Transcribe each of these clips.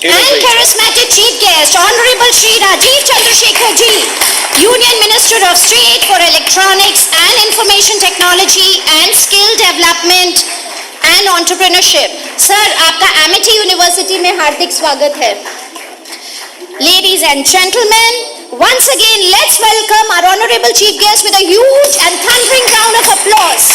and charismatic chief guest, Honorable Shri Rajiv Chandrasekhar Ji, Union Minister of State for Electronics and Information Technology and Skill Development and Entrepreneurship. Sir, आपका Amity University में हार्दिक स्वागत है. Ladies and gentlemen, once again, let's welcome our honorable chief guest with a huge and thundering round of applause.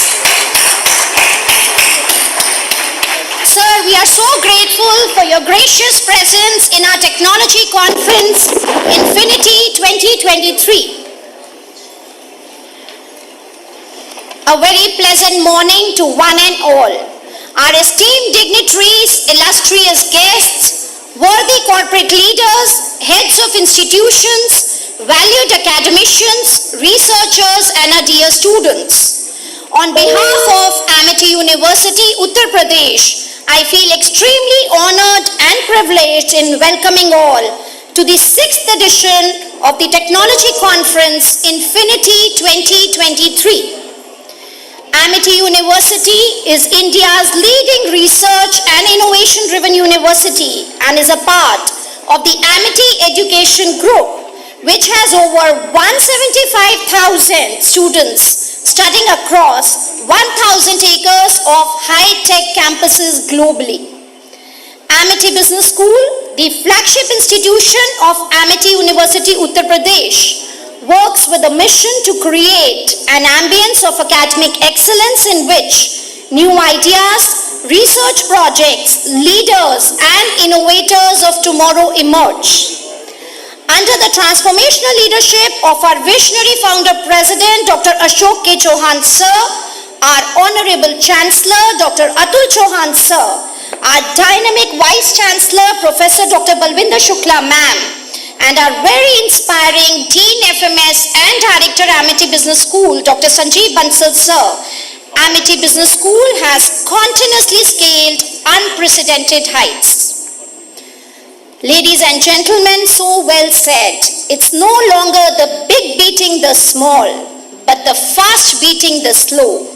Sir, we are so grateful for your gracious presence in our technology conference, INFINITY-2023. A very pleasant morning to one and all. Our esteemed dignitaries, illustrious guests, worthy corporate leaders, heads of institutions, valued academicians, researchers, and our dear students. On behalf of Amity University, Uttar Pradesh, I feel extremely honored and privileged in welcoming all to the 6th edition of the Technology Conference, INFINITY-2023. Amity University is India's leading research and innovation-driven university and is a part of the Amity Education Group, which has over 175,000 students studying across 1,000 acres of high-tech campuses globally. Amity Business School, the flagship institution of Amity University, Uttar Pradesh, works with a mission to create an ambience of academic excellence in which new ideas, research projects, leaders, and innovators of tomorrow emerge. Under the transformational leadership of our visionary founder president, Dr. Ashok K. Chauhan sir, our honorable chancellor, Dr. Atul Chauhan sir, our dynamic vice chancellor, Professor Dr. Balwinder Shukla ma'am, and our very inspiring Dean FMS and Director Amity Business School, Dr. Sanjeev Bansal sir, Amity Business School has continuously scaled unprecedented heights. Ladies and gentlemen, so well said. It's no longer the big beating the small, but the fast beating the slow.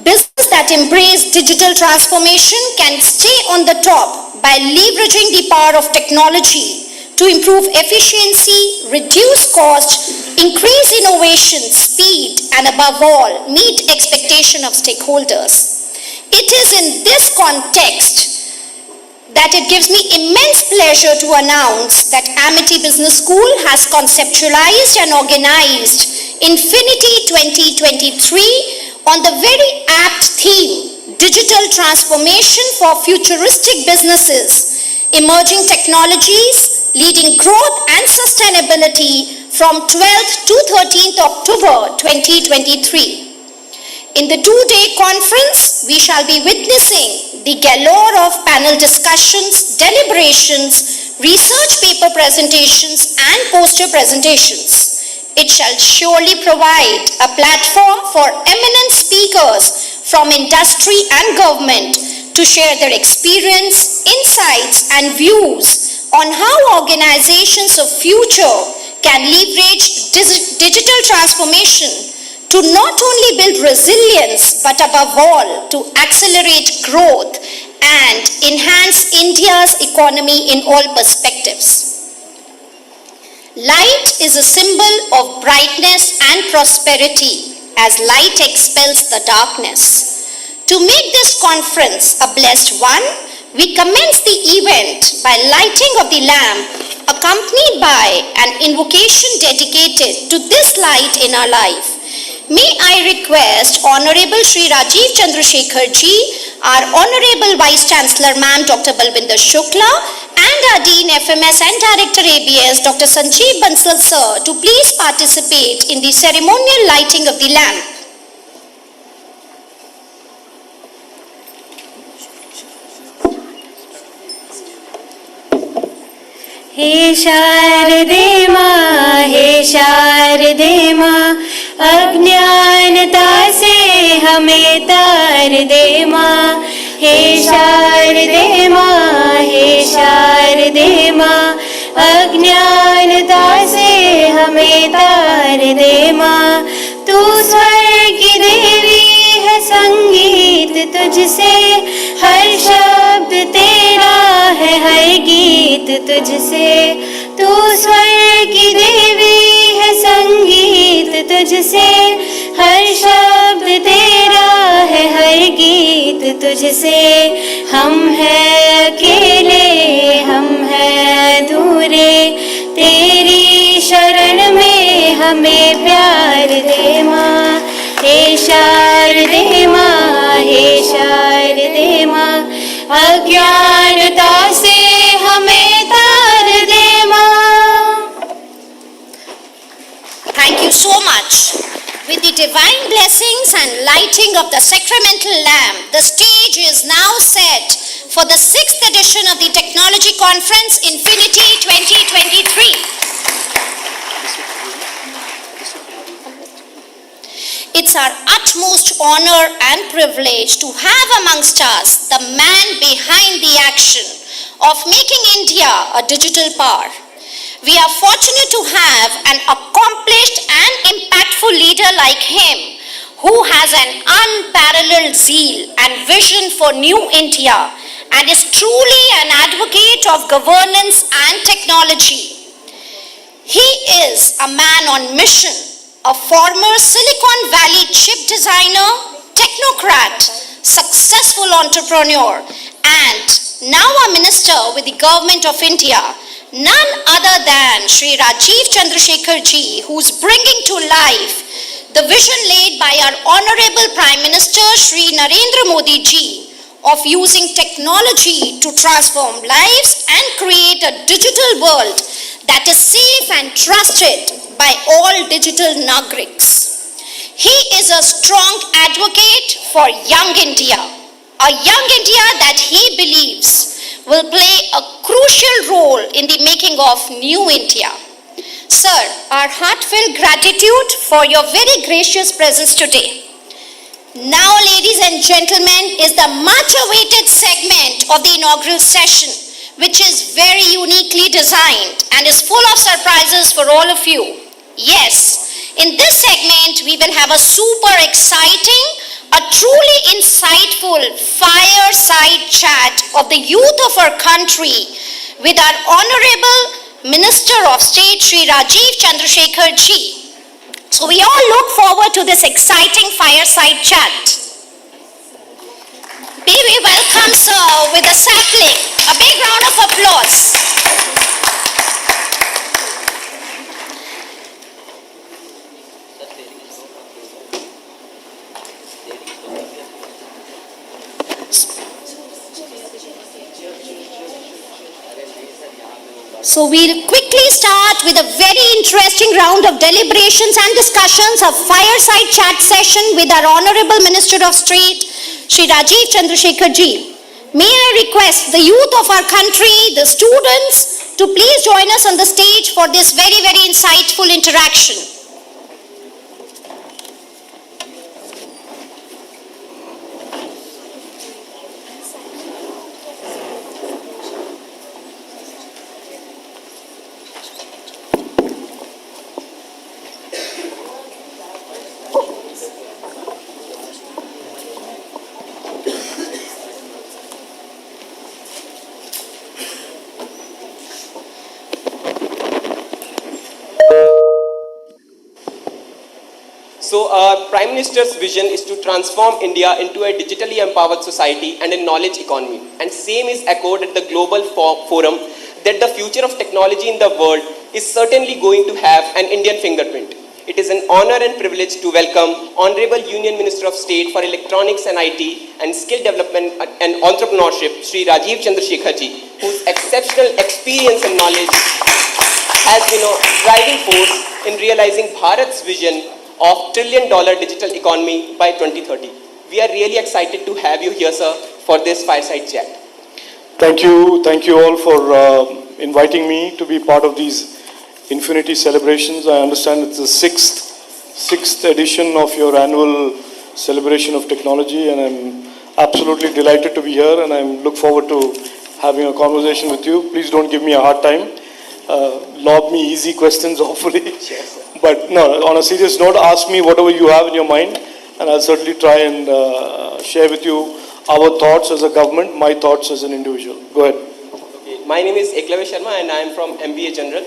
Business that embrace digital transformation can stay on the top by leveraging the power of technology to improve efficiency, reduce cost, increase innovation, speed, and above all, meet expectation of stakeholders. It is in this context that it gives me immense pleasure to announce that Amity Business School has conceptualized and organized Infinity 2023 on the very apt theme, Digital Transformation for Futuristic Businesses, Emerging Technologies, Leading Growth and Sustainability from 12th to 13th October 2023. In the two-day conference, we shall be witnessing the galore of panel discussions, deliberations, research paper presentations, and poster presentations. It shall surely provide a platform for eminent speakers from industry and government to share their experience, insights, and views on how organizations of future can leverage digital transformation to not only build resilience, but above all, to accelerate growth and enhance India's economy in all perspectives. Light is a symbol of brightness and prosperity as light expels the darkness. To make this conference a blessed one, we commence the event by lighting of the lamp, accompanied by an invocation dedicated to this light in our life. May I request Honorable Shri Rajiv Chandrasekhar Ji, our Honorable Vice Chancellor Ma'am Dr. Balwinder Shukla, and our Dean FMS and Director ABS Dr. Sanjeev Bansal sir to please participate in the ceremonial lighting of the lamp. हे शारदे माँ, हे शारदे माँ, अज्ञानता से हमें तार दे माँ। हे शारदे माँ, हे शारदे माँ, अज्ञानता से हमें तार दे माँ। तू स्वर की देवी है, संगीत तुझसे, हर शब्द तेरा है, हर गीत तुझसे, तू स्वर की देवी है संगीत तुझसे, हर शब्द तेरा है हर गीत तुझसे, हम हैं अकेले हम हैं अधूरे, तेरी शरण में हमें प्यार दे माँ, हे शारदे माँ, हे शारदे माँ, अज्ञानता से हमें तार दे माँ। Thank you so much. With the divine blessings and lighting of the sacramental lamp, the stage is now set for the 6th edition of the Technology Conference Infinity 2023. It's our utmost honor and privilege to have amongst us the man behind the action of making India a digital power. We are fortunate to have an accomplished and impactful leader like him, who has an unparalleled zeal and vision for new India and is truly an advocate of governance and technology. He is a man on mission, a former Silicon Valley chip designer, technocrat, successful entrepreneur, and now a minister with the government of India, none other than Shri Rajiv Chandrasekhar ji, who's bringing to life the vision laid by our Honorable Prime Minister Shri Narendra Modi ji of using technology to transform lives and create a digital world that is safe and trusted by all digital Nagriks. He is a strong advocate for young India, a young India that he believes will play a crucial role in the making of new India. Sir, our heartfelt gratitude for your very gracious presence today. Now, ladies and gentlemen, is the much awaited segment of the inaugural session, which is very uniquely designed and is full of surprises for all of you. Yes, in this segment, we will have a super exciting, a truly insightful fireside chat of the youth of our country with our Honorable Minister of State, Shri Rajiv Chandrasekhar ji. So we all look forward to this exciting fireside chat. May we welcome sir with a sapling. A big round of applause. So we'll quickly start with a very interesting round of deliberations and discussions, a fireside chat session with our Honorable Minister of State, Shri Rajiv Chandrasekhar ji. May I request the youth of our country, the students, to please join us on the stage for this very, very insightful interaction. So our Prime Minister's vision is to transform India into a digitally empowered society and a knowledge economy. And same is echoed at the global forum that the future of technology in the world is certainly going to have an Indian fingerprint. It is an honor and privilege to welcome Honorable Union Minister of State for Electronics and IT and Skill Development and Entrepreneurship, Shri Rajiv Chandrasekhar ji, whose exceptional experience and knowledge has been a driving force in realizing Bharat's vision of $1 trillion digital economy by 2030. We are really excited to have you here, sir, for this fireside chat. Thank you all for inviting me to be part of these Infinity celebrations. I understand it's the sixth edition of your annual celebration of technology, and I'm absolutely delighted to be here, and I look forward to having a conversation with you. Please don't give me a hard time. Lob me easy questions, hopefully. Yes, sir. But no, on a serious note, ask me whatever you have in your mind, and I'll certainly try and share with you our thoughts as a government, my thoughts as an individual. Go ahead. Okay. My name is Eklave Sharma and I am from MBA General.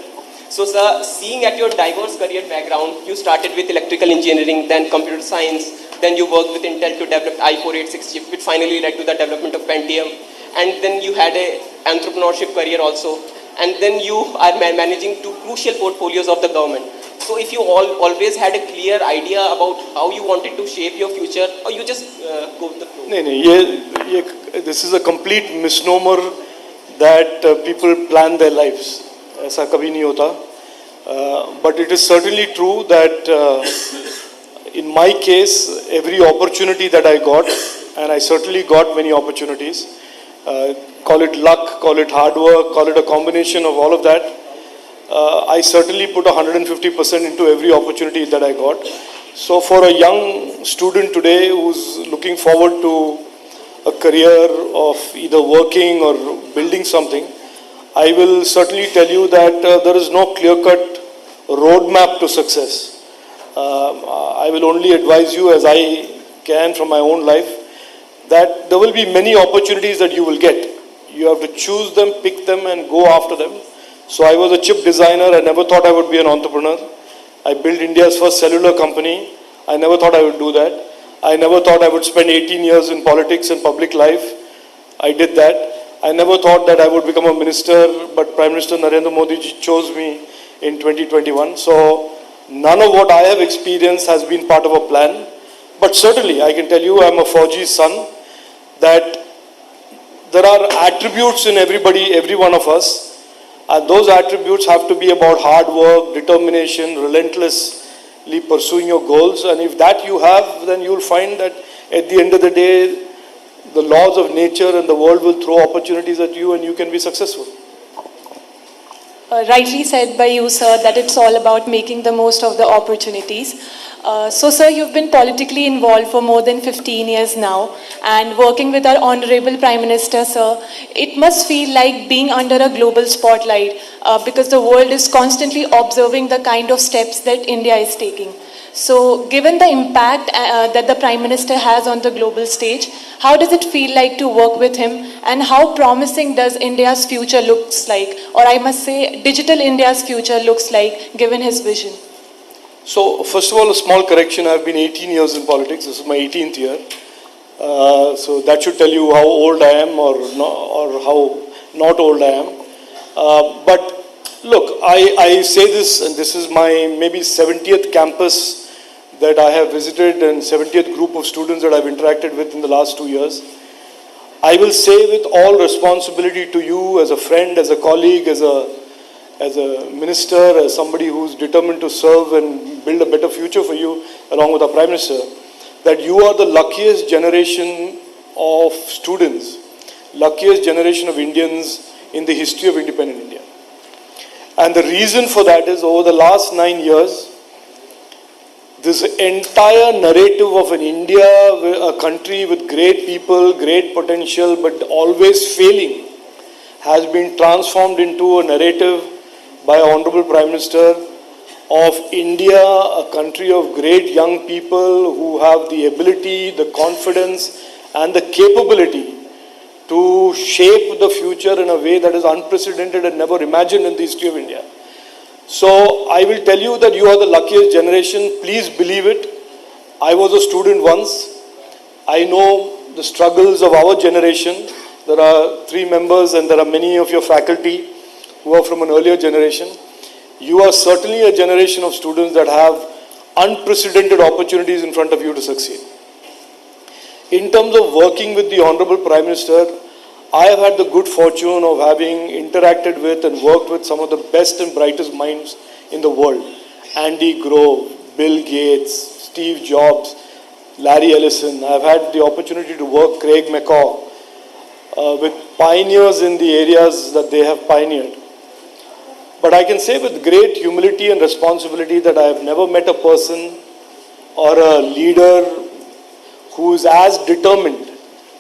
So, sir, seeing at your diverse career background, you started with electrical engineering, then computer science, then you worked with Intel to develop i486 chip, which finally led to the development of Pentium, and then you had a entrepreneurship career also, and then you are managing two crucial portfolios of the government. So, if you always had a clear idea about how you wanted to shape your future, or you just go with the flow? नहीं, this is a complete misnomer that people plan their lives. ऐसा कभी नहीं होता. But it is certainly true that in my case, every opportunity that I got, and I certainly got many opportunities, call it luck, call it hard work, call it a combination of all of that, I certainly put 150% into every opportunity that I got. So for a young student today who's looking forward to a career of either working or building something, I will certainly tell you that there is no clear-cut roadmap to success. I will only advise you as I can from my own life that there will be many opportunities that you will get. You have to choose them, pick them and go after them. So I was a chip designer. I never thought I would be an entrepreneur. I built India's first cellular company. I never thought I would do that. I never thought I would spend 18 years in politics and public life. I did that. I never thought that I would become a minister, but Prime Minister Narendra Modi chose me in 2021. So none of what I have experienced has been part of a plan. But certainly I can tell you I'm a Fauji's son, that there are attributes in everybody, every one of us. And those attributes have to be about hard work, determination, relentlessly pursuing your goals. And if that you have, then you will find that at the end of the day, the laws of nature and the world will throw opportunities at you and you can be successful. Rightly said by you, sir, that it's all about making the most of the opportunities. So, sir, you've been politically involved for more than 15 years now, and working with our Honorable Prime Minister, sir, it must feel like being under a global spotlight because the world is constantly observing the kind of steps that India is taking. So, given the impact that the Prime Minister has on the global stage, how does it feel like to work with him, and how promising does India's future looks like, or I must say, digital India's future looks like, given his vision? So, first of all, a small correction. I've been 18 years in politics. This is my 18th year. So that should tell you how old I am or how not old I am. But look, I say this, and this is my maybe 70th campus that I have visited and 70th group of students that I've interacted with in the last 2 years. I will say with all responsibility to you as a friend, as a colleague, as a minister, as somebody who's determined to serve and build a better future for you along with our Prime Minister, that you are the luckiest generation of students, luckiest generation of Indians in the history of independent India. And the reason for that is over the last 9 years, this entire narrative of an India, a country with great people, great potential, but always failing, has been transformed into a narrative by our Honorable Prime Minister of India, a country of great young people who have the ability, the confidence and the capability to shape the future in a way that is unprecedented and never imagined in the history of India. So I will tell you that you are the luckiest generation. Please believe it. I was a student once. I know the struggles of our generation. There are 3 members and there are many of your faculty who are from an earlier generation. You are certainly a generation of students that have unprecedented opportunities in front of you to succeed. In terms of working with the Honorable Prime Minister, I have had the good fortune of having interacted with and worked with some of the best and brightest minds in the world. Andy Grove, Bill Gates, Steve Jobs, Larry Ellison. I have had the opportunity to work Craig McCaw with pioneers in the areas that they have pioneered. But I can say with great humility and responsibility that I have never met a person or a leader who is as determined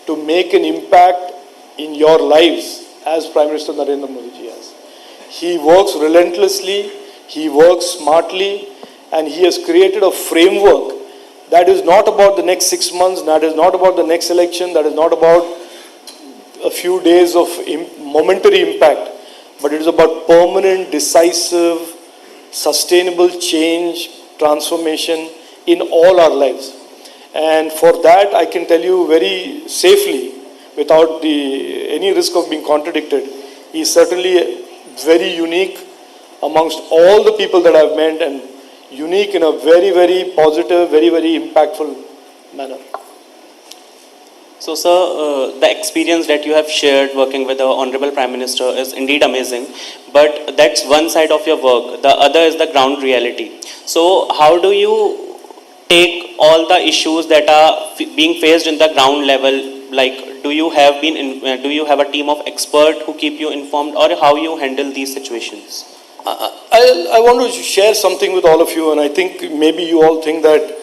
to make an impact in your lives as Prime Minister Narendra Modi ji has. He works relentlessly, he works smartly, and he has created a framework that is not about the next 6 months, that is not about the next election, that is not about a few days of momentary impact, but it is about permanent, decisive, sustainable change, transformation in all our lives. And for that, I can tell you very safely, without any risk of being contradicted, he is certainly very unique amongst all the people that I've met, and unique in a very, very positive, very, very impactful manner. So, sir, the experience that you have shared working with the Honorable Prime Minister is indeed amazing, but that's one side of your work. The other is the ground reality. So, how do you take all the issues that are being faced in the ground level? Like, do you have a team of experts who keep you informed, or how you handle these situations? I want to share something with all of you, and I think maybe you all think that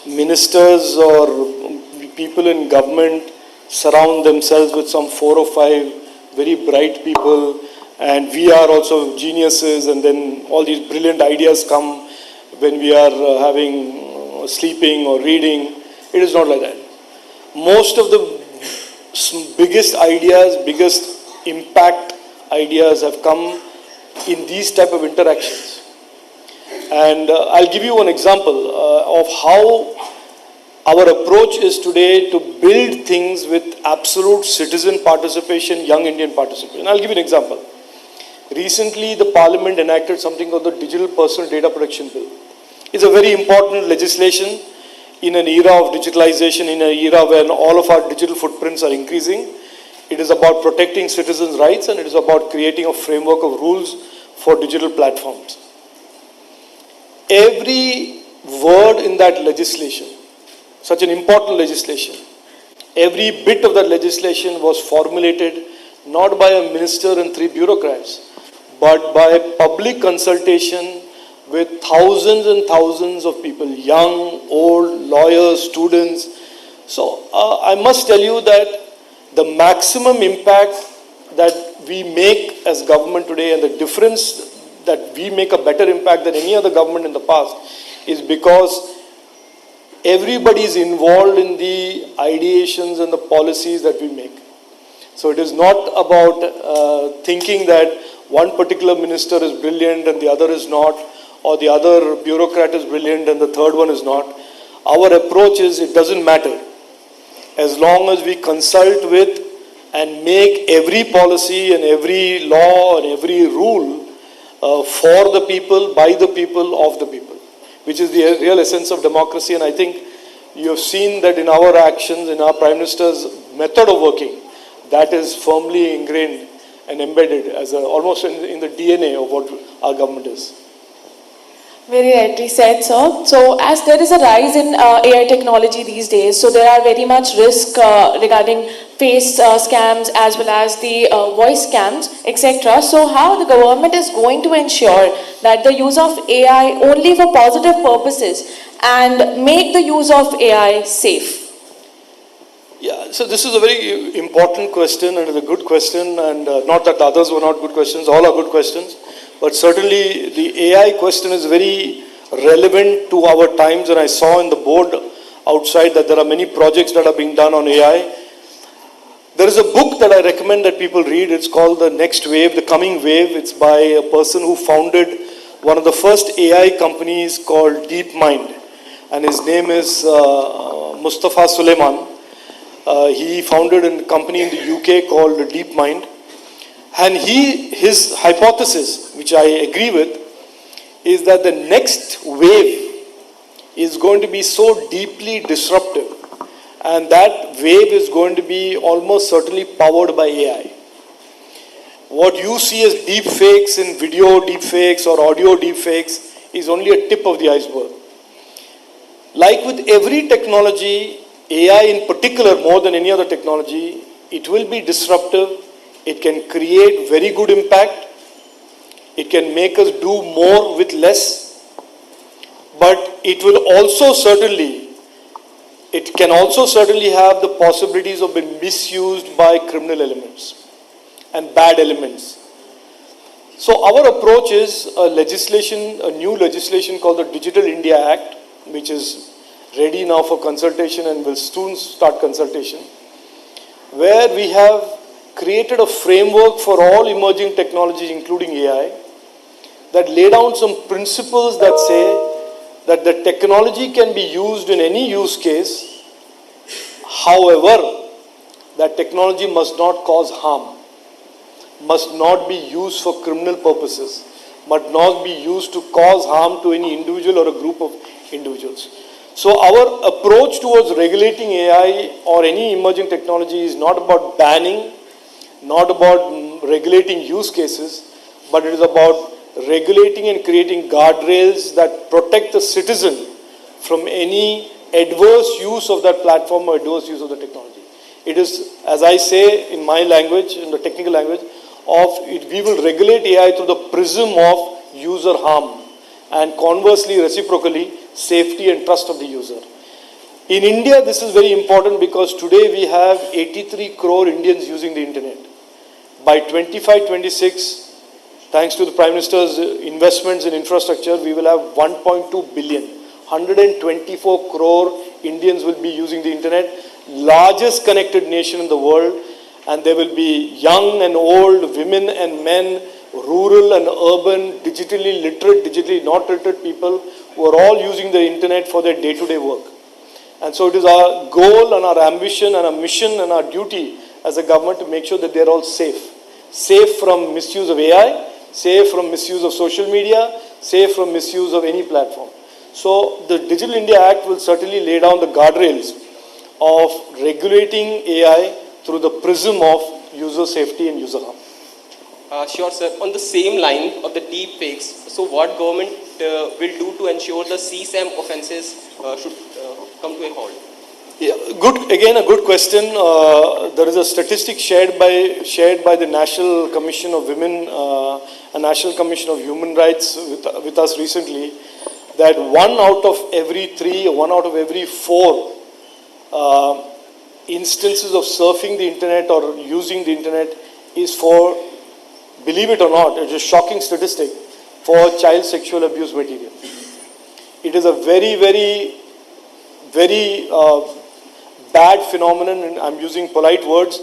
ministers or people in government surround themselves with some 4 or 5 very bright people, and we are also geniuses, and then all these brilliant ideas come when we are sleeping or reading. It is not like that. Most of the biggest ideas, biggest impact ideas have come in these type of interactions. And I'll give you one example of how our approach is today to build things with absolute citizen participation, young Indian participation. I'll give you an example. Recently, the Parliament enacted something called the Digital Personal Data Protection Bill. It's a very important legislation in an era of digitalization, in an era when all of our digital footprints are increasing. It is about protecting citizens' rights, and it is about creating a framework of rules for digital platforms. Every word in that legislation, such an important legislation, every bit of that legislation was formulated not by a minister and 3 bureaucrats, but by public consultation with thousands and thousands of people, young, old, lawyers, students. So I must tell you that the maximum impact that we make as government today, and the difference that we make a better impact than any other government in the past, is because everybody is involved in the ideations and the policies that we make. So it is not about thinking that one particular minister is brilliant and the other is not, or the other bureaucrat is brilliant and the third one is not. Our approach is, it doesn't matter. As long as we consult with and make every policy and every law and every rule for the people, by the people, of the people, which is the real essence of democracy. And I think you have seen that in our actions, in our Prime Minister's method of working, that is firmly ingrained and embedded as almost in the DNA of what our government is. Very rightly said, sir. So as there is a rise in AI technology these days, so there are very much risk regarding face scams as well as the voice scams, etc. So how the government is going to ensure that the use of AI only for positive purposes and make the use of AI safe? Yeah, so this is a very important question, and it's a good question, and not that the others were not good questions, all are good questions. But certainly the AI question is very relevant to our times, and I saw in the board outside that there are many projects that are being done on AI. There is a book that I recommend that people read. It's called The Next Wave, The Coming Wave. It's by a person who founded one of the first AI companies called DeepMind, and his name is Mustafa Suleyman. He founded a company in the UK called DeepMind. And his hypothesis, which I agree with, is that the next wave is going to be so deeply disruptive, and that wave is going to be almost certainly powered by AI. What you see as deep fakes in video deep fakes or audio deep fakes is only a tip of the iceberg. Like with every technology, AI in particular, more than any other technology, it will be disruptive. It can create very good impact. It can make us do more with less. But it will also certainly, it can also certainly have the possibilities of being misused by criminal elements and bad elements. So our approach is a new legislation called the Digital India Act, which is ready now for consultation and will soon start consultation, where we have created a framework for all emerging technologies, including AI, that lay down some principles that say that the technology can be used in any use case. However, that technology must not cause harm, must not be used for criminal purposes, must not be used to cause harm to any individual or a group of individuals. So our approach towards regulating AI or any emerging technology is not about banning, not about regulating use cases, but it is about regulating and creating guardrails that protect the citizen from any adverse use of that platform or adverse use of the technology. It is, as I say in my language, in the technical language, we will regulate AI through the prism of user harm and conversely, reciprocally, safety and trust of the user. In India, this is very important because today we have 83 crore Indians using the internet. By 25-26, thanks to the Prime Minister's investments in infrastructure, we will have 1.2 billion. 124 crore Indians will be using the internet, largest connected nation in the world, and there will be young and old, women and men, rural and urban, digitally literate, digitally not literate people who are all using the internet for their day-to-day work. And so it is our goal and our ambition and our mission and our duty as a government to make sure that they are all safe. Safe from misuse of AI, safe from misuse of social media, safe from misuse of any platform. So the Digital India Act will certainly lay down the guardrails of regulating AI through the prism of user safety and user harm. Sure, sir. On the same line of the deep fakes, so what government will do to ensure the CSAM offences should come to a halt? Yeah, good. Again, a good question. There is a statistic shared by the National Commission of Women, a National Commission of Human Rights with us recently, that 1 out of every 3 or 1 out of every 4 instances of surfing the internet or using the internet is for, believe it or not, it's a shocking statistic, for child sexual abuse material. It is a very, very, very bad phenomenon, and I'm using polite words,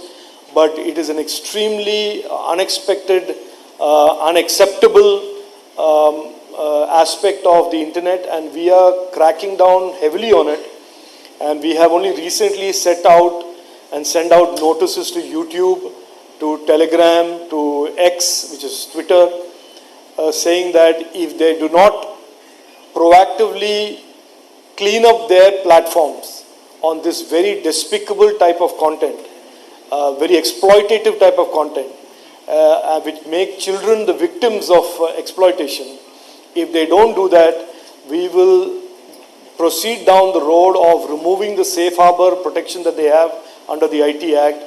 but it is an extremely unexpected, unacceptable aspect of the internet, and we are cracking down heavily on it. And we have only recently set out and sent out notices to YouTube, to Telegram, to X, which is Twitter, saying that if they do not proactively clean up their platforms on this very despicable type of content, very exploitative type of content, which make children the victims of exploitation, if they don't do that, we will proceed down the road of removing the safe harbor protection that they have under the IT Act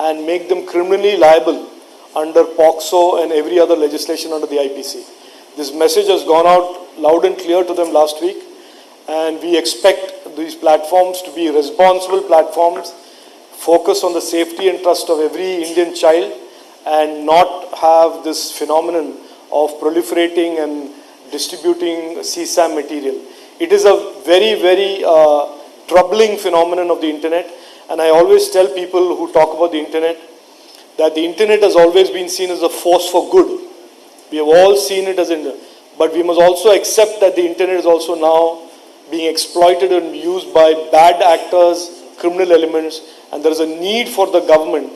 and make them criminally liable under POCSO and every other legislation under the IPC. This message has gone out loud and clear to them last week, and we expect these platforms to be responsible platforms, focus on the safety and trust of every Indian child, and not have this phenomenon of proliferating and distributing CSAM material. It is a very, very troubling phenomenon of the internet, and I always tell people who talk about the internet that the internet has always been seen as a force for good. We have all seen it as but we must also accept that the internet is also now being exploited and used by bad actors, criminal elements, and there is a need for the government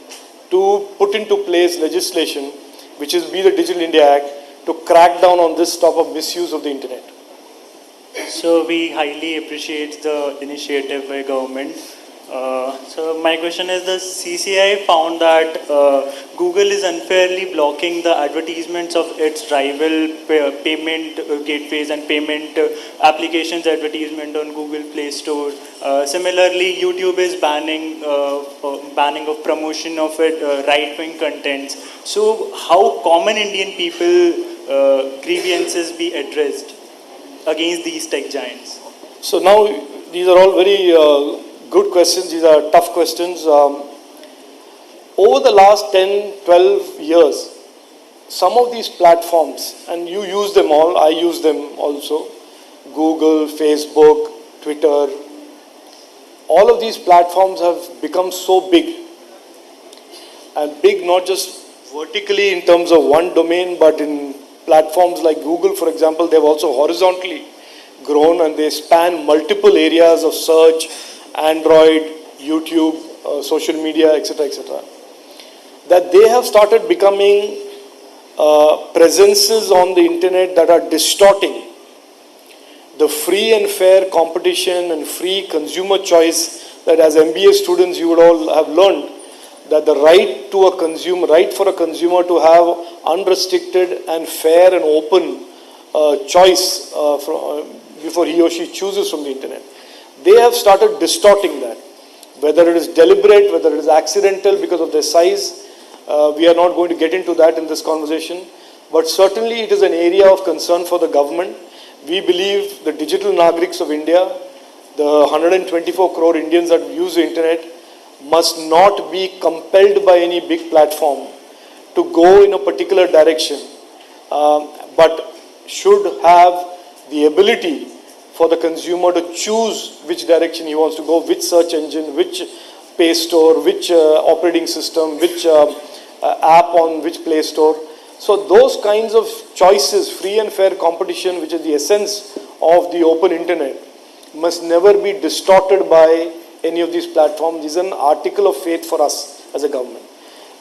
to put into place legislation, which is the Digital India Act, to crack down on this type of misuse of the internet. So we highly appreciate the initiative by government. So my question is, the CCI found that Google is unfairly blocking the advertisements of its rival payment gateways and payment applications advertisement on Google Play Store. Similarly, YouTube is banning of promotion of right-wing contents. So how common Indian people grievances be addressed against these tech giants? So now these are all very good questions. These are tough questions. Over the last 10, 12 years, some of these platforms, and you use them all, I use them also, Google, Facebook, Twitter, all of these platforms have become so big and big not just vertically in terms of one domain, but in platforms like Google, for example, they've also horizontally grown and they span multiple areas of search, Android, YouTube, social media, etc., etc. That they have started becoming presences on the internet that are distorting the free and fair competition and free consumer choice that as MBA students you would all have learned, that the right to a consumer, right for a consumer to have unrestricted and fair and open choice before he or she chooses from the internet. They have started distorting that, whether it is deliberate, whether it is accidental because of their size. We are not going to get into that in this conversation, but certainly it is an area of concern for the government. We believe the digital Nagriks of India, the 124 crore Indians that use the internet, must not be compelled by any big platform to go in a particular direction, but should have the ability for the consumer to choose which direction he wants to go, which search engine, which pay store, which operating system, which app on which Play Store. So those kinds of choices, free and fair competition, which is the essence of the open internet, must never be distorted by any of these platforms. This is an article of faith for us as a government.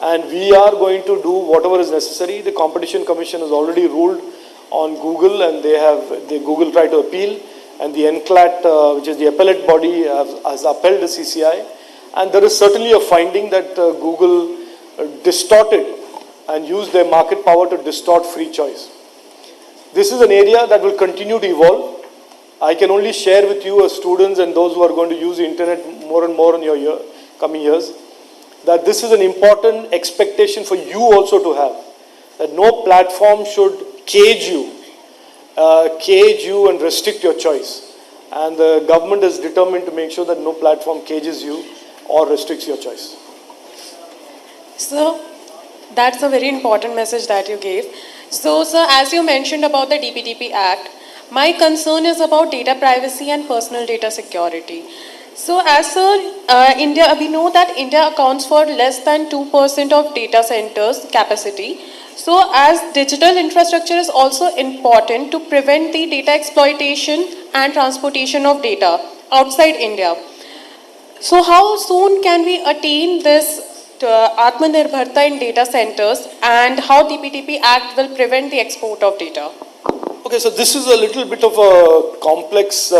And we are going to do whatever is necessary. The Competition Commission has already ruled on Google, and Google tried to appeal, and the NCLAT, which is the appellate body, has upheld the CCI. And there is certainly a finding that Google distorted and used their market power to distort free choice. This is an area that will continue to evolve. I can only share with you as students and those who are going to use the internet more and more in your coming years, that this is an important expectation for you also to have, that no platform should cage you and restrict your choice. And the government is determined to make sure that no platform cages you or restricts your choice. So, that's a very important message that you gave. So, sir, as you mentioned about the DPDP Act, my concern is about data privacy and personal data security. So, as sir, we know that India accounts for less than 2% of data centers capacity. So, as digital infrastructure is also important to prevent the data exploitation and transportation of data outside India. So, how soon can we attain this Atmanirbharta in data centers, and how the DPDP Act will prevent the export of data? Okay, so this is a little bit of a complex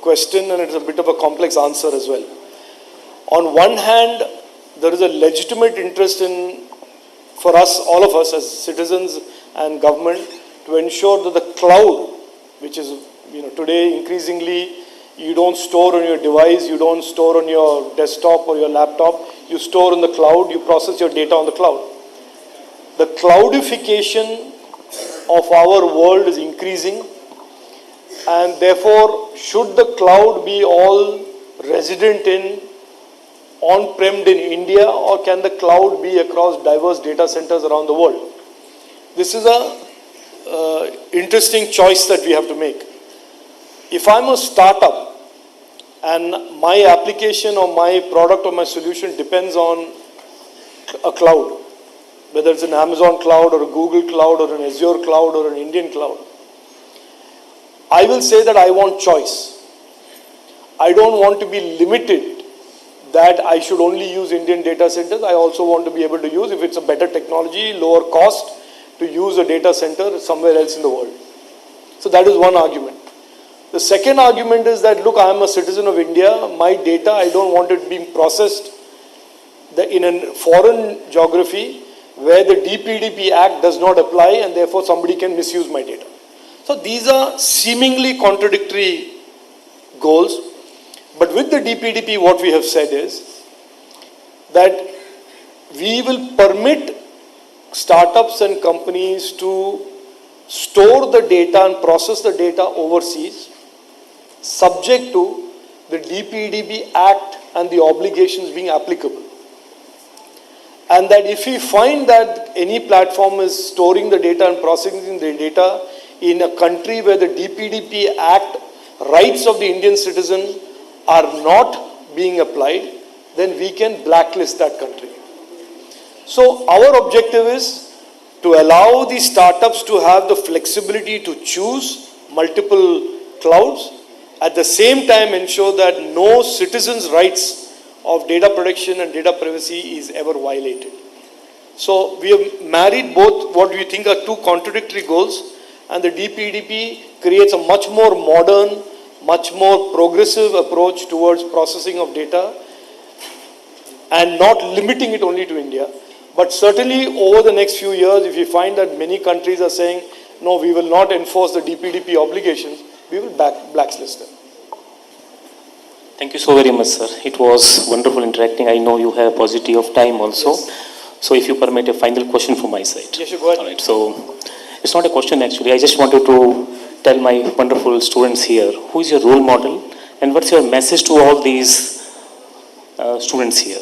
question, and it's a bit of a complex answer as well. On one hand, there is a legitimate interest for us, all of us as citizens and government, to ensure that the cloud, which is today increasingly, you don't store on your device, you don't store on your desktop or your laptop, you store on the cloud, you process your data on the cloud. The cloudification of our world is increasing, and therefore should the cloud be all resident in on-premed in India, or can the cloud be across diverse data centers around the world? This is a interesting choice that we have to make. If I'm a startup and my application or my product or my solution depends on a cloud, whether it's an Amazon cloud or a Google cloud or an Azure cloud or an Indian cloud, I will say that I want choice. I don't want to be limited that I should only use Indian data centers. I also want to be able to use, if it's a better technology, lower cost, to use a data center somewhere else in the world. So that is one argument. The second argument is that, look, I am a citizen of India. My data, I don't want it being processed in a foreign geography where the DPDP Act does not apply, and therefore somebody can misuse my data. So these are seemingly contradictory goals. But with the DPDP, what we have said is that we will permit startups and companies to store the data and process the data overseas, subject to the DPDP Act and the obligations being applicable. And that if we find that any platform is storing the data and processing the data in a country where the DPDP Act rights of the Indian citizen are not being applied, then we can blacklist that country. So our objective is to allow the startups to have the flexibility to choose multiple clouds, at the same time ensure that no citizens' rights of data protection and data privacy is ever violated. So we have married both what we think are two contradictory goals, and the DPDP creates a much more modern, much more progressive approach towards processing of data and not limiting it only to India. But certainly over the next few years, if you find that many countries are saying, no, we will not enforce the DPDP obligations, we will blacklist them. Thank you so very much, sir. It was wonderful interacting. I know you have paucity of time also. Yes. So if you permit a final question from my side. Yes, you go ahead. All right. So it's not a question actually. I just wanted to tell my wonderful students here, who is your role model and what's your message to all these students here?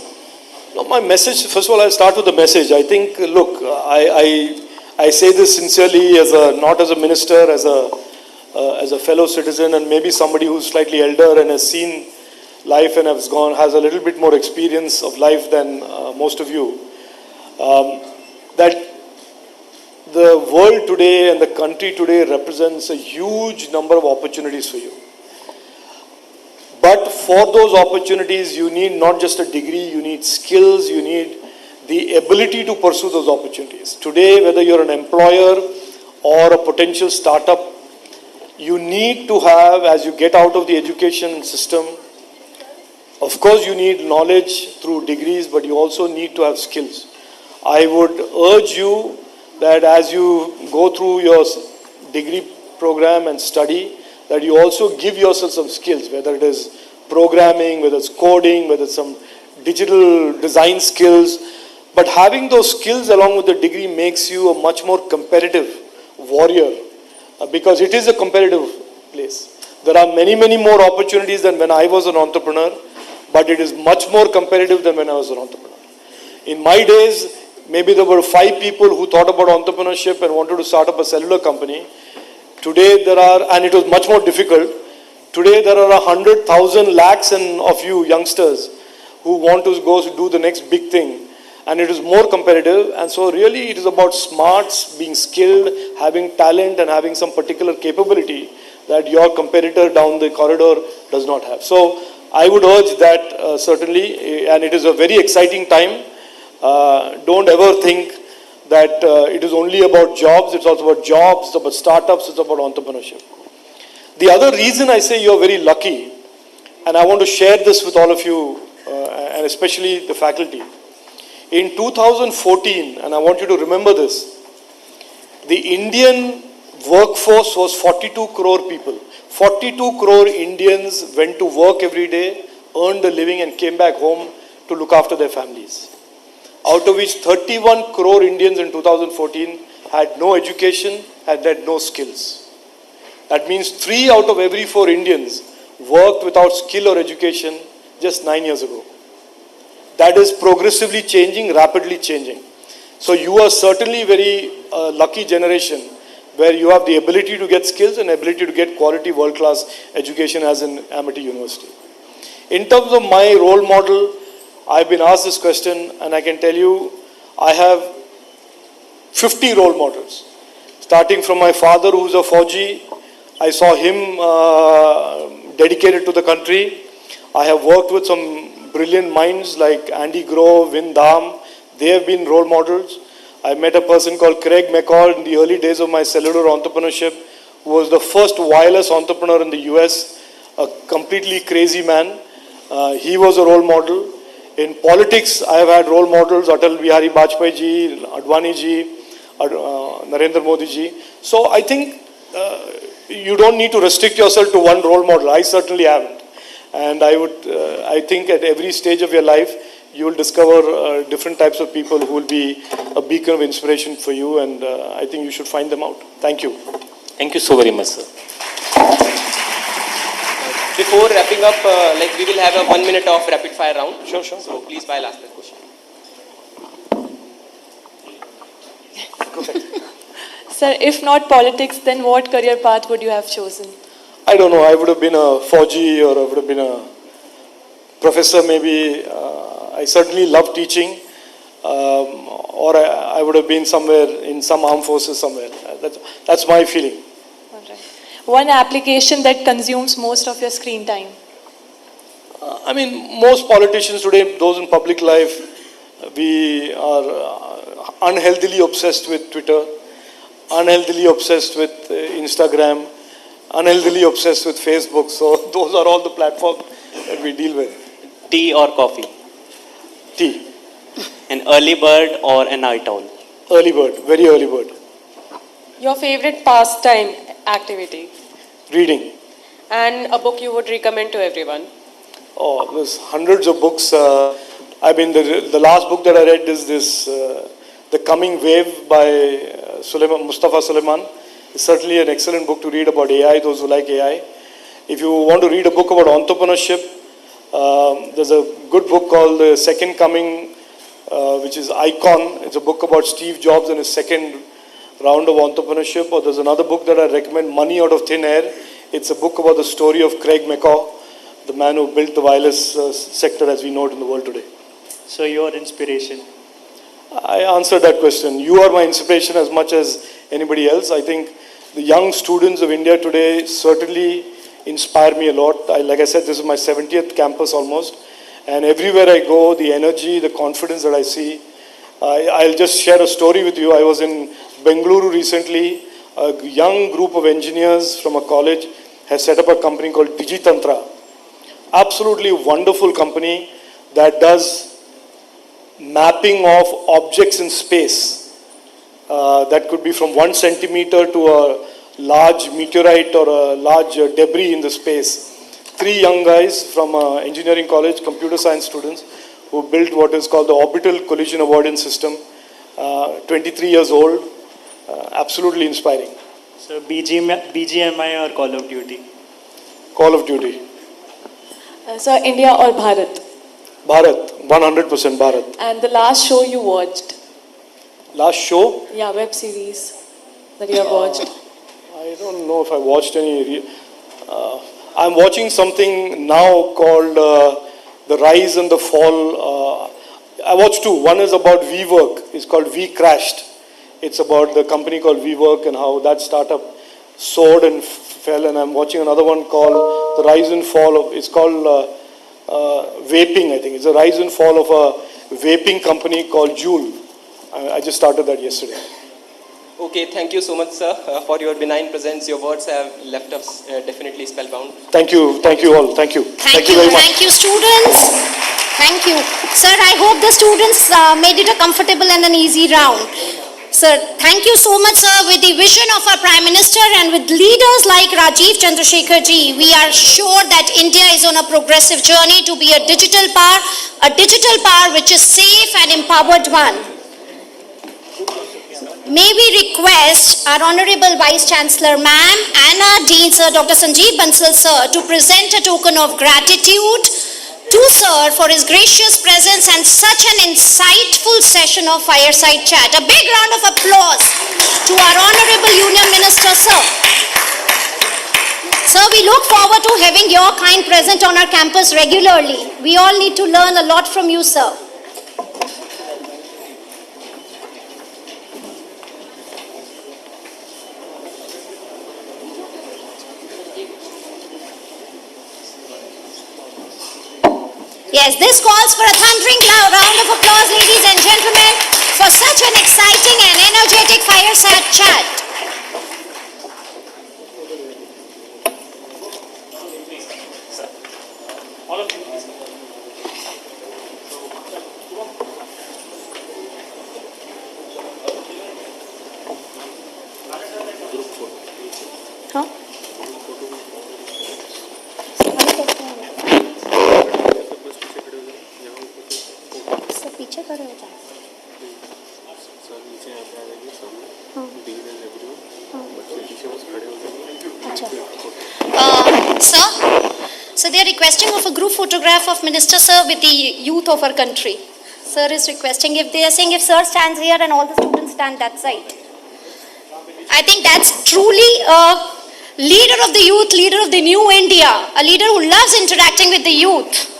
No, my message, first of all, I'll start with the message. I think, look, I say this sincerely as not as a minister, as a fellow citizen, and maybe somebody who's slightly elder and has seen life and has a little bit more experience of life than most of you. That the world today and the country today represents a huge number of opportunities for you. But for those opportunities, you need not just a degree, you need skills, you need the ability to pursue those opportunities. Today, whether you're an employer or a potential startup, you need to have, as you get out of the education system, of course you need knowledge through degrees, but you also need to have skills. I would urge you that as you go through your degree program and study, that you also give yourself some skills, whether it is programming, whether it's coding, whether it's some digital design skills. But having those skills along with the degree makes you a much more competitive warrior, because it is a competitive place. There are many, many more opportunities than when I was an entrepreneur, but it is much more competitive than when I was an entrepreneur. In my days, maybe there were 5 people who thought about entrepreneurship and wanted to start up a cellular company. Today there are, and it was much more difficult, today there are 100,000 lakhs of you youngsters who want to go do the next big thing. And it is more competitive, and so really it is about smarts, being skilled, having talent and having some particular capability that your competitor down the corridor does not have. So I would urge that certainly, and it is a very exciting time. Don't ever think that it is only about jobs. It's also about jobs, it's about startups, it's about entrepreneurship. The other reason I say you're very lucky, and I want to share this with all of you, and especially the faculty. In 2014, and I want you to remember this, the Indian workforce was 42 crore people. 42 crore Indians went to work every day, earned a living and came back home to look after their families. Out of which 31 crore Indians in 2014 had no education, had no skills. That means 3 out of every 4 Indians worked without skill or education just 9 years ago. That is progressively changing, rapidly changing. So you are certainly very lucky generation where you have the ability to get skills and ability to get quality world-class education as in Amity University. In terms of my role model, I've been asked this question and I can tell you I have 50 role models. Starting from my father who's a Fauji, I saw him dedicated to the country. I have worked with some brilliant minds like Andy Grove, Vin Dham. They have been role models. I met a person called Craig McCall in the early days of my cellular entrepreneurship, who was the first wireless entrepreneur in the US, a completely crazy man. He was a role model. In politics, I have had role models, Atal Bihari Vajpayee ji, Advani ji, Narendra Modi ji. So I think you don't need to restrict yourself to one role model. I certainly haven't. And I think at every stage of your life, you will discover different types of people who will be a beacon of inspiration for you, and I think you should find them out. Thank you. Thank you so very much, sir. Before wrapping up, we will have a 1 minute of rapid fire round. Sure. So please, I'll ask that question. Go ahead. Sir, if not politics, then what career path would you have chosen? I don't know. I would have been a Fauji or I would have been a professor maybe. I certainly love teaching. or I would have been somewhere in some armed forces somewhere. That's my feeling. All right. One application that consumes most of your screen time? I mean, most politicians today, those in public life, we are unhealthily obsessed with Twitter, unhealthily obsessed with Instagram, unhealthily obsessed with Facebook. So those are all the platforms that we deal with. Tea or coffee? Tea. An early bird or a night owl? Early bird, very early bird. Your favorite pastime activity Reading. and a book you would recommend to everyone? Oh, there's hundreds of books. I mean, the last book that I read is this, The Coming Wave by Mustafa Sulaiman. It's certainly an excellent book to read about AI, those who like AI. If you want to read a book about entrepreneurship, there's a good book called The Second Coming, which is Icon. It's a book about Steve Jobs and his second round of entrepreneurship. Or there's another book that I recommend, Money Out of Thin Air. It's a book about the story of Craig McCaw, the man who built the wireless sector as we know it in the world today. So your inspiration? I answered that question. You are my inspiration as much as anybody else. I think the young students of India today certainly inspire me a lot. Like I said, this is my 70th campus almost. And everywhere I go, the energy, the confidence that I see. I'll just share a story with you. I was in Bengaluru recently. A young group of engineers from a college has set up a company called Digitantra. Absolutely wonderful company that does mapping of objects in space. That could be from 1 centimeter to a large meteorite or a large debris in the space. 3 young guys from engineering college, computer science students, who built what is called the Orbital Collision Avoidance System. 23 years old, absolutely inspiring. So BGMI or Call of Duty? Call of Duty. Sir, India or Bharat? Bharat, 100% Bharat. And the last show you watched? Last show? Yeah, web series that you have watched. I don't know if I watched any. I'm watching something now called The Rise and the Fall. I watched 2. One is about WeWork. It's called We Crashed. It's about the company called WeWork and how that startup soared and fell. And I'm watching another one called The Rise and Fall of. It's called vaping, I think. It's a rise and fall of a vaping company called Juul. I just started that yesterday. Okay, thank you so much, sir, for your benign presence. Your words have left us definitely spellbound. Thank you all. Thank you. Thank you very much. Thank you, students. Thank you. Sir, I hope the students made it a comfortable and an easy round. Sir, thank you so much, sir. With the vision of our Prime Minister and with leaders like Rajiv Chandrasekhar ji, we are sure that India is on a progressive journey to be a digital power which is safe and empowered one. May we request our Honorable Vice Chancellor Ma'am and our Dean Sir Dr. Sanjeev Bansal Sir to present a token of gratitude to Sir for his gracious presence and such an insightful session of fireside chat. A big round of applause to our Honorable Union Minister Sir. Sir, we look forward to having your kind present on our campus regularly. We all need to learn a lot from you, sir. Yes, this calls for a thundering round of applause, ladies and gentlemen, for such an exciting and energetic fireside chat. पीछे खड़े हो जाए sir नीचे यहाँ पे आ जाएंगे सामने dean and everyone बच्चे पीछे बस खड़े हो जाएंगे अच्छा sir they are requesting of a group photograph of minister sir with the youth of our country. Sir is requesting, if they are saying if sir stands here and all the students stand that side. I think that's truly a leader of the youth, leader of the new India, a leader who loves interacting with the youth.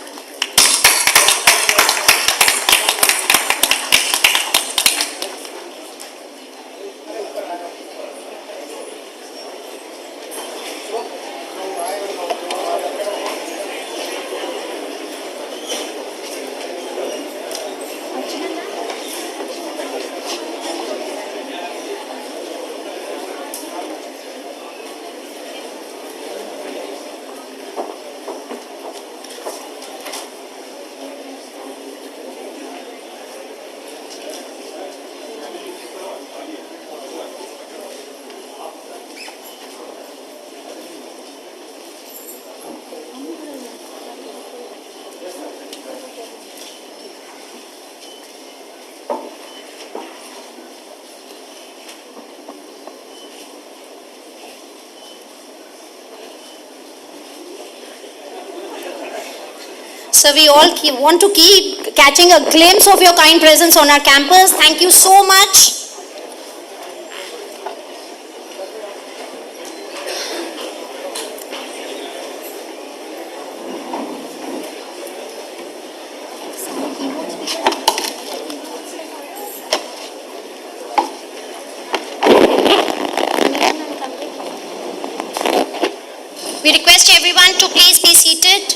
So we all want to keep catching a glimpse of your kind presence on our campus. Thank you so much. We request everyone to please be seated.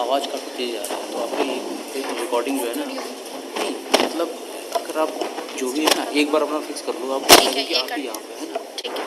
आवाज़ काफ़ी तेज़ आ रहा है, तो आपकी recording जो है ना, नहीं मतलब अगर आप जो भी है ना एक बार अपना फिक्स कर लो आप, ठीक है, कि ये आप कर ही यहाँ पे है ना। ठीक है।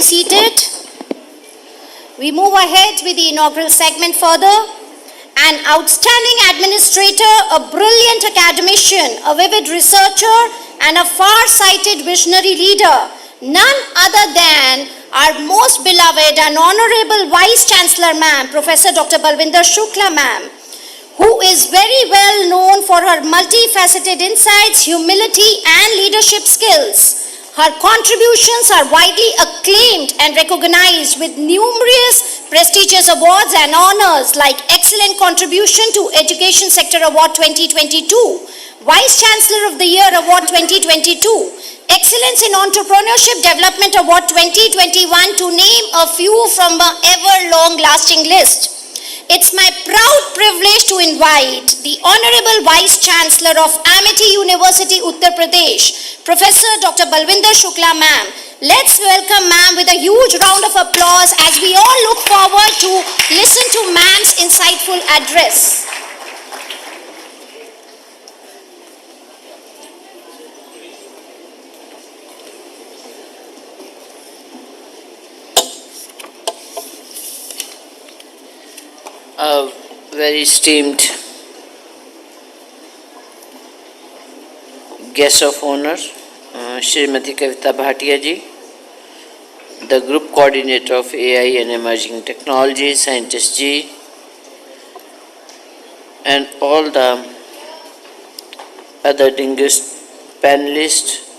seated. We move ahead with the inaugural segment further. An outstanding administrator, a brilliant academician, a vivid researcher, and a far-sighted visionary leader, none other than our most beloved and honorable Vice Chancellor Ma'am, Professor Dr. Balwinder Shukla Ma'am, who is very well known for her multifaceted insights, humility, and leadership skills. Her contributions are widely acclaimed and recognized with numerous prestigious awards and honors like Excellent Contribution to Education Sector Award 2022, Vice Chancellor of the Year Award 2022, Excellence in Entrepreneurship Development Award 2021, to name a few from an ever long-lasting list. It's my proud privilege to invite the Honorable Vice Chancellor of Amity University, Uttar Pradesh, Professor Dr. Balwinder Shukla Ma'am. Let's welcome Ma'am with a huge round of applause as we all look forward to listen to Ma'am's insightful address. A very esteemed guest of honor, Srimati Kavita Bhatia ji, the group coordinator of AI and emerging technology, scientist ji, and all the other distinguished panelists,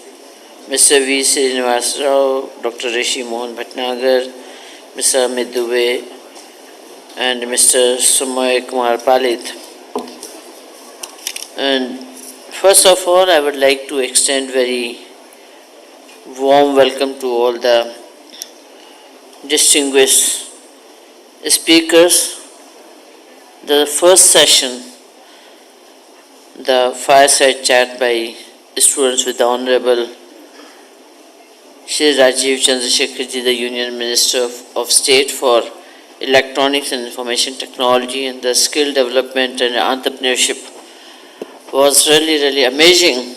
Mr. V. Srinivas Rao, Dr. Rishi Mohan Bhatnagar, Mr. Amit Dubey, and Mr. Sumoy Kumar Palit. And first of all, I would like to extend very warm welcome to all the distinguished speakers. The first session, the fireside chat by students with the Honorable Shri Rajiv Chandrasekhar ji, the Union Minister of State for Electronics and Information Technology, and the skill development and entrepreneurship was really amazing.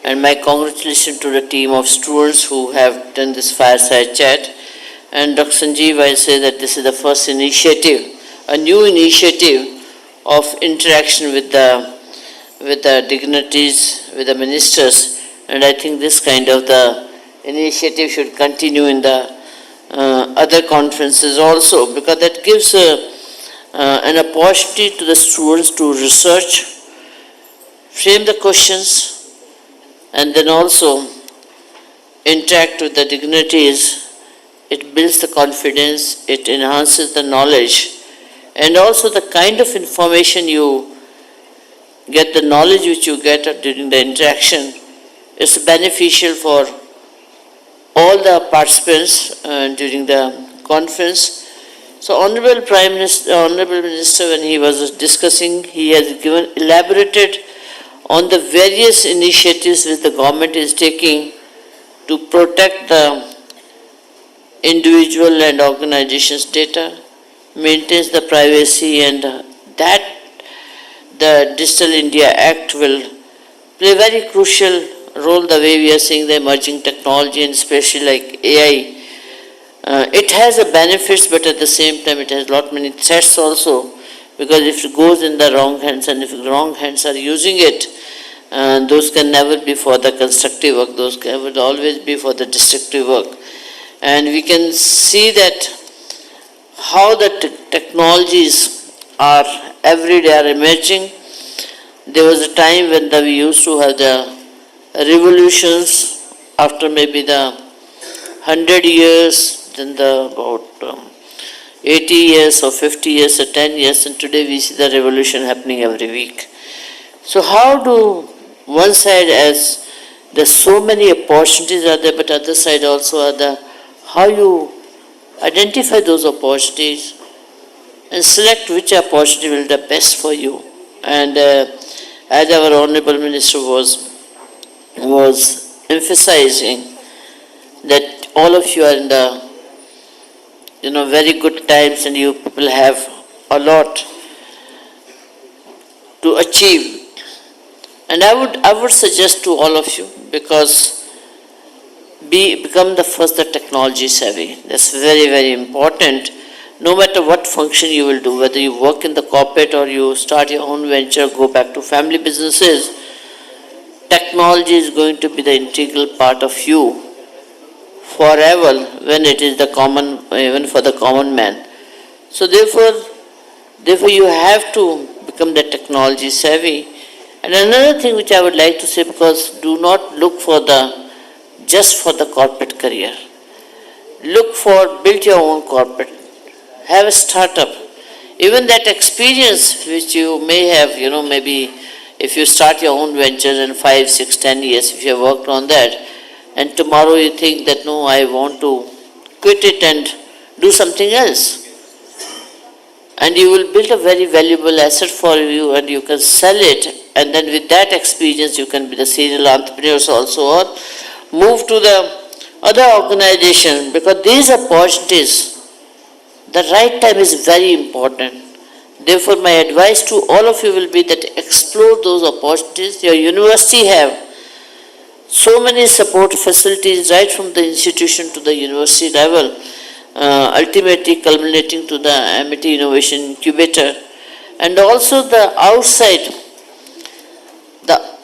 And my congratulations to the team of students who have done this fireside chat. And Dr. Sanjeev, I say that this is the first initiative, a new initiative of interaction with the dignitaries, with the ministers, and I think this kind of the initiative should continue in the other conferences also, because that gives an opportunity to the students to research, frame the questions, and then also interact with the dignitaries. It builds the confidence, it enhances the knowledge, and also the kind of information you get, the knowledge which you get during the interaction is beneficial for all the participants during the conference. So Honorable Prime Minister, Honorable Minister, when he was discussing, he has elaborated on the various initiatives which the government is taking to protect the individual and organizations' data, maintains the privacy, and that the Digital India Act will play a very crucial role the way we are seeing the emerging technology, and especially like AI. It has a benefits, but at the same time it has many threats also, because if it goes in the wrong hands, and if the wrong hands are using it, those can never be for the constructive work, those would always be for the destructive work. And we can see that how the technologies are every day are emerging. There was a time when we used to have the revolutions after maybe the 100 years, then the about 80 years or 50 years or 10 years, and today we see the revolution happening every week. So how do one side, as there's so many opportunities are there, but other side also are the how you identify those opportunities and select which opportunity will be the best for you. And as our Honorable Minister was emphasizing that all of you are in the very good times, and you will have a lot to achieve. And I would suggest to all of you, because become the first the technology savvy. That's very, very important. No matter what function you will do, whether you work in the corporate or you start your own venture, go back to family businesses, technology is going to be the integral part of you forever when it is the common, even for the common man. So therefore you have to become the technology savvy. And another thing which I would like to say, because do not look for just for the corporate career. Build your own corporate. Have a startup. Even that experience which you may have, maybe if you start your own ventures in 5, 6, 10 years, if you have worked on that, and tomorrow you think that no, I want to quit it and do something else. And you will build a very valuable asset for you and you can sell it, and then with that experience you can be the serial entrepreneurs also, or move to the other organization, because these opportunities, the right time is very important. Therefore, my advice to all of you will be that explore those opportunities. Your university have so many support facilities right from the institution to the university level, ultimately culminating to the Amity Innovation Incubator. And also the outside,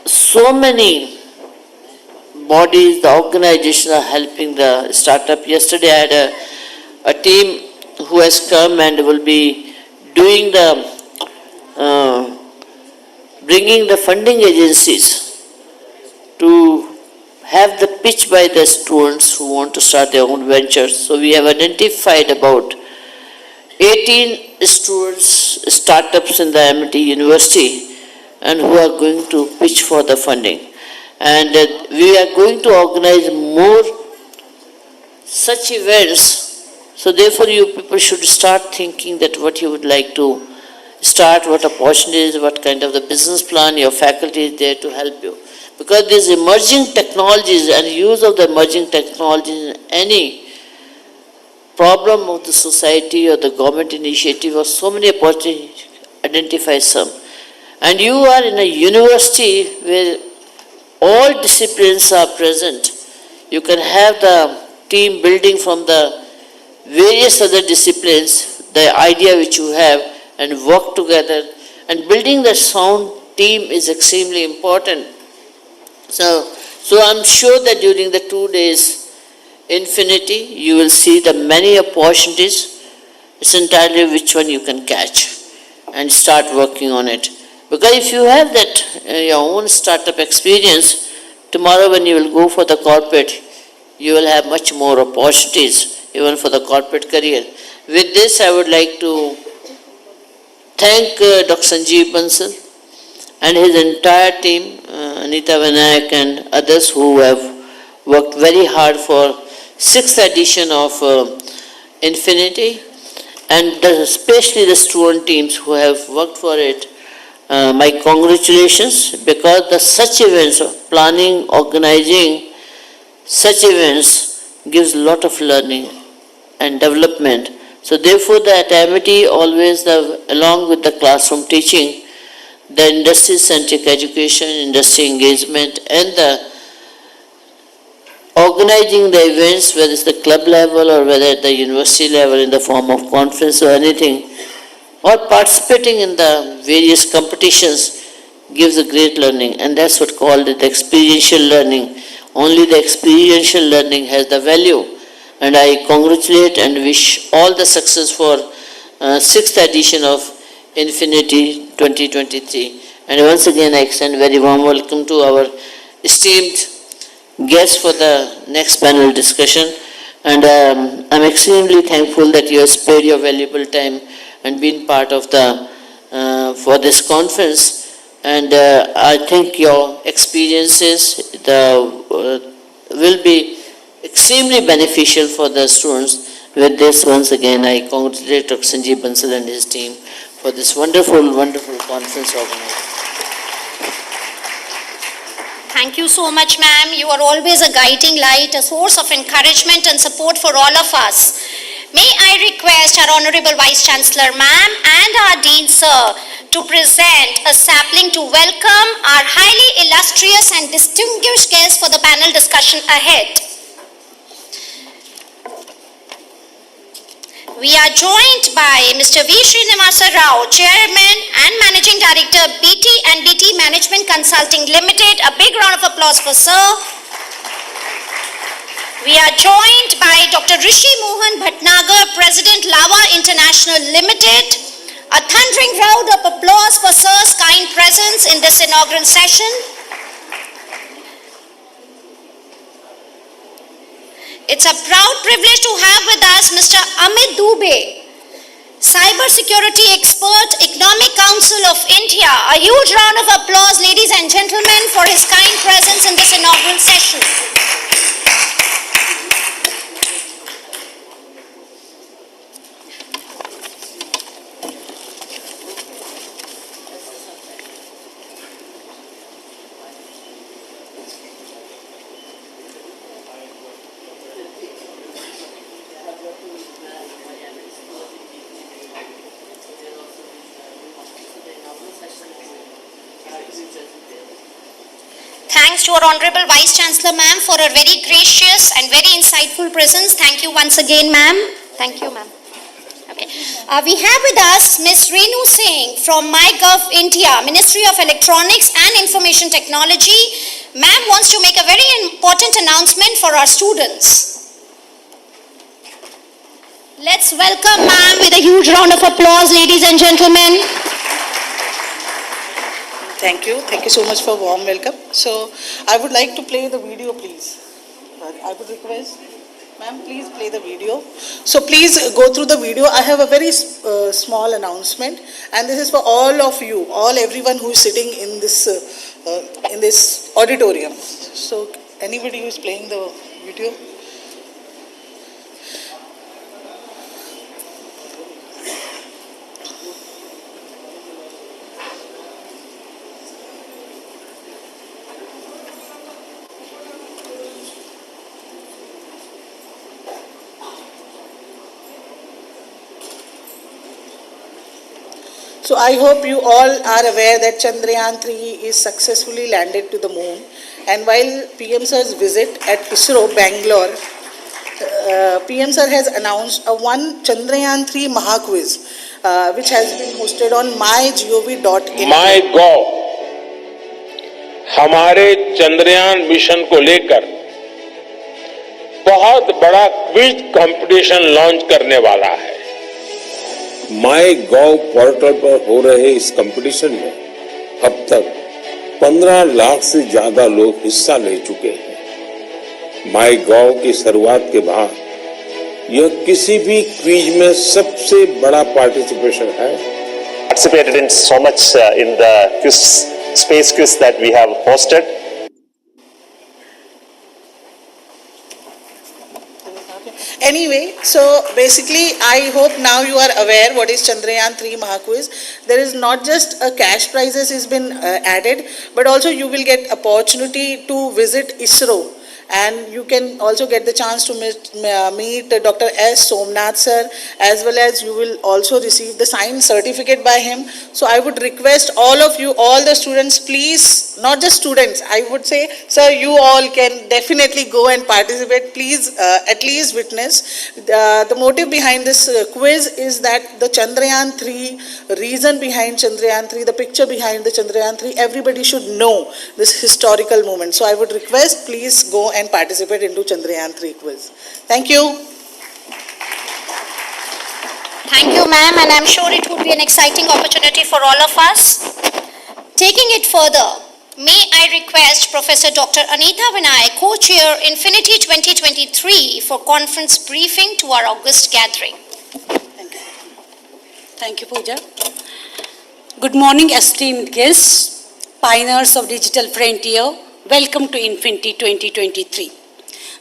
so many bodies, the organizations are helping the startup. Yesterday I had a team who has come and will be doing bringing the funding agencies to have the pitch by the students who want to start their own ventures. So we have identified about 18 students, startups in the Amity University, and who are going to pitch for the funding. And we are going to organize more such events. So therefore you people should start thinking that what you would like to start, what opportunities, what kind of the business plan, your faculty is there to help you. Because these emerging technologies and use of the emerging technologies in any problem of the society or the government initiative or so many opportunities, identify some. And you are in a university where all disciplines are present. You can have the team building from the various other disciplines, the idea which you have, and work together. And building the sound team is extremely important. So I'm sure that during the 2 days, Infinity, you will see the many opportunities. It's entirely which one you can catch and start working on it. Because if you have that, your own startup experience, tomorrow when you will go for the corporate, you will have much more opportunities, even for the corporate career. With this, I would like to thank Dr. Sanjeev Bansal and his entire team, Anita Vinayak and others who have worked very hard for 6th edition of Infinity, and especially the student teams who have worked for it. My congratulations, because such events, planning, organizing such events gives a lot of learning and development. So therefore the Amity always, along with the classroom teaching, the industry-centric education, industry engagement, and the organizing the events, whether it's the club level or whether at the university level in the form of conference or anything, or participating in the various competitions, gives a great learning. And that's what called it experiential learning. Only the experiential learning has the value. And I congratulate and wish all the success for 6th edition of Infinity 2023. And once again I extend very warm welcome to our esteemed guests for the next panel discussion. And I'm extremely thankful that you have spared your valuable time and been part of for this conference. And I think your experiences will be extremely beneficial for the students. With this, once again, I congratulate Dr. Sanjeev Bansal and his team for this wonderful, wonderful conference organized. Thank you so much, ma'am. You are always a guiding light, a source of encouragement and support for all of us. May I request our Honorable Vice Chancellor, ma'am, and our Dean, sir, to present a sapling to welcome our highly illustrious and distinguished guests for the panel discussion ahead. We are joined by Mr. V. Srinivasa Rao, Chairman and Managing Director, BT and BT Management Consulting Limited. A big round of applause for sir. We are joined by Dr. Rishi Mohan Bhatnagar, President Lava International Limited. A thundering round of applause for sir's kind presence in this inaugural session. It's a proud privilege to have with us Mr. Amit Dubey, Cyber Security Expert, Economic Council of India. A huge round of applause, ladies and gentlemen, for his kind presence in this inaugural session. Thanks to our Honorable Vice Chancellor, ma'am, for a very gracious and very insightful presence. Thank you once again, ma'am. Thank you, ma'am. Okay. We have with us Ms. Renu Singh from MyGov India, Ministry of Electronics and Information Technology. Ma'am wants to make a very important announcement for our students. Let's welcome ma'am with a huge round of applause, ladies and gentlemen. Thank you. Thank you so much for warm welcome. So, I would like to play the video, please. I would request, ma'am, please play the video. So, please go through the video. I have a very small announcement, and this is for all of you, everyone who is sitting in this auditorium. So, anybody who is playing the video? So I hope you all are aware that Chandrayaan 3 is successfully landed to the moon. And while PM Sir's visit at ISRO, Bangalore, PM Sir has announced a one Chandrayaan 3 Mahaquiz, which has been hosted on mygov.in. MyGov हमारे Chandrayaan mission को लेकर बहुत बड़ा quiz competition launch करने वाला है। MyGov portal पर हो रहे इस कंपटीशन में अब तक 15 लाख से ज्यादा लोग हिस्सा ले चुके हैं। MyGov की शुरुआत के बाद यह किसी भी क्विज में सबसे बड़ा पार्टिसिपेशन है। Participated in so much in the quiz, space quiz that we have hosted. Anyway, so basically, I hope now you are aware what is Chandrayaan 3 Mahaquiz. There is not just a cash prizes has been added, but also you will get opportunity to visit ISRO. And you can also get the chance to meet Dr. S. Somnath sir, as well as you will also receive the signed certificate by him. So I would request all of you, all the students, please, not just students, I would say, sir, you all can definitely go and participate. Please at least witness. The motive behind this quiz is that the Chandrayaan 3, reason behind Chandrayaan 3, the picture behind the Chandrayaan 3, everybody should know this historical moment. So I would request, please go and participate into Chandrayaan 3 quiz. Thank you. Thank you, ma'am, and I'm sure it would be an exciting opportunity for all of us. Taking it further, may I request Professor Dr. Anita Vinay, co-chair INFINITY-2023 for conference briefing to our August gathering. Thank you. Thank you, Pooja. Good morning, esteemed guests, pioneers of digital frontier. Welcome to INFINITY 2023.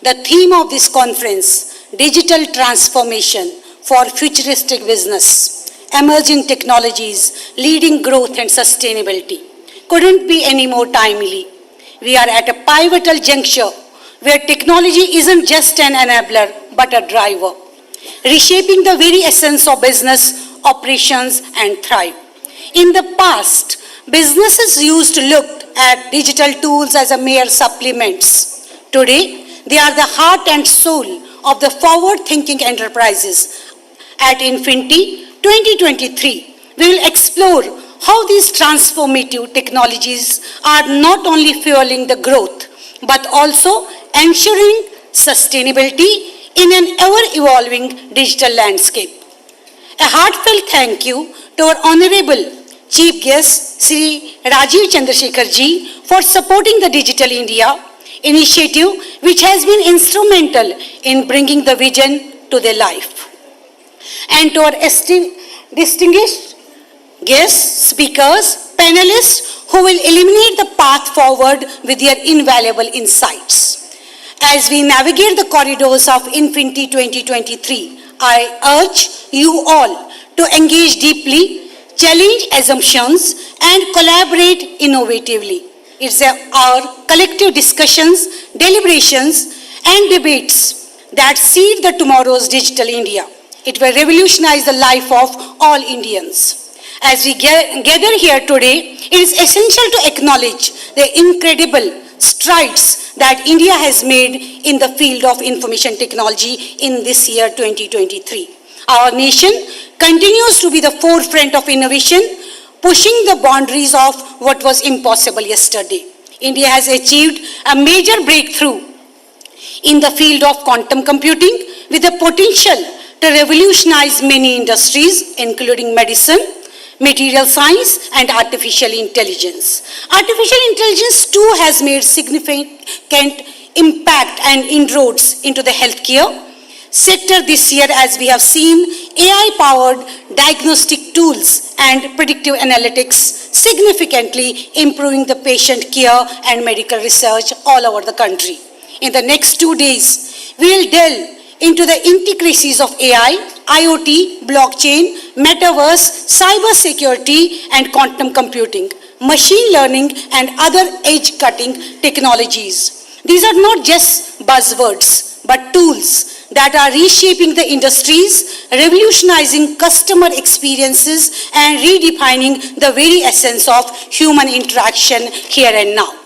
The theme of this conference, Digital Transformation for Futuristic Business, Emerging Technologies, Leading Growth and Sustainability, couldn't be any more timely. We are at a pivotal juncture where technology isn't just an enabler but a driver, reshaping the very essence of business, operations and thrive. In the past, businesses used to look at digital tools as a mere supplements. Today, they are the heart and soul of the forward-thinking enterprises, At Infinity 2023, we will explore how these transformative technologies are not only fueling the growth, but also ensuring sustainability in an ever-evolving digital landscape. A heartfelt thank you to our Honorable Chief Guest, Sri Rajiv Chandrasekhar Ji, for supporting the Digital India initiative, which has been instrumental in bringing the vision to their life. And to our distinguished guests, speakers, panelists who will illuminate the path forward with their invaluable insights. As we navigate the corridors of Infinity 2023, I urge you all to engage deeply, challenge assumptions, and collaborate innovatively. It's our collective discussions, deliberations, and debates that seed the tomorrow's digital India. It will revolutionize the life of all Indians. As we gather here today, it is essential to acknowledge the incredible strides that India has made in the field of information technology in this year 2023. Our nation continues to be the forefront of innovation, pushing the boundaries of what was impossible yesterday. India has achieved a major breakthrough in the field of quantum computing with the potential to revolutionize many industries, including medicine, material science, and artificial intelligence. Artificial intelligence too has made significant impact and inroads into the healthcare sector this year, as we have seen AI-powered diagnostic tools and predictive analytics significantly improving the patient care and medical research all over the country. In the next 2 days, we will delve into the intricacies of AI, IoT, blockchain, metaverse, cyber security, and quantum computing, machine learning, and other edge-cutting technologies. These are not just buzzwords, but tools that are reshaping the industries, revolutionizing customer experiences, and redefining the very essence of human interaction here and now.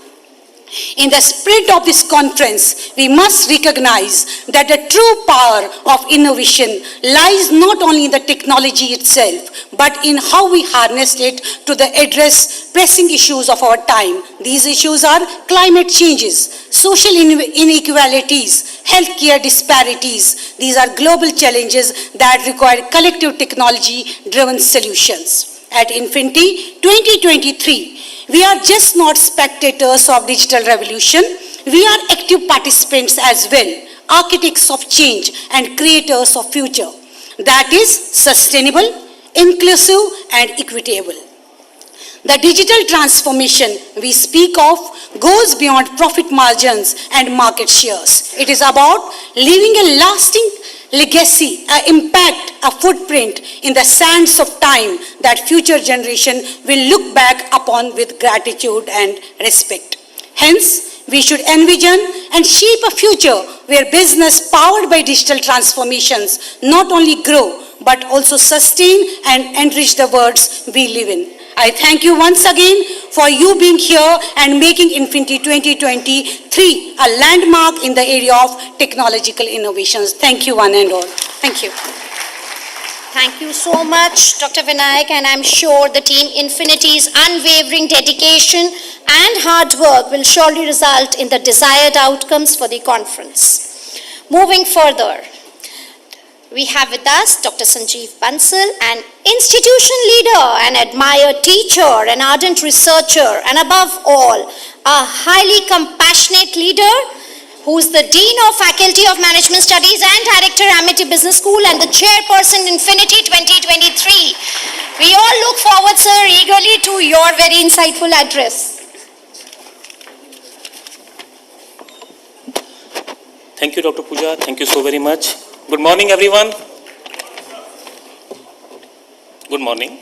In the spirit of this conference, we must recognize that the true power of innovation lies not only in the technology itself, but in how we harness it to address pressing issues of our time. These issues are climate changes, social inequalities, healthcare disparities. These are global challenges that require collective technology-driven solutions. At Infinity 2023, we are just not spectators of digital revolution, we are active participants as well, architects of change and creators of future that is sustainable, inclusive, and equitable. The digital transformation we speak of goes beyond profit margins and market shares. It is about leaving a lasting legacy, an impact, a footprint in the sands of time that future generation will look back upon with gratitude and respect. Hence, we should envision and shape a future where business powered by digital transformations not only grow, but also sustain and enrich the worlds we live in. I thank you once again for you being here and making Infinity 2023 a landmark in the area of technological innovations. Thank you one and all. Thank you. Thank you so much, Dr. Vinayak, and I'm sure the team Infinity's unwavering dedication and hard work will surely result in the desired outcomes for the conference. Moving further, we have with us Dr. Sanjeev Bansal, an institution leader, an admired teacher, an ardent researcher, and above all, a highly compassionate leader who is the Dean of Faculty of Management Studies and Director, Amity Business School, and the Chairperson, Infinity 2023. We all look forward, sir, eagerly to your very insightful address. Thank you, Dr. Pooja. Thank you so very much. Good morning, everyone. Good morning.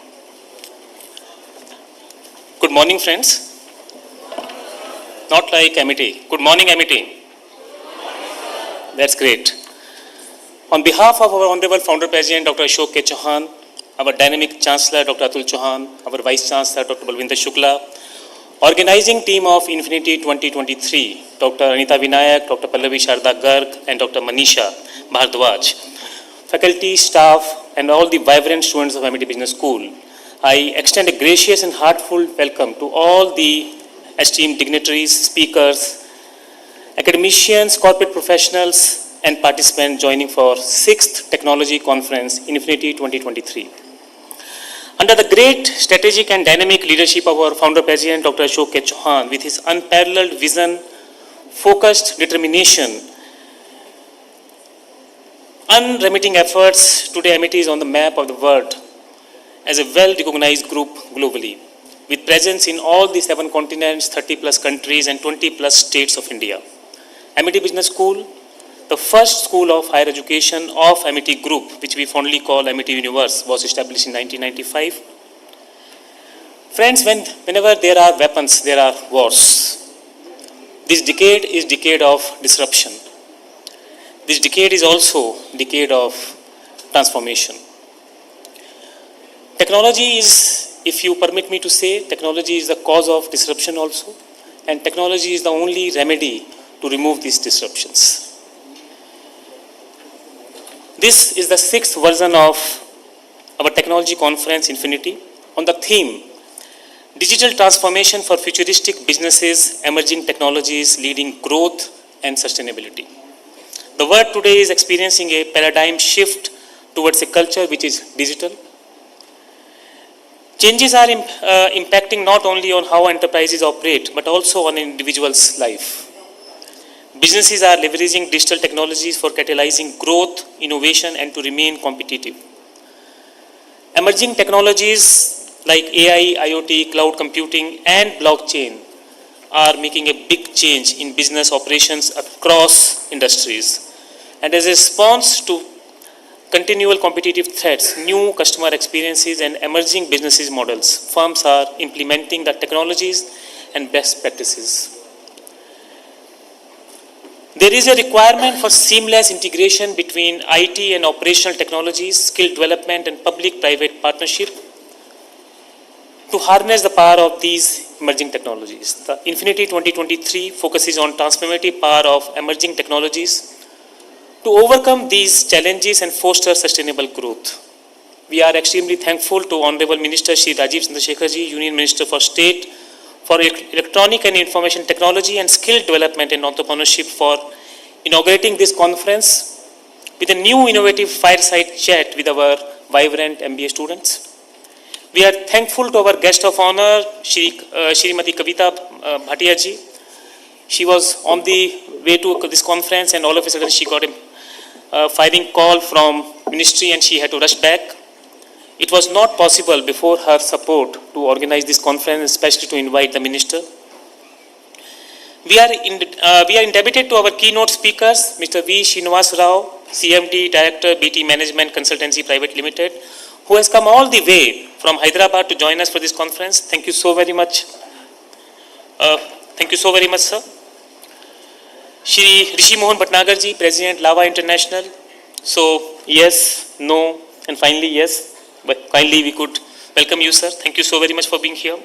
Good morning, friends. Not like Amity. Good morning, Amity. That's great. On behalf of our Honorable Founder President, Dr. Ashok K. Chauhan, our Dynamic Chancellor, Dr. Atul Chauhan, our Vice Chancellor, Dr. Balwinder Shukla, organizing team of Infinity 2023, Dr. Anita Vinayak, Dr. Pallavi Sharda Garg, and Dr. Manisha Bhardwaj, faculty, staff, and all the vibrant students of MIT Business School, I extend a gracious and heartfelt welcome to all the esteemed dignitaries, speakers, academicians, corporate professionals, and participants joining for 6th Technology Conference, Infinity 2023. Under the great strategic and dynamic leadership of our founder president, Dr. Ashok K. Chauhan, with his unparalleled vision, focused determination, unremitting efforts, today MIT is on the map of the world as a well-recognized group globally, with presence in all the 7 continents, 30 plus countries, and 20 plus states of India. MIT Business School, the first school of higher education of MIT Group, which we fondly call MIT Universe, was established in 1995. Friends, whenever there are weapons, there are wars. This decade is decade of disruption. This decade is also decade of transformation. Technology is, if you permit me to say, technology is the cause of disruption also, and technology is the only remedy to remove these disruptions. This is the 6th version of our technology conference, Infinity, on the theme, Digital Transformation for Futuristic Businesses, Emerging Technologies Leading Growth and Sustainability. The world today is experiencing a paradigm shift towards a culture which is digital. Changes are impacting not only on how enterprises operate, but also on an individual's life. Businesses are leveraging digital technologies for catalyzing growth, innovation, and to remain competitive. Emerging technologies like AI, IoT, cloud computing, and blockchain are making a big change in business operations across industries. And as a response to continual competitive threats, new customer experiences, and emerging business models, firms are implementing the technologies and best practices. There is a requirement for seamless integration between IT and operational technologies, skill development, and public-private partnership to harness the power of these emerging technologies. The Infinity 2023 focuses on transformative power of emerging technologies to overcome these challenges and foster sustainable growth. We are extremely thankful to Honorable Minister Shri Rajiv Chandrasekhar Ji, Union Minister for State, for Electronic and Information Technology and Skill Development and Entrepreneurship for inaugurating this conference with a new innovative fireside chat with our vibrant MBA students. We are thankful to our guest of honor, Shrimati Kavita Bhatia Ji. She was on the way to this conference and all of a sudden she got a firing call from ministry and she had to rush back. It was not possible before her support to organize this conference, especially to invite the minister. We are indebted to our keynote speakers, Mr. V. Srinivas Rao, CMD Director, BT Management Consultancy Private Limited, who has come all the way from Hyderabad to join us for this conference. Thank you so very much. Thank you so very much, sir. Shri Rishi Mohan Bhatnagar Ji, President, Lava International. So, yes, no, and finally, yes. But kindly we could welcome you, sir. Thank you so very much for being here.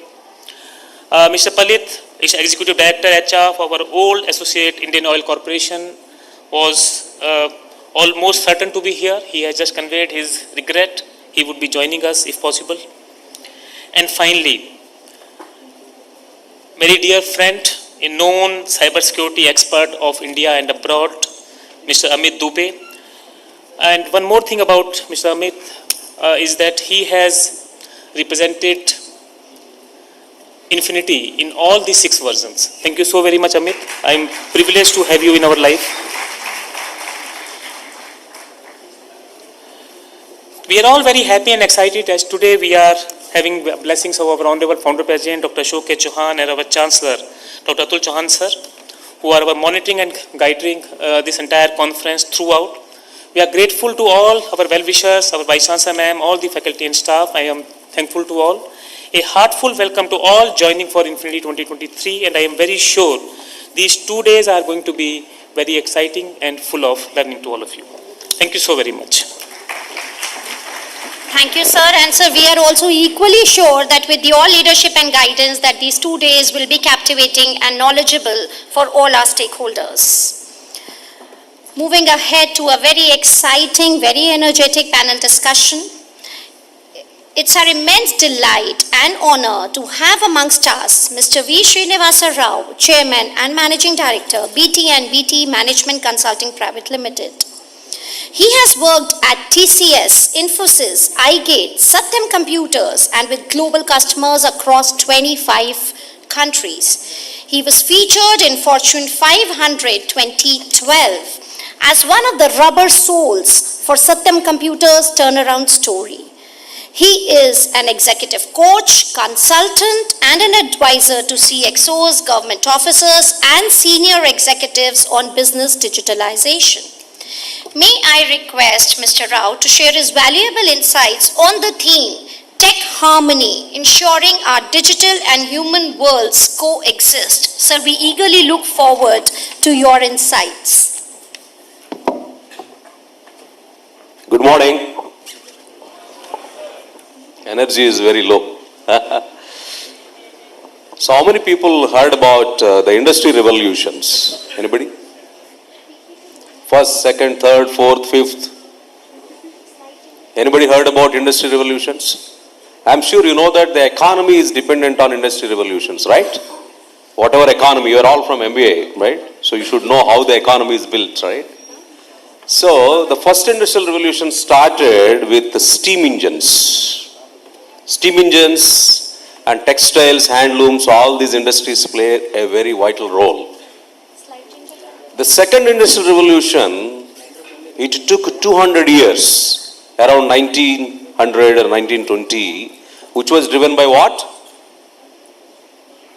Mr. Palit, Executive Director HR for our old associate Indian Oil Corporation, was almost certain to be here. He has just conveyed his regret. He would be joining us if possible. And finally, very dear friend, a known cybersecurity expert of India and abroad, Mr. Amit Dubey. And one more thing about Mr. Amit is that he has represented Infinity in all the 6 versions. Thank you so very much, Amit. I am privileged to have you in our life. We are all very happy and excited as today we are having blessings of our Honorable Founder President, Dr. Ashok K. Chauhan, and our Chancellor, Dr. Atul Chauhan, sir, who are our monitoring and guiding this entire conference throughout. We are grateful to all our well-wishers, our Vice Chancellor ma'am, all the faculty and staff. I am thankful to all. A heartful welcome to all joining for Infinity 2023, and I am very sure these 2 days are going to be very exciting and full of learning to all of you. Thank you so very much. Thank you, sir. And sir, we are also equally sure that with your leadership and guidance that these 2 days will be captivating and knowledgeable for all our stakeholders. moving ahead to a very exciting, very energetic panel discussion. It's our immense delight and honor to have amongst us Mr. V. Srinivasa Rao, Chairman and Managing Director, BT and BT Management Consulting Private Limited. He has worked at TCS, Infosys, iGate, Satyam Computers and with global customers across 25 countries. He was featured in Fortune 500 2012 as one of the rubber soles for Satyam Computers' turnaround story. He is an executive coach, consultant, and an advisor to CXOs, government officers, and senior executives on business digitalization. May I request Mr. Rao to share his valuable insights on the theme Tech Harmony, ensuring our digital and human worlds coexist. Sir, we eagerly look forward to your insights. Good morning. Energy is very low. So how many people heard about the industry revolutions? Anybody? First, second, third, fourth, fifth. Anybody heard about industry revolutions? I'm sure you know that the economy is dependent on industry revolutions, right? Whatever economy, you are all from MBA, right? So you should know how the economy is built, right? So the first industrial revolution started with the steam engines. Steam engines and textiles, handlooms, all these industries play a very vital role. The second industrial revolution, it took 200 years, around 1900 or 1920, which was driven by what?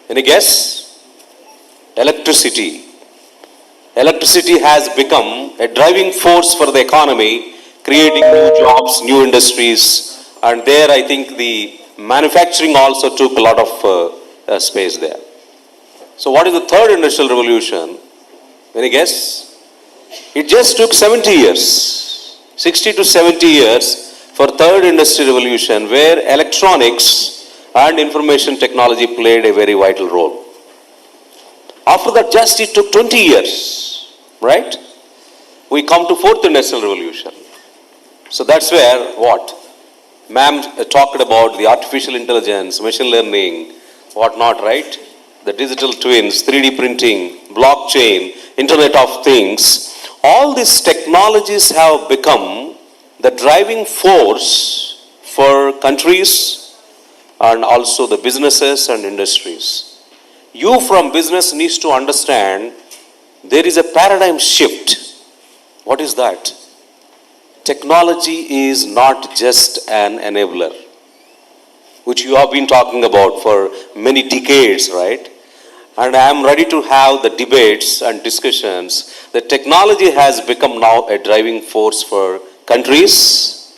Any guess? Electricity. Electricity has become a driving force for the economy, creating new jobs, new industries, and there I think the manufacturing also took a lot of space there. So what is the third industrial revolution? Any guess? It just took 70 years, 60 to 70 years for third industrial revolution, where electronics and information technology played a very vital role. After that, just it took 20 years, right? We come to fourth industrial revolution. So that's where what? Ma'am talked about the artificial intelligence, machine learning, whatnot, right? The digital twins, 3D printing, blockchain, Internet of Things. All these technologies have become the driving force for countries and also the businesses and industries. You from business needs to understand there is a paradigm shift. What is that? Technology is not just an enabler, which you have been talking about for many decades, right? And I am ready to have the debates and discussions. The technology has become now a driving force for countries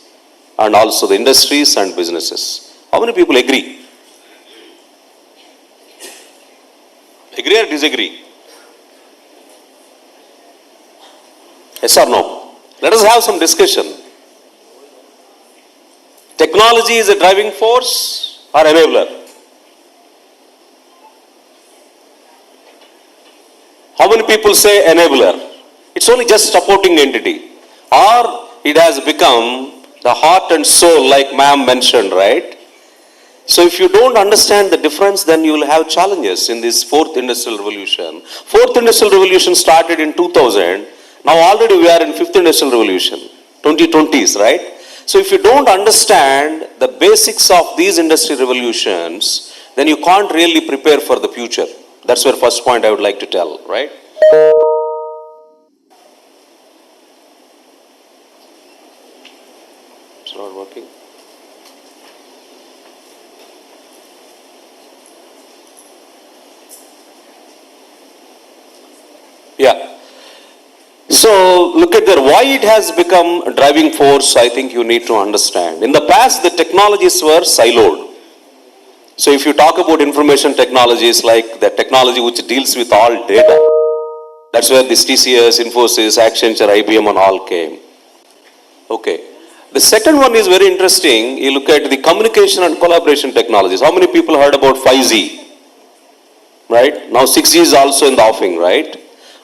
and also the industries and businesses. How many people agree? Agree or disagree? Yes or no? Let us have some discussion. Technology is a driving force or enabler? How many people say enabler? It's only just supporting entity. Or it has become the heart and soul like ma'am mentioned, right? So if you don't understand the difference, then you will have challenges in this fourth industrial revolution. Fourth industrial revolution started in 2000. Now already we are in fifth industrial revolution, 2020s, right? So if you don't understand the basics of these industry revolutions, then you can't really prepare for the future. That's where first point I would like to tell, right? It's not working. Yeah. So look at there, why it has become a driving force, I think you need to understand. In the past, the technologies were siloed. So if you talk about information technologies like the technology which deals with all data, that's where this TCS, Infosys, Accenture, IBM and all came. Okay. The second one is very interesting. You look at the communication and collaboration technologies. How many people heard about 5G? Right? Now 6G is also in the offing, right?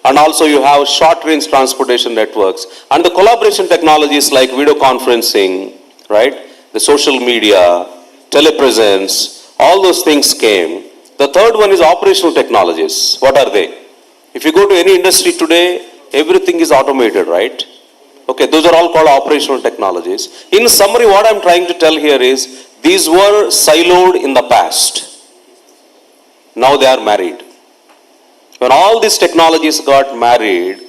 and also you have short-range transportation networks, and the collaboration technologies like video conferencing, right? The social media, telepresence, all those things came. The third one is operational technologies. What are they? If you go to any industry today, everything is automated, right? Okay, those are all called operational technologies. In summary, what I'm trying to tell here is, these were siloed in the past. Now they are married. When all these technologies got married,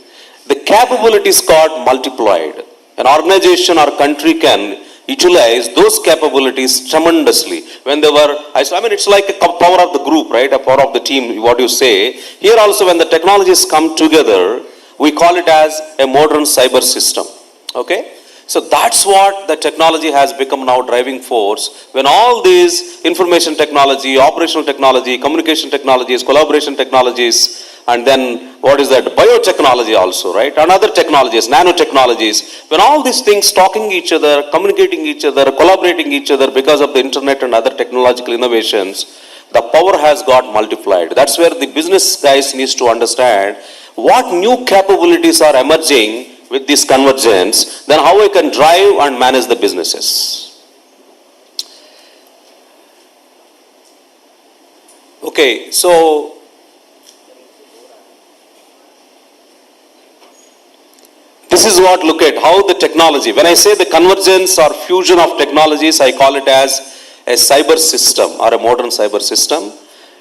the capabilities got multiplied. An organization or country can utilize those capabilities tremendously. When they were, I mean, it's like a power of the group, right? A power of the team, what you say. Here also, when the technologies come together, we call it as a modern cyber system. Okay? So that's what the technology has become now driving force. When all these information technology, operational technology, communication technologies, collaboration technologies, and then what is that? Biotechnology also, right? And other technologies, nanotechnologies. When all these things talking each other, communicating each other, collaborating each other because of the internet and other technological innovations, the power has got multiplied. That's where the business guys needs to understand what new capabilities are emerging with this convergence, then how I can drive and manage the businesses. Okay, so this is what, look at how the technology, when I say the convergence or fusion of technologies, I call it as a cyber system or a modern cyber system.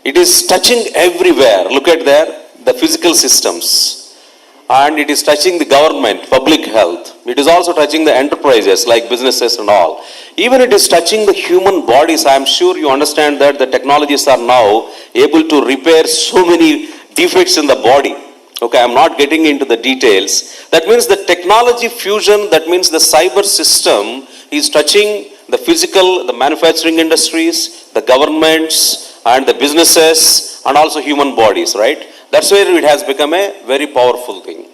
It is touching everywhere. Look at there, the physical systems. And it is touching the government, public health. It is also touching the enterprises like businesses and all. Even it is touching the human bodies. I am sure you understand that the technologies are now able to repair so many defects in the body. Okay, I am not getting into the details. That means the technology fusion, that means the cyber system is touching the physical, the manufacturing industries, the governments, and the businesses, and also human bodies, right? That's where it has become a very powerful thing.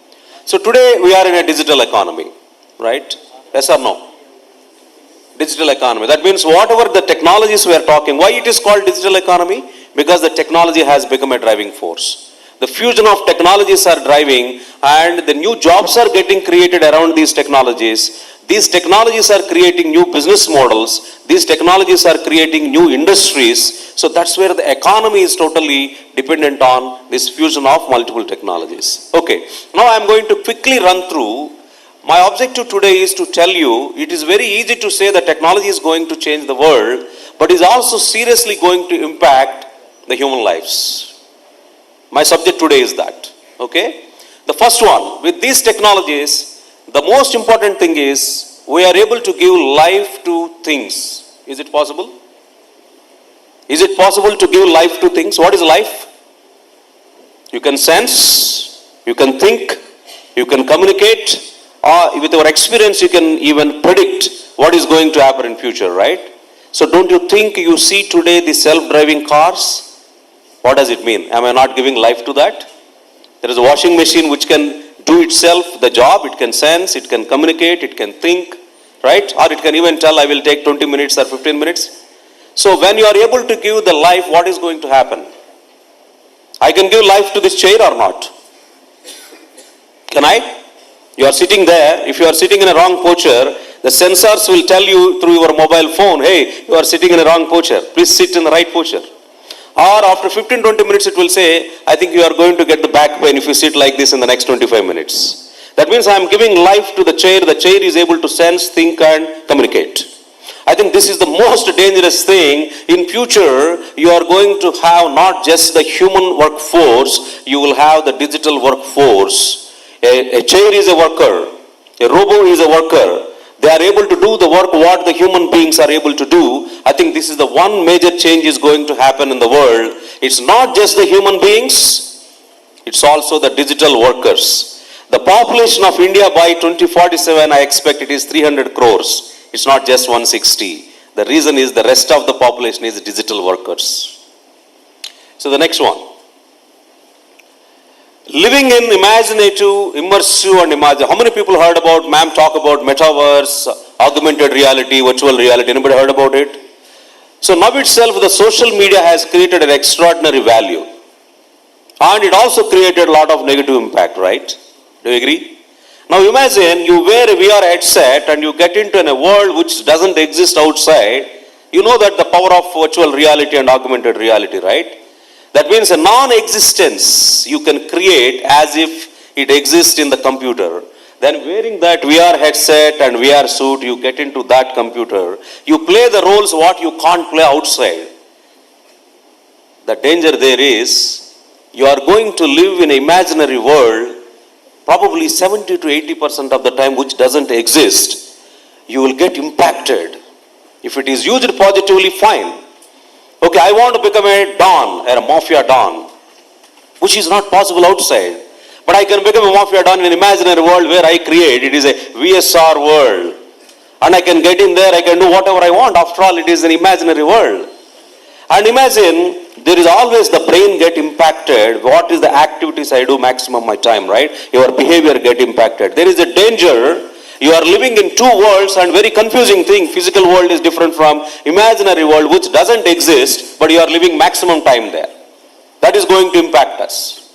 So today we are in a digital economy, right? Yes or no? Digital economy. That means whatever the technologies we are talking, why it is called digital economy? Because the technology has become a driving force. The fusion of technologies are driving, and the new jobs are getting created around these technologies. These technologies are creating new business models. These technologies are creating new industries. So that's where the economy is totally dependent on this fusion of multiple technologies. Okay, now I'm going to quickly run through. My objective today is to tell you, it is very easy to say that technology is going to change the world, but is also seriously going to impact the human lives. My subject today is that. Okay? The first one, with these technologies, the most important thing is we are able to give life to things. Is it possible? Is it possible to give life to things? What is life? You can sense, you can think, you can communicate, or with your experience you can even predict what is going to happen in future, right? So don't you think you see today the self-driving cars? What does it mean? Am I not giving life to that? There is a washing machine which can do itself the job, it can sense, it can communicate, it can think, right? Or it can even tell I will take 20 minutes or 15 minutes. So when you are able to give the life, what is going to happen? I can give life to this chair or not? Can I? You are sitting there, if you are sitting in a wrong posture, the sensors will tell you through your mobile phone, hey, you are sitting in a wrong posture, please sit in the right posture. Or after 15-20 minutes it will say, I think you are going to get the back pain if you sit like this in the next 25 minutes. That means I am giving life to the chair is able to sense, think and communicate. I think this is the most dangerous thing. In future, you are going to have not just the human workforce, you will have the digital workforce. A chair is a worker, a robot is a worker. They are able to do the work what the human beings are able to do. I think this is the one major change is going to happen in the world. It's not just the human beings, it's also the digital workers. The population of India by 2047, I expect it is 300 crores. It's not just 160. The reason is the rest of the population is digital workers. So the next one. Living in imaginative, immersive and imagine. How many people heard about, ma'am talk about metaverse, augmented reality, virtual reality? Anybody heard about it? So now itself the social media has created an extraordinary value. And it also created a lot of negative impact, right? Do you agree? Now imagine you wear a VR headset and you get into a world which doesn't exist outside. You know that the power of virtual reality and augmented reality, right? That means a non-existence you can create as if it exists in the computer. Then wearing that VR headset and VR suit, you get into that computer. You play the roles what you can't play outside. The danger there is, you are going to live in an imaginary world, probably 70 to 80% of the time which doesn't exist. You will get impacted. If it is used positively, fine. Okay, I want to become a don, or a mafia don, which is not possible outside. But I can become a mafia don in an imaginary world where I create. It is a VSR world. And I can get in there, I can do whatever I want. After all, it is an imaginary world. And imagine, there is always the brain get impacted. What is the activities I do maximum my time, right? Your behavior get impacted. There is a danger. You are living in two worlds and very confusing thing. Physical world is different from imaginary world which doesn't exist, but you are living maximum time there. That is going to impact us.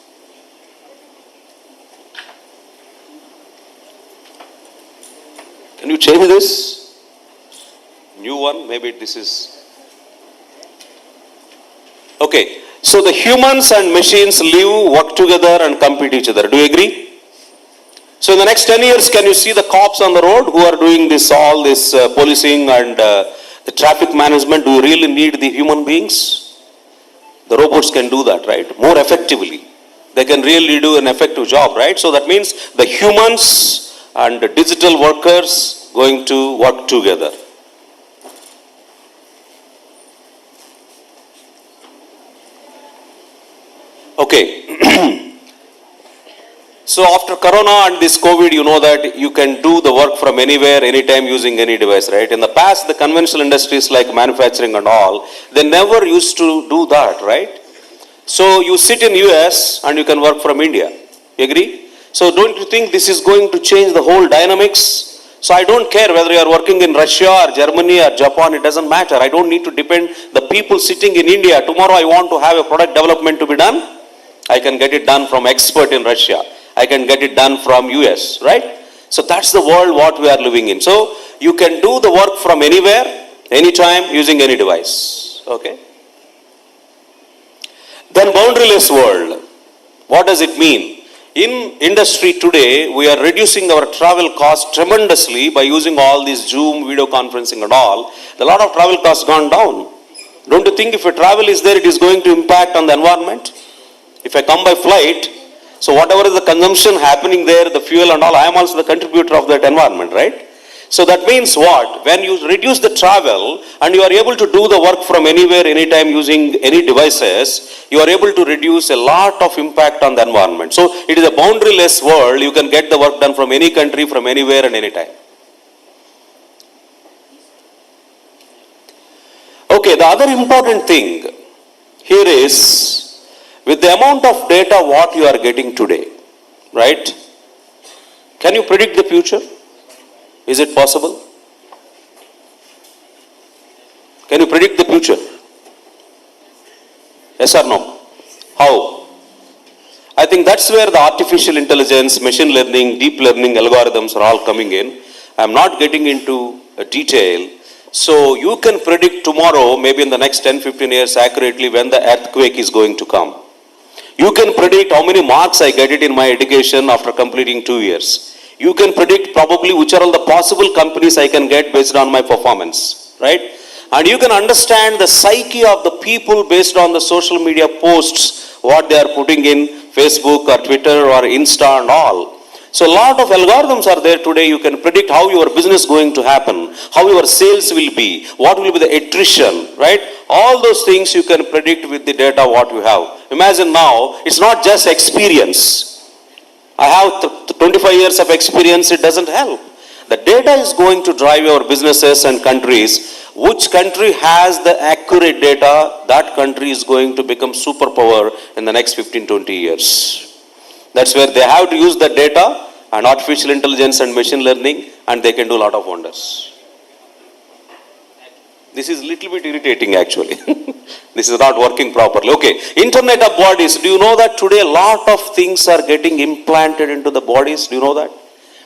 Can you change this? New one, maybe this is. Okay, so the humans and machines live, work together and compete each other. Do you agree? So in the next 10 years, can you see the cops on the road who are doing this, all this policing and the traffic management? Do you really need the human beings? The robots can do that, right? More effectively. They can really do an effective job, right? So that means the humans and the digital workers going to work together. Okay. So after Corona and this COVID, you know that you can do the work from anywhere, anytime using any device, right? In the past, the conventional industries like manufacturing and all, they never used to do that, right? So you sit in US and you can work from India. You agree? So don't you think this is going to change the whole dynamics? So I don't care whether you are working in Russia or Germany or Japan, it doesn't matter. I don't need to depend the people sitting in India. Tomorrow I want to have a product development to be done. I can get it done from expert in Russia. I can get it done from US, right? So that's the world what we are living in. So you can do the work from anywhere, anytime, using any device, okay? Then boundaryless world. What does it mean? In industry today, we are reducing our travel costs tremendously by using all this Zoom, video conferencing and all. A lot of travel costs gone down. Don't you think if a travel is there, it is going to impact on the environment? If I come by flight, so whatever is the consumption happening there, the fuel and all, I am also the contributor of that environment, right? So that means what? When you reduce the travel and you are able to do the work from anywhere, anytime using any devices, you are able to reduce a lot of impact on the environment. So it is a boundaryless world. You can get the work done from any country, from anywhere and anytime. Okay, the other important thing here is, with the amount of data what you are getting today, right? Can you predict the future? Is it possible? Can you predict the future? Yes or no? How? I think that's where the artificial intelligence, machine learning, deep learning algorithms are all coming in. I'm not getting into detail. So you can predict tomorrow, maybe in the next 10-15 years accurately when the earthquake is going to come. You can predict how many marks I get it in my education after completing 2 years. You can predict probably which are all the possible companies I can get based on my performance, right? And you can understand the psyche of the people based on the social media posts, what they are putting in Facebook or Twitter or Insta and all. So a lot of algorithms are there today. You can predict how your business is going to happen, how your sales will be, what will be the attrition, right? All those things you can predict with the data what you have. Imagine now, it's not just experience. I have 25 years of experience, it doesn't help. The data is going to drive your businesses and countries. Which country has the accurate data, that country is going to become superpower in the next 15-20 years. That's where they have to use the data and artificial intelligence and machine learning, and they can do a lot of wonders. This is little bit irritating actually. This is not working properly. Okay, Internet of Bodies. Do you know that today a lot of things are getting implanted into the bodies? Do you know that?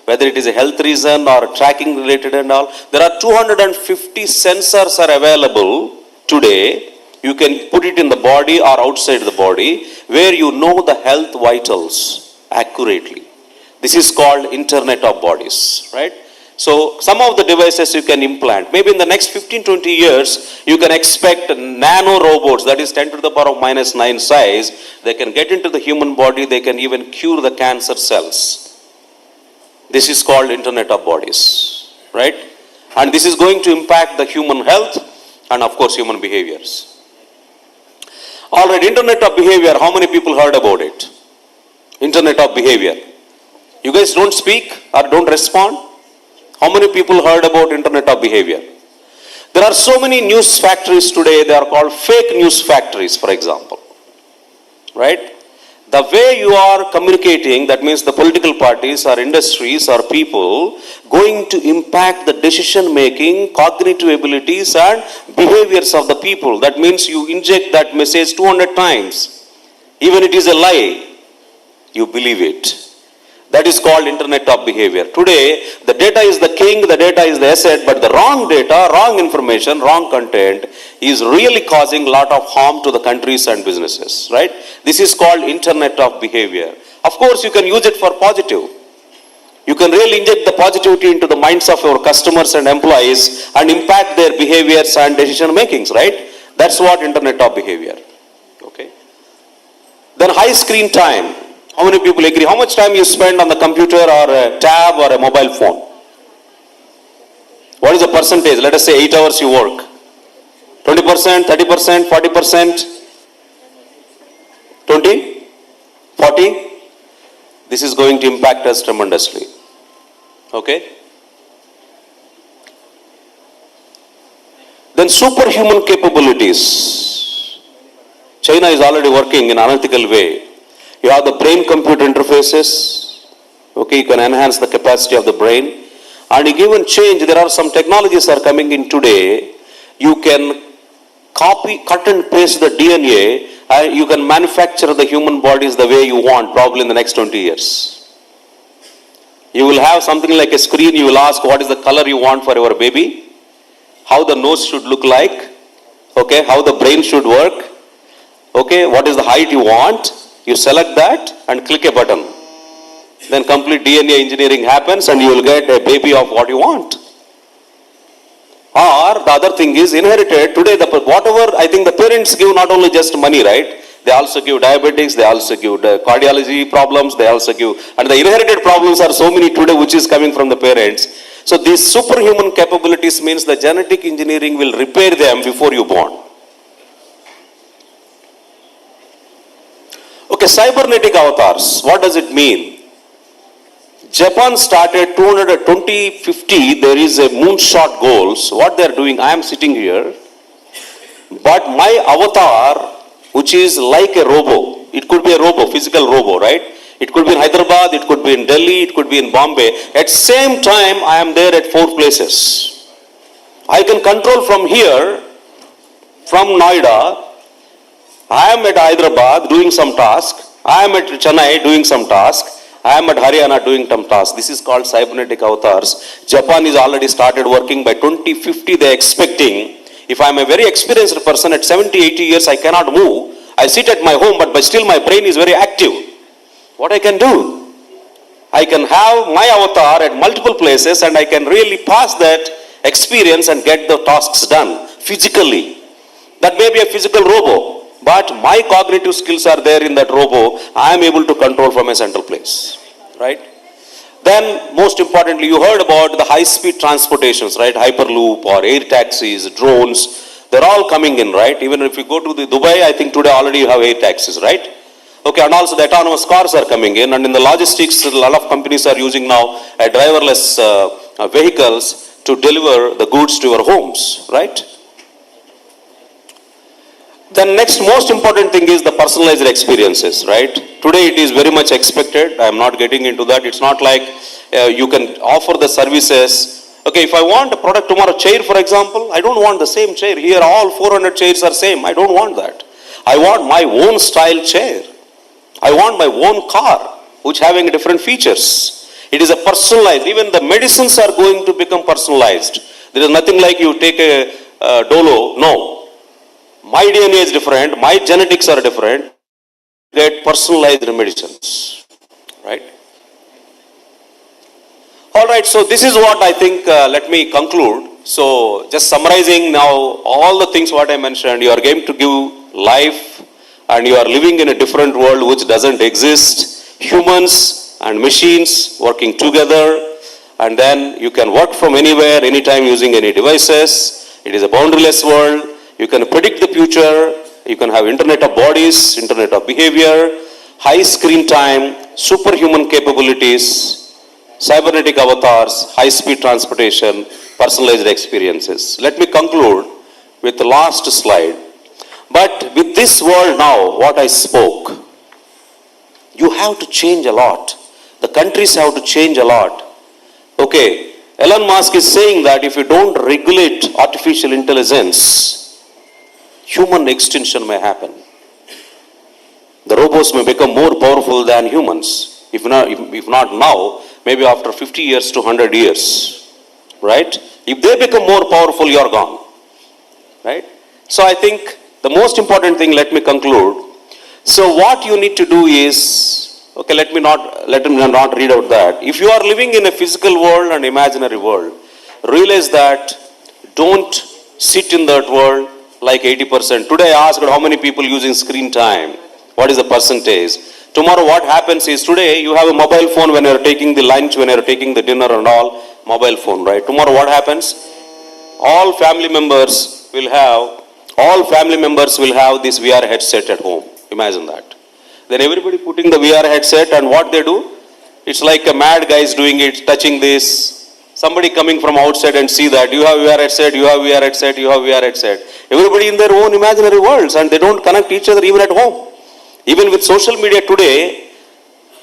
Whether it is a health reason or tracking related and all. There are 250 sensors are available today. You can put it in the body or outside the body where you know the health vitals accurately. This is called Internet of Bodies, right? So some of the devices you can implant. Maybe in the next 15-20 years, you can expect nano robots, that is 10 to the power of minus 9 size. They can get into the human body, they can even cure the cancer cells. This is called Internet of Bodies, right? And this is going to impact the human health and of course human behaviors. Alright, Internet of Behavior, how many people heard about it? Internet of Behavior. You guys don't speak or don't respond? How many people heard about Internet of Behavior? There are so many news factories today, they are called fake news factories, for example. Right? The way you are communicating, that means the political parties or industries or people, going to impact the decision making, cognitive abilities and behaviors of the people. That means you inject that message 200 times. Even it is a lie, you believe it. That is called Internet of Behavior. Today, the data is the king, the data is the asset, but the wrong data, wrong information, wrong content is really causing a lot of harm to the countries and businesses, right? This is called Internet of Behavior. Of course, you can use it for positive. You can really inject the positivity into the minds of your customers and employees and impact their behaviors and decision makings, right? That's what Internet of Behavior. Okay. Then high screen time. How many people agree? How much time you spend on the computer or a tab or a mobile phone? What is the percentage? Let us say 8 hours you work. 20%, 30%, 40%? 20? 40? This is going to impact us tremendously. Okay? Then superhuman capabilities. China is already working in an unethical way. You have the brain-computer interfaces. Okay, you can enhance the capacity of the brain. And you even change, there are some technologies are coming in today. You can copy, cut and paste the DNA, and you can manufacture the human bodies the way you want, probably in the next 20 years. You will have something like a screen, you will ask what is the color you want for your baby, how the nose should look like, okay, how the brain should work, okay, what is the height you want. You select that and click a button. Then complete DNA engineering happens and you will get a baby of what you want. Or the other thing is inherited. Today, whatever, I think the parents give not only just money, right? They also give diabetics, they also give the cardiology problems, they also give, and the inherited problems are so many today which is coming from the parents. So these superhuman capabilities means the genetic engineering will repair them before you born. Okay, cybernetic avatars, what does it mean? Japan started 2050, there is a moonshot goals. What they are doing, I am sitting here, but my avatar, which is like a robo, it could be a robo, physical robo, right? It could be in Hyderabad, it could be in Delhi, it could be in Bombay. At same time, I am there at 4 places. I can control from here, from Noida, I am at Hyderabad doing some task, I am at Chennai doing some task, I am at Haryana doing some task. This is called cybernetic avatars. Japan is already started working. By 2050 they are expecting, if I am a very experienced person at 70, 80 years I cannot move, I sit at my home but still my brain is very active. What I can do? I can have my avatar at multiple places and I can really pass that experience and get the tasks done physically. That may be a physical robo. But my cognitive skills are there in that robo, I am able to control from a central place, right? Then, most importantly, you heard about the high-speed transportations, right? Hyperloop or air taxis, drones, they're all coming in, right? Even if you go to the Dubai, I think today already you have air taxis, right? Okay, and also the autonomous cars are coming in, and in the logistics, a lot of companies are using now driverless vehicles to deliver the goods to your homes, right? The next most important thing is the personalized experiences, right? Today it is very much expected. I am not getting into that. It's not like you can offer the services. Okay, if I want a product tomorrow, chair for example, I don't want the same chair. Here all 400 chairs are same. I don't want that. I want my own style chair. I want my own car, which having different features. It is a personalized. Even the medicines are going to become personalized. There is nothing like you take a Dolo. No. My DNA is different. My genetics are different. Get personalized medicines. Right? All right, so this is what I think, let me conclude. So just summarizing now all the things what I mentioned, you are going to give life and you are living in a different world which doesn't exist. Humans and machines working together, and then you can work from anywhere, anytime using any devices. It is a boundaryless world. You can predict the future. You can have internet of bodies, internet of behavior, high screen time, superhuman capabilities, cybernetic avatars, high-speed transportation, personalized experiences. Let me conclude with the last slide. But with this world now, what I spoke, you have to change a lot. The countries have to change a lot. Okay, Elon Musk is saying that if you don't regulate artificial intelligence, human extinction may happen. The robots may become more powerful than humans. If not now, maybe after 50 years to 100 years, right? If they become more powerful, you're gone, right? So I think the most important thing, let me conclude. So what you need to do is, okay, let me not read out that. If you are living in a physical world and imaginary world, realize that don't sit in that world like 80%. Today I asked how many people using screen time. What is the percentage? Tomorrow what happens is, today you have a mobile phone when you are taking the lunch, when you are taking the dinner and all, mobile phone, right? Tomorrow what happens? All family members will have this VR headset at home. Imagine that. Then everybody putting the VR headset, and what they do? It's like a mad guy is doing it, touching this. Somebody coming from outside and see that you have VR headset, you have VR headset, you have VR headset. Everybody in their own imaginary worlds, and they don't connect each other even at home. Even with social media today,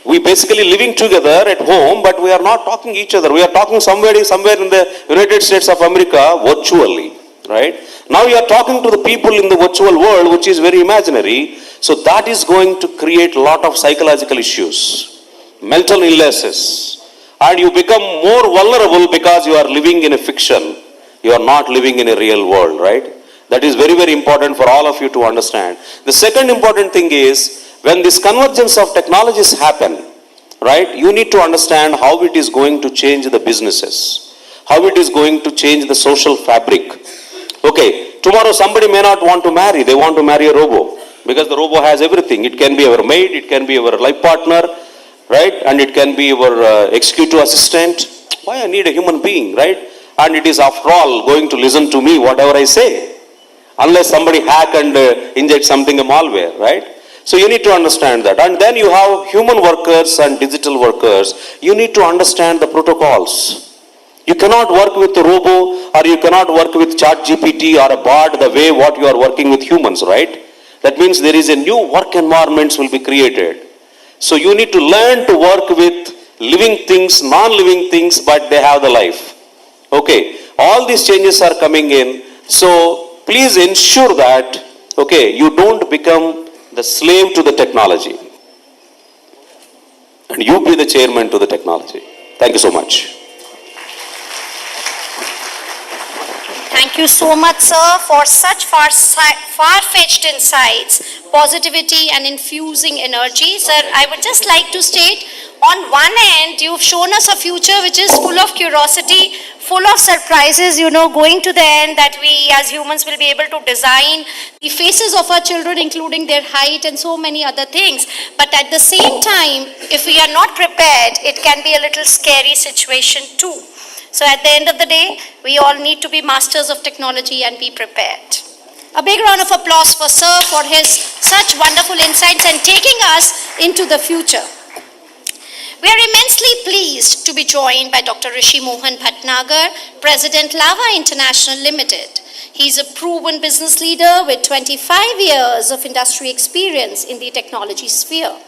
we basically living together at home, but we are not talking each other. We are talking somewhere in the United States of America virtually, right? Now you are talking to the people in the virtual world, which is very imaginary. So that is going to create a lot of psychological issues, mental illnesses, and you become more vulnerable because you are living in a fiction. You are not living in a real world, right? That is very, very important for all of you to understand. The second important thing is, when this convergence of technologies happen, right, you need to understand how it is going to change the businesses, how it is going to change the social fabric. Okay, tomorrow somebody may not want to marry, they want to marry a robo, because the robo has everything. It can be our maid, it can be our life partner, right, and it can be our executive assistant. Why I need a human being, right? And it is after all going to listen to me whatever I say, unless somebody hack and inject something, a malware, right? So you need to understand that. And then you have human workers and digital workers. You need to understand the protocols. You cannot work with a robo, or you cannot work with ChatGPT or a bot the way what you are working with humans, right? That means there is a new work environments will be created. So you need to learn to work with living things, non-living things, but they have the life. Okay, all these changes are coming in. So please ensure that, okay, you don't become the slave to the technology, and you be the chairman to the technology. Thank you so much. Thank you so much, sir, for such far-fetched insights, positivity and infusing energy. Sir, I would just like to state, on one end, you've shown us a future which is full of curiosity, full of surprises, going to the end that we as humans will be able to design the faces of our children, including their height and so many other things. But at the same time, if we are not prepared, it can be a little scary situation too. So at the end of the day, we all need to be masters of technology and be prepared. A big round of applause for Sir for his such wonderful insights and taking us into the future. We are immensely pleased to be joined by Dr. Rishi Mohan Bhatnagar, President Lava International Limited. He is a proven business leader with 25 years of industry experience in the technology sphere.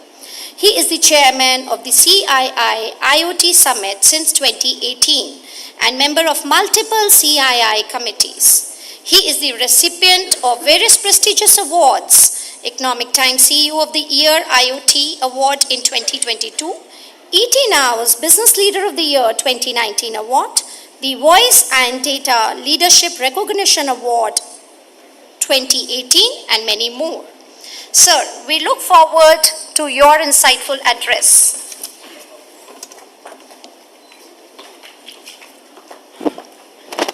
He is the chairman of the CII IoT Summit since 2018 and member of multiple CII committees. He is the recipient of various prestigious awards: Economic Times CEO of the Year IoT Award in 2022, ET Now's Business Leader of the Year 2019 Award, the Voice and Data Leadership Recognition Award 2018, and many more. Sir, we look forward to your insightful address.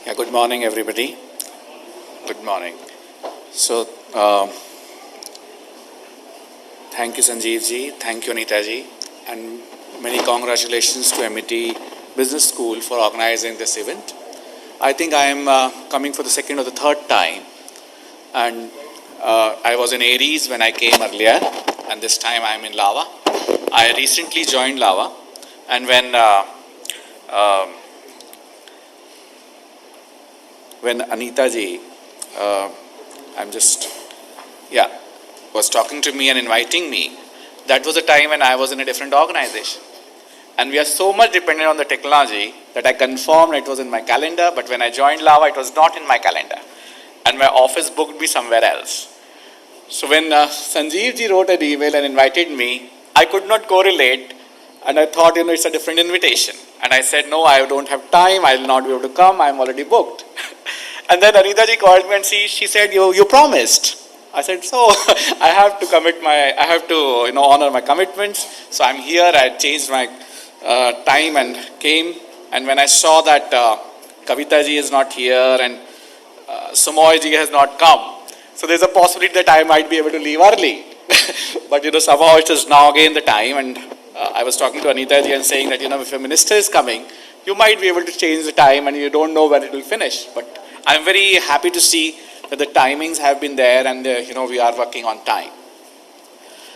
Yeah, good morning, everybody. Good morning. So, thank you, Sanjeev ji. Thank you, Anita ji. And many congratulations to MIT Business School for organizing this event. I think I am coming for the second or the third time. And I was in Aries when I came earlier. And this time I am in Lava. I recently joined Lava. And when Anita ji, was talking to me and inviting me, that was a time when I was in a different organization. And we are so much dependent on the technology that I confirmed it was in my calendar, but when I joined Lava, it was not in my calendar. And my office booked me somewhere else. So when Sanjeev ji wrote an email and invited me, I could not correlate, and I thought, it's a different invitation. And I said, no, I don't have time, I will not be able to come, I'm already booked. And then Anita ji called me and she said, you promised. I said, so I have to honor my commitments. So I'm here, I changed my time and came. And when I saw that Kavita ji is not here and Sumoy ji has not come, so there's a possibility that I might be able to leave early. But somehow it is now again the time, and I was talking to Anita ji and saying that if a minister is coming, you might be able to change the time and you don't know when it will finish. But I'm very happy to see that the timings have been there and we are working on time.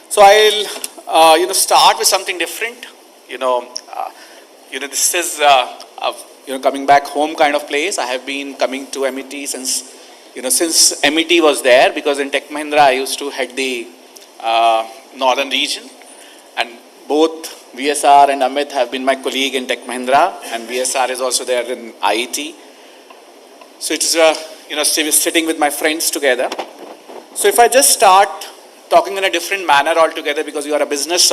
So I'll start with something different. This is coming back home kind of place. I have been coming to MIT since MIT was there, because in Tech Mahindra I used to head the northern region, and both VSR and Amit have been my colleague in Tech Mahindra, and VSR is also there in IIT. So it's sitting with my friends together. So if I just start talking in a different manner altogether, because you are a business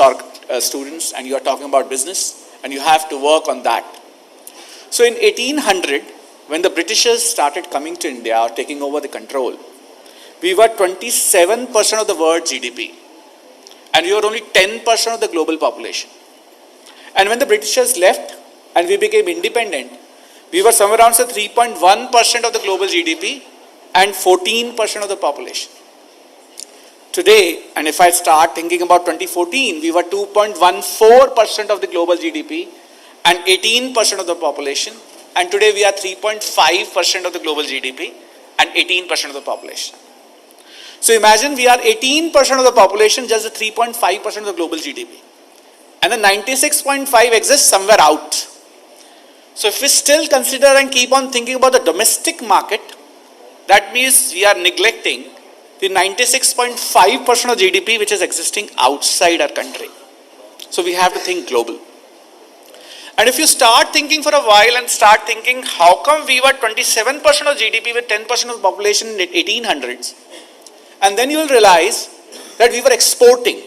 students and you are talking about business and you have to work on that. So in 1800, when the Britishers started coming to India or taking over the control, we were 27% of the world GDP, and we were only 10% of the global population. And when the Britishers left and we became independent, we were somewhere around 3.1% of the global GDP and 14% of the population. Today, and if I start thinking about 2014, we were 2.14% of the global GDP and 18% of the population. And today we are 3.5% of the global GDP and 18% of the population. So imagine we are 18% of the population, just the 3.5% of the global GDP. And the 96.5 exists somewhere out. So if we still consider and keep on thinking about the domestic market, that means we are neglecting the 96.5% of GDP which is existing outside our country. So we have to think global. And if you start thinking for a while and start thinking, how come we were 27% of GDP with 10% of the population in the 1800s? And then you will realize that we were exporting.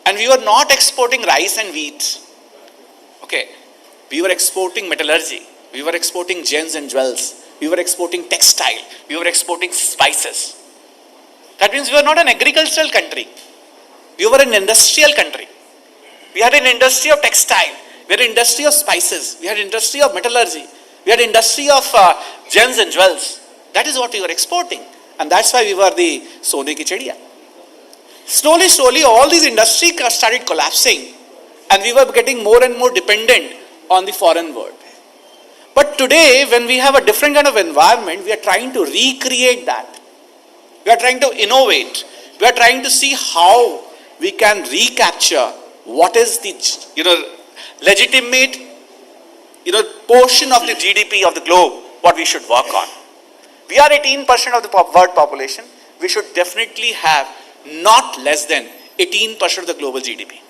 And we were not exporting rice and wheat. Okay. We were exporting metallurgy. We were exporting gems and jewels. We were exporting textile. We were exporting spices. That means we were not an agricultural country. We were an industrial country. We had an industry of textile. We had an industry of spices. We had an industry of metallurgy. We had an industry of gems and jewels. That is what we were exporting. And that's why we were the Sone ki Chidiya. Slowly, all these industries started collapsing. And we were getting more and more dependent on the foreign world. But today, when we have a different kind of environment, we are trying to recreate that. We are trying to innovate. We are trying to see how we can recapture what is the legitimate portion of the GDP of the globe, what we should work on. We are 18% of the world population. We should definitely have not less than 18% of the global GDP.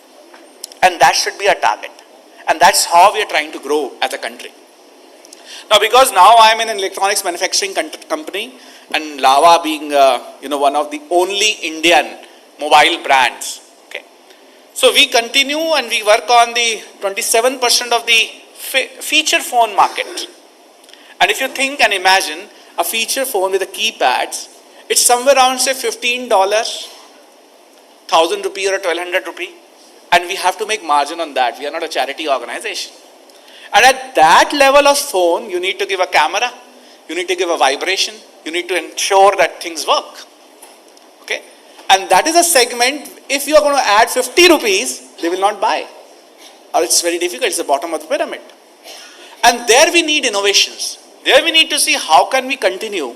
And that should be our target. And that's how we are trying to grow as a country. Now, because now I am in an electronics manufacturing company, and Lava being one of the only Indian mobile brands. Okay, so we continue and we work on the 27% of the feature phone market. And if you think and imagine a feature phone with the keypads, it's somewhere around say $15, 1,000 rupee or 1,200 rupee, and we have to make margin on that. We are not a charity organization. And at that level of phone, you need to give a camera, you need to give a vibration, you need to ensure that things work. Okay? And that is a segment, if you are going to add 50 rupees, they will not buy. Or it's very difficult, it's the bottom of the pyramid. And there we need innovations. There we need to see how can we continue.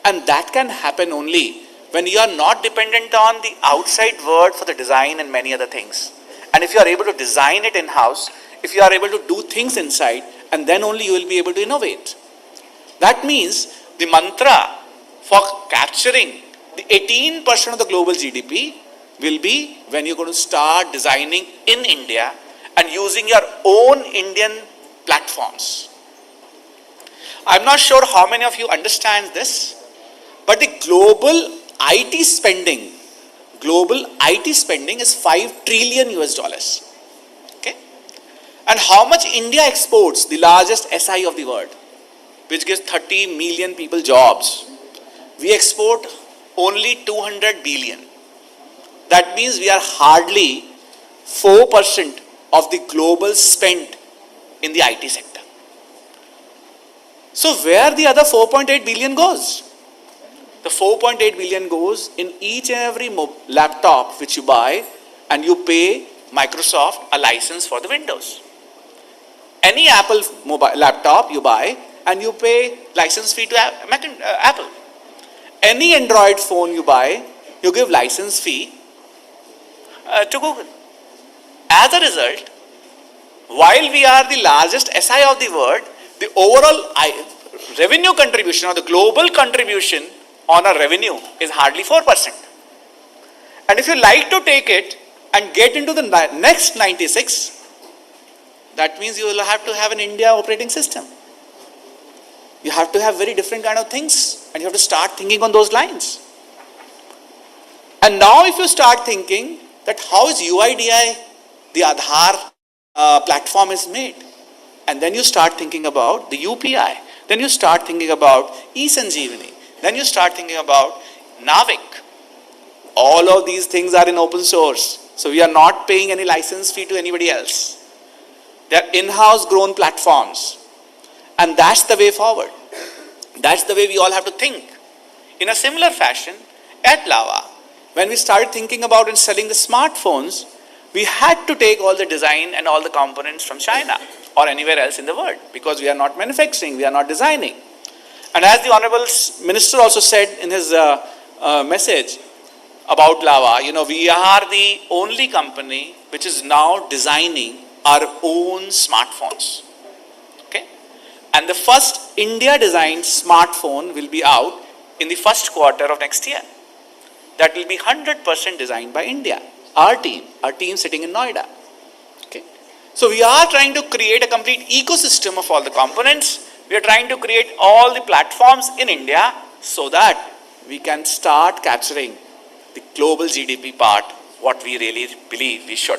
And that can happen only when you are not dependent on the outside world for the design and many other things. And if you are able to design it in-house, if you are able to do things inside, and then only you will be able to innovate. That means the mantra for capturing the 18% of the global GDP will be when you're going to start designing in India and using your own Indian platforms. I'm not sure how many of you understand this, but the global IT spending is 5 trillion US dollars. Okay? And how much India exports? The largest SI of the world, which gives 30 million people jobs. We export only 200 billion. That means we are hardly 4% of the global spend in the IT sector. So where the other 4.8 billion goes? The 4.8 billion goes in each and every laptop which you buy, and you pay Microsoft a license for the Windows. Any Apple mobile laptop you buy and you pay license fee to Apple. Any Android phone you buy, you give license fee to Google. As a result, while we are the largest SI of the world, the overall revenue contribution or the global contribution on our revenue is hardly 4%. And if you like to take it and get into the next 96, that means you will have to have an India operating system. You have to have very different kind of things, and you have to start thinking on those lines. And now if you start thinking that how is UIDI, the Aadhaar platform is made, and then you start thinking about the UPI, then you start thinking about eSanjeevani, then you start thinking about Navik. All of these things are in open source, so we are not paying any license fee to anybody else. They are in-house grown platforms, and that's the way forward. That's the way we all have to think. In a similar fashion, at Lava, when we started thinking about and selling the smartphones, we had to take all the design and all the components from China or anywhere else in the world, because we are not manufacturing, we are not designing. And as the Honorable Minister also said in his message about Lava, we are the only company which is now designing our own smartphones. Okay? And the first India-designed smartphone will be out in the first quarter of next year. That will be 100% designed by India. Our team sitting in Noida. Okay? So we are trying to create a complete ecosystem of all the components. We are trying to create all the platforms in India so that we can start capturing the global GDP part, what we really believe we should.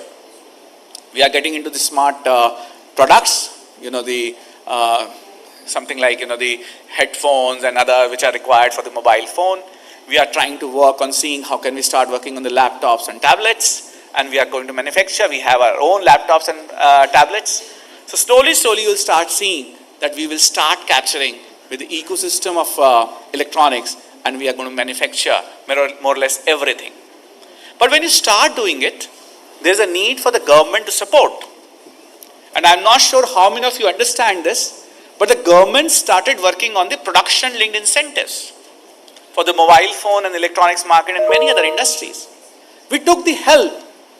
We are getting into the smart products, something like, the headphones and other which are required for the mobile phone. We are trying to work on seeing how can we start working on the laptops and tablets, and we are going to manufacture. We have our own laptops and tablets. So slowly you will start seeing that we will start capturing with the ecosystem of electronics, and we are going to manufacture more or less everything. But when you start doing it, there's a need for the government to support. And I'm not sure how many of you understand this, but the government started working on the production-linked incentives for the mobile phone and electronics market and many other industries. We took the help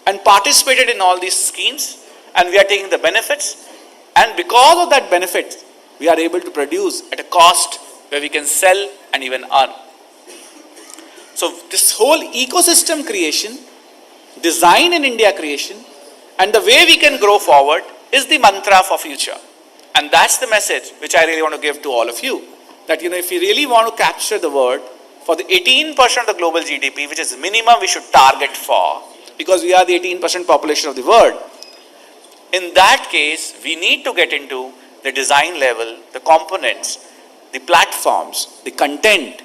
and participated in all these schemes, and we are taking the benefits. And because of that benefit, we are able to produce at a cost where we can sell and even earn. So this whole ecosystem creation, design in India creation, and the way we can grow forward is the mantra for future. And that's the message which I really want to give to all of you. That, if you really want to capture the world, for the 18% of the global GDP, which is minimum we should target for, because we are the 18% population of the world. In that case, we need to get into the design level, the components, the platforms, the content.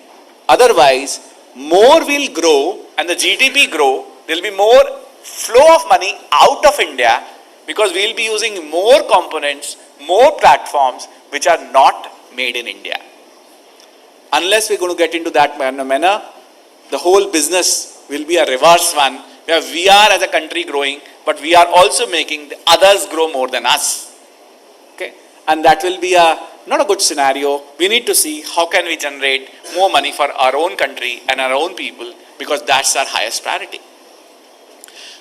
Otherwise, more will grow and the GDP grow, there will be more flow of money out of India because we will be using more components, more platforms which are not made in India. Unless we're going to get into that manner, the whole business will be a reverse one, where we are as a country growing, but we are also making the others grow more than us. Okay? And that will be not a good scenario. We need to see how can we generate more money for our own country and our own people, because that's our highest priority.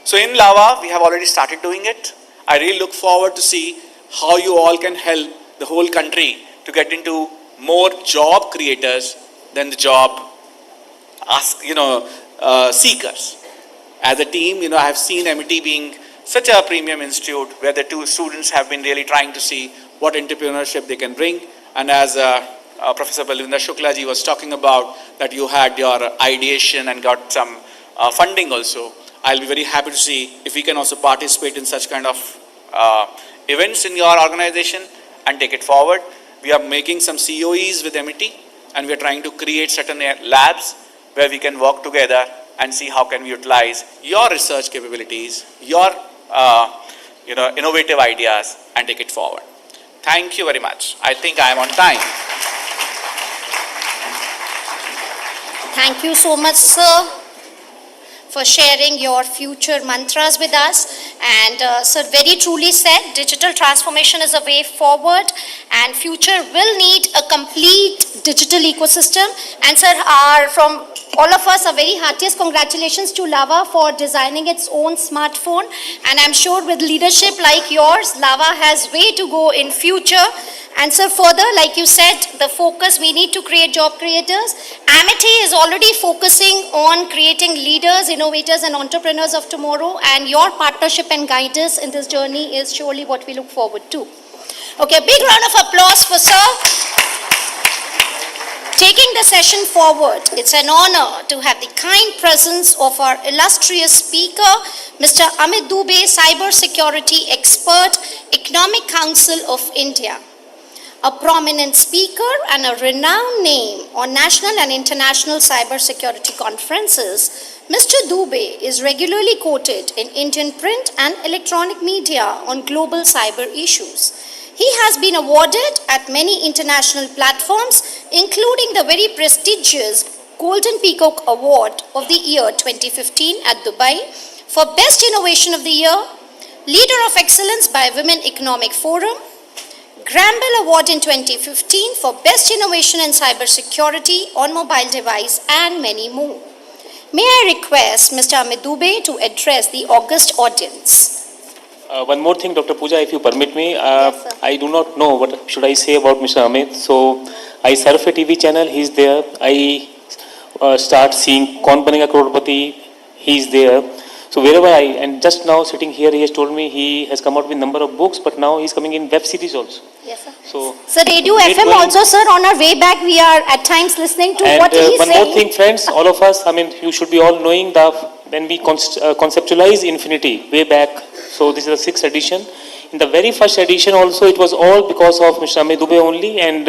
So in Lava, we have already started doing it. I really look forward to see how you all can help the whole country to get into more job creators than the job seekers. As a team, I have seen MET being such a premium institute where the two students have been really trying to see what entrepreneurship they can bring. And as Professor Balwinder Shukla ji was talking about, that you had your ideation and got some funding also. I'll be very happy to see if we can also participate in such kind of events in your organization and take it forward. We are making some COEs with MET, and we are trying to create certain labs where we can work together and see how can we utilize your research capabilities, your innovative ideas, and take it forward. Thank you very much. I think I am on time. Thank you so much, sir, for sharing your future mantras with us. And sir, very truly said, digital transformation is a way forward, and future will need a complete digital ecosystem. And sir, from all of us, a very heartiest congratulations to Lava for designing its own smartphone. And I'm sure with leadership like yours, Lava has way to go in future. And sir, further, like you said, the focus, we need to create job creators. Amity is already focusing on creating leaders, innovators, and entrepreneurs of tomorrow. And your partnership and guidance in this journey is surely what we look forward to. Okay, a big round of applause for sir. Taking the session forward, it's an honor to have the kind presence of our illustrious speaker, Mr. Amit Dubey, Cyber Security Expert, Economic Council of India. A prominent speaker and a renowned name on national and international cybersecurity conferences, Mr. Dubey is regularly quoted in Indian print and electronic media on global cyber issues. He has been awarded at many international platforms, including the very prestigious Golden Peacock Award of the year 2015 at Dubai for Best Innovation of the Year, Leader of Excellence by Women Economic Forum, Gramble Award in 2015 for Best Innovation in Cybersecurity on Mobile Device, and many more. May I request Mr. Amit Dubey to address the august audience. One more thing, Dr. Pooja, if you permit me. Yes, I do not know what should I say about Mr. Amit. So I surf a TV channel, he's there. I start seeing Kaun Banega Crorepati, he's there. So wherever and just now sitting here, he has told me he has come out with a number of books, but now he's coming in web series also. Yes, sir. So Radio FM also, sir, on our way back, we are at times listening to and what he is saying. one more thing, friends, all of us, you should be all knowing that when we conceptualize Infinity way back, so this is the 6th edition. In the very first edition also, it was all because of Mr. Amit Dubey only, and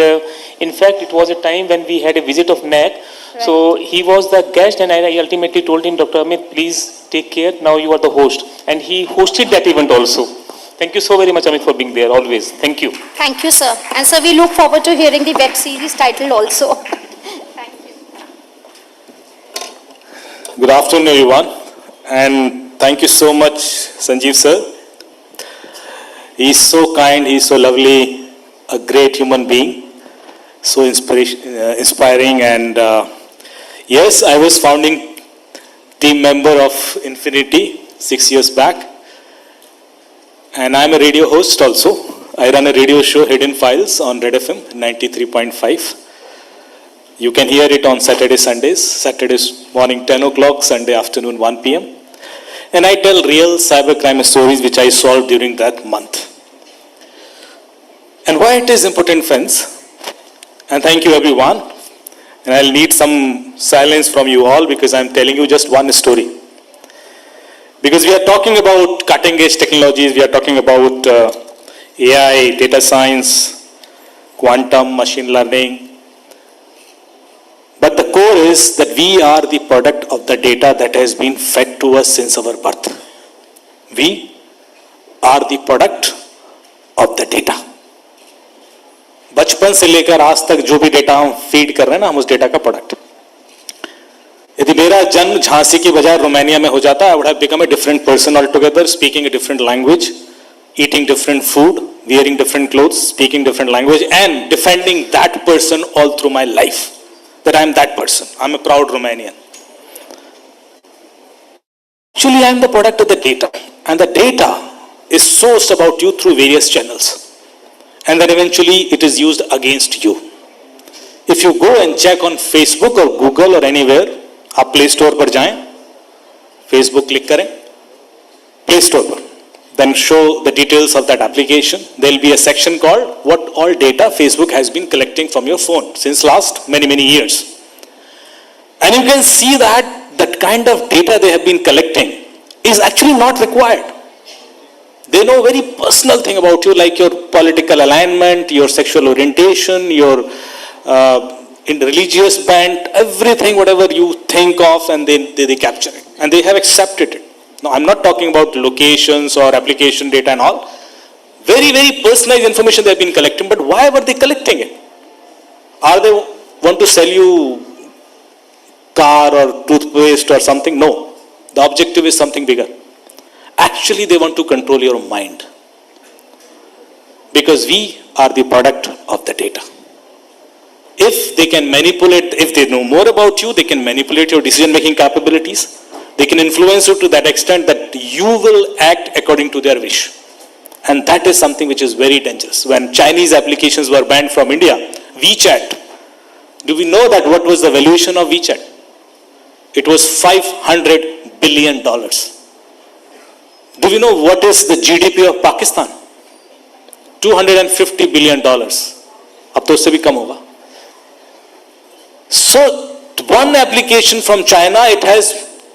in fact, it was a time when we had a visit of NAC. Right. So he was the guest, and I ultimately told him, Dr. Amit, please take care, now you are the host. And he hosted that event also. Thank you so very much, Amit, for being there always. Thank you. Thank you, sir. And sir, we look forward to hearing the web series title also. Thank you. Good afternoon, everyone. And thank you so much, Sanjeev sir. He is so kind, he is so lovely, a great human being, so inspiring. And yes, I was founding team member of Infinity 6 years back. And I'm a radio host also. I run a radio show, Hidden Files, on Red FM 93.5. You can hear it on Saturday, Sundays. Saturdays morning 10 o'clock, Sunday afternoon 1 p.m. And I tell real cybercrime stories which I solved during that month. And why why it is important, friends, and thank you everyone, and I'll need some silence from you all because I'm telling you just one story. Because we are talking about cutting edge technologies, we are talking about AI, data science, quantum, machine learning. But the core is that we are the product of the data that has been fed to us since our birth. We are the product of the data. बचपन से लेकर आज तक जो भी data हम feed कर रहे हैं ना, हम उस डेटा का प्रोडक्ट। यदि मेरा जन्म झांसी की बजाय रोमानिया में हो जाता, I would have become a different person altogether, speaking a different language, eating different food, wearing different clothes, speaking different language, and defending that person all through my life. That I am that person. I am a proud Romanian. Actually, I am the product of the data, and the data is sourced about you through various channels. And then eventually it is used against you. If you go and check on Facebook or Google or anywhere, आप Play Store पर जाएं, Facebook click करें, Play Store पर, then show the details of that application. There will be a section called what all data Facebook has been collecting from your phone since last many years. And you can see that that kind of data they have been collecting is actually not required. They know very personal thing about you, like your political alignment, your sexual orientation, your in religious bent, everything, whatever you think of, and they capture it. And they have accepted it. Now, I'm not talking about locations or application data and all. Very personalized information they have been collecting, but why were they collecting it? Are they want to sell you car or toothpaste or something? No. The objective is something bigger. Actually, they want to control your mind. Because we are the product of the data. If they can manipulate, if they know more about you, they can manipulate your decision-making capabilities. They can influence you to that extent that you will act according to their wish. And that is something which is very dangerous. When Chinese applications were banned from India, WeChat, do we know that what was the valuation of WeChat? It was $500 billion. Do we know what is the GDP of Pakistan? $250 billion. अब तो उससे भी कम होगा. So one application from China, it has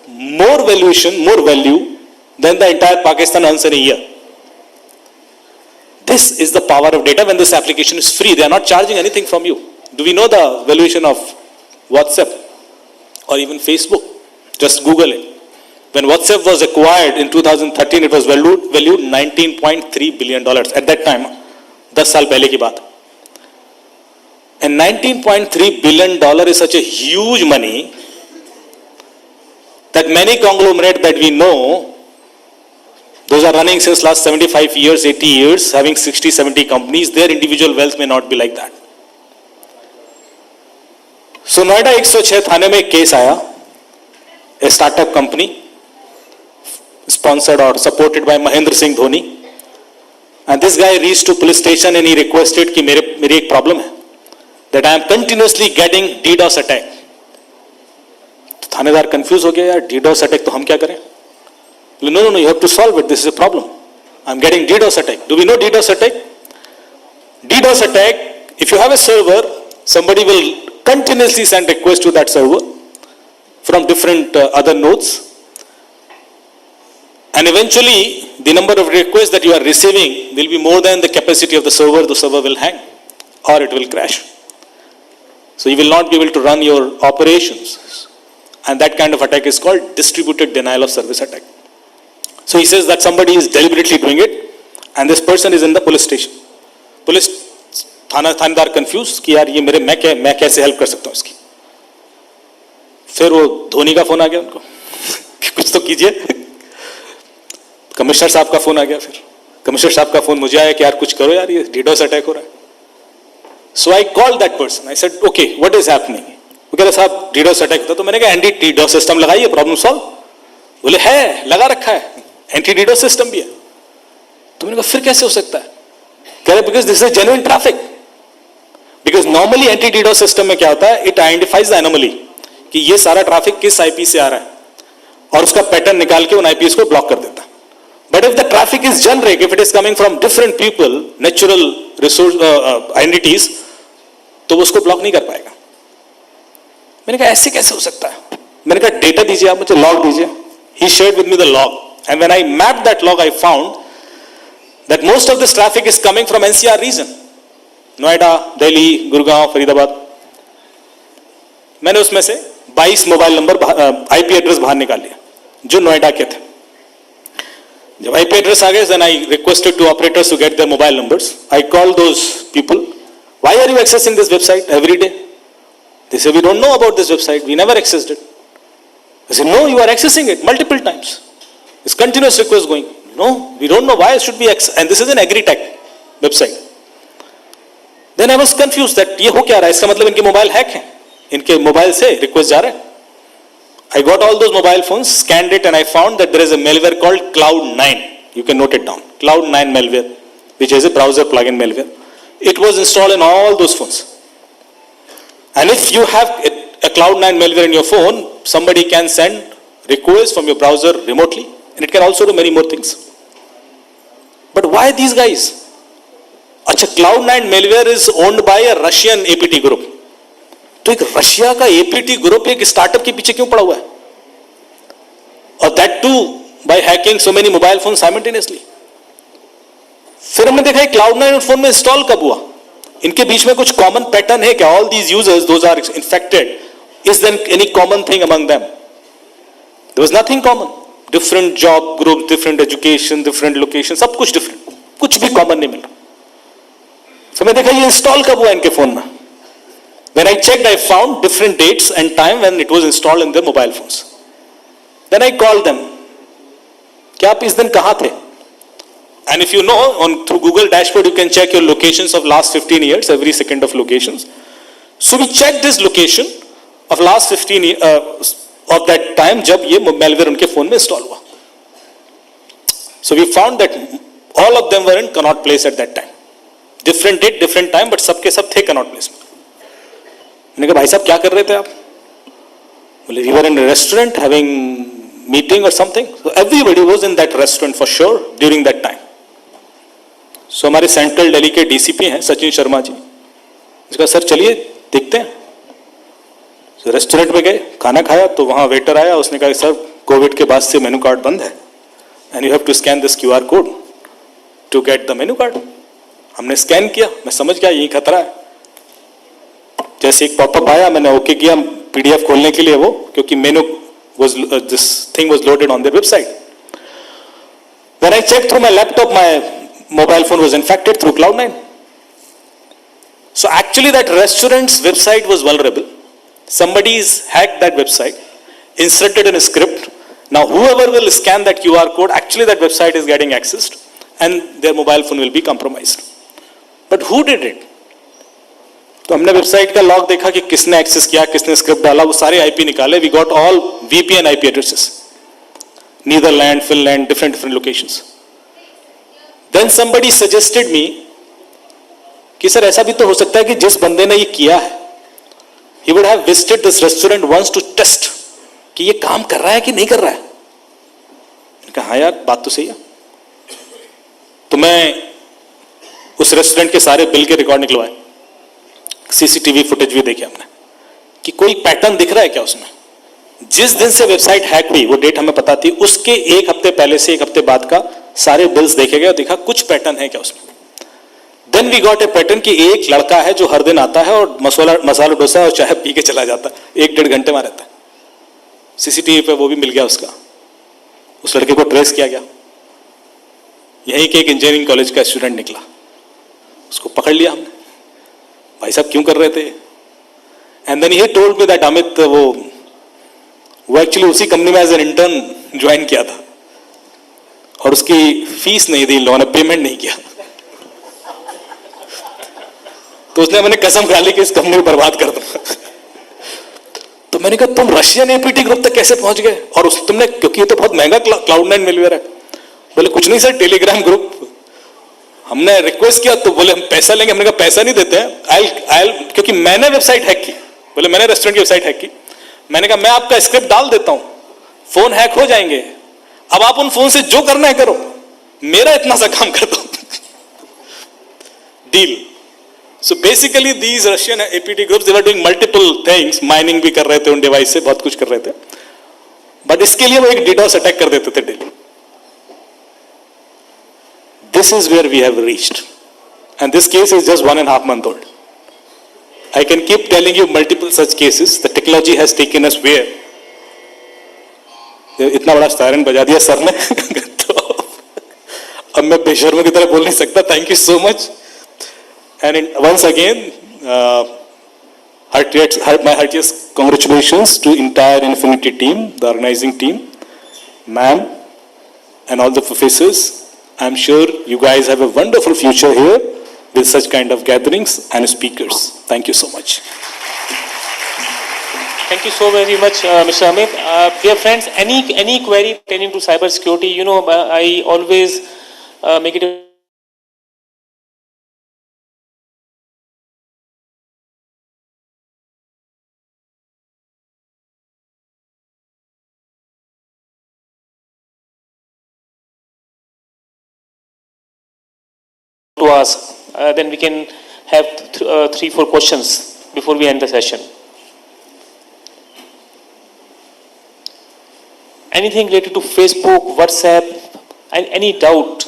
more valuation, more value than the entire Pakistan earns in a year. This is the power of data. When this application is free, they are not charging anything from you. Do we know the valuation of WhatsApp or even Facebook? Just Google it. When WhatsApp was acquired in 2013, it was valued $19.3 billion at that time. 10 साल पहले की बात. And $19.3 billion is such a huge money that many conglomerates that we know, those are running since last 75 years, 80 years, having 60, 70 companies, their individual wealth may not be like that. So Noida 106 थाने में एक case आया, a startup company, sponsored or supported by Mahendra Singh Dhoni, and this guy reached to police station and he requested कि मेरी एक problem है, that I am continuously getting DDoS attack. तो थानेदार confused हो गया, यार DDoS attack तो हम क्या करें? No, you have to solve it. This is a problem. I am getting DDoS attack. Do we know DDoS attack? DDoS attack, if you have a server, somebody will continuously send requests to that server from different other nodes. And eventually, the number of requests that you are receiving will be more than the capacity of the server will hang or it will crash. So you will not be able to run your operations. And that kind of attack is called distributed denial of service attack. So he says that somebody is deliberately doing it and this person is in the police station. Police थानेदार confused कि यार ये मैं कैसे help कर सकता हूँ इसकी. फिर वो धोनी का फोन आ गया उनको कि कुछ तो कीजिए. कमिश्नर साहब का फोन आ गया. फिर कमिश्नर साहब का फोन मुझे आया कि यार कुछ करो यार, ये DDoS अटैक हो रहा है. So I called that person. I said, okay, what is happening? वो कह रहे साहब DDoS अटैक था. तो मैंने कहा एंटी DDoS सिस्टम लगाइए, प्रॉब्लम सॉल्व. बोले है, लगा रखा है, एंटी DDoS सिस्टम भी है. तो मैंने कहा फिर कैसे हो सकता है? कह रहे because this is genuine traffic. Because normally anti DDoS system में क्या होता है, इट आइडेंटिफाइज द एनोमली कि ये सारा ट्रैफिक किस IP से आ रहा है और उसका पैटर्न निकाल के उन IPs को ब्लॉक कर देता है. But if the traffic is generic, if it is coming from different people, natural resource entities, तो वो उसको ब्लॉक नहीं कर पाएगा. मैंने कहा ऐसे कैसे हो सकता है? मैंने कहा डेटा दीजिए, आप मुझे लॉग दीजिए. He shared with me the log, and when I mapped that log, I found that most of this traffic is coming from NCR region, Noida, Delhi, Gurgaon, Faridabad. मैंने उसमें से 22 मोबाइल नंबर IP एड्रेस बाहर निकाल लिया जो नोएडा के थे. जब IP एड्रेस आ गए, then I requested to operators to get their mobile numbers. I called those people. Why are you accessing this website every day? They say, we don't know about this website. We never accessed it. I said, no, you are accessing it multiple times. It's continuous request going. No, we don't know why it should be accessed. And this is an agri-tech website. Then I was confused that ये हो क्या रहा है? इसका मतलब इनके mobile hack हैं. इनके मोबाइल से रिक्वेस्ट जा रहे हैं. I got all those mobile phones, scanned it, and I found that there is a malware called Cloud9. You can note it down. Cloud9 malware, which is a browser plugin malware. It was installed in all those phones. And if you have a Cloud9 malware in your phone, somebody can send requests from your browser remotely, and it can also do many more things. But why these guys? अच्छा, Cloud9 malware is owned by a Russian APT group. तो एक Russia का APT group एक startup के पीछे क्यों पड़ा हुआ है? और that too by hacking so many mobile phone simultaneously. फिर हमने देखा Cloud9 फोन में इंस्टॉल कब हुआ? इनके बीच में कुछ कॉमन पैटर्न है क्या? All these users those are infected. Is there any common thing among them? There was nothing common. Different job group, different education, different location, सब कुछ डिफरेंट, कुछ भी कॉमन नहीं मिला. तो मैं देखा ये इंस्टॉल कब हुआ इनके फोन में. When I checked, I found different dates and time when it was installed in their mobile phones. Then I called them. क्या आप इस दिन कहाँ थे? And if you know, through Google dashboard, you can check your locations of last 15 years, every second of locations. So we checked this location of last 15 years of that time जब ये malware उनके phone में install हुआ. So we found that all of them were in Connaught Place at that time. Different date, different time, but सबके सब थे Connaught Place में. मैंने कहा भाई साहब क्या कर रहे थे आप? बोले we were in a restaurant having meeting or something. So everybody was in that restaurant for sure during that time. So हमारे सेंट्रल दिल्ली के DCP हैं सचिन शर्मा जी. इसका सर चलिए देखते हैं. तो रेस्टोरेंट में गए, खाना खाया तो वहाँ वेटर आया, उसने कहा सर कोविड के बाद से मेनू कार्ड बंद है and you have to scan this QR code to get the menu card. हमने स्कैन किया, मैं समझ गया यही खतरा है. जैसे एक पॉपअप आया, मैंने ओके किया PDF खोलने के लिए वो, क्योंकि मेनू was this thing was loaded on their website. When I checked through my laptop, my mobile phone was infected through Cloud9. So actually that restaurant's website was vulnerable. Somebody's hacked that website, inserted in a script. Now whoever will scan that QR code, actually that website is getting accessed and their mobile phone will be compromised. But who did it? तो हमने website का log देखा कि किसने access किया, किसने script डाला, वो सारे IP निकाले. We got all VPN IP addresses, Netherlands, Finland, different locations. Then somebody suggested me कि सर ऐसा भी तो हो सकता है कि जिस बंदे ने ये किया है, he would have visited this restaurant once to test कि ये काम कर रहा है कि नहीं कर रहा है. मैंने कहा हाँ यार बात तो सही है. तो मैं उस रेस्टोरेंट के सारे बिल के रिकॉर्ड निकलवाए, CCTV फुटेज भी देखे हमने कि कोई पैटर्न दिख रहा है क्या उसमें. जिस दिन से वेबसाइट हैक हुई वो डेट हमें पता थी, उसके एक हफ्ते पहले से एक हफ्ते बाद का सारे बिल्स देखे गए, देखा कुछ पैटर्न है क्या उसमें. Then we got a pattern कि एक लड़का है जो हर दिन आता है और मसाला डोसा और चाय पी के चला जाता है, 1-1.5 घंटे में रहता है. CCTV पे वो भी मिल गया उसका. उस लड़के को ट्रेस किया गया, यहीं के एक इंजीनियरिंग कॉलेज का स्टूडेंट निकला, उसको पकड़ लिया हमने. भाई साहब क्यों कर रहे थे? And then he told me that Amit वो एक्चुअली उसी कंपनी में एज एन इंटर्न ज्वाइन किया था और उसकी फीस नहीं दी, लोगों ने पेमेंट नहीं किया. तो उसने मैंने कसम खा ली कि इस कंपनी को बर्बाद कर दूंगा. तो मैंने कहा तुम रशियन APT ग्रुप तक कैसे पहुंच गए? और तुमने, क्योंकि ये तो बहुत महंगा Cloud9 मिलवेयर है. बोले कुछ नहीं सर, टेलीग्राम ग्रुप हमने रिक्वेस्ट किया तो बोले हम पैसा लेंगे. हमने कहा पैसा नहीं देते हैं, क्योंकि मैंने वेबसाइट हैक की. बोले मैंने रेस्टोरेंट की वेबसाइट हैक की. मैंने कहा मैं आपका स्क्रिप्ट डाल देता हूं, फोन हैक हो जाएंगे, अब आप उन फोन से जो करना है करो. मेरा इतना सा काम कर दो, deal. So basically these Russian APT groups, they were doing multiple things, mining भी कर रहे थे उन डिवाइस से, बहुत कुछ कर रहे थे, but इसके लिए वो एक DDoS अटैक कर देते थे daily. This is where we have reached, and this case is just 1.5 months old. I can keep telling you multiple such cases. The technology has taken us where. इतना बड़ा siren बजा दिया sir ने तो अब मैं बेशर्म की तरह बोल नहीं सकता. Thank you so much. And once again, my heartiest congratulations to entire Infinity team, the organizing team, ma'am, and all the professors. I'm sure you guys have a wonderful future here with such kind of gatherings and speakers. Thank you so much. Thank you so very much, Mr. Amit. Dear friends, any query pertaining to cyber security, you know, I always make it a to ask, then we can have 3-4 questions before we end the session. Anything related to Facebook, WhatsApp, and any doubt,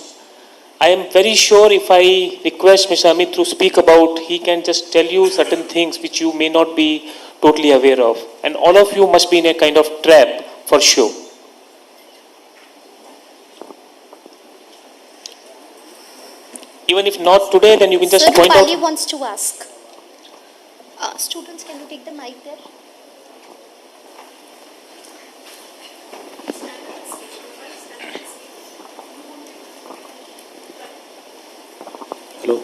I am very sure if I request Mr. Amit to speak about, he can just tell you certain things which you may not be totally aware of. And all of you must be in a kind of trap for sure. Even if not today, then you can just Sir, point out. Rupali wants to ask. Students, can you take the mic there? Hello.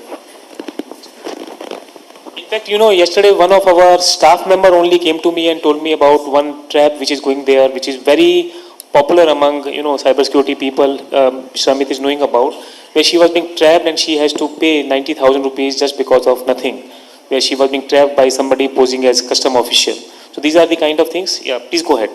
In fact, you know, yesterday one of our staff member only came to me and told me about one trap which is going there, which is very popular among, you know, cybersecurity people, Amit is knowing about, where she was being trapped and she has to pay 90,000 rupees just because of nothing, where she was being trapped by somebody posing as custom official. So these are the kind of things. Yeah, please go ahead.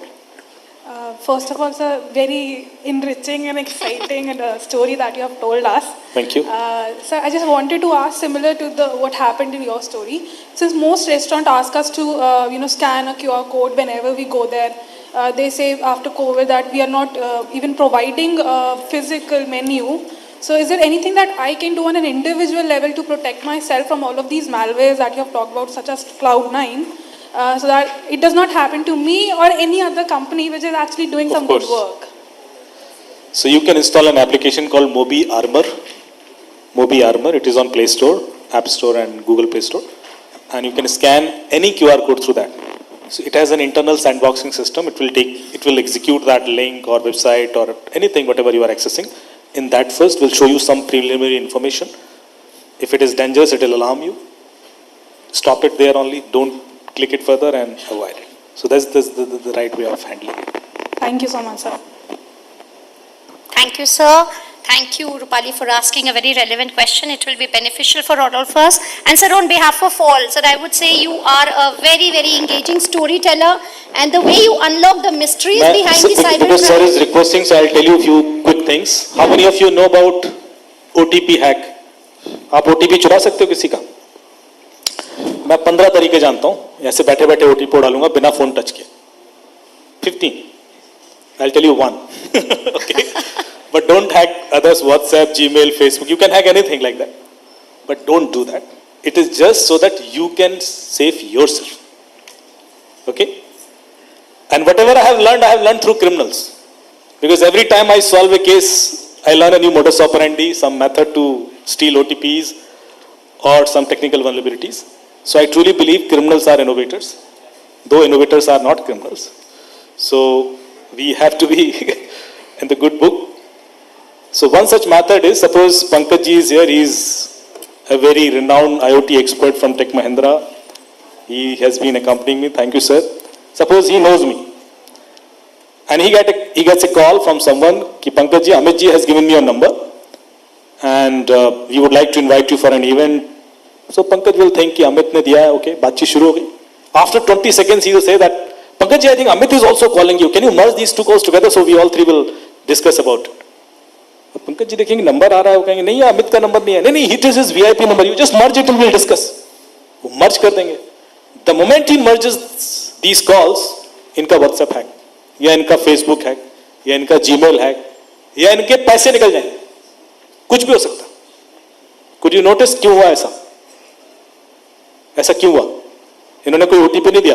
First of all, it's a very enriching and exciting story that you have told us. Thank you. Sir, I just wanted to ask, similar to what happened in your story, since most restaurants ask us to, scan a QR code whenever we go there. They say after COVID that we are not even providing a physical menu. So is there anything that I can do on an individual level to protect myself from all of these malwares that you have talked about, such as Cloud9, so that it does not happen to me or any other company which is actually doing some good work? So you can install an application called Mobi Armor. Mobi Armor, it is on Play Store, App Store and Google Play Store. And you can scan any QR code through that. So it has an internal sandboxing system. It will execute that link or website or anything, whatever you are accessing. In that first, will show you some preliminary information. If it is dangerous, it will alarm you. Stop it there only. Don't click it further and avoid it. So that's the right way of handling it. Thank you so much, sir. Thank you, sir. Thank you, Rupali, for asking a very relevant question. It will be beneficial for all of us. And sir, on behalf of all, sir, I would say you are a very, very engaging storyteller. And the way you unlock the mysteries behind the cyber Because sir is requesting, so I'll tell you a few quick things. How many of you know about OTP hack? आप OTP चुरा सकते हो किसी का? मैं 15 तरीके जानता हूँ. ऐसे बैठे बैठे OTP डालूंगा बिना फोन टच के. 15. I'll tell you one. Okay. But don't hack others, WhatsApp, Gmail, Facebook. You can hack anything like that. But don't do that. It is just so that you can save yourself. Okay? And whatever I have learned through criminals. Because every time I solve a case, I learn a new modus operandi, some method to steal OTPs or some technical vulnerabilities. So I truly believe criminals are innovators, though innovators are not criminals. So we have to be in the good book. So one such method is, suppose Pankaj ji is here, he is a very renowned IoT expert from Tech Mahindra. He has been accompanying me, thank you sir. Suppose he knows me. And he gets a call from someone, ki Pankaj ji, Amit ji has given me your number. And we would like to invite you for an event. So Pankaj will think ki Amit ne diya hai, okay, baatcheet shuru ho gayi. After 20 seconds he will say that, Pankaj ji, I think Amit is also calling you. Can you merge these two calls together so we all three will discuss about it? Pankaj ji देखेंगे number आ रहा है, वो कहेंगे नहीं अमित का number नहीं है, नहीं it is his VIP number, you just merge it and will discuss. वो मर्ज कर देंगे। The moment he merges these calls, इनका व्हाट्सएप हैक या इनका फेसबुक हैक या इनका जीमेल हैक या इनके पैसे निकल जाएंगे, कुछ भी हो सकता। कुड यू नोटिस क्यों हुआ ऐसा? ऐसा क्यों हुआ? इन्होंने कोई ओटीपी नहीं दिया,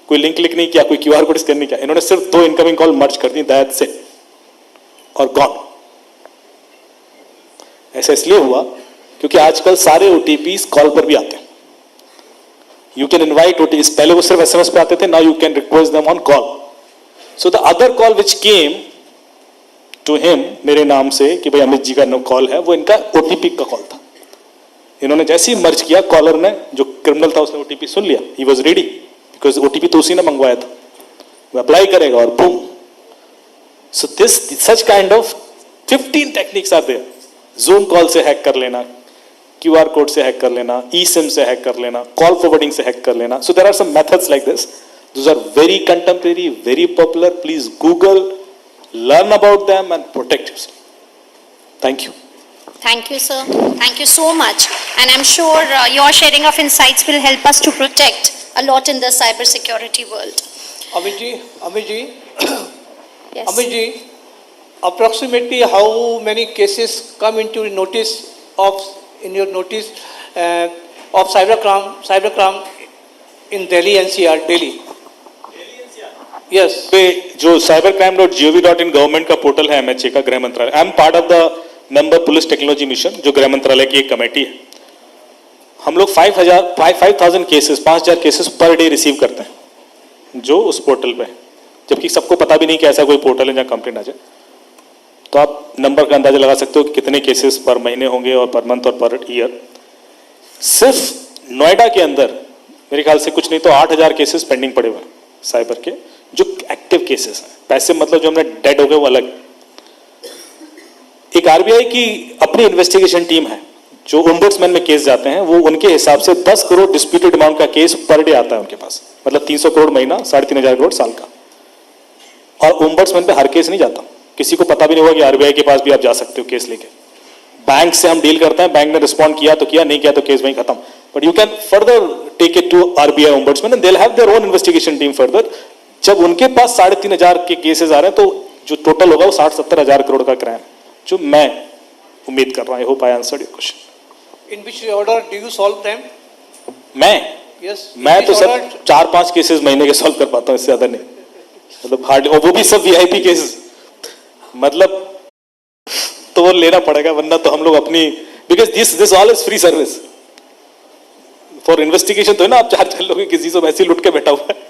कोई लिंक क्लिक नहीं किया, कोई क्यूआर कोड स्कैन नहीं किया, इन्होंने सिर्फ 2 इनकमिंग कॉल मर्ज कर दी, दैट्स इट, और गॉन। ऐसा इसलिए हुआ क्योंकि आजकल सारे ओटीपीज कॉल पर भी आते हैं। यू कैन इनवाइट ओटीपीज, पहले वो सिर्फ एसएमएस पे आते थे, now you can request them on call. So the other call which came to him मेरे नाम से कि भाई अमित जी का कॉल है, वो इनका ओटीपी का कॉल था। इन्होंने जैसे ही मर्ज किया, कॉलर ने, जो क्रिमिनल था उसने ओटीपी सुन लिया, he was ready because OTP तो उसी ने मंगवाया था, वो अप्लाई करेगा और boom. So this such kind of 15 techniques are there. Zoom call से हैक कर लेना, क्यूआर कोड से हैक कर लेना, ई सिम से हैक कर लेना, कॉल फॉरवर्डिंग से हैक कर लेना। So there are some methods like this, those are very contemporary, very popular. Please Google, learn about them and protect yourself. Thank you. Thank you, sir. Thank you so much. And I'm sure your sharing of insights will help us to protect a lot in the cyber security world. Amit ji, Yes. Amit ji, approximately how many cases come into notice in your notice of cybercrime in Delhi NCR, Delhi? Yes. जो cybercrime.gov.in government का portal है MHA का, गृह मंत्रालय, I am part of the member police technology mission, जो गृह मंत्रालय की एक कमेटी है। हम लोग 5,000 cases 5,000 cases per day receive करते हैं जो उस पोर्टल पे, जबकि सबको पता भी नहीं कि ऐसा कोई पोर्टल है जहाँ कंप्लेंट आ जाए। तो आप नंबर का अंदाजा लगा सकते हो कि कितने केसेस पर महीने होंगे और पर मंथ और पर ईयर। सिर्फ नोएडा के अंदर मेरे ख्याल से कुछ नहीं तो 8,000 केसेस पेंडिंग पड़े हुए हैं साइबर के, जो एक्टिव केसेस हैं। पैसे मतलब जो हमने डेड हो गए वो अलग। एक आरबीआई की अपनी इन्वेस्टिगेशन टीम है, जो ओम्बुड्समैन में केस जाते हैं, वो उनके हिसाब से 10 करोड़ डिस्प्यूटेड अमाउंट का केस पर डे आता है उनके पास, मतलब 300 करोड़ महीना, 3,500 करोड़ साल का। और ओम्बुड्समैन पे हर केस नहीं जाता, किसी को पता भी नहीं होगा कि आरबीआई के पास भी आप जा सकते हो केस लेके। बैंक से हम डील करते हैं, बैंक ने रिस्पॉन्ड किया तो किया, नहीं किया तो केस वहीं खत्म। But you can further take it to RBI ombudsman and they will have their own investigation team further. जब उनके पास 3,500 के केसेस आ रहे हैं, तो जो टोटल होगा वो 60-70 हजार करोड़ का क्राइम, जो मैं उम्मीद कर रहा हूं। I hope I answered your question. In which order do you solve them? मैं मैं तो सब 4-5 केसेस महीने के सॉल्व कर पाता हूं, इससे ज्यादा नहीं, मतलब हार्ड, और वो भी सब वीआईपी केसेस, मतलब तो वो लेना पड़ेगा, वरना तो हम लोग अपनी, because this all is free service for investigation. तो है ना, आप चार्ज कर लोगे किसी से, वैसे ही लुट के बैठा हुआ है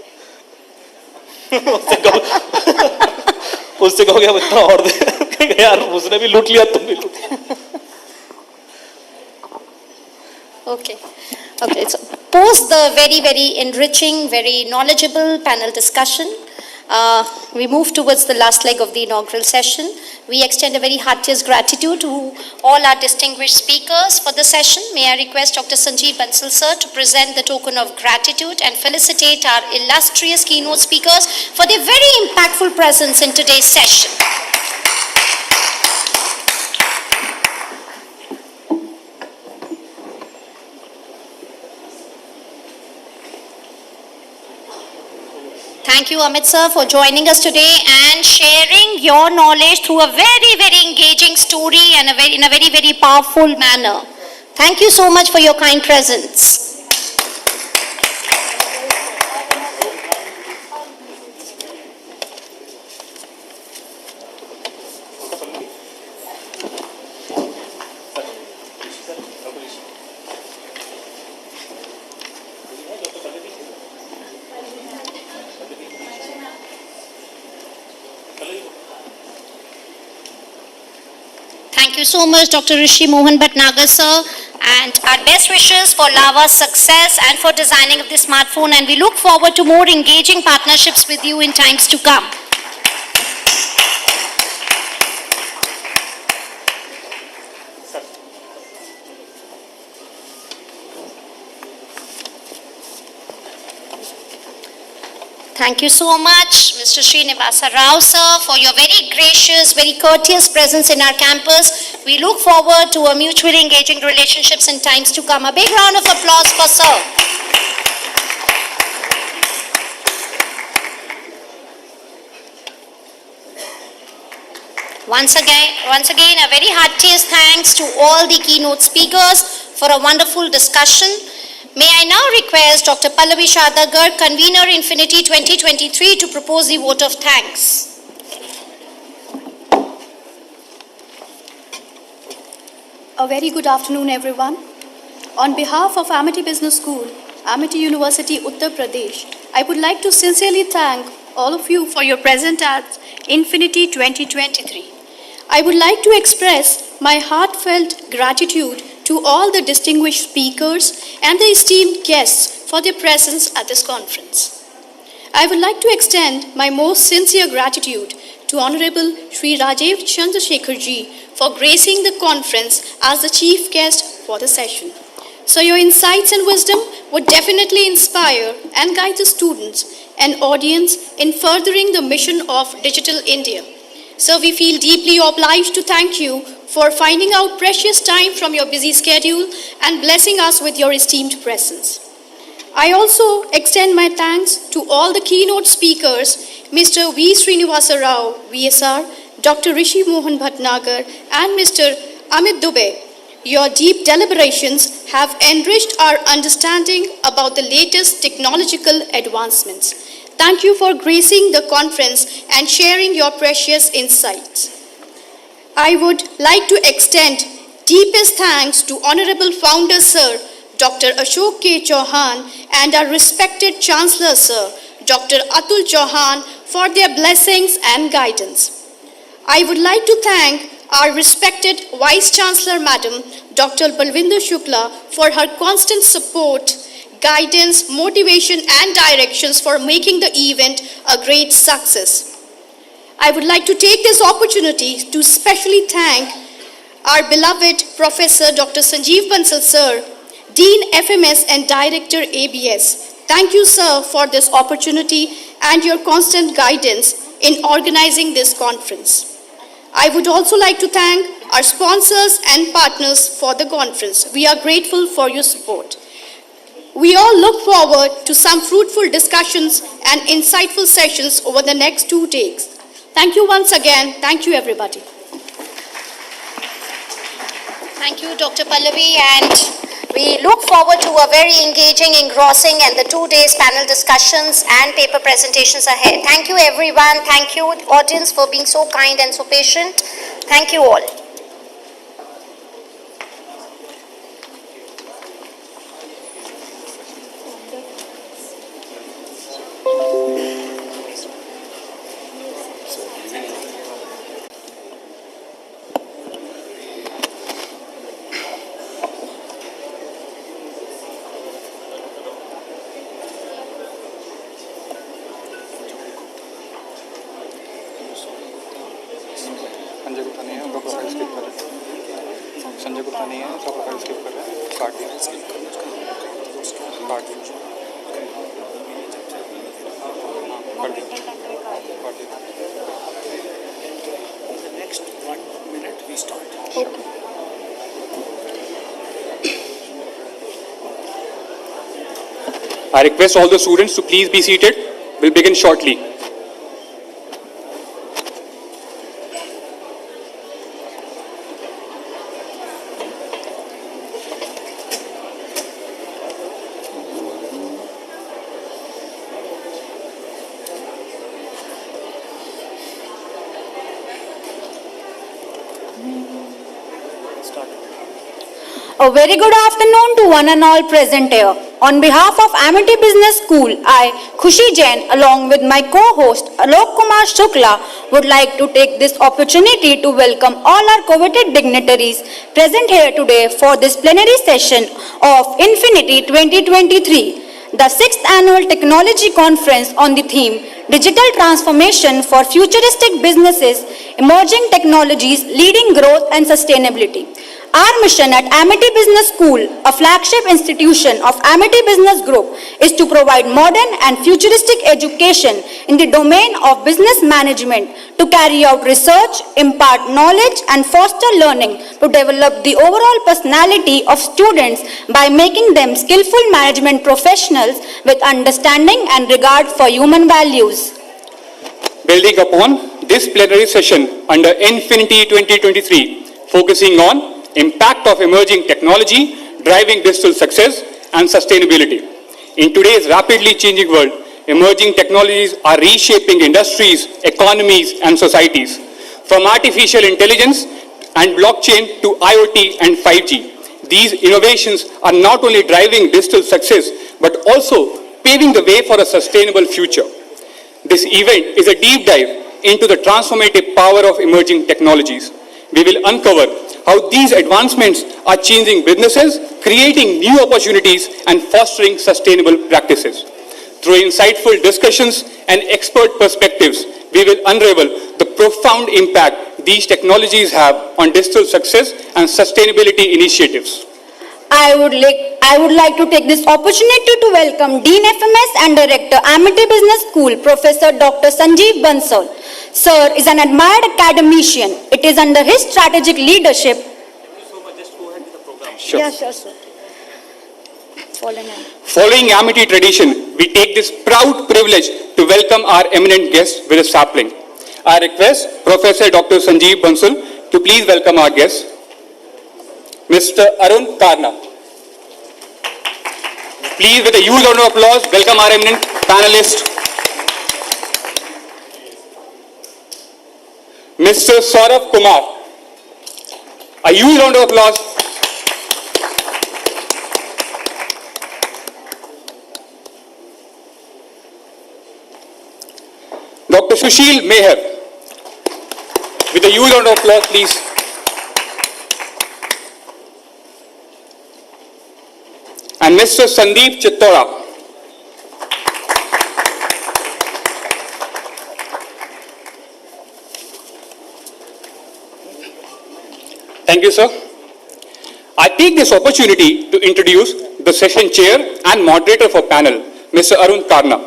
उससे कहोगे अब इतना और दे, यार उसने भी लूट लिया, तुम भी लूट लिया। Okay. So post the very enriching, very knowledgeable panel discussion, we move towards the last leg of the inaugural session. We extend a very heartiest gratitude to all our distinguished speakers for the session. May I request Dr. Sanjeev Bansal sir to present the token of gratitude and felicitate our illustrious keynote speakers for their very impactful presence in today's session. Thank you, Amit sir, for joining us today and sharing your knowledge through a very engaging story and in a very powerful manner. Thank you so much for your kind presence. Thank you so much, Dr. Rishi Mohan Bhatnagar sir, and our best wishes for Lava's success and for designing of the smartphone, and we look forward to more engaging partnerships with you in times to come. Thank you so much, Mr. Srinivasa Rao, sir, for your very gracious, very courteous presence in our campus. We look forward to a mutually engaging relationships in times to come. A big round of applause for sir. Once again, a very heartiest thanks to all the keynote speakers for a wonderful discussion. May I now request Dr. Pallavi Shadagar, convener Infinity 2023, to propose the vote of thanks. A very good afternoon, everyone. On behalf of Amity Business School, Amity University, Uttar Pradesh, I would like to sincerely thank all of you for your presence at Infinity 2023. I would like to express my heartfelt gratitude to all the distinguished speakers and the esteemed guests for their presence at this conference. I would like to extend my most sincere gratitude to Honorable Shri Rajiv Chandrasekhar ji for gracing the conference as the chief guest for the session. So your insights and wisdom would definitely inspire and guide the students and audience in furthering the mission of Digital India. So we feel deeply obliged to thank you for finding out precious time from your busy schedule and blessing us with your esteemed presence. I also extend my thanks to all the keynote speakers, Mr. V. Srinivasa Rao, VSR, Dr. Rishi Mohan Bhatnagar, and Mr. Amit Dubey. Your deep deliberations have enriched our understanding about the latest technological advancements. Thank you for gracing the conference and sharing your precious insights. I would like to extend deepest thanks to Honorable Founder Sir, Dr. Ashok K. Chauhan, and our respected Chancellor Sir, Dr. Atul Chauhan, for their blessings and guidance. I would like to thank our respected Vice Chancellor Madam, Dr. Balvinder Shukla, for her constant support, guidance, motivation, and directions for making the event a great success. I would like to take this opportunity to specially thank our beloved Professor Dr. Sanjeev Bansal Sir, Dean FMS and Director ABS. Thank you, sir, for this opportunity and your constant guidance in organizing this conference. I would also like to thank our sponsors and partners for the conference. We are grateful for your support. We all look forward to some fruitful discussions and insightful sessions over the next 2 days. Thank you once again. Thank you, everybody. Thank you, Dr. Pallavi, and we look forward to a very engaging, engrossing, and the 2 days panel discussions and paper presentations ahead. Thank you, everyone. Thank you, audience, for being so kind and so patient. Thank you all. Sanjay Gupta नहीं है उसका profile skip कर रहा है card दिया skip करना card दिया Next 1 minute we start. I request all the students to please be seated. We'll begin shortly. A very good afternoon to one and all present here. On behalf of Amity Business School, I, Khushi Jain, along with my co-host Alok Kumar Shukla, would like to take this opportunity to welcome all our coveted dignitaries present here today for this plenary session of Infinity 2023, the 6th Annual Technology Conference on the theme Digital Transformation for Futuristic Businesses, Emerging Technologies, Leading Growth and Sustainability. Our mission at Amity Business School, a flagship institution of Amity Business Group, is to provide modern and futuristic education in the domain of business management to carry out research, impart knowledge, and foster learning to develop the overall personality of students by making them skillful management professionals with understanding and regard for human values. Building upon this plenary session under INFINITY 2023, focusing on impact of emerging technology, driving digital success and sustainability. In today's rapidly changing world, emerging technologies are reshaping industries, economies and societies. From artificial intelligence and blockchain to IoT and 5G, these innovations are not only driving digital success, but also paving the way for a sustainable future. This event is a deep dive into the transformative power of emerging technologies. We will uncover how these advancements are changing businesses, creating new opportunities, and fostering sustainable practices. Through insightful discussions and expert perspectives, we will unravel the profound impact these technologies have on digital success and sustainability initiatives. I would like to take this opportunity to welcome Dean FMS and Director, Amity Business School, Professor Dr. Sanjeev Bansal. Sir is an admired academician. It is under his strategic leadership. Sure. Yeah, sure, sir. Following Amity tradition, we take this proud privilege to welcome our eminent guest with a sapling. I request Professor Dr. Sanjeev Bansal to please welcome our guest, Mr. Arun Karna. Please, with a huge round of applause, welcome our eminent panelist, Mr. Saurabh Kumar. A huge round of applause. Dr. Sushil Meher. With a huge round of applause, please. And Mr. Sandeep Chittora. Thank you, sir. I take this opportunity to introduce the session chair and moderator for panel, Mr. Arun Karna,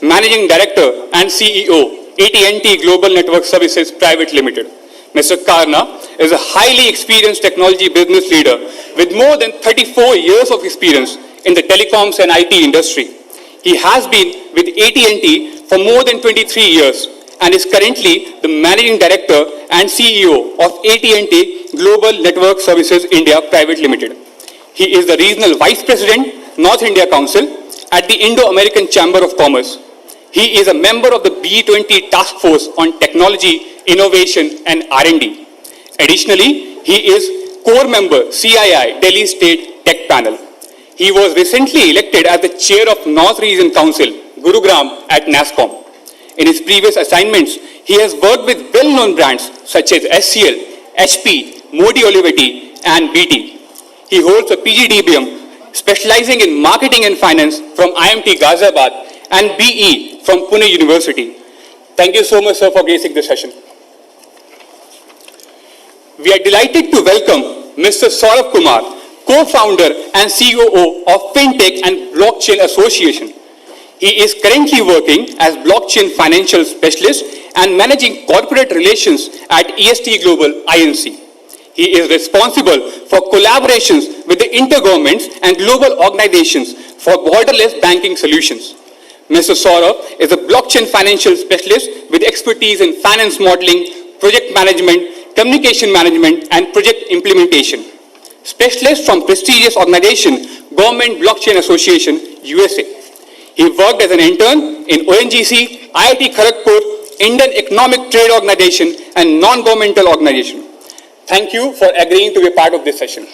Managing Director and CEO, AT&T Global Network Services Private Limited. Mr. Karna is a highly experienced technology business leader with more than 34 years of experience in the telecoms and IT industry. He has been with AT&T for more than 23 years and is currently the Managing Director and CEO of AT&T Global Network Services India Private Limited. He is the Regional Vice President, North India Council at the Indo-American Chamber of Commerce. He is a member of the B20 Task Force on Technology, Innovation and R&D. Additionally, he is core member CII Delhi State Tech Panel. He was recently elected as the chair of North Region Council, Gurugram at NASCOM. In his previous assignments, he has worked with well-known brands such as SCL, HP, Modi Olivetti and BT. He holds a PGDBM specializing in marketing and finance from IMT Ghaziabad and BE from Pune University. Thank you so much, sir, for gracing this session. We are delighted to welcome Mr. Saurabh Kumar, co-founder and COO of FinTech and Blockchain Association. He is currently working as blockchain financial specialist and managing corporate relations at EST Global INC. He is responsible for collaborations with the intergovernments and global organizations for borderless banking solutions. Mr. Saurabh is a blockchain financial specialist with expertise in finance modeling, project management, communication management, and project implementation. Specialist from prestigious organization, Government Blockchain Association, USA. He worked as an intern in ONGC, IIT Kharagpur, Indian Economic Trade Organization, and non-governmental organization. Thank you for agreeing to be part of this session.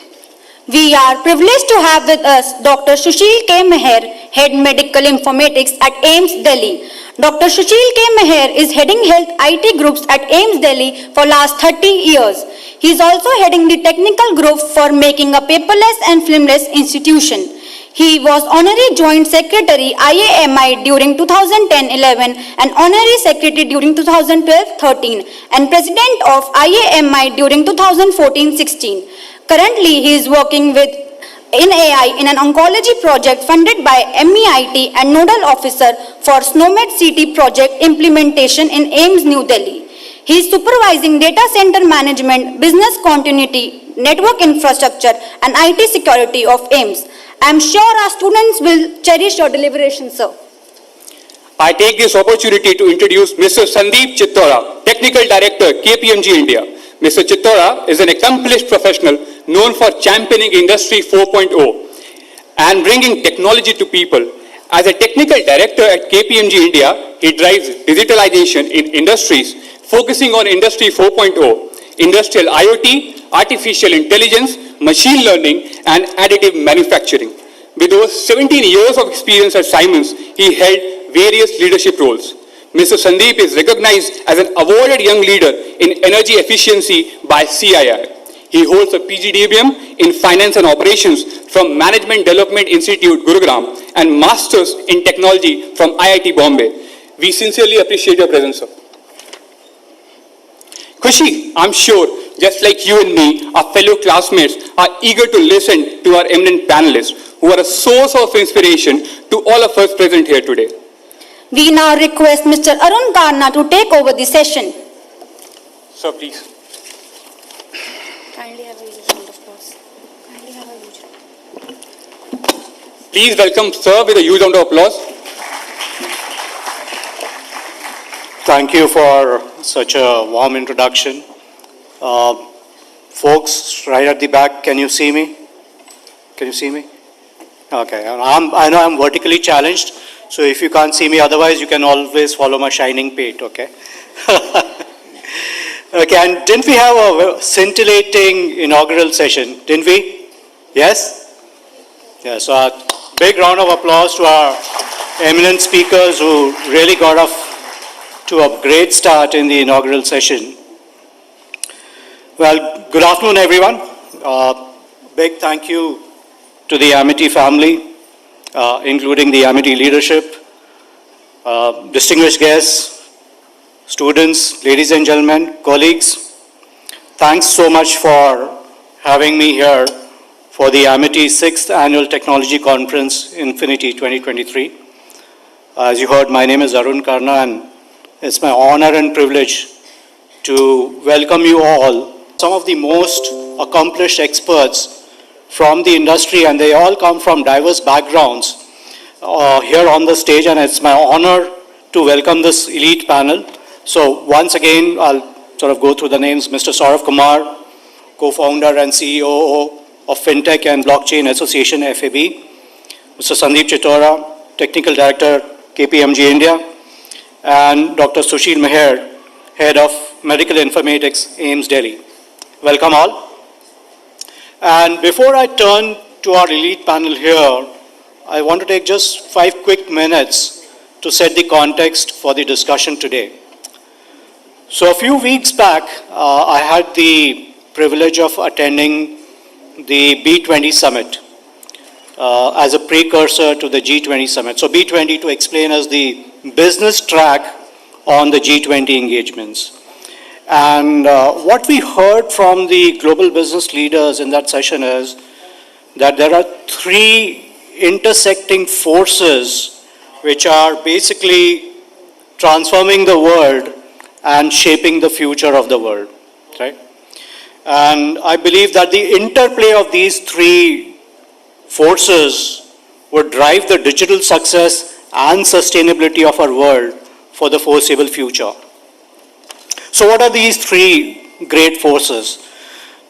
We are privileged to have with us Dr. Sushil K. Meher, Head Medical Informatics at AIIMS Delhi. Dr. Sushil K. Meher is heading health IT groups at AIIMS Delhi for last 30 years. He is also heading the technical group for making a paperless and filmless institution. He was Honorary Joint Secretary IAMI during 2010-11 and Honorary Secretary during 2012-13 and President of IAMI during 2014-16. Currently, he is working in AI in an oncology project funded by MEIT and nodal officer for SNOMED CT project implementation in AIIMS, New Delhi. He is supervising data center management, business continuity, network infrastructure and IT security of AIIMS. I am sure our students will cherish your deliberations, sir. I take this opportunity to introduce Mr. Sandeep Chittora, Technical Director, KPMG India. Mr. Chittora is an accomplished professional known for championing Industry 4.0 and bringing technology to people. As a Technical Director at KPMG India, he drives digitalization in industries, focusing on Industry 4.0, industrial IoT, artificial intelligence, machine learning, and additive manufacturing. With over 17 years of experience at Siemens, he held various leadership roles. Mr. Sandeep is recognized as an awarded young leader in energy efficiency by CII. He holds a PGDBM in Finance and Operations from Management Development Institute, Gurugram, and Masters in Technology from IIT Bombay. We sincerely appreciate your presence, sir. Khushi, I'm sure, just like you and me, our fellow classmates are eager to listen to our eminent panelists, who are a source of inspiration to all of us present here today. We now request Mr. Arun Karna to take over the session. Sir, please. Kindly have a huge round of applause. Kindly have a huge round. Please welcome sir with a huge round of applause. Thank you for such a warm introduction. Folks, right at the back, can you see me? Can you see me? Okay, I know I'm vertically challenged, so if you can't see me, otherwise you can always follow my shining pate, okay? Okay, and didn't we have a scintillating inaugural session, didn't we? Yes? Yeah, so a big round of applause to our eminent speakers who really got off to a great start in the inaugural session. Well, good afternoon, everyone. Big thank you to the Amity family, including the Amity leadership, distinguished guests, students, ladies and gentlemen, colleagues. Thanks so much for having me here for the Amity 6th Annual Technology Conference, Infinity 2023. As you heard, my name is Arun Karna, and it's my honor and privilege to welcome you all, some of the most accomplished experts from the industry, and they all come from diverse backgrounds here on the stage, and it's my honor to welcome this elite panel. So once again, I'll sort of go through the names. Mr. Saurav Kumar, co-founder and CEO of FinTech and Blockchain Association, FAB. Mr. Sandeep Chittora, Technical Director, KPMG India. And Dr. Sushil Meher, Head of Medical Informatics, AIIMS Delhi. Welcome all. And before I turn to our elite panel here, I want to take just 5 quick minutes to set the context for the discussion today. So a few weeks back, I had the privilege of attending the B20 Summit as a precursor to the G20 Summit. So B20, to explain, as the business track on the G20 engagements. And what we heard from the global business leaders in that session is that there are 3 intersecting forces which are basically transforming the world and shaping the future of the world, right? And I believe that the interplay of these 3 forces would drive the digital success and sustainability of our world for the foreseeable future. So what are these 3 great forces?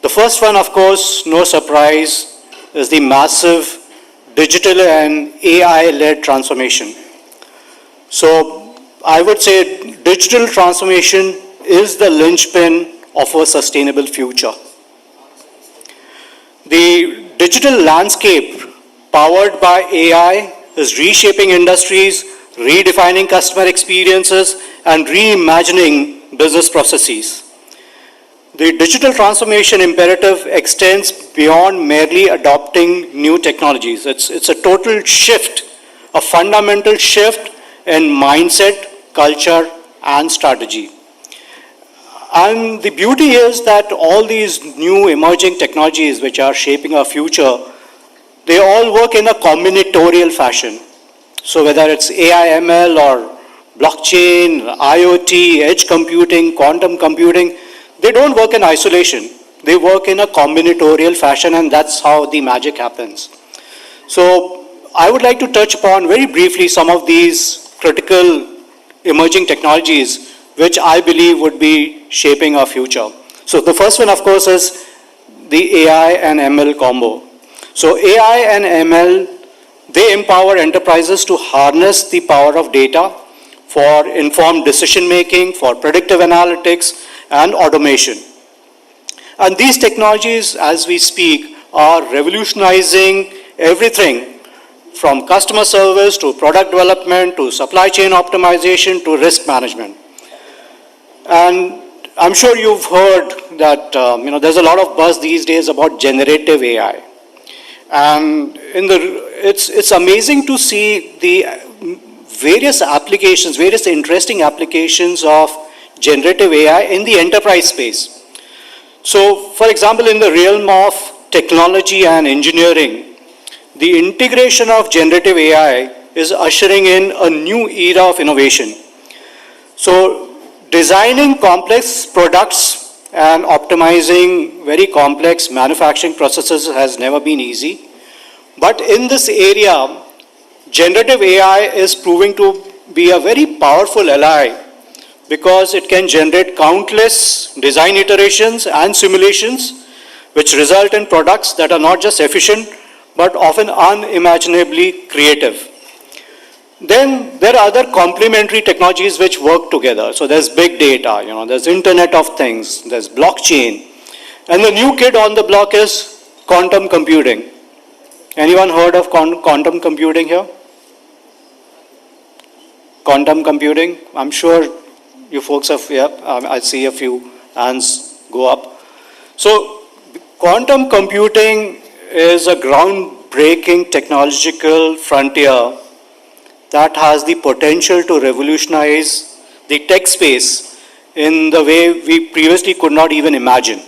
The first one, of course, no surprise, is the massive digital and AI-led transformation. So I would say digital transformation is the linchpin of a sustainable future. The digital landscape powered by AI is reshaping industries, redefining customer experiences, and reimagining business processes. The digital transformation imperative extends beyond merely adopting new technologies. It's a total shift, a fundamental shift in mindset, culture, and strategy. And the beauty is that all these new emerging technologies which are shaping our future, they all work in a combinatorial fashion. So whether it's AI, ML or blockchain, IoT, edge computing, quantum computing, they don't work in isolation. They work in a combinatorial fashion, and that's how the magic happens. So I would like to touch upon very briefly some of these critical emerging technologies which I believe would be shaping our future. So the first one, of course, is the AI and ML combo. So AI and ML, they empower enterprises to harness the power of data for informed decision making, for predictive analytics and automation. And these technologies, as we speak, are revolutionizing everything from customer service to product development to supply chain optimization to risk management. And I'm sure you've heard that there's a lot of buzz these days about generative AI. And it's amazing to see the various applications, various interesting applications of generative AI in the enterprise space. So, for example, in the realm of technology and engineering, the integration of generative AI is ushering in a new era of innovation. So, designing complex products and optimizing very complex manufacturing processes has never been easy. But in this area, generative AI is proving to be a very powerful ally because it can generate countless design iterations and simulations which result in products that are not just efficient but often unimaginably creative. Then there are other complementary technologies which work together. So there's big data, there's Internet of Things, there's blockchain. And the new kid on the block is quantum computing. Anyone heard of quantum computing here? Quantum computing? I'm sure you folks have, I see a few hands go up. So quantum computing is a groundbreaking technological frontier that has the potential to revolutionize the tech space in the way we previously could not even imagine.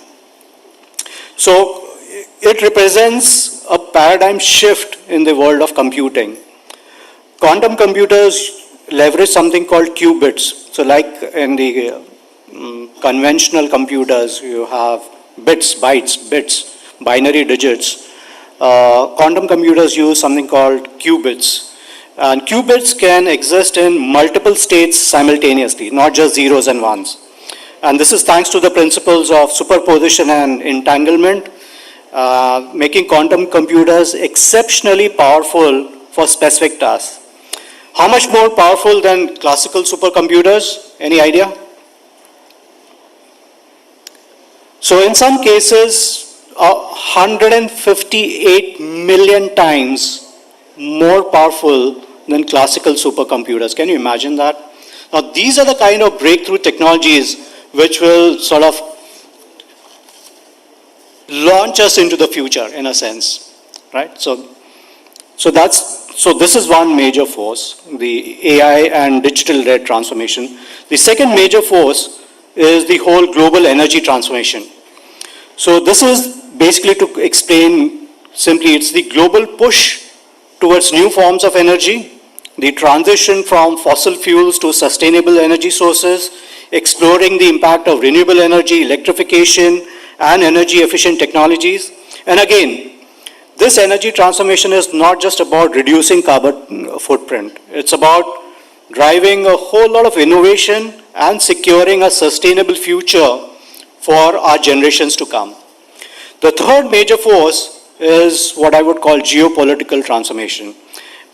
So it represents a paradigm shift in the world of computing. Quantum computers leverage something called qubits. So like in the conventional computers, you have bits, bytes, bits, binary digits. Quantum computers use something called qubits. And qubits can exist in multiple states simultaneously, not just zeros and ones. And this is thanks to the principles of superposition and entanglement, making quantum computers exceptionally powerful for specific tasks. How much more powerful than classical supercomputers? Any idea? So in some cases, 158 million times more powerful than classical supercomputers. Can you imagine that? Now these are the kind of breakthrough technologies which will sort of launch us into the future in a sense, right? So this is one major force, the AI and digital-led transformation. The second major force is the whole global energy transformation. So this is basically to explain simply, it's the global push towards new forms of energy, the transition from fossil fuels to sustainable energy sources, exploring the impact of renewable energy, electrification, and energy efficient technologies. And again, this energy transformation is not just about reducing carbon footprint. It's about driving a whole lot of innovation and securing a sustainable future for our generations to come. The third major force is what I would call geopolitical transformation.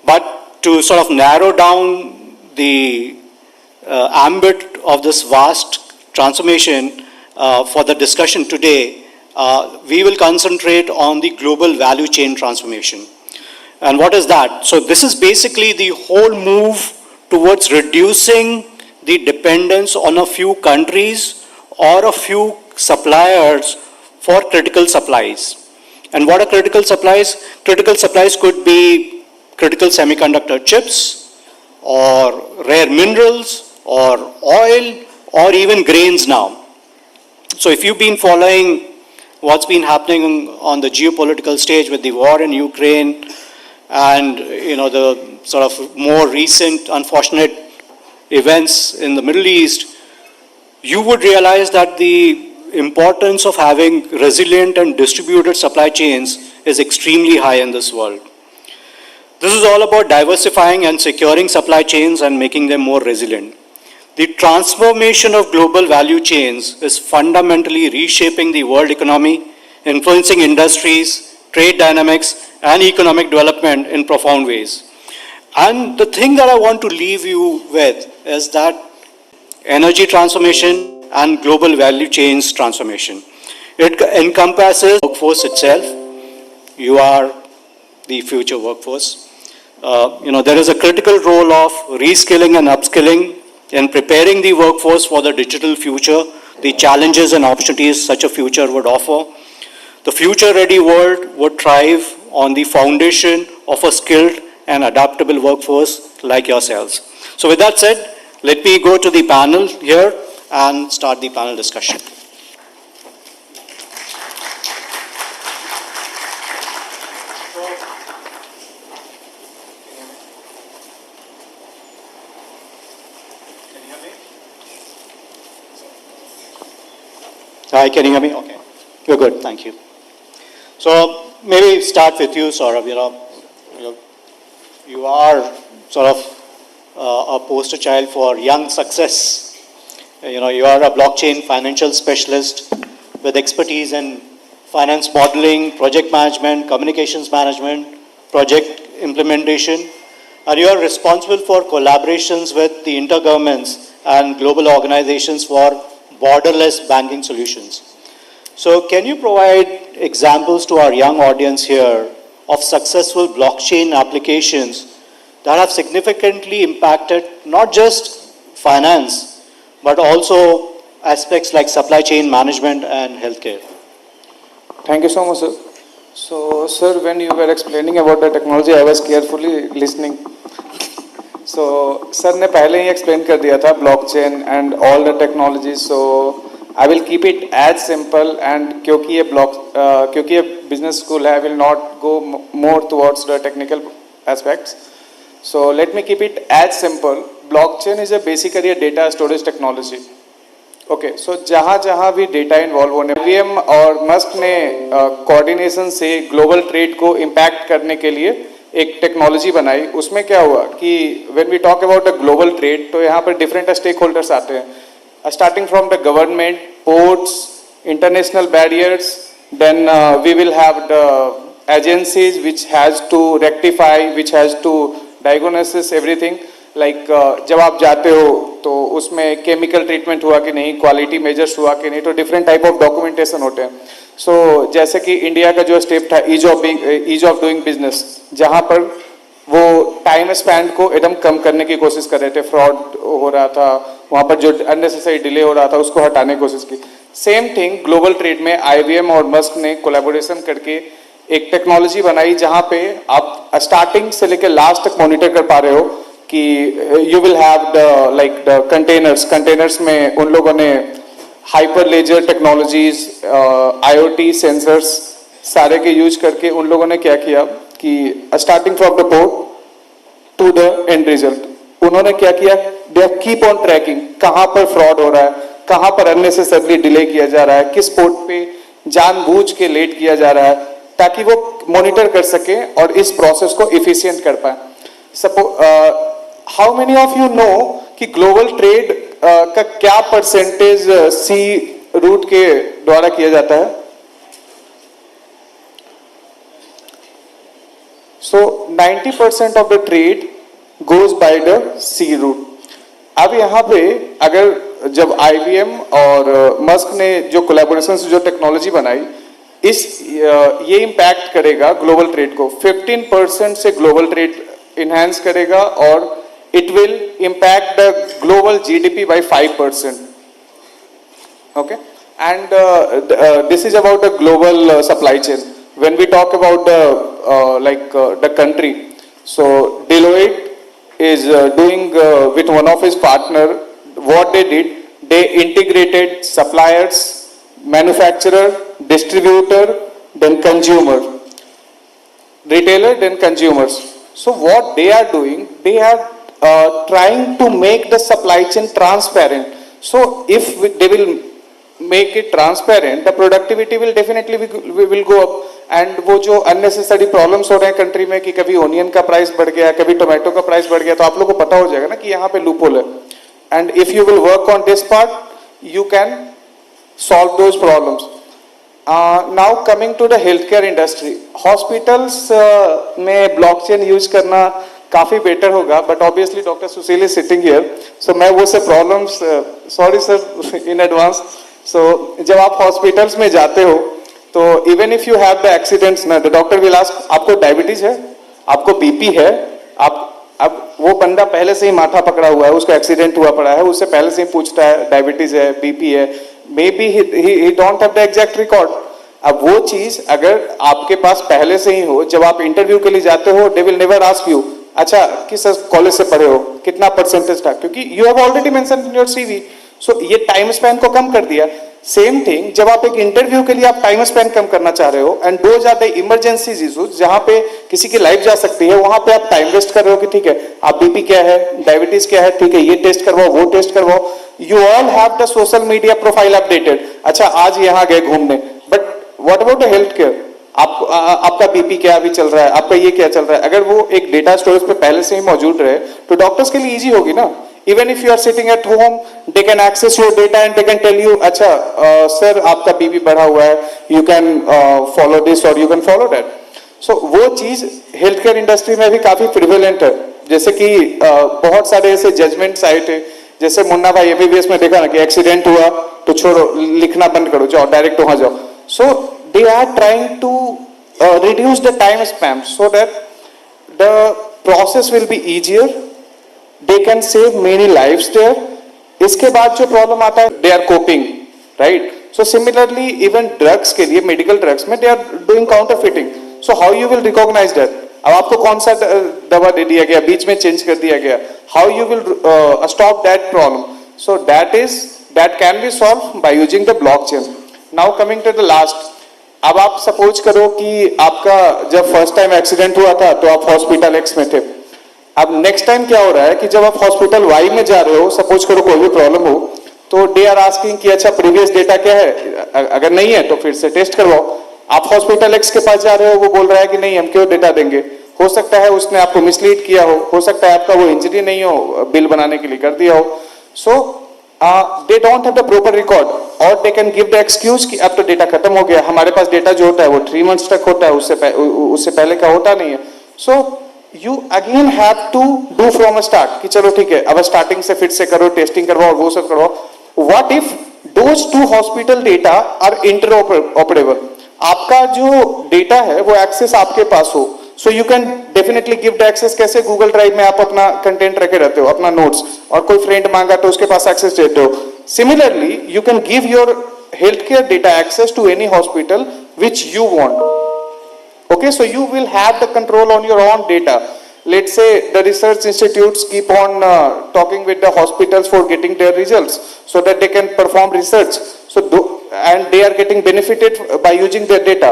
But to sort of narrow down the ambit of this vast transformation for the discussion today, we will concentrate on the global value chain transformation. And what is that? So this is basically the whole move towards reducing the dependence on a few countries or a few suppliers for critical supplies. And what are critical supplies? Critical supplies could be critical semiconductor chips, or rare minerals, or oil, or even grains now. So if you've been following what's been happening on the geopolitical stage with the war in Ukraine and, the sort of more recent unfortunate events in the Middle East, you would realize that the importance of having resilient and distributed supply chains is extremely high in this world. This is all about diversifying and securing supply chains and making them more resilient. The transformation of global value chains is fundamentally reshaping the world economy, influencing industries, trade dynamics, and economic development in profound ways. And the thing that I want to leave you with is that energy transformation and global value chains transformation. It encompasses workforce itself. You are the future workforce. There is a critical role of reskilling and upskilling in preparing the workforce for the digital future, the challenges and opportunities such a future would offer. The future-ready world would thrive on the foundation of a skilled and adaptable workforce like yourselves. So with that said, let me go to the panel here and start the panel discussion. Hi, can you hear me? Okay. You're good, thank you. So maybe start with you, Saurabh. You are sort of a poster child for young success. You are a blockchain financial specialist with expertise in finance modeling, project management, communications management, project implementation, and you are responsible for collaborations with the intergovernments and global organizations for borderless banking solutions. So can you provide examples to our young audience here of successful blockchain applications that have significantly impacted not just finance, but also aspects like supply chain management and healthcare? Thank you so much, sir. So, sir, when you were explaining about the technology, I was carefully listening. So, sir ने पहले ही explain कर दिया था blockchain and all the technologies. So, I will keep it as simple and क्योंकि ये business school है, I will not go more towards the technical aspects. So, let me keep it as simple. Blockchain is basically a data storage technology. Okay, so जहाँ भी data involve होने IBM और Musk ने coordination से global trade को impact करने के लिए एक टेक्नोलॉजी बनाई. उसमें क्या हुआ कि when we talk about the global trade तो यहाँ पर डिफरेंट स्टेक होल्डर्स आते हैं, starting from the government, ports, international barriers, then we will have the agencies which has to rectify, which has to diagnosis everything. Like जब आप जाते हो तो उसमें केमिकल ट्रीटमेंट हुआ कि नहीं, क्वालिटी मेजर्स हुआ कि नहीं, तो डिफरेंट टाइप ऑफ डॉक्यूमेंटेशन होते हैं. सो जैसे कि इंडिया का जो स्टेप था ईज ऑफ डूइंग बिजनेस, जहाँ पर वो टाइम स्पैन को एकदम कम करने की कोशिश कर रहे थे, फ्रॉड हो रहा था, वहाँ पर जो अननेसेसरी डिले हो रहा था उसको हटाने की कोशिश की. सेम थिंग ग्लोबल ट्रेड में IBM और मस्क ने कोलैबोरेशन करके एक टेक्नोलॉजी बनाई जहाँ पे आप स्टार्टिंग से लेकर लास्ट तक मॉनिटर कर पा रहे हो कि you will have the containers में उन लोगों ने Hyperledger technologies, IoT sensors सारे के यूज करके उन लोगों ने क्या किया कि starting from the port to the end result, उन्होंने क्या किया, दे कीप ऑन ट्रैकिंग कहाँ पर फ्रॉड हो रहा है, कहाँ पर अननेसेसरली डिले किया जा रहा है, किस पोर्ट पे जानबूझ के लेट किया जा रहा है, ताकि वो मॉनिटर कर सके और इस प्रोसेस को इफिशिएंट कर पाए. How many of you know कि ग्लोबल ट्रेड का क्या परसेंटेज सी रूट के द्वारा किया जाता है? So 90% of the trade goes by the sea route. अब यहाँ पे अगर जब IBM और मस्क ने जो कोलैबोरेशन से जो टेक्नोलॉजी बनाई, ये इम्पैक्ट करेगा ग्लोबल ट्रेड को. 15% से ग्लोबल ट्रेड इनहैंस करेगा और it will impact the global GDP by 5%. Okay, and this is about the global supply chain. When we talk about the country, so Deloitte is doing with one of his partner, what they did, they integrated suppliers, manufacturer, distributor, then consumer, retailer, then consumers. So what they are doing, they are trying to make the supply chain transparent. So if they will make it transparent, the productivity will definitely will go up. And वो जो unnecessary problems हो रहे हैं country में कि कभी onion का price बढ़ गया, कभी टोमेटो का प्राइस बढ़ गया, तो आप लोगों को पता हो जाएगा ना कि यहाँ पे लूपहोल है. And if you will work on this part, you can solve those problems. Now coming to the healthcare industry, hospitals में blockchain use करना काफी better होगा, but obviously Dr. Susil is sitting here, so मैं वो से problems, sorry sir in advance. So जब आप hospitals में जाते हो, तो even if you have the accidents ना, the doctor will ask आपको diabetes है, आपको BP है, आप अब वो बंदा पहले से ही माथा पकड़ा हुआ है, उसका एक्सीडेंट हुआ पड़ा है, उससे पहले से ही पूछता है डायबिटीज है, बीपी है, may be he don't have the exact record. अब वो चीज अगर आपके पास पहले से ही हो, जब आप इंटरव्यू के लिए जाते हो, they will never ask you अच्छा किस कॉलेज से पढ़े हो, कितना परसेंटेज था, क्योंकि you have already mention in your CV. So ये टाइम स्पैन को कम कर दिया. सेम थिंग जब आप एक इंटरव्यू के लिए आप टाइम स्पेंड कम करना चाह रहे हो, and those are the emergencies issues जहां पे किसी की लाइफ जा सकती है, वहां पे आप टाइम वेस्ट कर रहे हो कि ठीक है आप बीपी क्या है, डायबिटीज क्या है, ठीक है ये टेस्ट करवाओ, वो टेस्ट करवाओ. You all have the social media profile updated. अच्छा आज यहाँ गए घूमने, but what about the health care? आपका बीपी क्या अभी चल रहा है, आपका ये क्या चल रहा है, अगर वो एक डेटा स्टोरेज पे पहले से ही मौजूद रहे तो डॉक्टर्स के लिए इजी होगी ना. Even if you are sitting at home, they can access your data and they can tell you, अच्छा सर आपका बीपी बढ़ा हुआ है, you can follow this or you can follow that. So वो चीज हेल्थ केयर इंडस्ट्री में भी काफी प्रिवेलेंट है. जैसे कि बहुत सारे ऐसे जजमेंट्स आए थे, जैसे मुन्ना भाई एमबीबीएस में देखा ना कि एक्सीडेंट हुआ तो छोड़ो, लिखना बंद करो, जाओ डायरेक्ट वहां जाओ. So they are trying to reduce the time span so that the process will be easier. They can save many lives there. इसके बाद जो प्रॉब्लम आता है, they are coping, right? So similarly, even drugs के लिए, medical drugs में they are doing counterfeiting. So how you will recognize that? अब आपको कौन सा दवा दे दिया गया, बीच में चेंज कर दिया गया, how you will stop that problem? So that can be solved by using the blockchain. Now coming to the last, अब आप सपोज करो कि आपका जब फर्स्ट टाइम एक्सीडेंट हुआ था तो आप हॉस्पिटल एक्स में थे. अब नेक्स्ट टाइम क्या हो रहा है कि जब आप हॉस्पिटल वाई में जा रहे हो, सपोज करो कोई भी प्रॉब्लम हो, तो दे आर आस्किंग कि अच्छा प्रीवियस डेटा क्या है, अगर नहीं है तो फिर से टेस्ट करवाओ. आप हॉस्पिटल एक्स के पास जा रहे हो, वो बोल रहा है कि नहीं हम क्यों डेटा देंगे, हो सकता है उसने आपको मिसलीड किया हो सकता है आपका वो इंजरी नहीं हो, बिल बनाने के लिए कर दिया हो. So they don't have the proper record, और they can give the excuse कि अब तो डेटा खत्म हो गया, हमारे पास डेटा जो होता है वो 3 months तक होता है, उससे पहले का होता नहीं है. सो you again have to do from a start कि चलो ठीक है अब स्टार्टिंग से फिर से करो, टेस्टिंग करवाओ, वो सब करवाओ. What if those two hospital data are interoperable? आपका जो डेटा है वो एक्सेस आपके पास हो, so you can definitely give the access. कैसे गूगल ड्राइव में आप अपना कंटेंट रखे रहते हो, अपना नोट्स, और कोई फ्रेंड मांगा तो उसके पास एक्सेस देते हो. Similarly, you can give your healthcare data access to any hospital which you want. Okay, so you will have the control on your own data. Let's say the research institutes keep on talking with the hospitals for getting their results so that they can perform research. So and they are getting benefited by using their data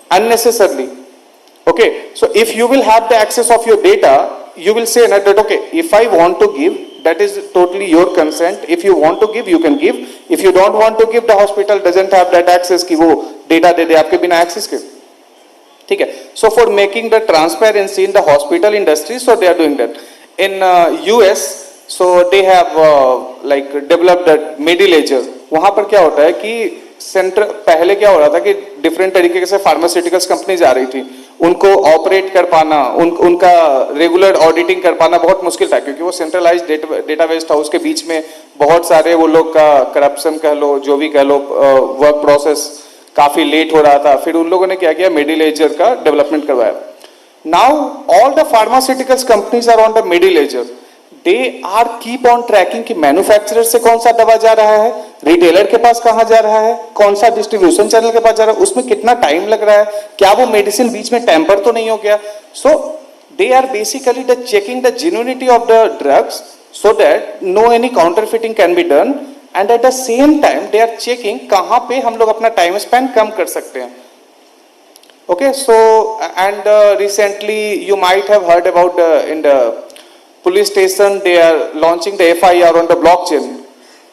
unnecessarily. Okay, so if you will have the access of your data, you will say that okay, if I want to give, that is totally your consent. If you want to give, you can give. If you don't want to give, the hospital doesn't have that access कि वो data दे दे आपके बिना access के. ठीक है. So for making the transparency in the hospital industry, so they are doing that. In US, so they have like developed that Medi-Ledger. वहाँ पर क्या होता है कि सेंटर, पहले क्या हो रहा था कि डिफरेंट तरीके से फार्मास्यूटिकल्स कंपनीज आ रही थी, उनको ऑपरेट कर पाना, उनका रेगुलर ऑडिटिंग कर पाना बहुत मुश्किल था, क्योंकि वो सेंट्रलाइज डेटाबेस था, उसके बीच में बहुत सारे वो लोग का करप्शन कह लो, जो भी कह लो, वर्क प्रोसेस काफी लेट हो रहा था. फिर उन लोगों ने क्या किया, Medi-Ledger का डेवलपमेंट करवाया. Now all the pharmaceuticals companies are on the Medi-Ledger. They are keep on tracking कि मैन्युफैक्चरर से कौन सा दवा जा रहा है, रिटेलर के पास कहां जा रहा है, कौन सा डिस्ट्रीब्यूशन चैनल के पास जा रहा है, उसमें कितना टाइम लग रहा है, क्या वो मेडिसिन बीच में टेम्पर तो नहीं हो गया. So they are basically the checking the genuinity of the drugs so that no any counterfeiting can be done, and at the same time they are checking कहाँ पे हम लोग अपना टाइम स्पेंड कम कर सकते हैं. Okay, so and recently you might have heard about in the police station they are launching the FIR on the blockchain.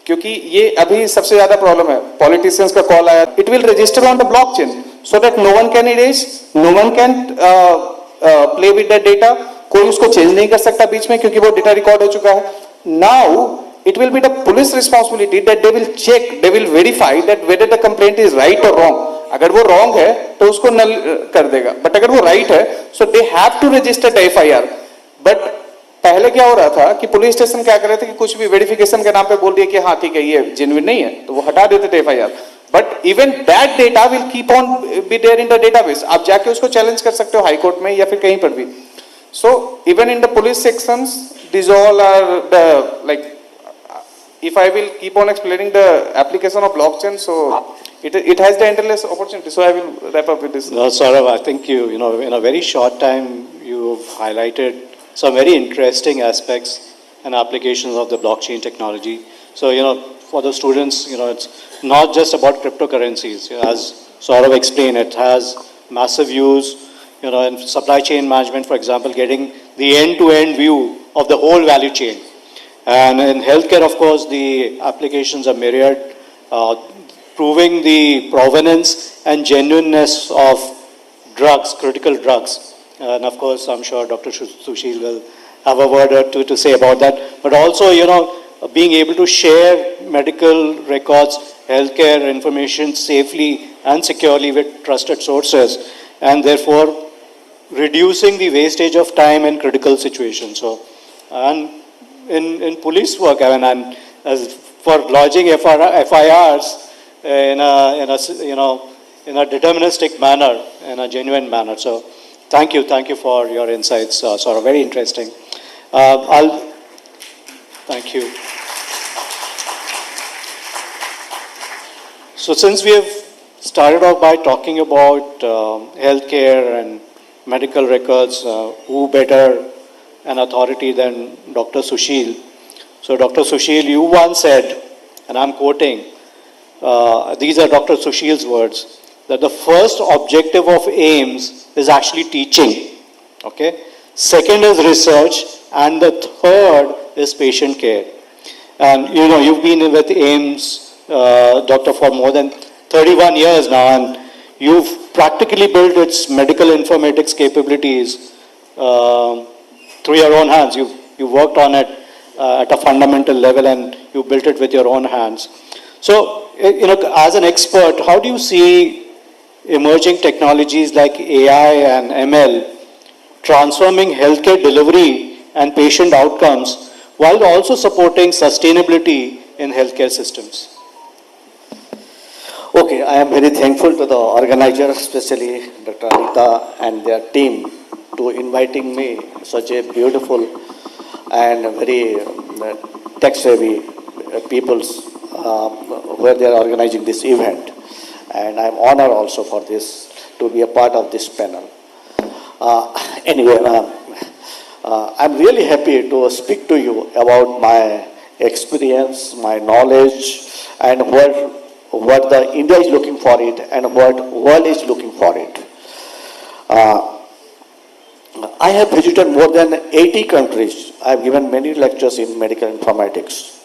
क्योंकि ये अभी सबसे ज़्यादा प्रॉब्लम है. Politicians का कॉल आया. It will register on the blockchain so that no one can erase, no one can play with that data. कोई उसको चेंज नहीं कर सकता बीच में क्योंकि वो डेटा रिकॉर्ड हो चुका है. Now it will be the police responsibility that they will check, they will verify that whether the complaint is right or wrong. अगर वो रॉन्ग है तो उसको नल कर देगा, बट अगर वो राइट है so they have to register the FIR. But पहले क्या हो रहा था कि पुलिस स्टेशन क्या कर रहे थे कि कुछ भी वेरिफिकेशन के नाम पे बोल दिया कि हाँ ठीक है ये जेन्युइन नहीं है तो वो हटा देते थे FIR. But even that data will keep on be there in the database. आप जाके उसको चैलेंज कर सकते हो हाई कोर्ट में या फिर कहीं पर भी. So even in the police sections this all are the like if I will keep on explaining the application of blockchain, so it has the endless opportunity. So I will wrap up with this. No, Saurav, I think you know, in a very short time, you've highlighted some very interesting aspects and applications of the blockchain technology. So, you know, for the students, you know, it's not just about cryptocurrencies. As Saurav explained, it has massive use, you know, in supply chain management, for example, getting the end-to-end view of the whole value chain. And in healthcare, of course, the applications are myriad, proving the provenance and genuineness of drugs, critical drugs. And of course, I'm sure Dr. Sushil will have a word or two to say about that. But also, you know, being able to share medical records, healthcare information safely and securely with trusted sources, and therefore reducing the wastage of time in critical situations. So, and in police work, I mean, and as for lodging FIRs in a you know, in a deterministic manner, in a genuine manner. So, thank you for your insights. Sort of very interesting. Thank you. So, since we have started off by talking about healthcare and medical records, who better an authority than Dr. Sushil. So Dr. Sushil, you once said, and I'm quoting, these are Dr. Sushil's words, that the first objective of AIMS is actually teaching, okay? Second is research, and the third is patient care. And you know, you've been with AIMS, doctor, for more than 31 years now, and you've practically built its medical informatics capabilities through your own hands. You've worked on it at a fundamental level and you built it with your own hands. So, you know, as an expert, how do you see emerging technologies like AI and ML transforming healthcare delivery and patient outcomes while also supporting sustainability in healthcare systems? Okay, I am very thankful to the organizer, especially Dr. Anita and their team, to inviting me, such a beautiful and very tech-savvy peoples where they are organizing this event. And I'm honored also for this, to be a part of this panel. Anyway, I'm really happy to speak to you about my experience, my knowledge, and what the India is looking for it and what world is looking for it. I have visited more than 80 countries. I have given many lectures in medical informatics.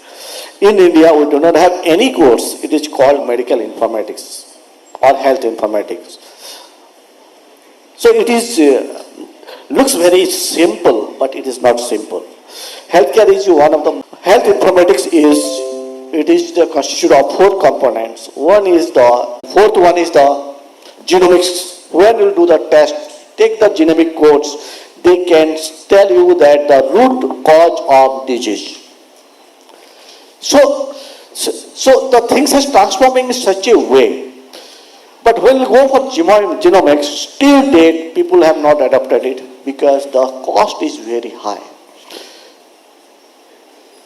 In India, we do not have any course. It is called medical informatics or health informatics. So it is looks very simple, but it is not simple. Healthcare is one of the health informatics is the constituted of 4 components. Fourth one is the genomics. When you do the test, take the genomic codes, they can tell you that the root cause of disease. So the things has transformed in such a way. But when you go for genomics, still date people have not adopted it because the cost is very high.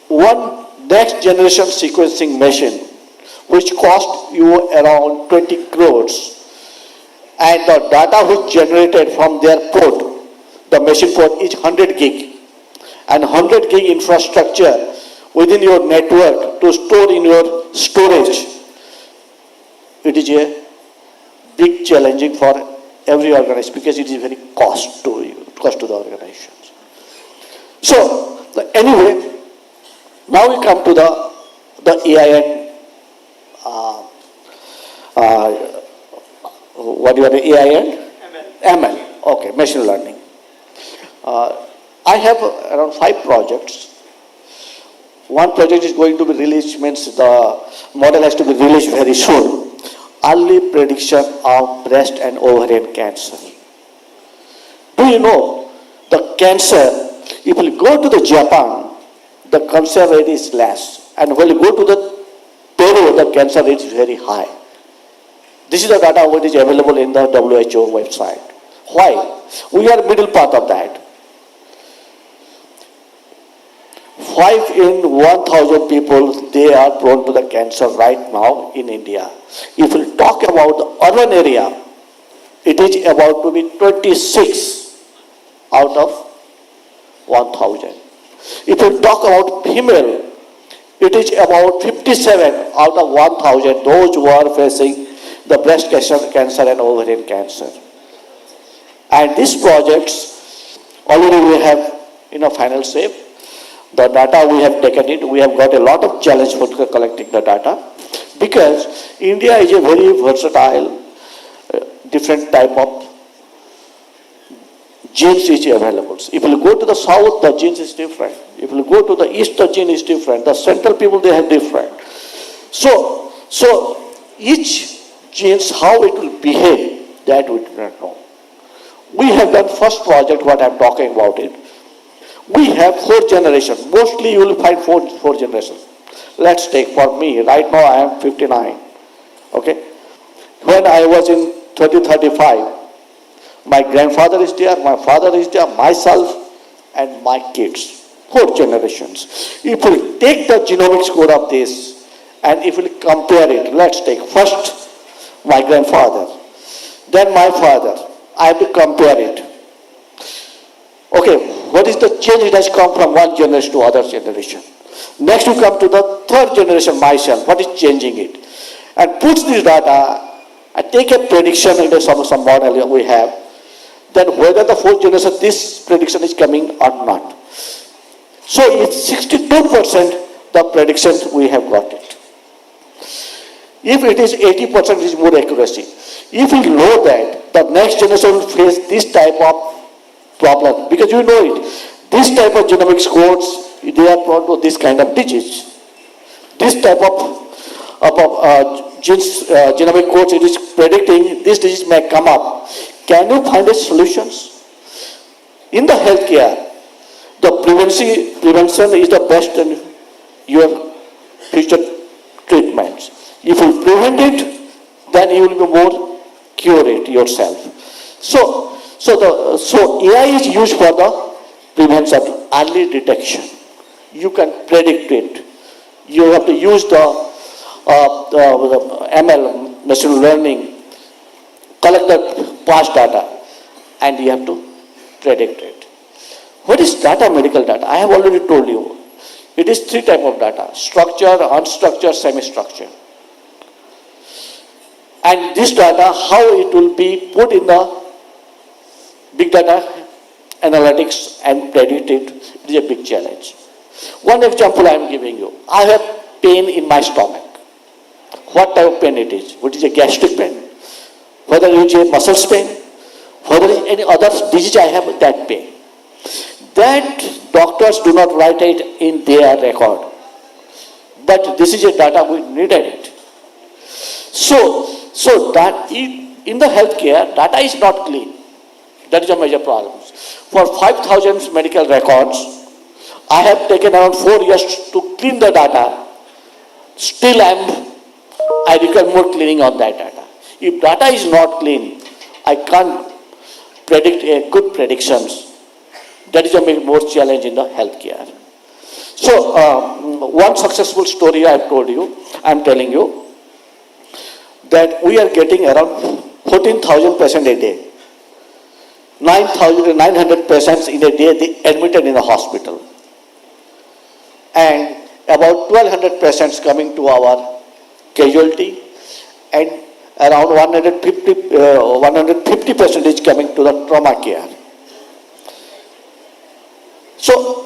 One next generation sequencing machine which cost you around 20 crores, and the data which generated from their port, the machine port is 100 gig, and 100 gig infrastructure within your network to store in your storage, it is a big challenging for every organization because it is very cost to the organizations. So anyway, now we come to the AI and what do you want, AI and ML. Okay, machine learning. I have around 5 projects. One project is going to be released, means the model has to be released very soon. Early prediction of breast and ovarian cancer. Do you know the cancer, if you go to the Japan, the cancer rate is less. And when you go to the Peru, the cancer rate is very high. This is the data which is available in the WHO website. Why? We are middle part of that. 5 in 1,000 people, they are prone to the cancer right now in India. If we talk about the urban area, it is about to be 26 out of 1,000. If we talk about female, it is about 57 out of 1,000, those who are facing the breast cancer and ovarian cancer. And these projects, already we have in a final shape. The data we have taken it, we have got a lot of challenge for collecting the data because India is a very versatile, different type of genes is available. If you go to the south, the genes is different. If you go to the east, the gene is different. The central people, they have different. So each genes, how it will behave, that we do not know. We have done first project, what I am talking about it. We have 4 generations. Mostly you will find four generations. Let's take for me, right now I am 59. Okay. When I was in 2035, my grandfather is there, my father is there, myself and my kids. 4 generations. If we take the genomics code of this and if we compare it, let's take first my grandfather, then my father. I have to compare it. Okay, what is the change it has come from one generation to other generation? Next we come to the 3rd generation, myself, what is changing it? And puts this data, I take a prediction into some model we have, then whether the 4th generation, this prediction is coming or not. So it's 62% the predictions we have got it. If it is 80%, it is more accuracy. If we know that the next generation will face this type of problem, because you know it, this type of genomics codes, they are prone to this kind of disease. This type of genomic codes, it is predicting this disease may come up. Can you find a solutions? In the healthcare, the prevention is the best in your future treatments. If you prevent it, then you will be more cure it yourself. So AI is used for the prevention, early detection. You can predict it. You have to use the ML, machine learning, collect the past data, and you have to predict it. What is data, medical data? I have already told you. It is 3 types of data: structured, unstructured, semi-structured. And this data, how it will be put in the big data analytics and predicted, it is a big challenge. One example I am giving you. I have pain in my stomach. What type of pain it is? What is a gastric pain? Whether it is a muscle pain, whether it is any other disease I have, that pain. That doctors do not write it in their record. But this is a data we needed it. So that in the healthcare, data is not clean. That is a major problem. For 5,000 medical records, I have taken around 4 years to clean the data. Still I require more cleaning on that data. If data is not clean, I can't predict a good predictions. That is a more challenge in the healthcare. So one successful story I have told you, I am telling you, that we are getting around 14,000 patients a day. 900 patients in a day they admitted in the hospital. And about 1,200 patients coming to our casualty, and around 150 percentage coming to the trauma care. So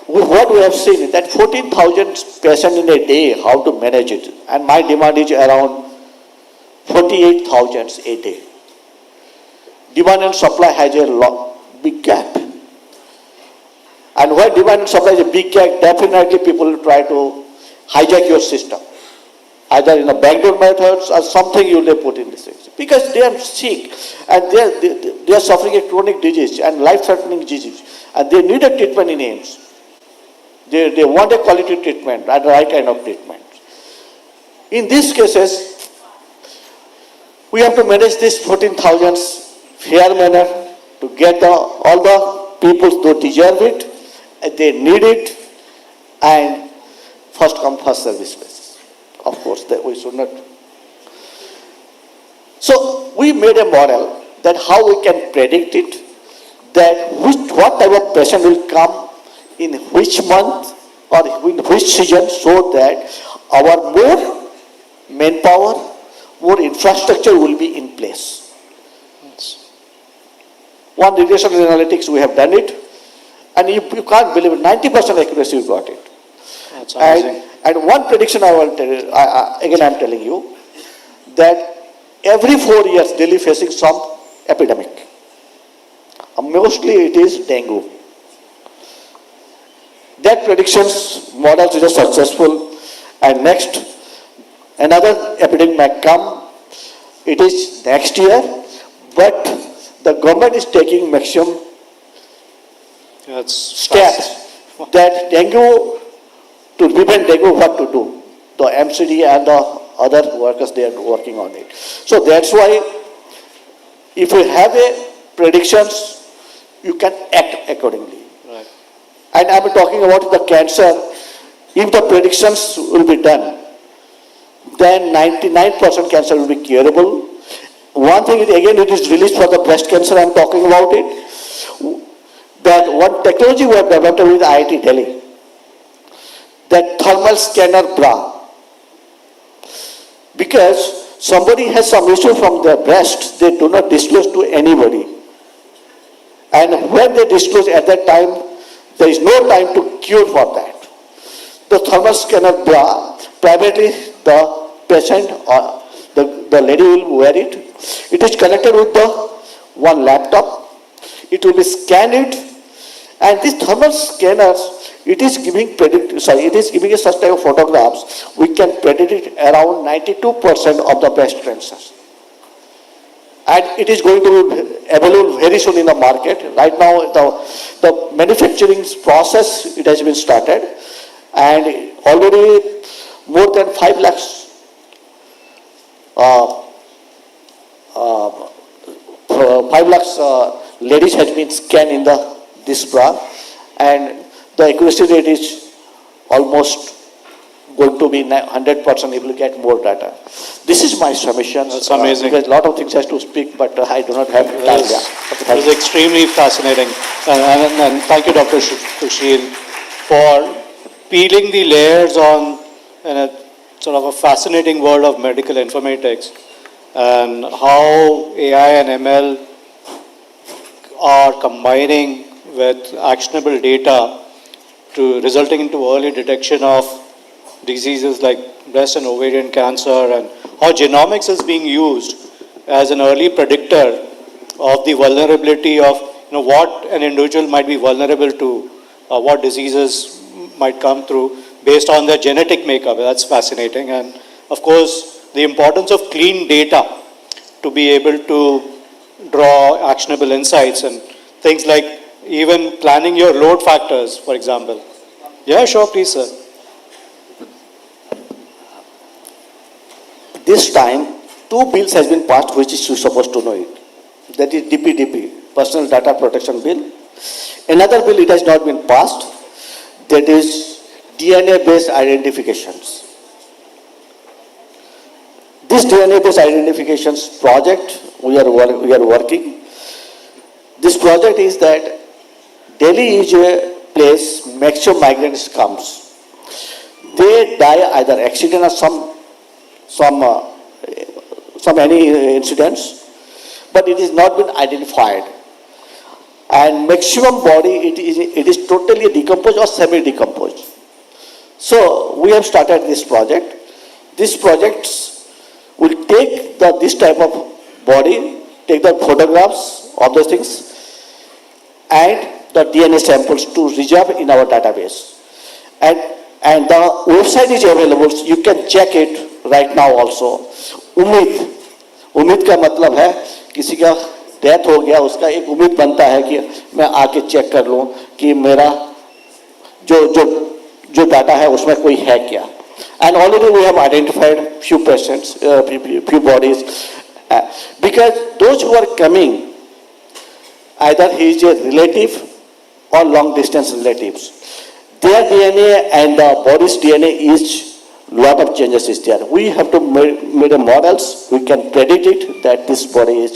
what we have seen is that 14,000 patients in a day, how to manage it, and my demand is around 48,000 a day. Demand and supply has a big gap. And where demand and supply is a big gap, definitely people will try to hijack your system. Either in a backdoor methods or something you will put in this system. Because they are sick and they are suffering a chronic disease and life-threatening disease. And they need a treatment in AIMS. They want a quality treatment and the right kind of treatment. In these cases, we have to manage this 14,000 fair manner to get all the people who deserve it, they need it, and first come, first service basis. Of course, that we should not. So we made a model that how we can predict it, that what type of patient will come in which month or in which season, so that our more manpower, more infrastructure will be in place. One regression analytics, we have done it, and you can't believe it, 90% accuracy we got it. That's amazing. And one prediction I will tell you, again I'm telling you, that every 4 years Delhi facing some epidemic. Mostly it is dengue. That predictions models is successful, and next another epidemic may come. It is next year, but the government is taking maximum steps that dengue, to prevent dengue, what to do. The MCD and the other workers, they are working on it. So that's why if you have a predictions, you can act accordingly. Right. And I'm talking about the cancer. If the predictions will be done, then 99% cancer will be curable. One thing is, again, it is released for the breast cancer, I'm talking about it. That one technology we have developed with IIT Delhi, that thermal scanner bra. Because somebody has some issue from their breast, they do not disclose to anybody. And when they disclose at that time, there is no time to cure for that. The thermal scanner bra, privately the patient or the lady will wear it. It is connected with the one laptop. It will be scanned, and these thermal scanners, it is giving a such type of photographs. We can predict it around 92% of the breast cancers. And it is going to be available very soon in the market. Right now, the manufacturing process, it has been started, and already more than 5 lakhs 5 lakhs ladies has been scanned in this bra, and the accuracy rate is almost going to be 100% if you get more data. This is my submission. That's amazing. Because a lot of things has to speak, but I do not have time. It is extremely fascinating. And thank you, Dr. Sushil, for peeling the layers on in a sort of a fascinating world of medical informatics, and how AI and ML are combining with actionable data to resulting into early detection of diseases like breast and ovarian cancer, and how genomics is being used as an early predictor of the vulnerability of what an individual might be vulnerable to, what diseases might come through based on their genetic makeup. That's fascinating. And of course, the importance of clean data to be able to draw actionable insights and things like even planning your load factors, for example. Yeah, sure, please, sir. This time, 2 bills has been passed, which is you supposed to know it. That is DPDP, Personal Data Protection Bill. Another bill, it has not been passed. That is DNA-based identifications. This DNA-based identifications project, we are working. This project is that Delhi is a place maximum migrants comes. they die either accident or some any incidents, but it is not been identified. And maximum body, it is totally decomposed or semi-decomposed. So we have started this project. These projects will take this type of body, take the photographs of those things, and the DNA samples to reserve in our database. And the website is available, so you can check it right now also. उम्मीद का मतलब है किसी का death हो गया, उसका एक उम्मीद बनता है कि मैं आके चेक कर लूं कि मेरा जो डाटा है उसमें कोई है क्या. And already we have identified few patients, few bodies, because those who are coming, either he is a relative or long distance relatives, their DNA and the body's DNA is lot of changes is there. We have to make a models. We can predict it that this body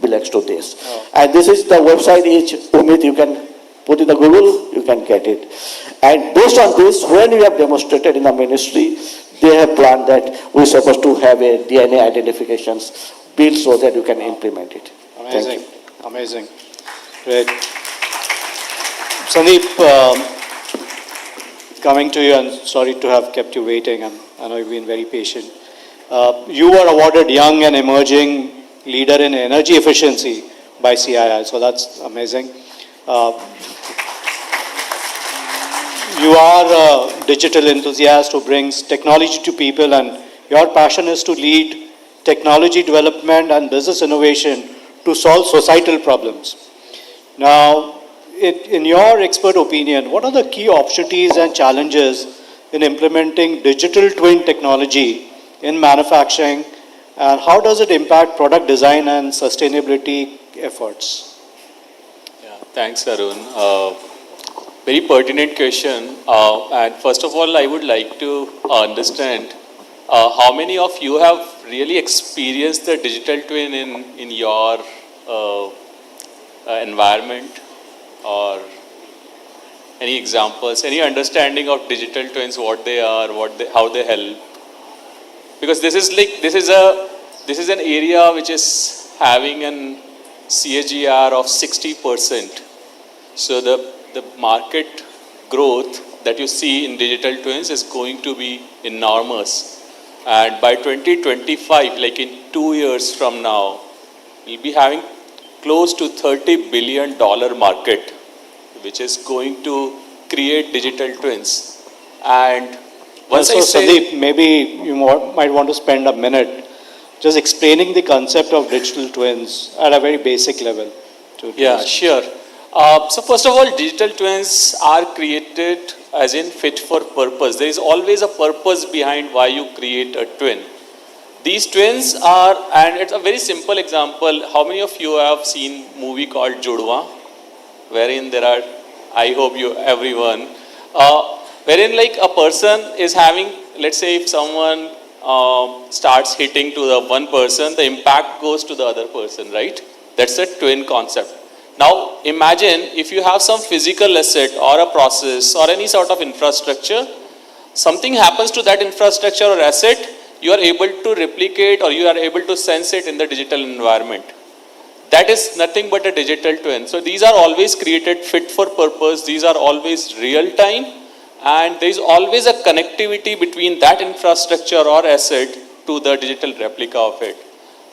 belongs to this. And this is the website is Umid. You can put in the Google, you can get it. And based on this, when we have demonstrated in the ministry, they have planned that we're supposed to have a DNA identifications built so that you can implement it. Amazing. Thank you. Amazing. Great. Sandeep, coming to you, and sorry to have kept you waiting. I know you've been very patient. You were awarded Young and Emerging Leader in Energy Efficiency by CII, so that's amazing. You are a digital enthusiast who brings technology to people, and your passion is to lead technology development and business innovation to solve societal problems. Now, in your expert opinion, what are the key opportunities and challenges in implementing digital twin technology in manufacturing, and how does it impact product design and sustainability efforts? Yeah, thanks, Arun. Very pertinent question. And first of all, I would like to understand how many of you have really experienced the digital twin in your environment, or any examples, any understanding of digital twins, what they are, how they help? Because this is an area which is having an CAGR of 60%. So the market growth that you see in digital twins is going to be enormous. And by 2025, like in 2 years from now, we'll be having close to $30 billion market, which is going to create digital twins. And once Sandeep, maybe you might want to spend a minute just explaining the concept of digital twins at a very basic level. Yeah, sure. So first of all, digital twins are created as in fit for purpose. There is always a purpose behind why you create a twin. These twins are, and it's a very simple example. How many of you have seen movie called Judwa, wherein there are, I hope everyone, wherein like a person is having, let's say if someone starts hitting to the one person, the impact goes to the other person, right? That's a twin concept. Now imagine if you have some physical asset or a process or any sort of infrastructure, something happens to that infrastructure or asset, you are able to replicate or you are able to sense it in the digital environment. That is nothing but a digital twin. So these are always created fit for purpose, these are always real time, and there is always a connectivity between that infrastructure or asset to the digital replica of it.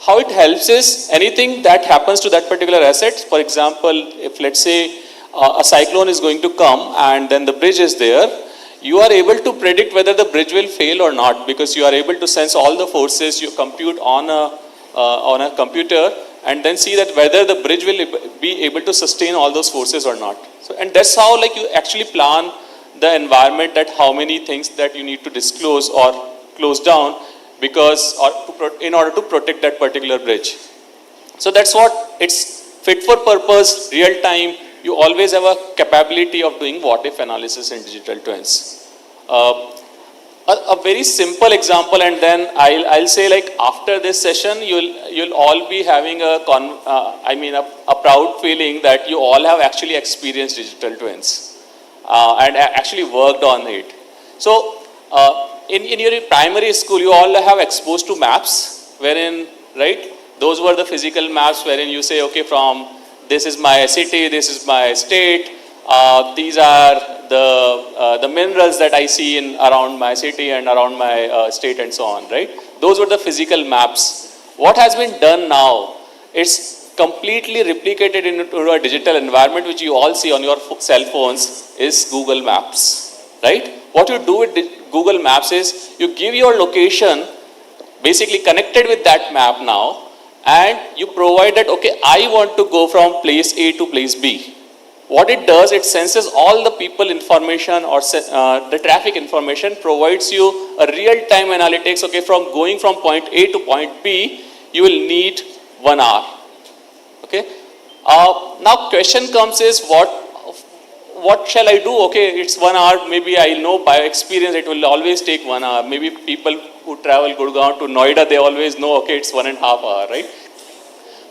How it helps is anything that happens to that particular asset, for example, if let's say a cyclone is going to come and then the bridge is there, you are able to predict whether the bridge will fail or not, because you are able to sense all the forces you compute on a computer and then see that whether the bridge will be able to sustain all those forces or not. So, and that's how like you actually plan the environment, that how many things that you need to disclose or close down because in order to protect that particular bridge. So that's what it's fit for purpose, real time. You always have a capability of doing what if analysis in digital twins. A very simple example, and then I'll say like after this session you'll all be having a proud feeling that you all have actually experienced digital twins and actually worked on it. So In your primary school, you all have exposed to maps, wherein, right, those were the physical maps wherein you say, okay, from this is my city, this is my state, these are the minerals that I see in around my city and around my state and so on, right? Those were the physical maps. What has been done now, it's completely replicated into a digital environment which you all see on your cell phones is Google Maps, right? What you do with Google Maps is you give your location basically connected with that map now, and you provide that, okay, I want to go from place A to place B. What it does, it senses all the people information or the traffic information, provides you a real-time analytics, okay, from going from point A to point B, you will need 1 hour, okay. Now question comes is, what shall I do? Okay, it's 1 hour, maybe I know by experience it will always take 1 hour. Maybe people who travel Gurgaon to Noida, they always know, okay, it's 1.5 hours, right?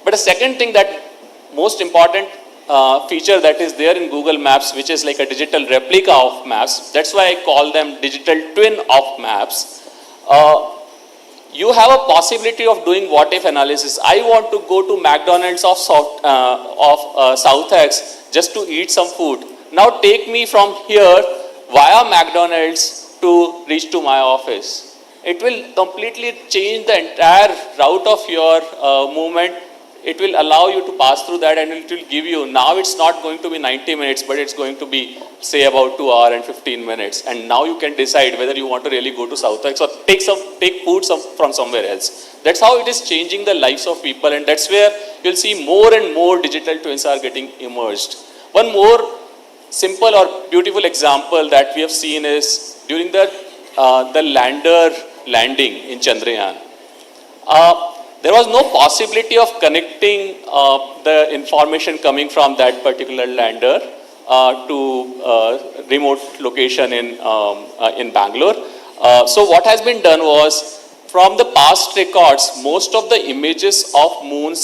But a second thing that most important feature that is there in Google Maps, which is like a digital replica of maps, that's why I call them digital twin of maps. You have a possibility of doing what-if analysis. I want to go to McDonald's of South X just to eat some food. Now take me from here via McDonald's to reach to my office. It will completely change the entire route of your movement. It will allow you to pass through that, and it will give you, now it's not going to be 90 minutes, but it's going to be, say, about 2 hours and 15 minutes. And now you can decide whether you want to really go to South X or take food from somewhere else. That's how it is changing the lives of people, and that's where you'll see more and more digital twins are getting emerged. One more simple or beautiful example that we have seen is during the lander landing in Chandrayaan. There was no possibility of connecting the information coming from that particular lander to remote location in Bangalore. So what has been done was, from the past records, most of the images of moon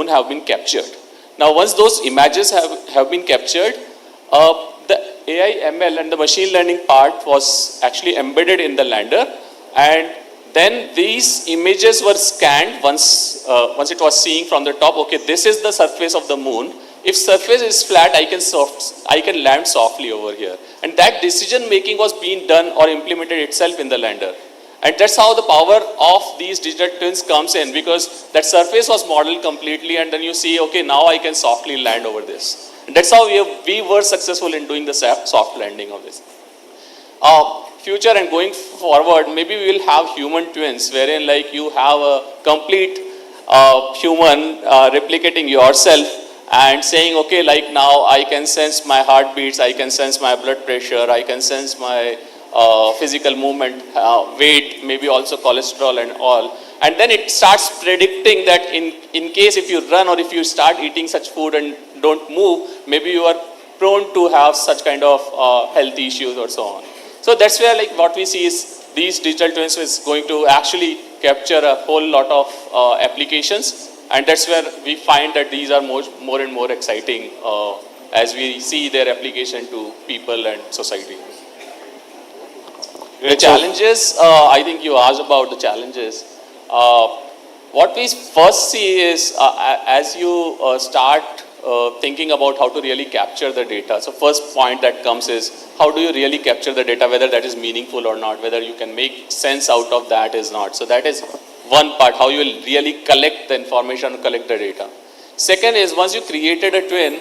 have been captured. Now, once those images have been captured, the AI, ML and the machine learning part was actually embedded in the lander, and then these images were scanned once it was seeing from the top, okay, this is the surface of the moon. If surface is flat, I can land softly over here. And that decision making was being done or implemented itself in the lander. And that's how the power of these digital twins comes in, because that surface was modeled completely, and then you see, okay, now I can softly land over this. And that's how we were successful in doing the soft landing of this. Future and going forward, maybe we will have human twins, wherein like you have a complete human replicating yourself and saying, okay, like now I can sense my heartbeats, I can sense my blood pressure, I can sense my physical movement, weight, maybe also cholesterol and all. And then it starts predicting that in case if you run or if you start eating such food and don't move, maybe you are prone to have such kind of health issues or so on. So that's where like what we see is these digital twins is going to actually capture a whole lot of applications, and that's where we find that these are more and more exciting as we see their application to people and society. The challenges, I think you asked about the challenges. What we first see is as you start thinking about how to really capture the data. So first point that comes is, how do you really capture the data, whether that is meaningful or not, whether you can make sense out of that is not. So that is one part, how you will really collect the information, collect the data. Second is, once you created a twin,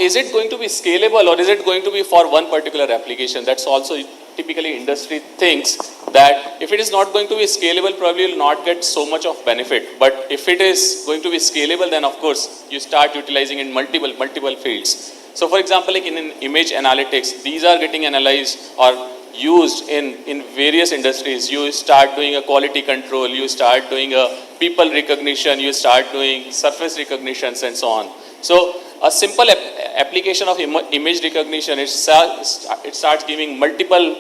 is it going to be scalable or is it going to be for one particular application? That's also typically industry thinks that if it is not going to be scalable, probably you will not get so much of benefit. But if it is going to be scalable, then of course you start utilizing in multiple fields. So for example, like in image analytics, these are getting analyzed or used in various industries. You start doing a quality control, you start doing a people recognition, you start doing surface recognitions and so on. So a simple application of image recognition, it starts giving multiple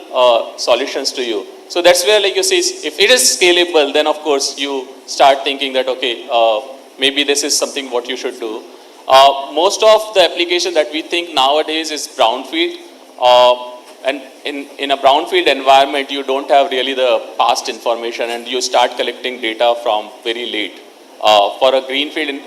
solutions to you. So that's where, like you say, if it is scalable, then of course you start thinking that, okay, maybe this is something what you should do. Most of the application that we think nowadays is brownfield. And in a brownfield environment, you don't have really the past information and you start collecting data from very late. For a greenfield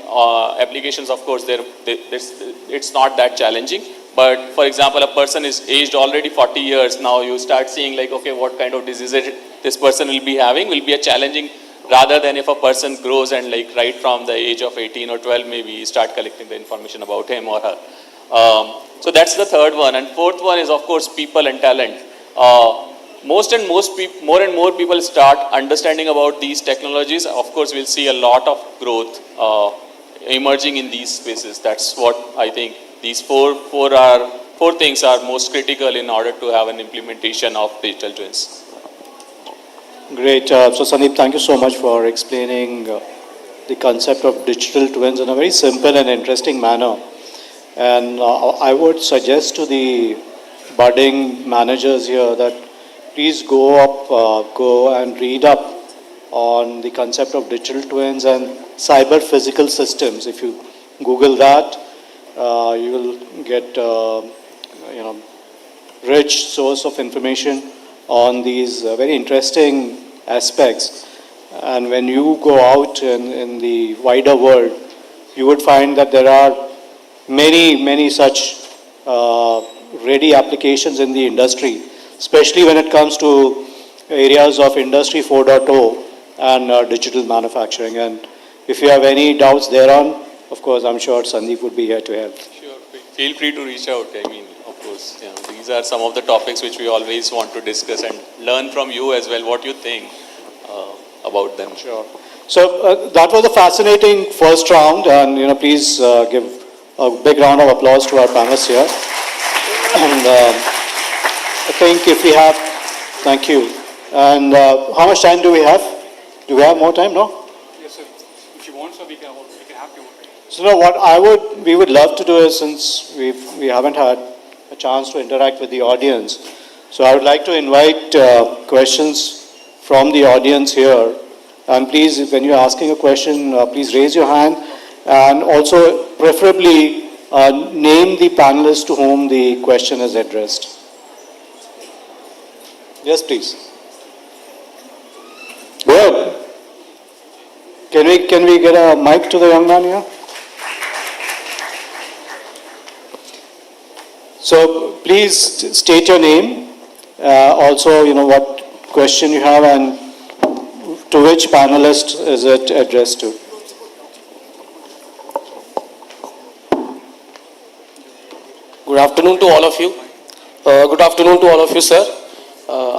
applications, of course, it's not that challenging. But for example, a person is aged already 40 years. Now you start seeing like, okay, what kind of diseases this person will be having will be a challenging rather than if a person grows and like right from the age of 18 or 12, maybe you start collecting the information about him or her. So that's the third one. And fourth one is, of course, people and talent. More and more people start understanding about these technologies. Of course, we'll see a lot of growth emerging in these spaces. That's what I think these four things are most critical in order to have an implementation of digital twins. Great. So Sandeep, thank you so much for explaining the concept of digital twins in a very simple and interesting manner. And I would suggest to the budding managers here that please go and read up on the concept of digital twins and cyber physical systems. If you Google that, you will get rich source of information on these very interesting aspects. And when you go out in the wider world, you would find that there are many such ready applications in the industry, especially when it comes to areas of Industry 4.0 and digital manufacturing. And if you have any doubts thereon, of course, I'm sure Sandeep would be here to help. Sure. Feel free to reach out. I mean, of course, these are some of the topics which we always want to discuss and learn from you as well, what you think about them. Sure. So that was a fascinating first round, and please give a big round of applause to our panelists here. And I think if we have, thank you. And how much time do we have? Do we have more time? No? Yes, sir. If you want, sir, we can have you. So no, what we would love to do is, since we haven't had a chance to interact with the audience, so I would like to invite questions from the audience here. And please, when you're asking a question, please raise your hand, and also preferably name the panelist to whom the question is addressed. Yes, please. Good. Can we get a mic to the young man here? So please state your name, also what question you have and to which panelist is it addressed to. Good afternoon to all of you. Good afternoon to all of you, sir.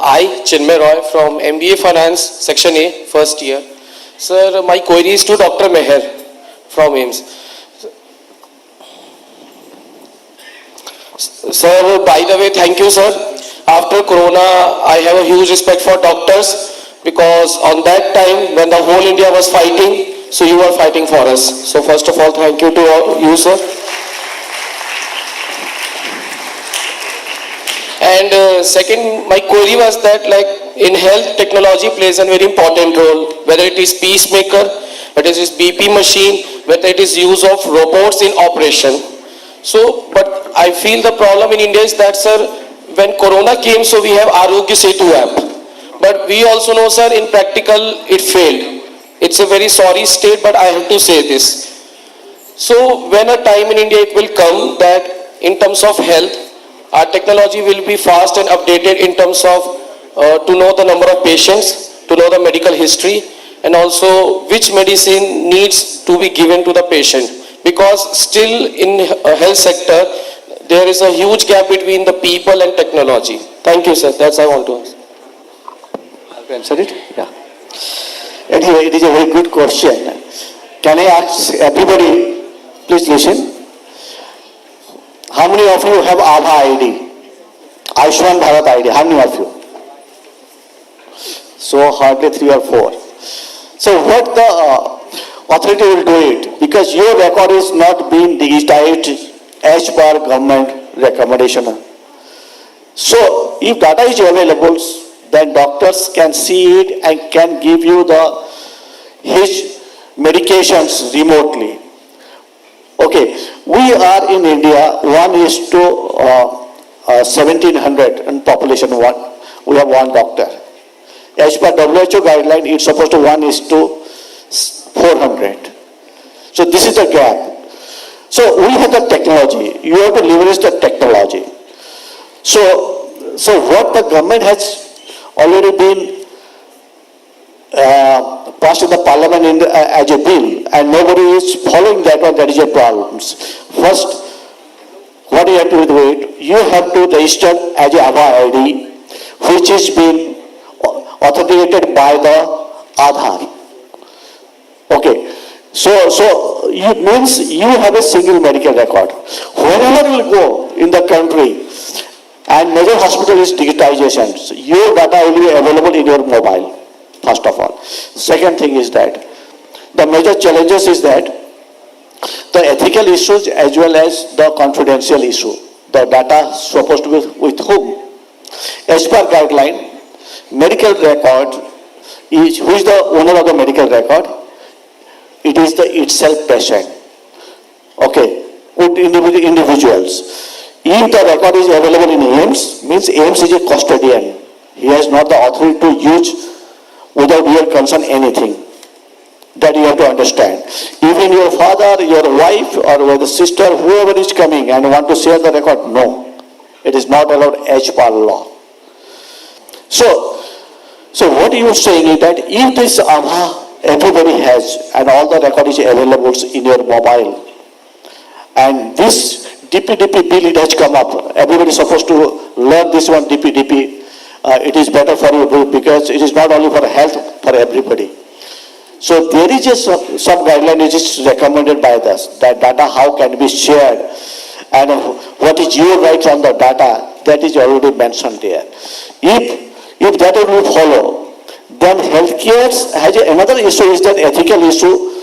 I, Chinmay Roy from MBA Finance, Section A, first year. Sir, my query is to Dr. Meher from AIMS. Sir, by the way, thank you, sir. After Corona, I have a huge respect for doctors because on that time when the whole India was fighting, so you were fighting for us. So first of all, thank you to you, sir. And second, my query was that in health, technology plays a very important role, whether it is pacemaker, whether it is BP machine, whether it is use of robots in operation. So, but I feel the problem in India is that, sir, when Corona came, so we have Arogya Setu app. But we also know, sir, in practical, it failed. It's a very sorry state, but I have to say this. So, when a time in India it will come that in terms of health, our technology will be fast and updated in terms of to know the number of patients, to know the medical history, and also which medicine needs to be given to the patient. Because still in health sector, there is a huge gap between the people and technology. Thank you, sir. That's I want to ask. Have you answered it? Yeah. Anyway, it is a very good question. Can I ask everybody, please listen. How many of you have Aadhaar ID? Ayushman Bharat ID. How many of you? So hardly 3 or 4. So what the authority will do it, because your record is not being digitized as per government recommendation. So if data is available, then doctors can see it and can give you his medications remotely. Okay, we are in India 1:1 1,700 and population one, we have one doctor. As per WHO guideline, it's supposed to 1:400. So this is the gap. So we have the technology. You have to leverage the technology. So what the government has already been passed in the parliament as a bill, and nobody is following that one, that is a problem. First, what you have to do it, you have to register as a Aadhaar ID, which is been authenticated by the Aadhaar. Okay, so it means you have a single medical record. Wherever you go in the country, and major hospital is digitization, so your data will be available in your mobile, first of all. Second thing is that the major challenges is that the ethical issues as well as the confidential issue. The data supposed to be with whom? As per guideline, medical record is, who is the owner of the medical record? It is the itself patient. Okay, with individuals. If the record is available in AIMS, means AIMS is a custodian. He has not the authority to use without your consent anything. That you have to understand. Even your father, your wife, or the sister, whoever is coming and want to share the record, no. It is not allowed as per law. So what you are saying is that if this Aadhaar everybody has and all the record is available in your mobile, and this DPDP bill, it has come up, everybody is supposed to learn this one DPDP. It is better for you because it is not only for health, for everybody. So there is just some guideline which is recommended by us, that data how can be shared and what is your rights on the data, that is already mentioned there. If that will follow, then healthcare has another issue, is that ethical issue,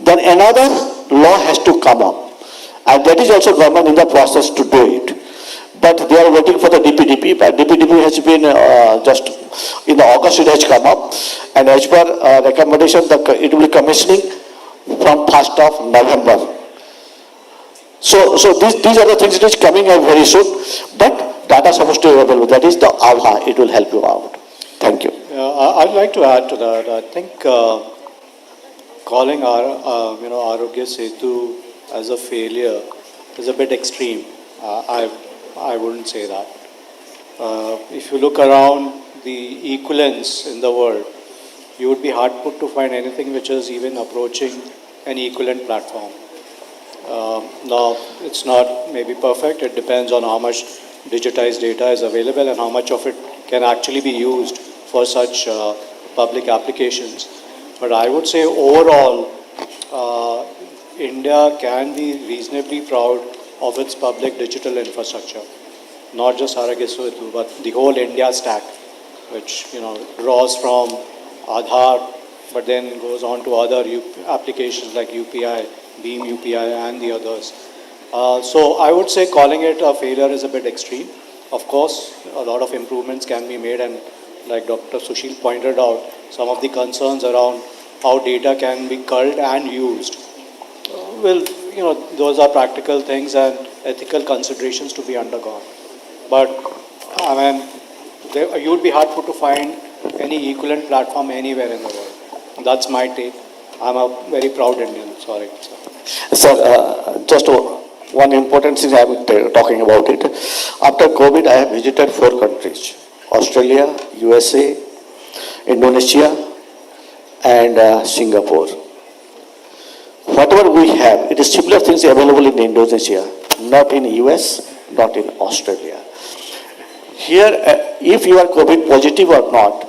then another law has to come up. And that is also government in the process to do it. But they are waiting for the DPDP, but DPDP has been just in the August it has come up, and as per recommendation, it will be commissioning from 1st of November. So these are the things that is coming up very soon, but data is supposed to be available. That is the Aadhaar, it will help you out. Thank you. I'd like to add to that. I think calling our Arogya Setu as a failure is a bit extreme. I wouldn't say that. If you look around the equivalents in the world, you would be hard put to find anything which is even approaching an equivalent platform. Now, it's not maybe perfect. It depends on how much digitized data is available and how much of it can actually be used for such public applications. But I would say overall, India can be reasonably proud of its public digital infrastructure. Not just Arogya Setu, but the whole India stack, which draws from Aadhaar, but then goes on to other applications like UPI, Beam UPI, and the others. So I would say calling it a failure is a bit extreme. Of course, a lot of improvements can be made, and like Dr. Sushil pointed out, some of the concerns around how data can be culled and used. Those are practical things and ethical considerations to be undergone. But, I mean, you would be hard put to find any equivalent platform anywhere in the world. That's my take. I'm a very proud Indian, sorry. Sir, just one important thing I am talking about it. After COVID, I have visited 4 countries: Australia, USA, Indonesia, and Singapore. Whatever we have, it is similar things available in Indonesia, not in US, not in Australia. Here, if you are COVID positive or not,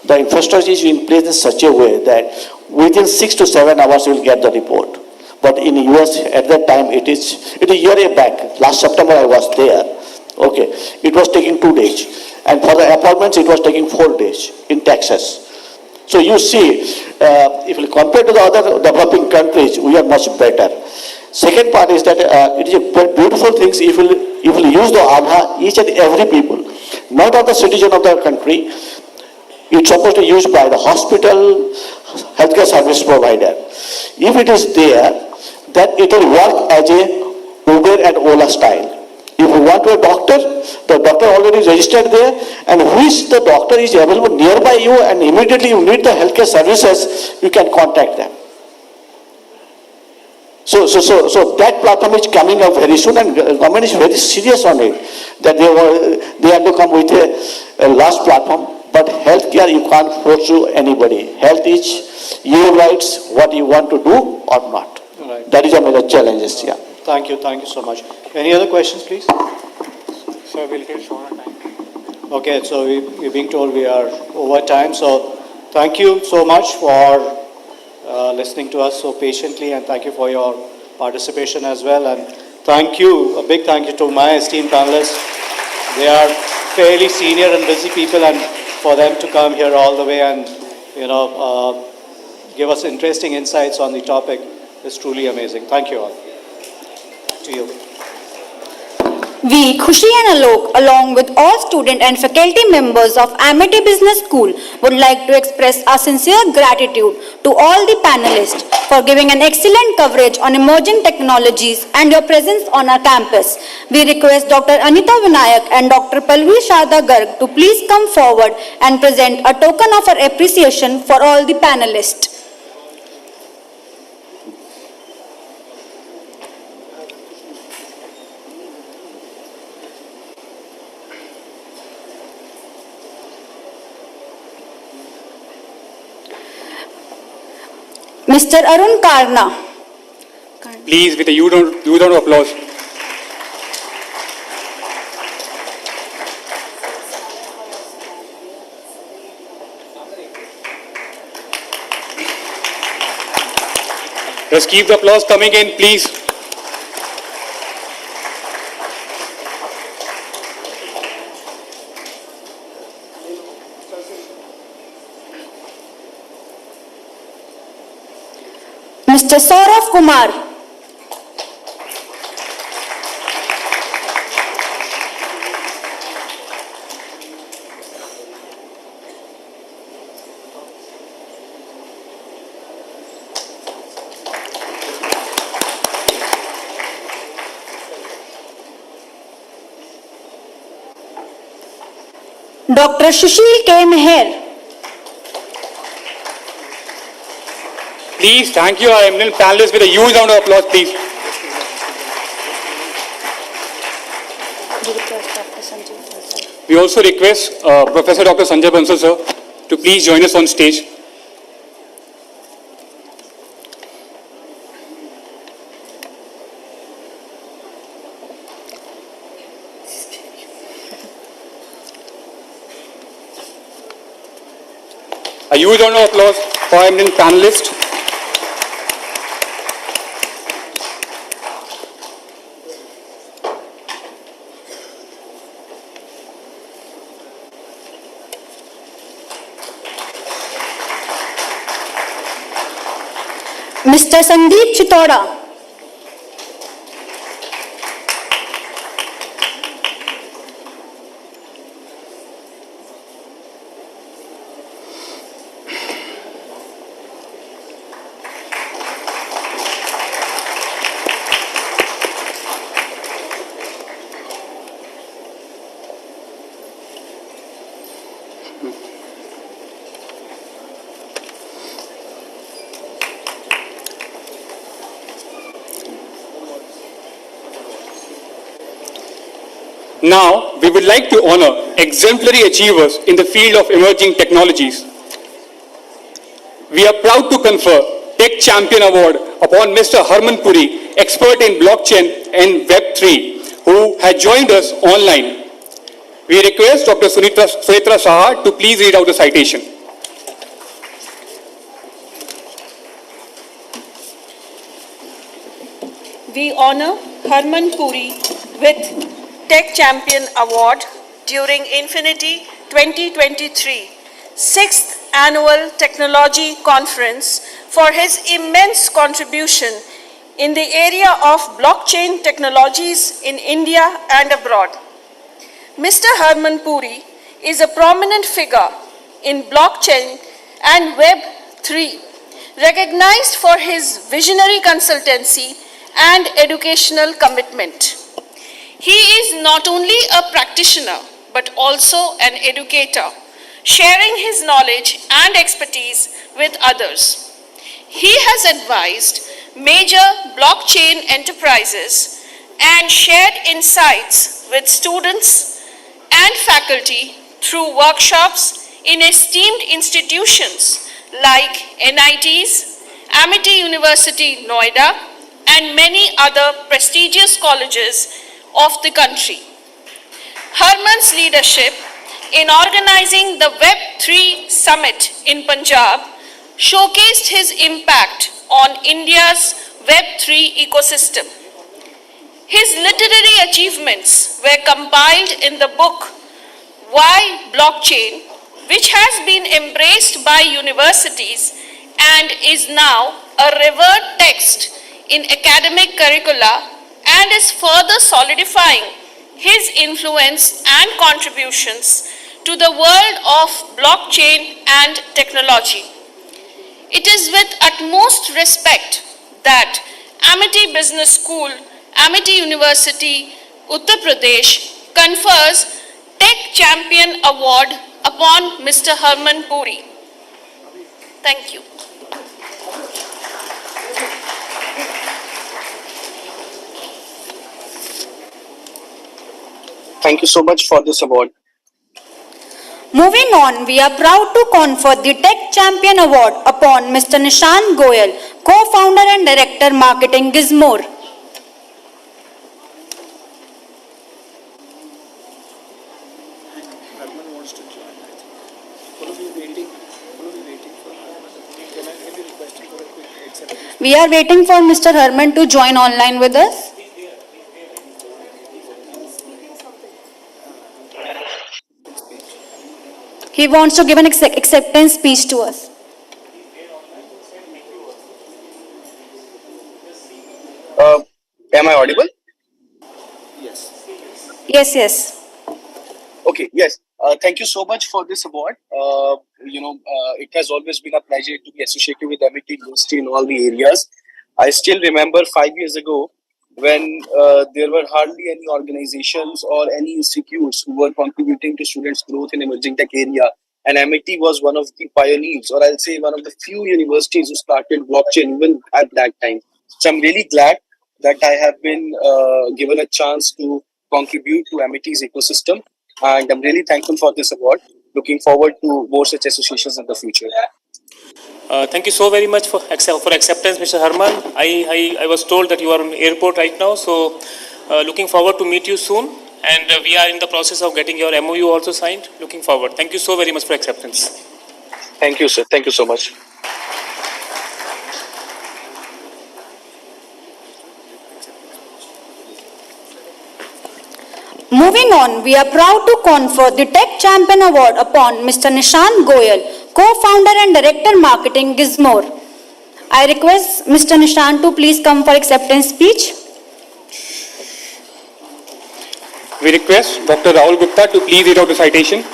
the infrastructure is in place in such a way that within 6 to 7 hours you will get the report. But in US at that time it is a year back. Last September I was there. Okay, it was taking 2 days, and for the appointments it was taking 4 days in Texas. So you see, if you compare to the other developing countries, we are much better. Second part is that it is a beautiful thing if you use the Aadhaar, each and every people, not all the citizen of the country. It's supposed to be used by the hospital, healthcare service provider. If it is there, then it will work as a Uber and Ola style. If you want a doctor, the doctor already registered there, and which the doctor is available nearby you and immediately you need the healthcare services, you can contact them. So that platform is coming up very soon, and government is very serious on it, that they have to come with a large platform. But healthcare, you can't force to anybody. Health is your rights, what you want to do or not. Right. That is a major challenge, yeah. Thank you so much. Any other questions, please? Sir, we'll get short on time. Okay, so we're being told we are over time, so thank you so much for listening to us so patiently, and thank you for your participation as well, and thank you, a big thank you to my esteemed panelists. They are fairly senior and busy people, and for them to come here all the way and give us interesting insights on the topic is truly amazing. Thank you all. To you. We, Khushi and Alok, along with all student and faculty members of Amity Business School, would like to express our sincere gratitude to all the panelists for giving an excellent coverage on emerging technologies and your presence on our campus. We request Dr. Anita Vinayak and Dr. Palvi Sharda Garg to please come forward and present a token of our appreciation for all the panelists. Mr. Arun Karna. Please, with a huge round of applause. Let's keep the applause coming in, please. Mr. Saurav Kumar. Dr. Sushil K. Meher. Please, thank you, our eminent panelists, with a huge round of applause, please. We also request Professor Dr. Sanjay Bansal, sir, to please join us on stage. A huge round of applause for our eminent panelists. Mr. Sandeep Chitoda. Now, we would like to honor exemplary achievers in the field of emerging technologies. We are proud to confer Tech Champion Award upon Mr. Harman Puri, expert in blockchain and Web3, who has joined us online. We request Dr. Sunitra Saha to please read out the citation. We honor Harman Puri with Tech Champion Award during Infinity 2023, 6th Annual Technology Conference for his immense contribution in the area of blockchain technologies in India and abroad. Mr. Harman Puri is a prominent figure in blockchain and Web3, recognized for his visionary consultancy and educational commitment. He is not only a practitioner but also an educator, sharing his knowledge and expertise with others. He has advised major blockchain enterprises and shared insights with students and faculty through workshops in esteemed institutions like NITs, Amity University, Noida, and many other prestigious colleges of the country. Harman's leadership in organizing the Web3 Summit in Punjab showcased his impact on India's Web3 ecosystem. His literary achievements were compiled in the book Why Blockchain, which has been embraced by universities and is now a revered text in academic curricula and is further solidifying his influence and contributions to the world of blockchain and technology. It is with utmost respect that Amity Business School, Amity University, Uttar Pradesh confers Tech Champion Award upon Mr. Harman Puri. Thank you. Thank you so much for this award. Moving on, we are proud to confer the Tech Champion Award upon Mr. Nishant Goyal, co-founder and director marketing Gizmore. We are waiting for Mr. Harman to join online with us. He wants to give an acceptance speech to us. Am I audible? Yes, yes. Okay, yes. Thank you so much for this award. It has always been a pleasure to be associated with MIT University in all the areas. I still remember 5 years ago when there were hardly any organizations or any institutes who were contributing to students' growth in emerging tech area. And MIT was one of the pioneers, or I'll say one of the few universities who started blockchain even at that time. So I'm really glad that I have been given a chance to contribute to MIT's ecosystem. And I'm really thankful for this award. Looking forward to more such associations in the future. Thank you so very much for acceptance, Mr. Harman. I was told that you are on airport right now, so looking forward to meet you soon. And we are in the process of getting your MOU also signed. Looking forward. Thank you so very much for acceptance. Thank you, sir. Thank you so much. Moving on, we are proud to confer the Tech Champion Award upon Mr. Nishant Goyal, co-founder and director marketing Gizmore. I request Mr. Nishant to please come for acceptance speech. We request Dr. Rahul Gupta to please read out the citation.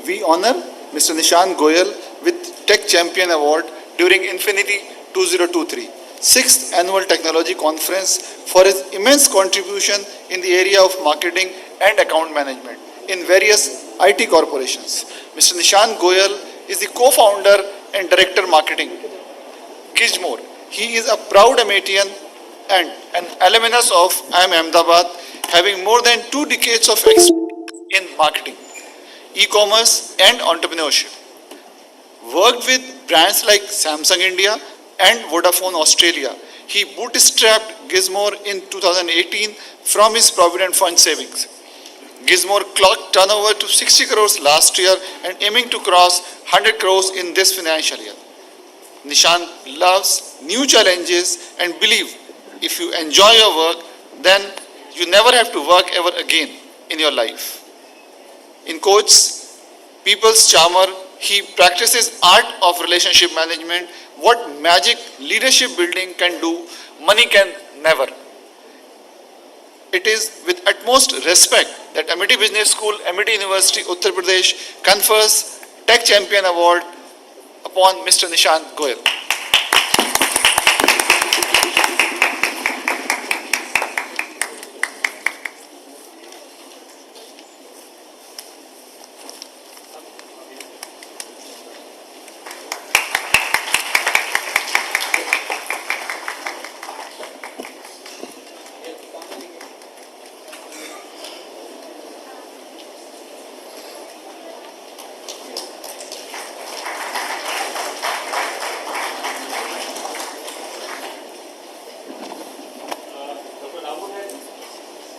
We honor Mr. Nishant Goyal with Tech Champion Award during INFINITY-2023, 6th Annual Technology Conference, for his immense contribution in the area of marketing and account management in various IT corporations. Mr. Nishant Goyal is the co-founder and director marketing Gizmore. He is a proud Amatian and an alumnus of IIM Ahmedabad, having more than 2 decades of experience in marketing, e-commerce and entrepreneurship. Worked with brands like Samsung India and Vodafone Australia. He bootstrapped Gizmore in 2018 from his Provident Fund savings. Gizmore clocked turnover to 60 crores last year and aiming to cross 100 crores in this financial year. Nishant loves new challenges and believe if you enjoy your work, then you never have to work ever again in your life. In quotes, people's charmer, he practices art of relationship management. What magic leadership building can do, money can never. It is with utmost respect that Amity Business School, Amity University, Uttar Pradesh confers Tech Champion Award upon Mr. Nishant Goyal.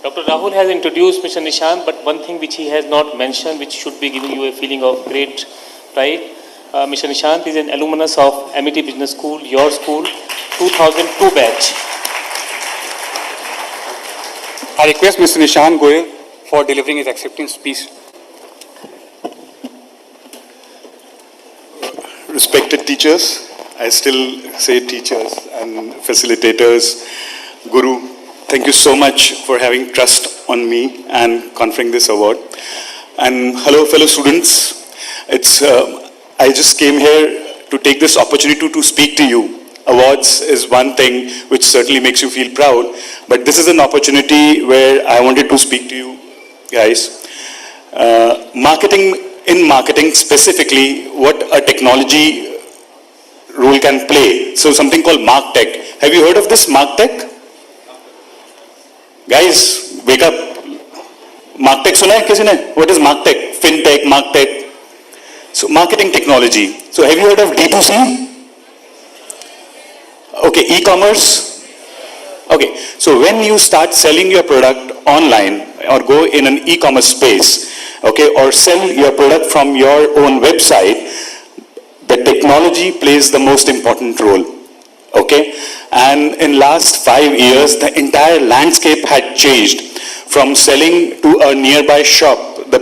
Dr. Rahul has introduced Mr. Nishant, but one thing which he has not mentioned, which should be giving you a feeling of great pride. Mr. Nishant is an alumnus of Amity Business School, your school, 2002 batch. I request Mr. Nishant Goyal for delivering his acceptance speech. Respected teachers, I still say teachers and facilitators, Guru, thank you so much for having trust on me and conferring this award. And hello, fellow students. I just came here to take this opportunity to speak to you. Awards is one thing which certainly makes you feel proud, but this is an opportunity where I wanted to speak to you guys. Marketing specifically, what a technology role can play. So something called MarkTech. Have you heard of this MarkTech? Guys, wake up. MarkTech suna hai kisi ne? What is MarkTech? FinTech, MarkTech. So marketing technology. So have you heard of D2C? Okay, e-commerce. Okay, so when you start selling your product online or go in an e-commerce space, okay, or sell your product from your own website, the technology plays the most important role. Okay, and in last 5 years, the entire landscape had changed from selling to a nearby shop. The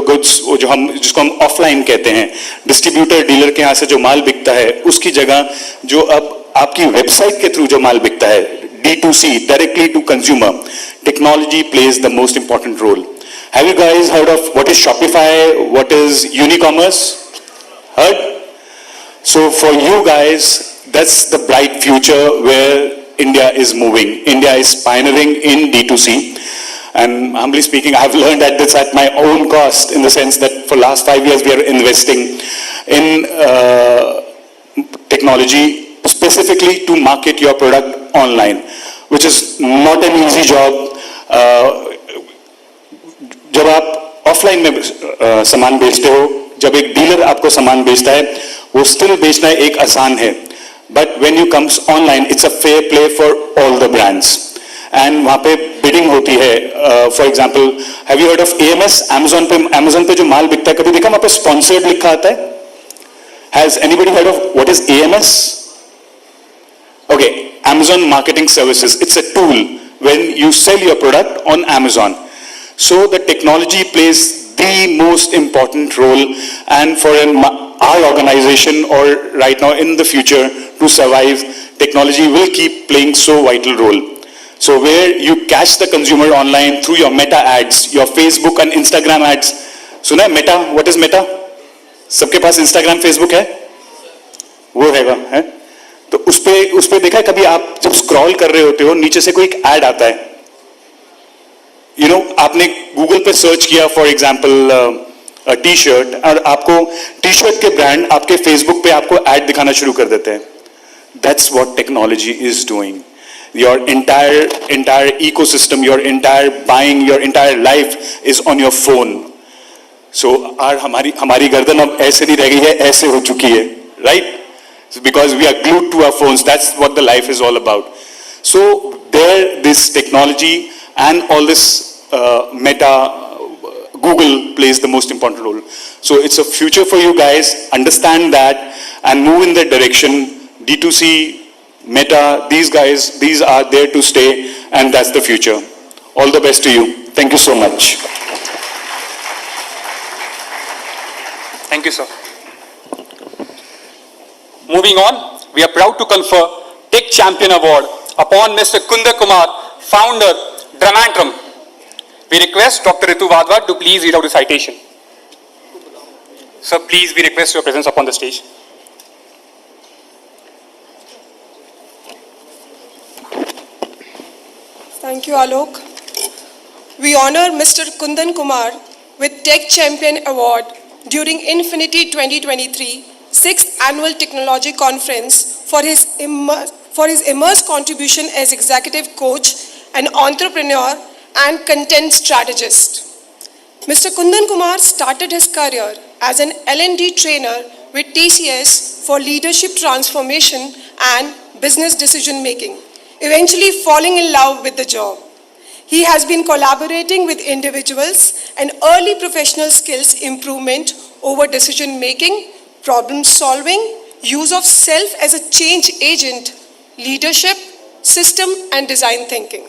goods जिसको हम offline कहते हैं, distributor dealer के यहाँ से जो माल बिकता है, उसकी जगह जो अब आपकी वेबसाइट के थ्रू जो माल बिकता है, D2C, directly to consumer, technology plays the most important role. Have you guys heard of what is Shopify? What is Unicommerce? Heard? So for you guys, that's the bright future where India is moving. India is pioneering in D2C. And humbly speaking, I've learned at this at my own cost, in the sense that for last 5 years we are investing in technology specifically to market your product online, which is not an easy job. जब आप offline में सामान बेचते हो, जब एक dealer आपको सामान बेचता है, वो स्टिल बेचना एक आसान है. But when you comes online, it's a fair play for all the brands. And वहाँ पे bidding होती है. For example, have you heard of AMS? Amazon पे जो माल बिकता है, कभी देखा वहाँ पे sponsored लिखा आता है? Has anybody heard of what is AMS? Okay, Amazon Marketing Services. It's a tool when you sell your product on Amazon. So the technology plays the most important role, and for our organization or right now in the future to survive, technology will keep playing so vital role. So where you catch the consumer online through your Meta ads, your Facebook and Instagram ads. सुना है Meta? What is Meta? सबके पास Instagram, Facebook है? वो है? तो उस पे देखा है कभी आप जब स्क्रॉल कर रहे होते हो, नीचे से कोई एक ऐड आता है. You know, आपने गूगल पे सर्च किया फॉर एग्जाम्पल टी शर्ट, और आपको टी शर्ट के ब्रांड आपके फेसबुक पे आपको ऐड दिखाना शुरू कर देते हैं. That's what technology is doing. Your entire ecosystem, your entire buying, your entire life is on your phone. So हमारी गर्दन अब ऐसे नहीं रह गई है, ऐसे हो चुकी है, right? Because we are glued to our phones. That's what the life is all about. So this technology and all this Meta, Google plays the most important role. So it's a future for you guys. Understand that and move in that direction. D2C, Meta, these guys, these are there to stay, and that's the future. All the best to you. Thank you so much. Thank you, sir. Moving on, we are proud to confer Tech Champion Award upon Mr. Kundar Kumar, founder, Dramantram. We request Dr. Ritu Vadwat to please read out the citation. Sir, please, we request your presence upon the stage. Thank you, Alok. We honor Mr. Kundan Kumar with Tech Champion Award during Infinity 2023 6th Annual Technology Conference for his immense contribution as executive coach, an entrepreneur, and content strategist. Mr. Kundan Kumar started his career as an L&D trainer with TCS for leadership transformation and business decision making, eventually falling in love with the job. He has been collaborating with individuals and early professional skills improvement over decision making, problem solving, use of self as a change agent, leadership, system and design thinking.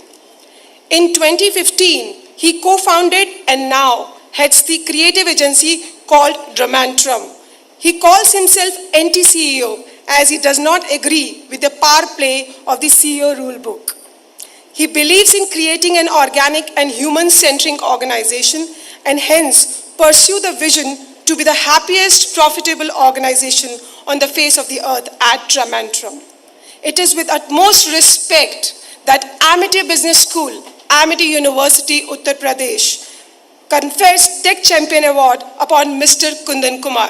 In 2015, he co-founded and now heads the creative agency called Dramantrum. He calls himself anti-CEO as he does not agree with the power play of the CEO rule book. He believes in creating an organic and human-centric organization and hence pursue the vision to be the happiest, profitable organization on the face of the earth at Dramantrum. It is with utmost respect that Amity Business School, Amity University, Uttar Pradesh, confers Tech Champion Award upon Mr. Kundan Kumar.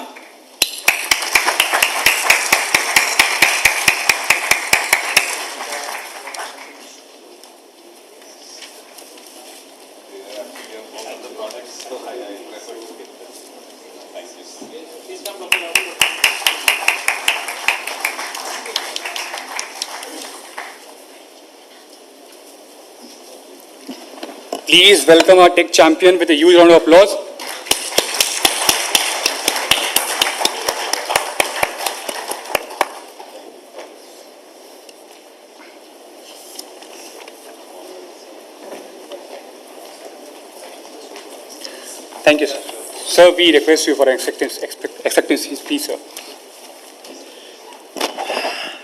Please welcome our tech champion with a huge round of applause. Thank you, sir. Sir, we request you for acceptance, please, sir.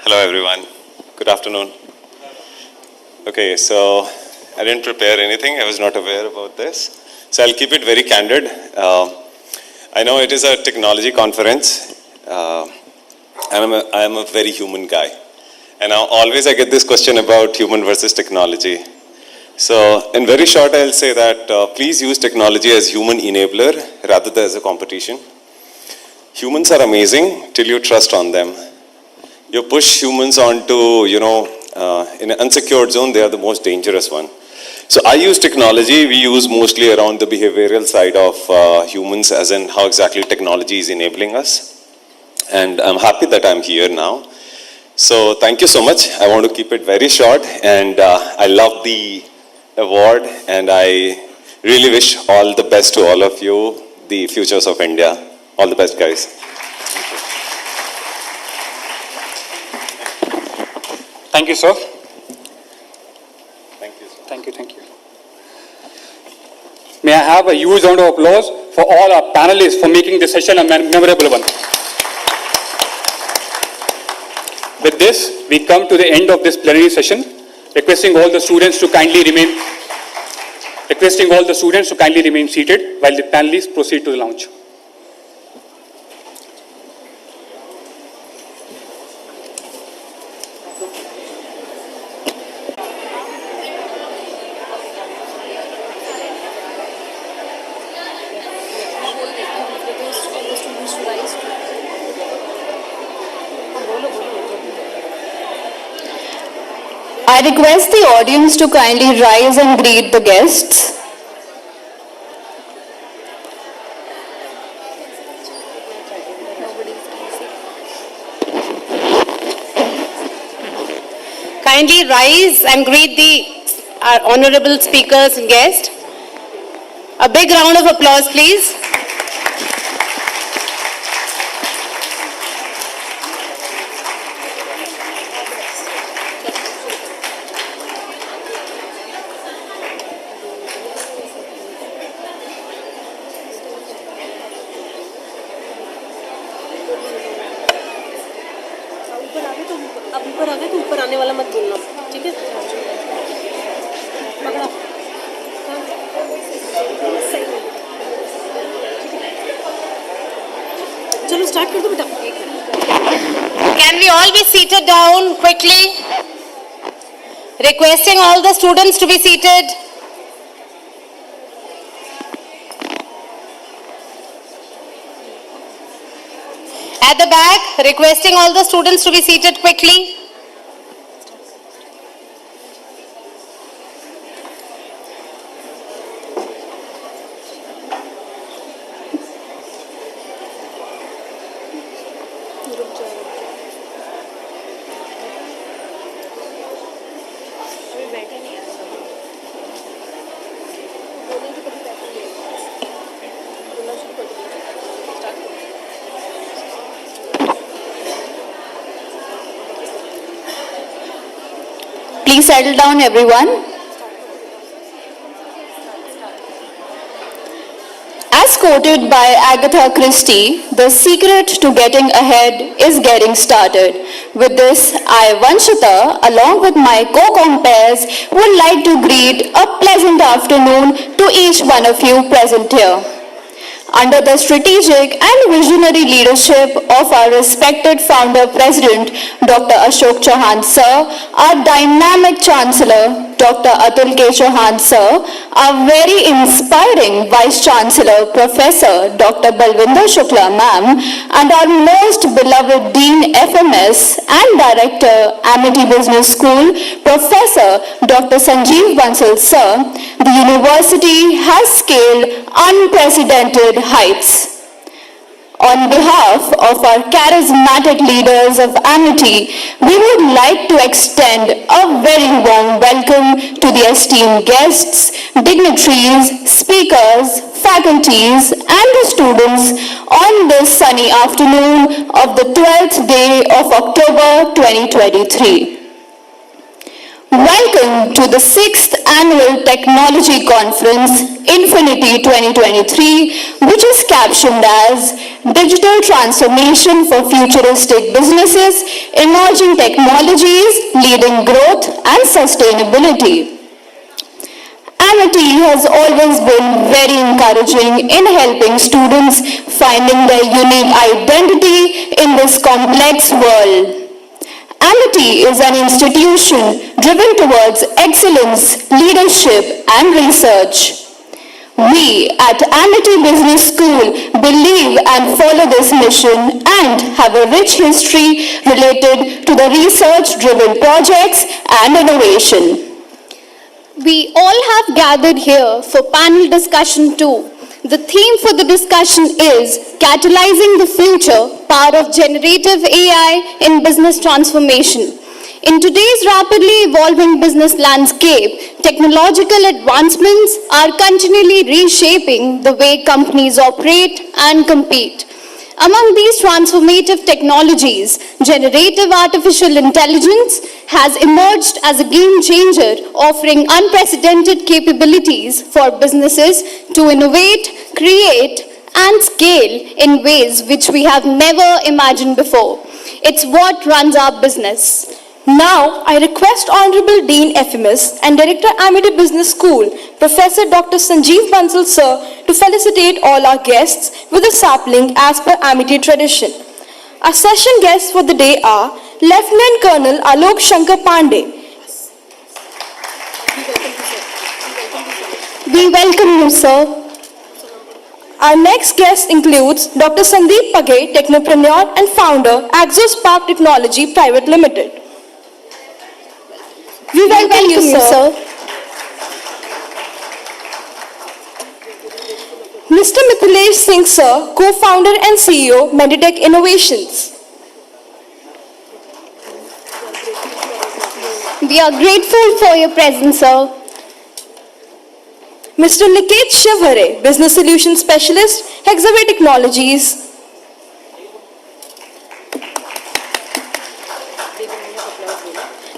Hello, everyone. Good afternoon. Okay, so I didn't prepare anything. I was not aware about this. So I'll keep it very candid. I know it is a technology conference. I'm a very human guy. And always I get this question about human versus technology. So in very short, I'll say that please use technology as human enabler rather than as a competition. Humans are amazing till you trust on them. You push humans onto, in an unsecured zone, they are the most dangerous one. So I use technology, we use mostly around the behavioral side of humans, as in how exactly technology is enabling us. And I'm happy that I'm here now. So thank you so much. I want to keep it very short, and I love the award, and I really wish all the best to all of you, the futures of India. All the best, guys. Thank you, sir. Thank you, sir. Thank you, thank you. May I have a huge round of applause for all our panelists for making this session a memorable one. With this, we come to the end of this plenary session, requesting all the students to kindly remain seated while the panelists proceed to the lounge. I request the audience to kindly rise and greet the guests. Kindly rise and greet our honorable speakers and guests. A big round of applause, please. अब ऊपर आ गए तो ऊपर आने वाला मत बोलना, ठीक है? पकड़ा। स्टार्ट कर दो बेटा Can we all be seated down quickly? Requesting all the students to be seated. At the back, requesting all the students to be seated quickly. Please settle down, everyone. As quoted by Agatha Christie, the secret to getting ahead is getting started. With this, I, Vanshita, along with my co-compares, would like to greet a pleasant afternoon to each one of you present here. Under the strategic and visionary leadership of our respected founder president, Dr. Ashok Chauhan sir, our dynamic chancellor, Dr. Atul K. Chauhan sir, our very inspiring vice chancellor, Professor Dr. Balwinder Shukla ma'am, and our most beloved dean FMS and director, Amity Business School, Professor Dr. Sanjeev Bansal sir, the university has scaled unprecedented heights. On behalf of our charismatic leaders of Amity, we would like to extend a very warm welcome to the esteemed guests, dignitaries, speakers, faculties, and the students on this sunny afternoon of the 12th day of October 2023. Welcome to the 6th Annual Technology Conference, INFINITY-2023, which is captioned as Digital Transformation for Futuristic Businesses, Emerging Technologies, Leading Growth and Sustainability. Amity has always been very encouraging in helping students finding their unique identity in this complex world. Amity is an institution driven towards excellence, leadership, and research. We at Amity Business School believe and follow this mission and have a rich history related to the research-driven projects and innovation. We all have gathered here for panel discussion too. The theme for the discussion is Catalyzing the Future, Power of Generative AI in Business Transformation. In today's rapidly evolving business landscape, technological advancements are continually reshaping the way companies operate and compete. Among these transformative technologies, generative artificial intelligence has emerged as a game changer, offering unprecedented capabilities for businesses to innovate, create, and scale in ways which we have never imagined before. It's what runs our business. Now, I request Honorable Dean FMS and Director Amity Business School, Professor Dr. Sanjeev Bansal sir, to felicitate all our guests with a sapling as per Amity tradition. Our session guests for the day are Lieutenant Colonel Alok Shankar Pandey. We welcome you, sir. Our next guest includes Dr. Sandeep Pagay, Technopreneur and Founder, Axospark Technology Private Limited. We welcome you, sir. Mr. Mithilesh Singh sir, Co-founder and CEO, Meditech Innovations. We are grateful for your presence, sir. Mr. Niket Shivhare, Business Solutions Specialist, Hexaway Technologies.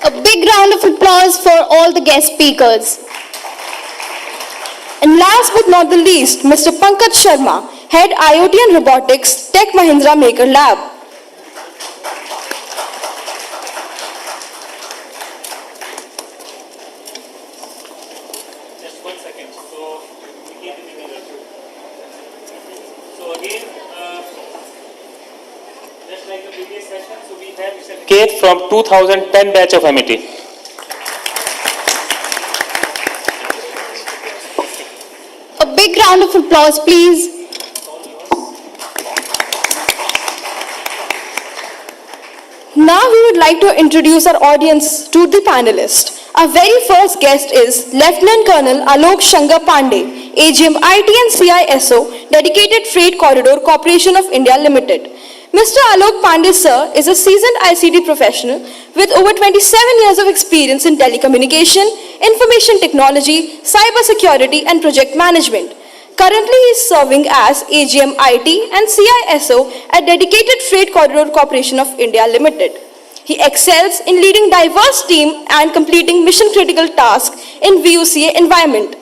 A big round of applause for all the guest speakers. And last but not the least, Mr. Pankaj Sharma, Head IoT and Robotics, Tech Mahindra Maker Lab. Just 1 second. So again, Kate from 2010 batch of MIT. A big round of applause, please. Now we would like to introduce our audience to the panelists. Our very first guest is Lieutenant Colonel Alok Shankar Pandey, AGM IT and CISO, Dedicated Freight Corridor Corporation of India Limited. Mr. Alok Pandey, sir, is a seasoned ICT professional with over 27 years of experience in telecommunication, information technology, cyber security, and project management. Currently, he is serving as AGM IT and CISO at Dedicated Freight Corridor Corporation of India Limited. He excels in leading diverse teams and completing mission-critical tasks in VUCA environment.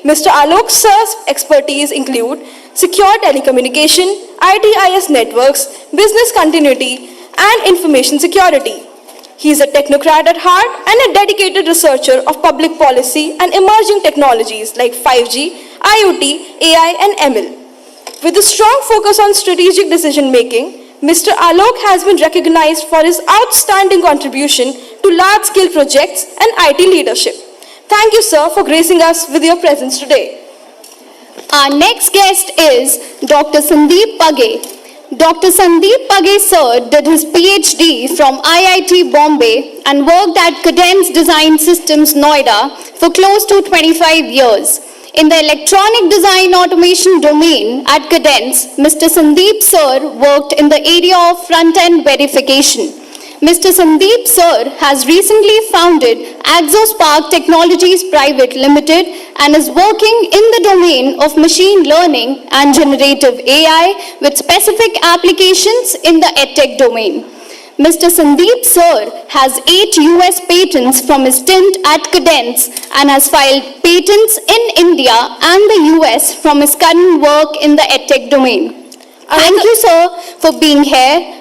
Mr. Alok sir's expertise include secure telecommunication, ITIS networks, business continuity, and information security. He is a technocrat at heart and a dedicated researcher of public policy and emerging technologies like 5G, IoT, AI, and ML. With a strong focus on strategic decision-making, Mr. Alok has been recognized for his outstanding contribution to large-scale projects and IT leadership. Thank you, sir, for gracing us with your presence today. Our next guest is Dr. Sandeep Page. Dr. Sandeep Page, sir, did his PhD from IIT Bombay and worked at Cadence Design Systems, Noida for close to 25 years. In the electronic design automation domain at Cadence, Mr. Sandeep sir worked in the area of front-end verification. Mr. Sandeep sir has recently founded Axospark Technologies Private Limited and is working in the domain of machine learning and generative AI with specific applications in the EdTech domain. Mr. Sandeep sir has 8 US patents from his stint at Cadence and has filed patents in India and the US from his current work in the EdTech domain. Thank you, sir, for being here.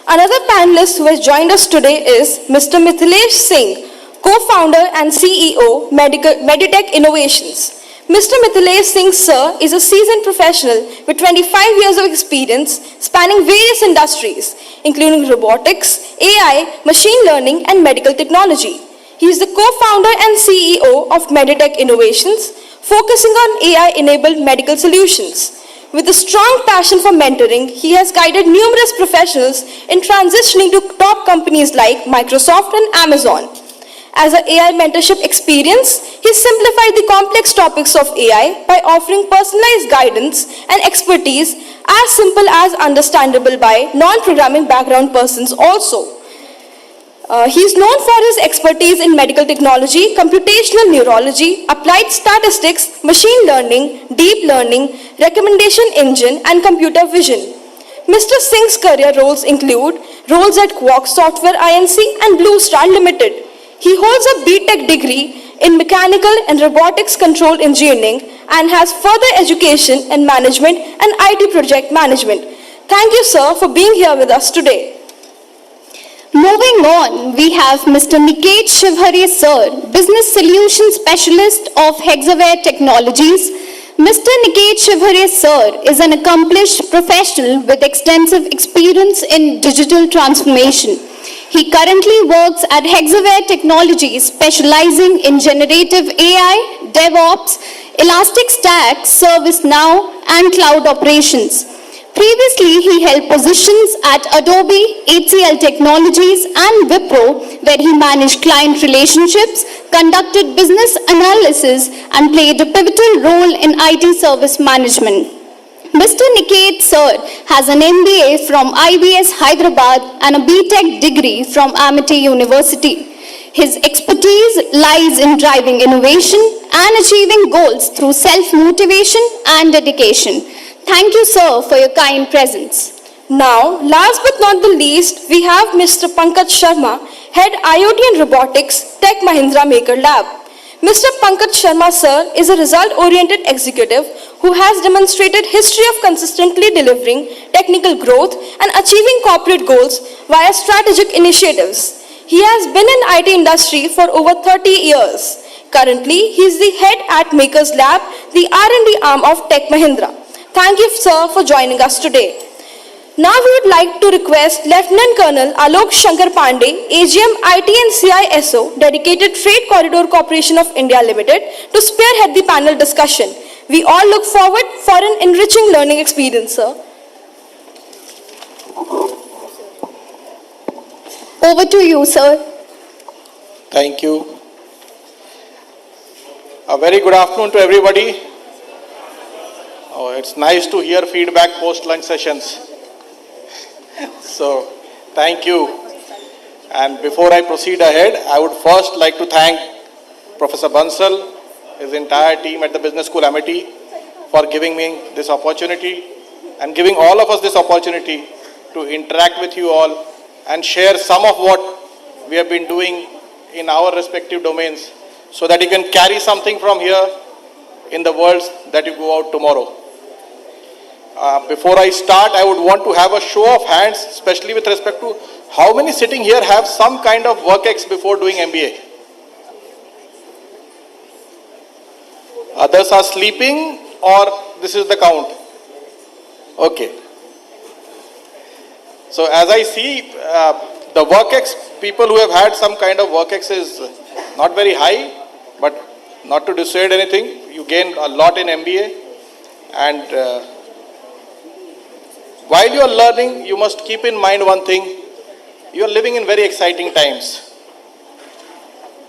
Another panelist who has joined us today is Mr. Mithilesh Singh, co-founder and CEO, Meditech Innovations. Mr. Mithilesh Singh, sir, is a seasoned professional with 25 years of experience spanning various industries, including robotics, AI, machine learning, and medical technology. He is the co-founder and CEO of Meditech Innovations, focusing on AI-enabled medical solutions. With a strong passion for mentoring, he has guided numerous professionals in transitioning to top companies like Microsoft and Amazon. As an AI mentorship experience, he simplified the complex topics of AI by offering personalized guidance and expertise as simple as understandable by non-programming background persons also. He is known for his expertise in medical technology, computational neurology, applied statistics, machine learning, deep learning, recommendation engine, and computer vision. Mr. Singh's career roles include roles at Quark Software Inc. and Blue Star Limited. He holds a BTech degree in mechanical and robotics control engineering and has further education in management and IT project management. Thank you, sir, for being here with us today. Moving on, we have Mr. Niket Shivhare sir, Business Solutions Specialist of Hexaware Technologies. Mr. Niket Shivhare sir is an accomplished professional with extensive experience in digital transformation. He currently works at Hexaware Technologies, specializing in generative AI, DevOps, Elastic Stack, ServiceNow, and cloud operations. Previously, he held positions at Adobe, HCL Technologies, and Wipro, where he managed client relationships, conducted business analysis, and played a pivotal role in IT service management. Mr. Niket sir has an MBA from IBS Hyderabad and a BTech degree from Amity University. His expertise lies in driving innovation and achieving goals through self-motivation and dedication. Thank you, sir, for your kind presence. Now, last but not the least, we have Mr. Pankaj Sharma, Head IoT and Robotics, Tech Mahindra Maker Lab. Mr. Pankaj Sharma, sir, is a result-oriented executive who has demonstrated history of consistently delivering technical growth and achieving corporate goals via strategic initiatives. He has been in IT industry for over 30 years. Currently, he is the head at Makers Lab, the R&D arm of Tech Mahindra. Thank you, sir, for joining us today. Now we would like to request Lieutenant Colonel Alok Shankar Pandey, AGM IT and CISO, Dedicated Freight Corridor Corporation of India Limited, to spearhead the panel discussion. We all look forward for an enriching learning experience, sir. Over to you, sir. Thank you. A very good afternoon to everybody. Oh, it's nice to hear feedback post-lunch sessions. So, thank you. And before I proceed ahead, I would first like to thank Professor Bansal, his entire team at the Business School Amity for giving me this opportunity and giving all of us this opportunity to interact with you all and share some of what we have been doing in our respective domains so that you can carry something from here in the worlds that you go out tomorrow. Before I start, I would want to have a show of hands, especially with respect to how many sitting here have some kind of work-ex before doing MBA. Others are sleeping, or this is the count? Okay. So as I see, the work-ex, people who have had some kind of work-ex is not very high, but not to dissuade anything, you gain a lot in MBA, and while you are learning, you must keep in mind one thing, you are living in very exciting times.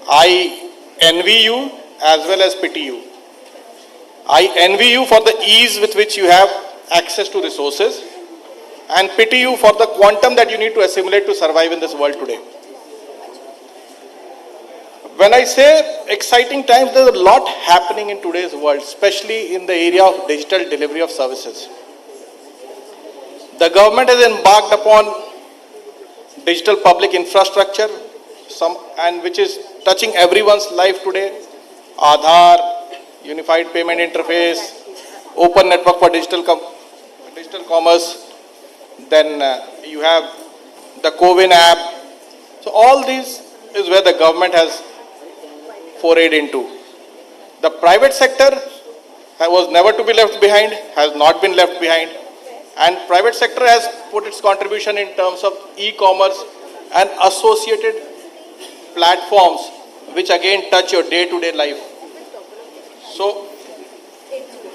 I envy you as well as pity you. I envy you for the ease with which you have access to resources and pity you for the quantum that you need to assimilate to survive in this world today. When I say exciting times, there is a lot happening in today's world, especially in the area of digital delivery of services. The government has embarked upon digital public infrastructure, and which is touching everyone's life today. Aadhaar, Unified Payment Interface, Open Network for Digital Commerce, then you have the CoWIN app. So all these is where the government has forayed into. The private sector was never to be left behind, has not been left behind. And private sector has put its contribution in terms of e-commerce and associated platforms, which again touch your day-to-day life. So,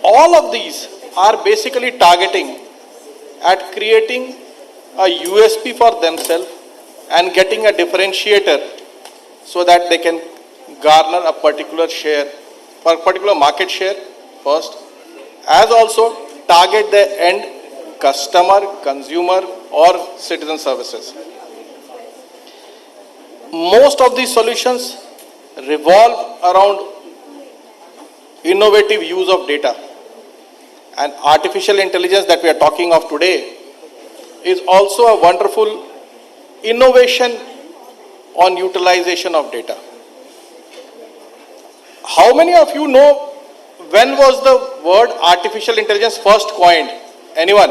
all of these are basically targeting at creating a USP for themselves and getting a differentiator so that they can garner a particular share, particular market share first, as also target the end customer, consumer, or citizen services. Most of these solutions revolve around innovative use of data. And artificial intelligence that we are talking of today is also a wonderful innovation on utilization of data. How many of you know when was the word artificial intelligence first coined? Anyone?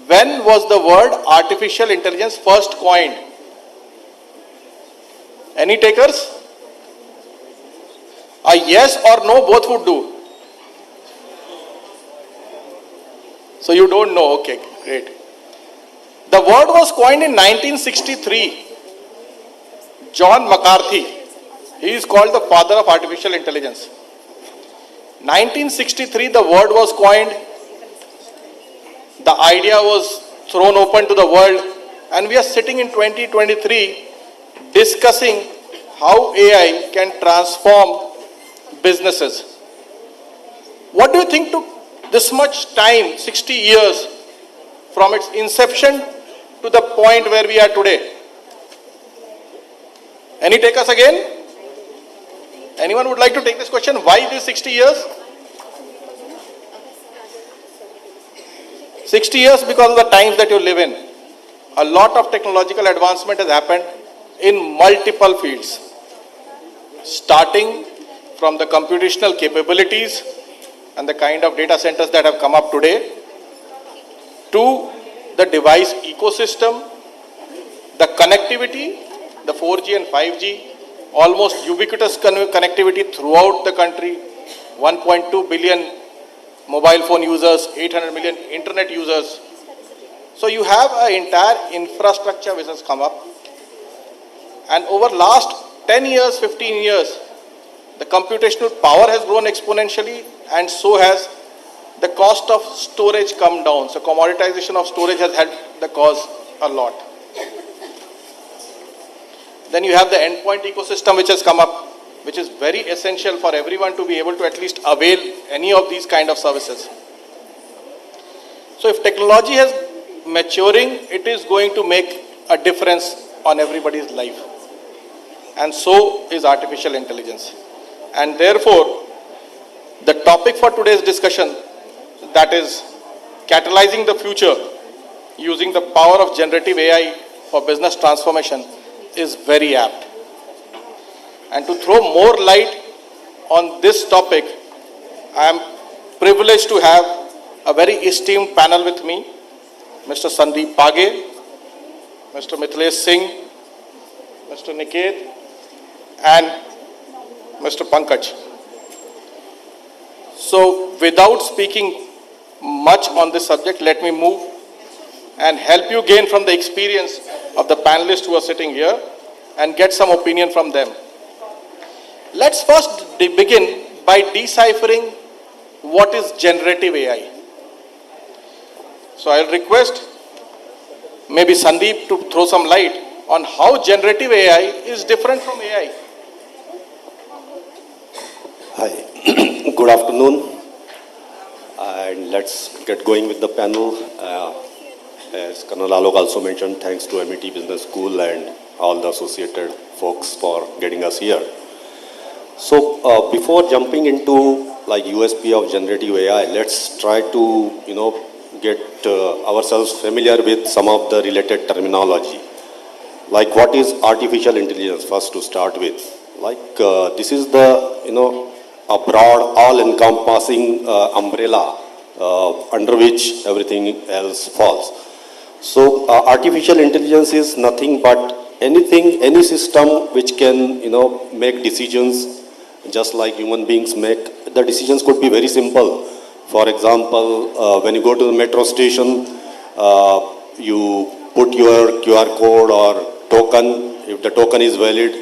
When was the word artificial intelligence first coined? Any takers? A yes or no, both would do. So you don't know, okay, great. The word was coined in 1963. John McCarthy, he is called the father of artificial intelligence. 1963 the word was coined, the idea was thrown open to the world, and we are sitting in 2023 discussing how AI can transform businesses. What do you think took this much time, 60 years, from its inception to the point where we are today? Any takers again? Anyone would like to take this question? Why this 60 years? 60 years because of the times that you live in. A lot of technological advancement has happened in multiple fields. Starting from the computational capabilities and the kind of data centers that have come up today, to the device ecosystem, the connectivity, the 4G and 5G, almost ubiquitous connectivity throughout the country, 1.2 billion mobile phone users, 800 million internet users. So you have an entire infrastructure which has come up. And over last 10 years, 15 years, the computational power has grown exponentially, and so has the cost of storage come down. So commoditization of storage has helped the cause a lot. Then you have the endpoint ecosystem which has come up, which is very essential for everyone to be able to at least avail any of these kind of services. So if technology is maturing, it is going to make a difference on everybody's life. And so is artificial intelligence. And therefore, the topic for today's discussion, that is catalyzing the future using the power of generative AI for business transformation, is very apt. And to throw more light on this topic, I am privileged to have a very esteemed panel with me, Mr. Sandeep Page, Mr. Mithilesh Singh, Mr. Niket, and Mr. Pankaj. So without speaking much on this subject, let me move and help you gain from the experience of the panelists who are sitting here and get some opinion from them. Let's first begin by deciphering what is generative AI. So I'll request maybe Sandeep to throw some light on how generative AI is different from AI. Hi, good afternoon, and let's get going with the panel. As Colonel Alok also mentioned, thanks to MIT Business School and all the associated folks for getting us here. So before jumping into like USP of generative AI, let's try to get ourselves familiar with some of the related terminology. Like what is artificial intelligence, first to start with. Like this is the a broad, all-encompassing umbrella under which everything else falls. So artificial intelligence is nothing but anything, any system which can make decisions just like human beings make. The decisions could be very simple. For example, when you go to the metro station, you put your QR code or token. If the token is valid,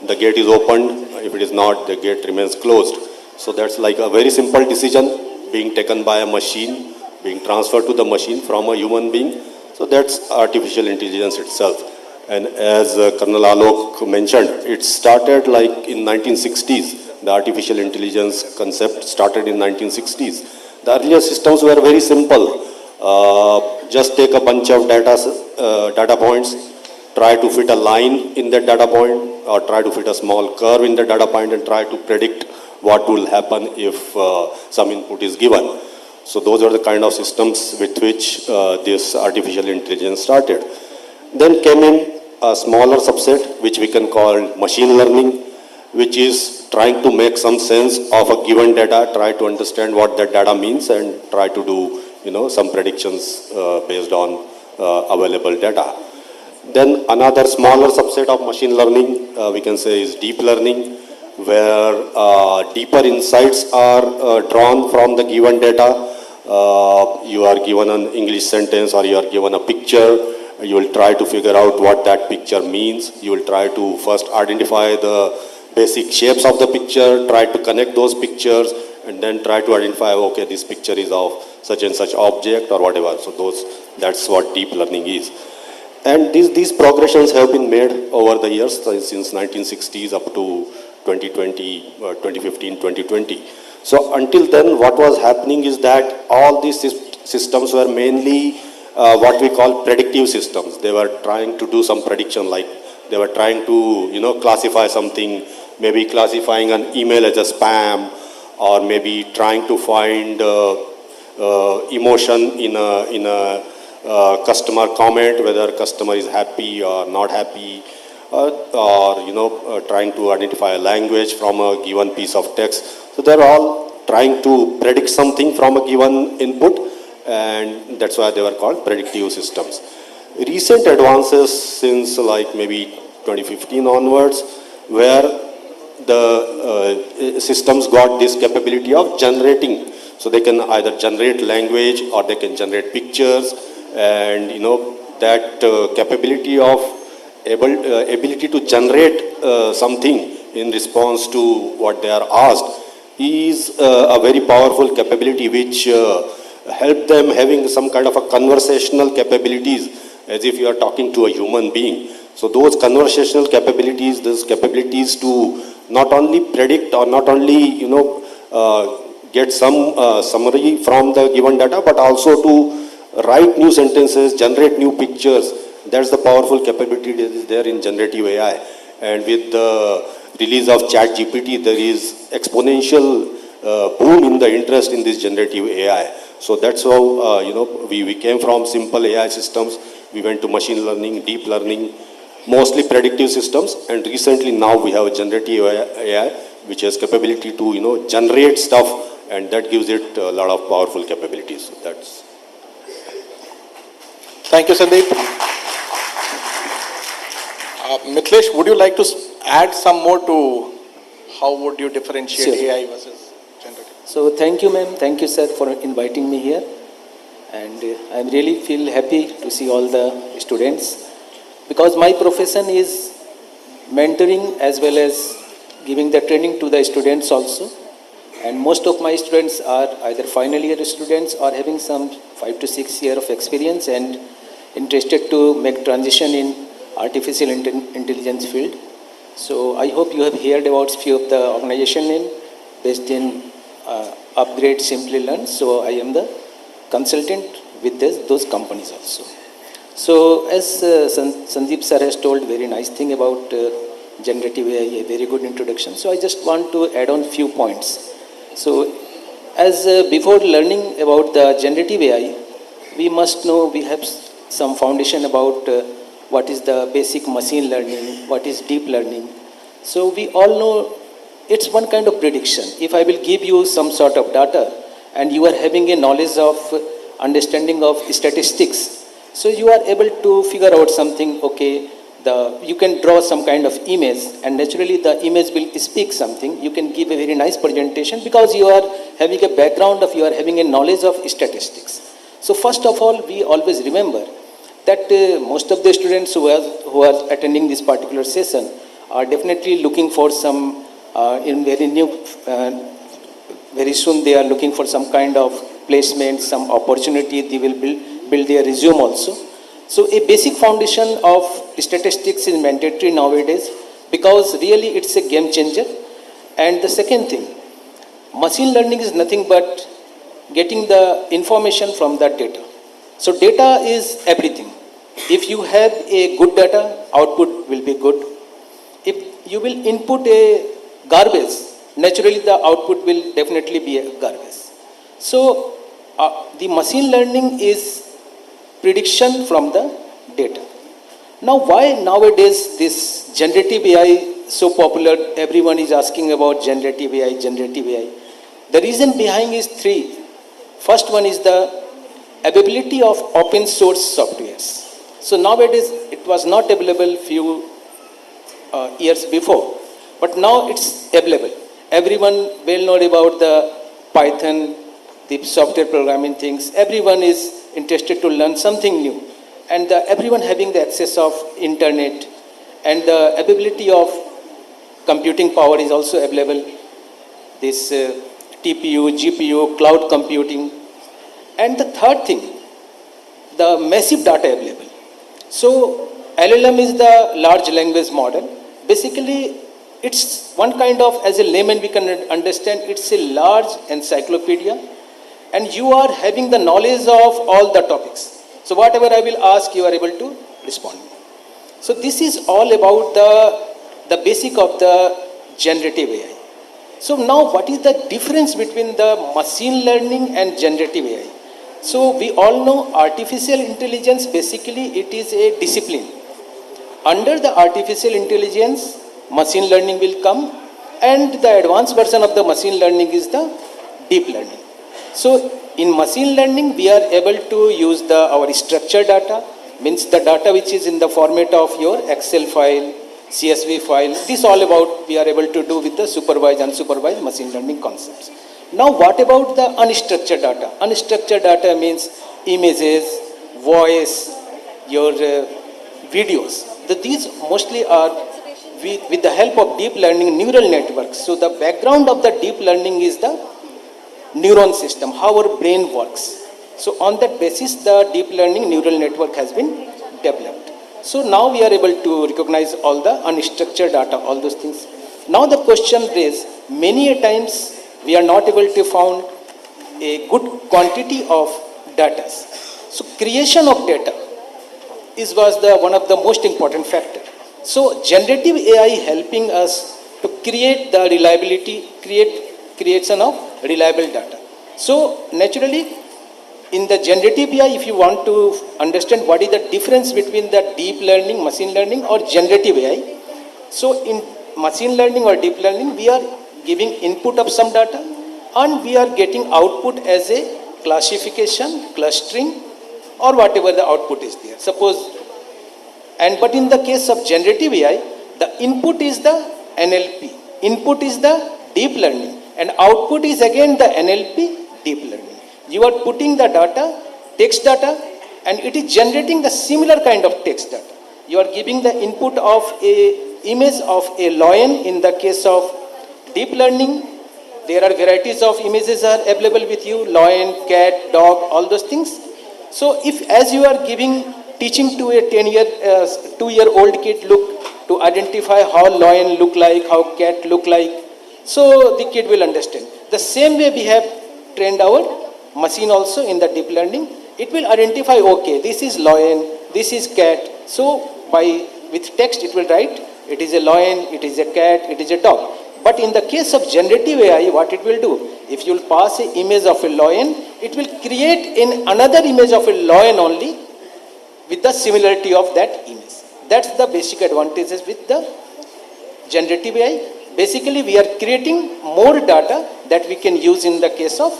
the gate is opened. If it is not, the gate remains closed. So that's like a very simple decision being taken by a machine, being transferred to the machine from a human being. So that's artificial intelligence itself. And as Colonel Alok mentioned, it started like in 1960s. The artificial intelligence concept started in 1960s. The earlier systems were very simple. Just take a bunch of data points, try to fit a line in that data point, or try to fit a small curve in the data point and try to predict what will happen if some input is given. So those are the kind of systems with which this artificial intelligence started. Then came in a smaller subset, which we can call machine learning, which is trying to make some sense of a given data, try to understand what that data means and try to do some predictions based on available data. Then another smaller subset of machine learning we can say is deep learning, where deeper insights are drawn from the given data. You are given an English sentence or you are given a picture. You will try to figure out what that picture means. You will try to first identify the basic shapes of the picture, try to connect those pictures, and then try to identify, okay, this picture is of such and such object or whatever. So that's what deep learning is. And these progressions have been made over the years, since 1960s up to 2020, 2015, 2020. So until then, what was happening is that all these systems were mainly what we call predictive systems. They were trying to do some prediction, like they were trying to, classify something, maybe classifying an email as a spam, or maybe trying to find emotion in a customer comment, whether customer is happy or not happy, or trying to identify a language from a given piece of text. So they're all trying to predict something from a given input, and that's why they were called predictive systems. Recent advances since like maybe 2015 onwards, where the systems got this capability of generating So they can either generate language or they can generate pictures, and that capability of ability to generate something in response to what they are asked is a very powerful capability which help them having some kind of a conversational capabilities as if you are talking to a human being. So those conversational capabilities, those capabilities to not only predict or not only get some summary from the given data, but also to write new sentences, generate new pictures. That's the powerful capability that is there in generative AI. And with the release of ChatGPT, there is exponential boom in the interest in this generative AI. So that's how we came from simple AI systems. We went to machine learning, deep learning, mostly predictive systems, and recently now we have generative AI, which has capability to generate stuff, and that gives it a lot of powerful capabilities. So that's. Thank you, Sandeep. Mithilesh, would you like to add some more to how would you differentiate Sure. AI versus generative? So thank you, ma'am. Thank you, sir, for inviting me here. And I really feel happy to see all the students, because my profession is mentoring as well as giving the training to the students also. And most of my students are either final year students or having some 5 to 6 years of experience and interested to make transition in artificial intelligence field. So I hope you have heard about few of the organization name based in Upgrade, Simply Learn. So I am the consultant with those companies also. So as Sandeep sir has told very nice thing about generative AI, a very good introduction. So I just want to add on few points. So as before learning about the generative AI, we must know we have some foundation about what is the basic machine learning, what is deep learning. So we all know it's one kind of prediction. If I will give you some sort of data and you are having a knowledge of understanding of statistics, so you are able to figure out something, okay, you can draw some kind of image and naturally the image will speak something. You can give a very nice presentation because you are having a background of, you are having a knowledge of statistics. So first of all, we always remember that most of the students who are attending this particular session are definitely looking for some, in very new, very soon they are looking for some kind of placement, some opportunity, they will build their resume also. So a basic foundation of statistics is mandatory nowadays because really it's a game changer. And the second thing, machine learning is nothing but getting the information from that data. So data is everything. If you have a good data, output will be good. If you will input a garbage, naturally the output will definitely be a garbage. So the machine learning is prediction from the data. Now why nowadays this generative AI so popular? Everyone is asking about generative AI, generative AI. The reason behind is three. First one is the availability of open source softwares. So nowadays it was not available few years before, but now it's available. Everyone well know about the Python, the software programming things. Everyone is interested to learn something new, and everyone having the access of internet, and the availability of computing power is also available. This TPU, GPU, cloud computing, and the third thing, the massive data available. So LLM is the large language model. Basically, it's one kind of, as a layman we can understand, it's a large encyclopedia, and you are having the knowledge of all the topics. So whatever I will ask, you are able to respond. So this is all about the basic of the generative AI. So now what is the difference between the machine learning and generative AI? So we all know artificial intelligence, basically it is a discipline. Under the artificial intelligence, machine learning will come, and the advanced version of the machine learning is the deep learning. So in machine learning, we are able to use our structured data, means the data which is in the format of your Excel file, CSV file. This all about we are able to do with the supervised and unsupervised machine learning concepts. Now what about the unstructured data? Unstructured data means images, voice, your videos. These mostly are with the help of deep learning neural networks. So the background of the deep learning is the neuron system, how our brain works. So on that basis, the deep learning neural network has been developed. So now we are able to recognize all the unstructured data, all those things. Now the question is, many a times we are not able to find a good quantity of data. So creation of data was one of the most important factor. So generative AI helping us to create the creation of reliable data. So naturally, in the generative AI, if you want to understand what is the difference between the deep learning, machine learning or generative AI, so in machine learning or deep learning, we are giving input of some data and we are getting output as a classification, clustering or whatever the output is there. Suppose, but in the case of generative AI, the input is the NLP, input is the deep learning and output is again the NLP deep learning. You are putting the data, text data, and it is generating the similar kind of text data. You are giving the input of a image of a lion in the case of deep learning. There are varieties of images are available with you, lion, cat, dog, all those things. So if as you are teaching to a 2-year-old kid to identify how lion look like, how cat look like, so the kid will understand. The same way we have trained our machine also in the deep learning. It will identify, okay, this is lion, this is cat. So with text it will write, it is a lion, it is a cat, it is a dog. But in the case of generative AI, what it will do, if you will pass an image of a lion, it will create another image of a lion only with the similarity of that image. That's the basic advantages with the generative AI. Basically, we are creating more data that we can use in the case of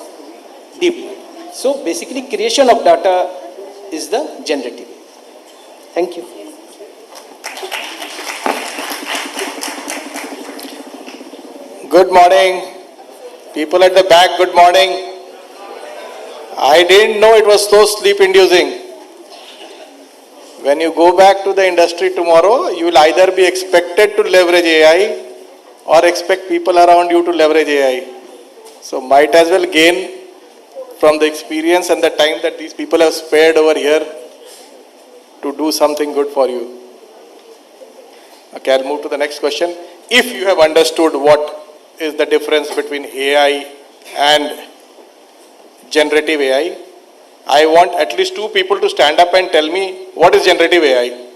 deep learning. So basically, creation of data is the generative AI. Thank you. Good morning. People at the back, good morning. I didn't know it was so sleep-inducing. When you go back to the industry tomorrow, you will either be expected to leverage AI or expect people around you to leverage AI. So might as well gain from the experience and the time that these people have spared over here to do something good for you. Okay, I'll move to the next question. If you have understood what is the difference between AI and generative AI, I want at least 2 people to stand up and tell me what is generative AI.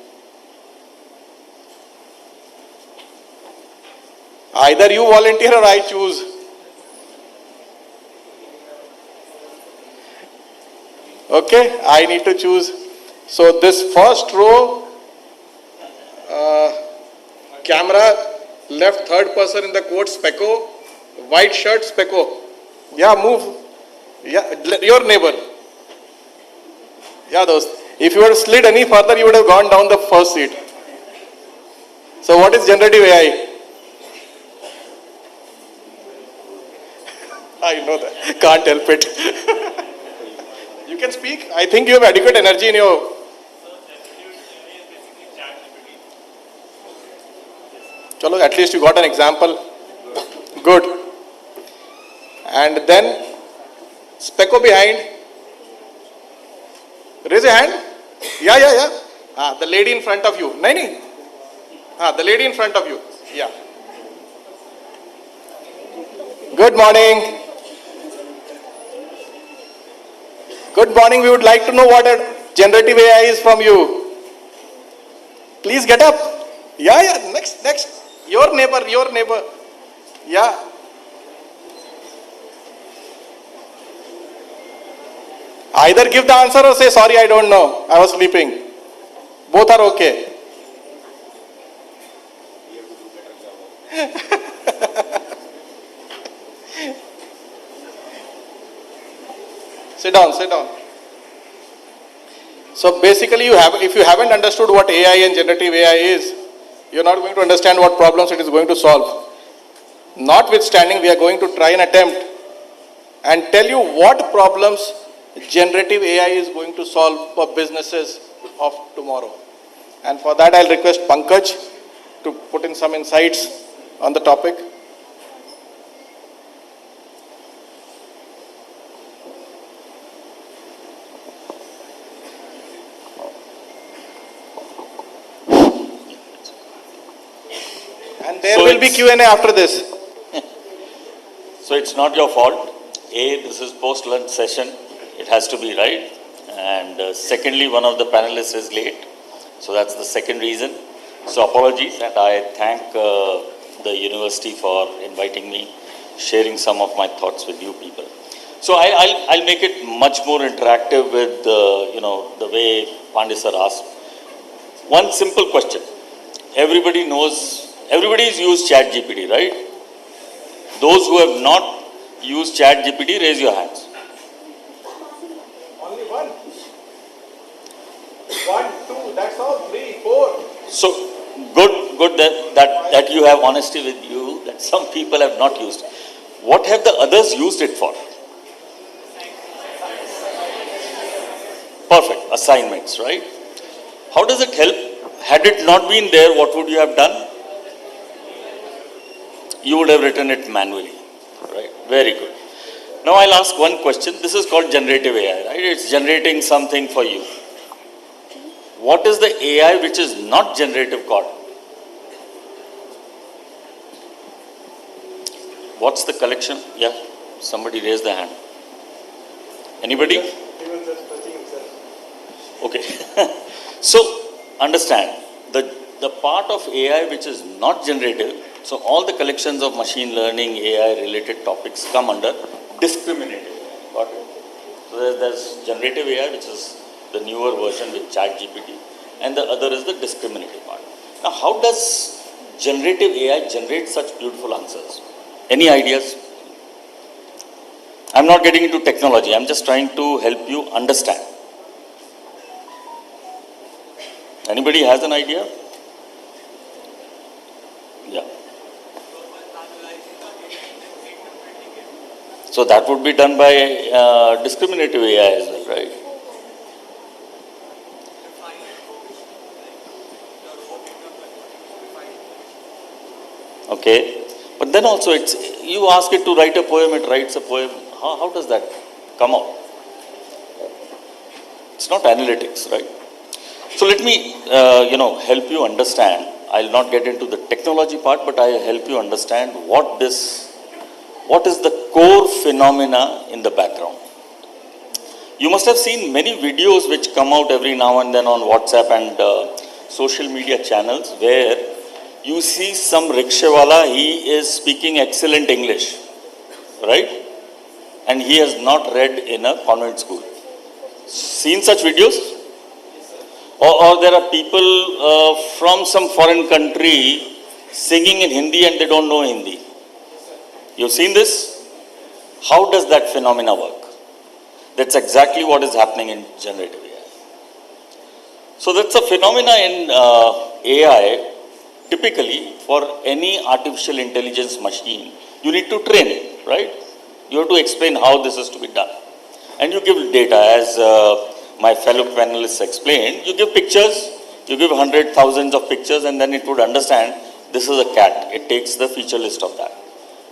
Either you volunteer or I choose. Okay, I need to choose. So this first row, camera, left third person in the coat, Specco, white shirt, Specco. Yeah, move. Yeah, your neighbor. Yeah, those. If you had slid any further, you would have gone down the first seat. So what is generative AI? I know that. Can't help it. You can speak. I think you have adequate energy in your... Chalo, at least you got an example. Good. And then, Specco behind. Raise your hand. Yeah. The lady in front of you. Naini. The lady in front of you. Yeah. Good morning. Good morning. We would like to know what a generative AI is from you. Please get up. Yeah. Next. Your neighbor. Yeah. Either give the answer or say, sorry, I don't know. I was sleeping. Both are okay. Sit down. So basically, if you haven't understood what AI and generative AI is, you're not going to understand what problems it is going to solve. Notwithstanding, we are going to try and attempt and tell you what problems generative AI is going to solve for businesses of tomorrow. And for that, I'll request Pankaj to put in some insights on the topic. And there will be Q&A after this. So it's not your fault. A, this is post-lunch session. It has to be right. And secondly, one of the panelists is late. So that's the second reason. So apologies, and I thank the university for inviting me, sharing some of my thoughts with you people. So I'll make it much more interactive with the way Pandey sir asked. One simple question. Everybody knows, everybody's used ChatGPT, right? Those who have not used ChatGPT, raise your hands. Only one. 1, 2, that's all. 3, 4. So good that you have honesty with you, that some people have not used. What have the others used it for? Perfect. Assignments, right? How does it help? Had it not been there, what would you have done? You would have written it manually, right? Very good. Now I'll ask one question. This is called generative AI, right? It's generating something for you. What is the AI which is not generative called? What's the collection? Yeah, somebody raised their hand. Anybody? Okay. So, understand, the part of AI which is not generative, so all the collections of machine learning, AI related topics come under discriminative. Got it? So there's generative AI, which is the newer version with ChatGPT, and the other is the discriminative part. Now, how does generative AI generate such beautiful answers? Any ideas? I'm not getting into technology, I'm just trying to help you understand. Anybody has an idea? Yeah. So that would be done by discriminative AI as well, right? Okay. But then also you ask it to write a poem, it writes a poem. How does that come out? It's not analytics, right? So let me, help you understand. I'll not get into the technology part, but I'll help you understand what is the core phenomena in the background. You must have seen many videos which come out every now and then on WhatsApp and social media channels where you see some rickshawala, he is speaking excellent English, right? And he has not read in a convent school. Seen such videos? Or there are people from some foreign country singing in Hindi and they don't know Hindi. You've seen this? How does that phenomena work? That's exactly what is happening in generative AI. So that's a phenomena in AI. Typically, for any artificial intelligence machine, you need to train it, right? You have to explain how this is to be done. And you give data, as my fellow panelists explained, you give pictures, you give hundreds, thousands of pictures, and then it would understand this is a cat. It takes the feature list of that.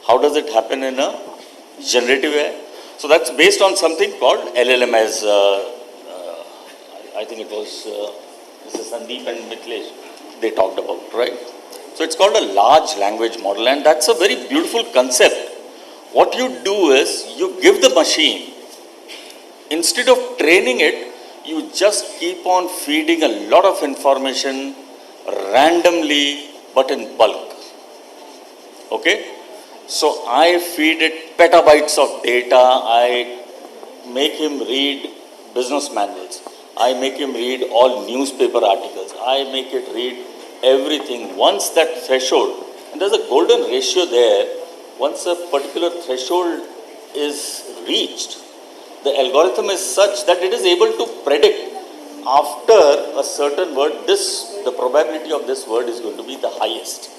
How does it happen in a generative AI? So that's based on something called LLM, as I think it was Mr. Sandeep and Mithilesh, they talked about, right? So it's called a large language model, and that's a very beautiful concept. What you do is, you give the machine, instead of training it, you just keep on feeding a lot of information randomly, but in bulk. Okay? So I feed it petabytes of data, I make him read business manuals, I make him read all newspaper articles, I make it read everything. Once that threshold, and there's a golden ratio there, once a particular threshold is reached, the algorithm is such that it is able to predict after a certain word, the probability of this word is going to be the highest.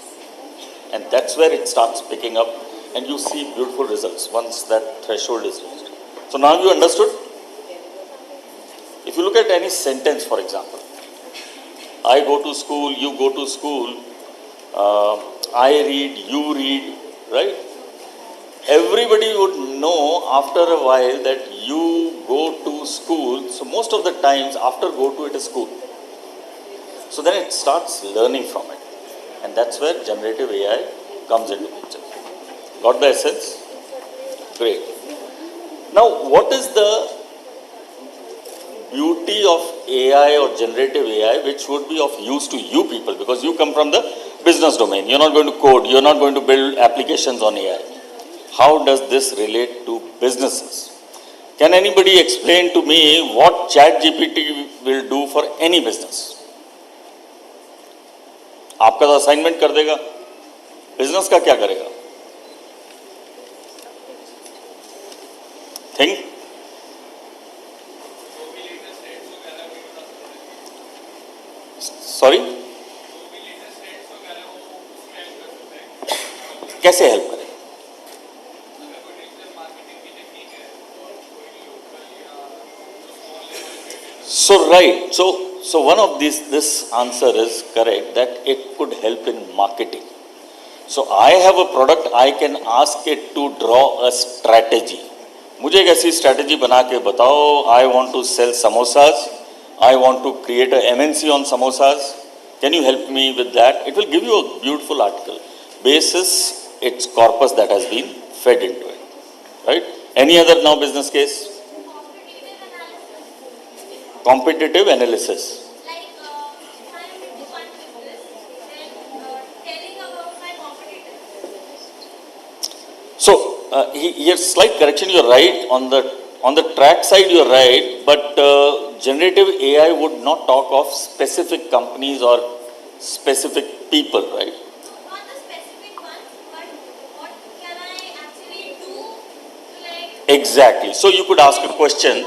And that's where it starts picking up and you see beautiful results once that threshold is reached. So now you understood? If you look at any sentence, for example, I go to school, you go to school, I read, you read, right? Everybody would know after a while that you go to school. So most of the times after go to it is school. So then it starts learning from it. And that's where generative AI comes into picture. Got the essence? Great. Now, what is the beauty of AI or generative AI which would be of use to you people? Because you come from the business domain. You're not going to code. You're not going to build applications on AI. How does this relate to businesses? Can anybody explain to me what ChatGPT will do for any business? आपका तो assignment कर देगा, business का क्या करेगा? Think sorry कैसे help करेगा? So right, so one of this answer is correct, that it could help in marketing. So I have a product, I can ask it to draw a strategy. मुझे एक ऐसी strategy बना के बताओ, I want to sell samosas, I want to create a MNC on samosas. Can you help me with that? It will give you a beautiful article, basis its corpus that has been fed into it, right? Any other now business case? Competitive analysis. So here slight correction. You're right on the track side. You're right, but generative AI would not talk of specific companies or specific people, right? Exactly. So you could ask a question.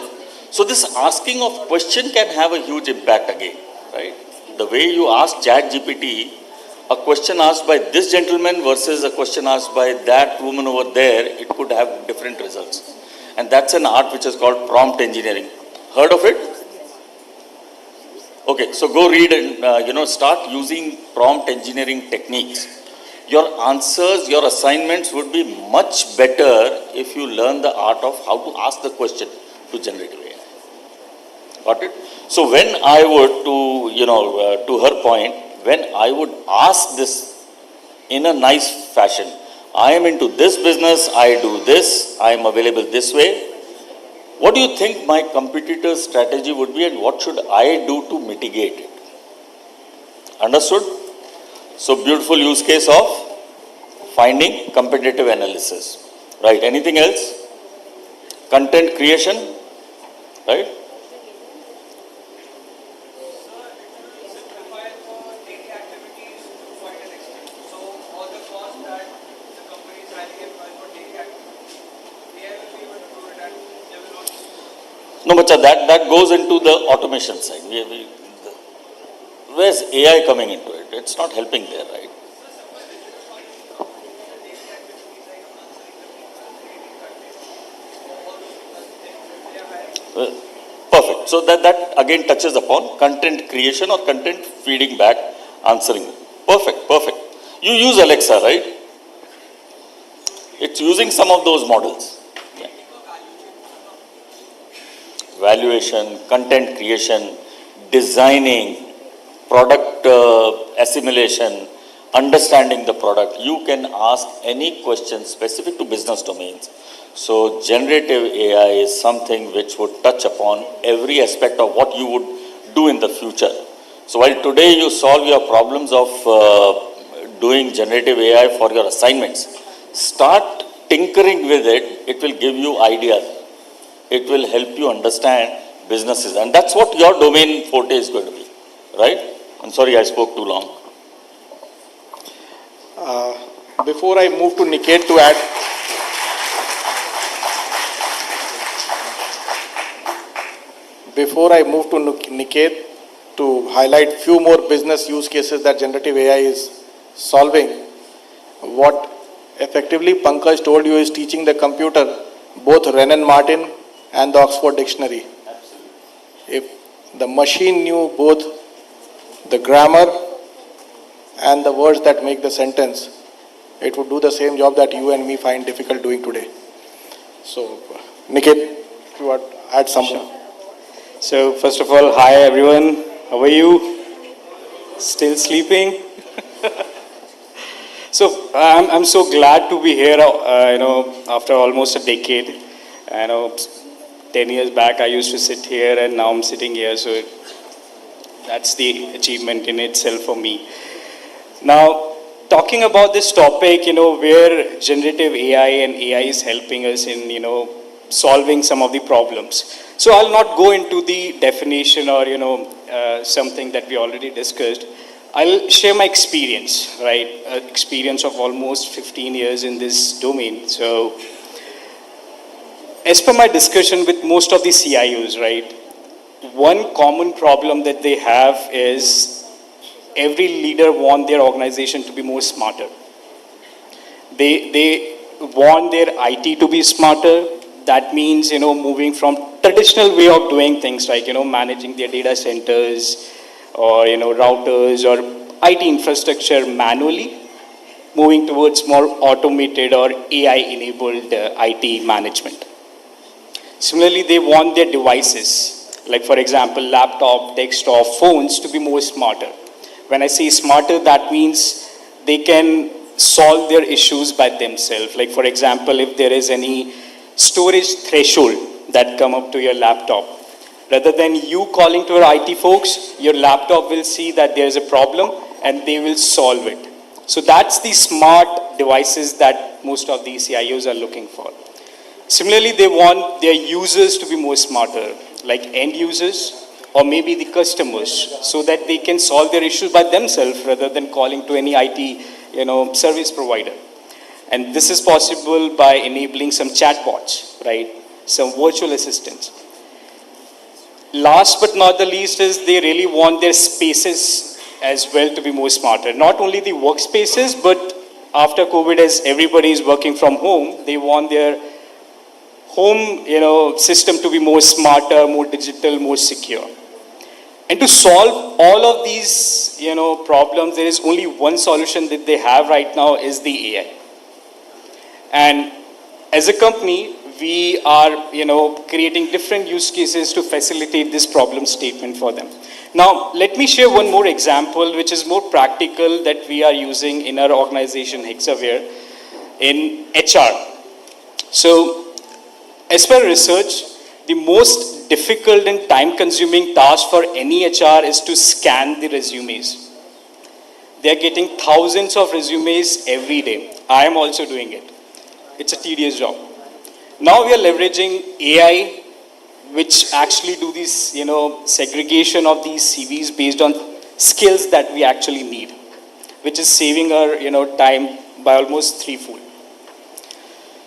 So this asking of question can have a huge impact again, right? The way you ask ChatGPT, a question asked by this gentleman versus a question asked by that woman over there, it could have different results. And that's an art which is called prompt engineering. Heard of it? Okay, so go read and start using prompt engineering techniques. Your answers, your assignments would be much better if you learn the art of how to ask the question to generative AI. Got it? So when I would, to her point, when I would ask this in a nice fashion, I am into this business, I do this, I am available this way. What do you think my competitor's strategy would be and what should I do to mitigate it? Understood? So beautiful use case of finding competitive analysis. Right, anything else? Content creation, right? No, Bacha, that goes into the automation side. Where's AI coming into it? It's not helping there, right? Perfect. So that again touches upon content creation or content feeding back, answering. Perfect, perfect. You use Alexa, right? It's using some of those models. Valuation, content creation, designing, product assimilation, understanding the product. You can ask any question specific to business domains. So generative AI is something which would touch upon every aspect of what you would do in the future. So while today you solve your problems of doing generative AI for your assignments, start tinkering with it. It will give you ideas. It will help you understand businesses. And that's what your domain forte is going to be, right? I'm sorry I spoke too long. Before I move to Niket to add, to highlight few more business use cases that generative AI is solving, what Effectively, Pankaj told you is teaching the computer both Wren and Martin and the Oxford Dictionary. If the machine knew both the grammar and the words that make the sentence, it would do the same job that you and me find difficult doing today. So, Niket, if you want to add some more. So, first of all, hi everyone. How are you? Still sleeping? So, I'm so glad to be here, after almost a decade. 10 years back I used to sit here and now I'm sitting here. So, that's the achievement in itself for me. Now, talking about this topic, where generative AI and AI is helping us in, solving some of the problems. So I'll not go into the definition or, something that we already discussed. I'll share my experience, right? Experience of almost 15 years in this domain. So as per my discussion with most of the CIOs, right? One common problem that they have is every leader wants their organization to be more smarter. They want their IT to be smarter. That means, moving from traditional way of doing things like, managing their data centers or, routers or IT infrastructure manually, moving towards more automated or AI-enabled IT management. Similarly, they want their devices, like for example, laptop, desktop, phones to be more smarter. When I say smarter, that means they can solve their issues by themselves. Like for example, if there is any storage threshold that come up to your laptop, rather than you calling to your IT folks, your laptop will see that there is a problem and they will solve it. So that's the smart devices that most of the CIOs are looking for. Similarly, they want their users to be more smarter, like end users or maybe the customers, so that they can solve their issues by themselves rather than calling to any IT service provider. And this is possible by enabling some chatbots, right? Some virtual assistants. Last but not the least is they really want their spaces as well to be more smarter. Not only the workspaces, but after COVID, as everybody is working from home, they want their home, system to be more smarter, more digital, more secure. And to solve all of these, problems, there is only one solution that they have right now is the AI. And as a company, we are, creating different use cases to facilitate this problem statement for them. Now, let me share one more example, which is more practical that we are using in our organization, Hexaware, in HR. So, as per research, the most difficult and time-consuming task for any HR is to scan the resumes. They are getting thousands of resumes every day. I am also doing it. It's a tedious job. Now we are leveraging AI, which actually do this, segregation of these CVs based on skills that we actually need, which is saving our, time by almost threefold.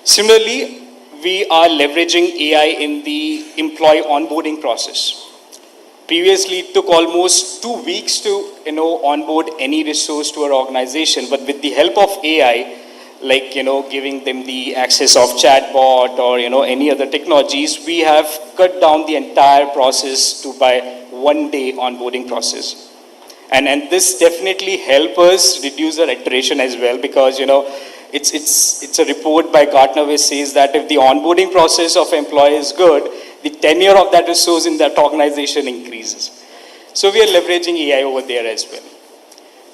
Similarly, we are leveraging AI in the employee onboarding process. Previously, it took almost 2 weeks to, onboard any resource to our organization, but with the help of AI, like, giving them the access of chatbot or, any other technologies, we have cut down the entire process to by 1 day onboarding process. And this definitely help us reduce our iteration as well, because, it's a report by Gartner which says that if the onboarding process of employee is good, the tenure of that resource in that organization increases. So we are leveraging AI over there as well.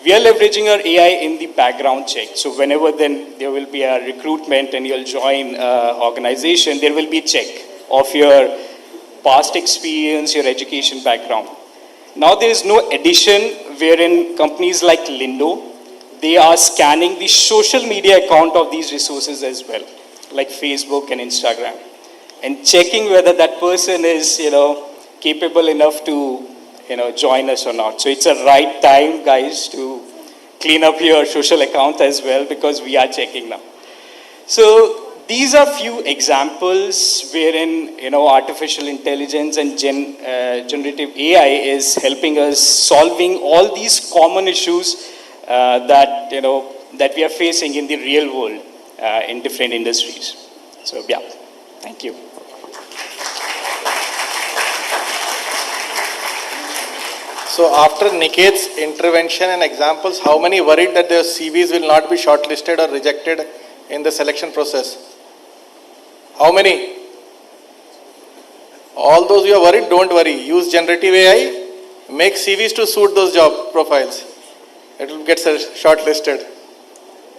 We are leveraging our AI in the background check. So whenever then there will be a recruitment and you'll join an organization, there will be a check of your past experience, your education background. Now there is no addition wherein companies like Lindo, they are scanning the social media account of these resources as well, like Facebook and Instagram, and checking whether that person is, capable enough to, join us or not. So it's a right time, guys, to clean up your social account as well, because we are checking now. So these are few examples wherein, artificial intelligence and generative AI is helping us solving all these common issues that we are facing in the real world. in different industries. So yeah, thank you. So after Niket's intervention and examples, how many worried that their CVs will not be shortlisted or rejected in the selection process? How many? All those who are worried, don't worry. Use generative AI, make CVs to suit those job profiles. It will get shortlisted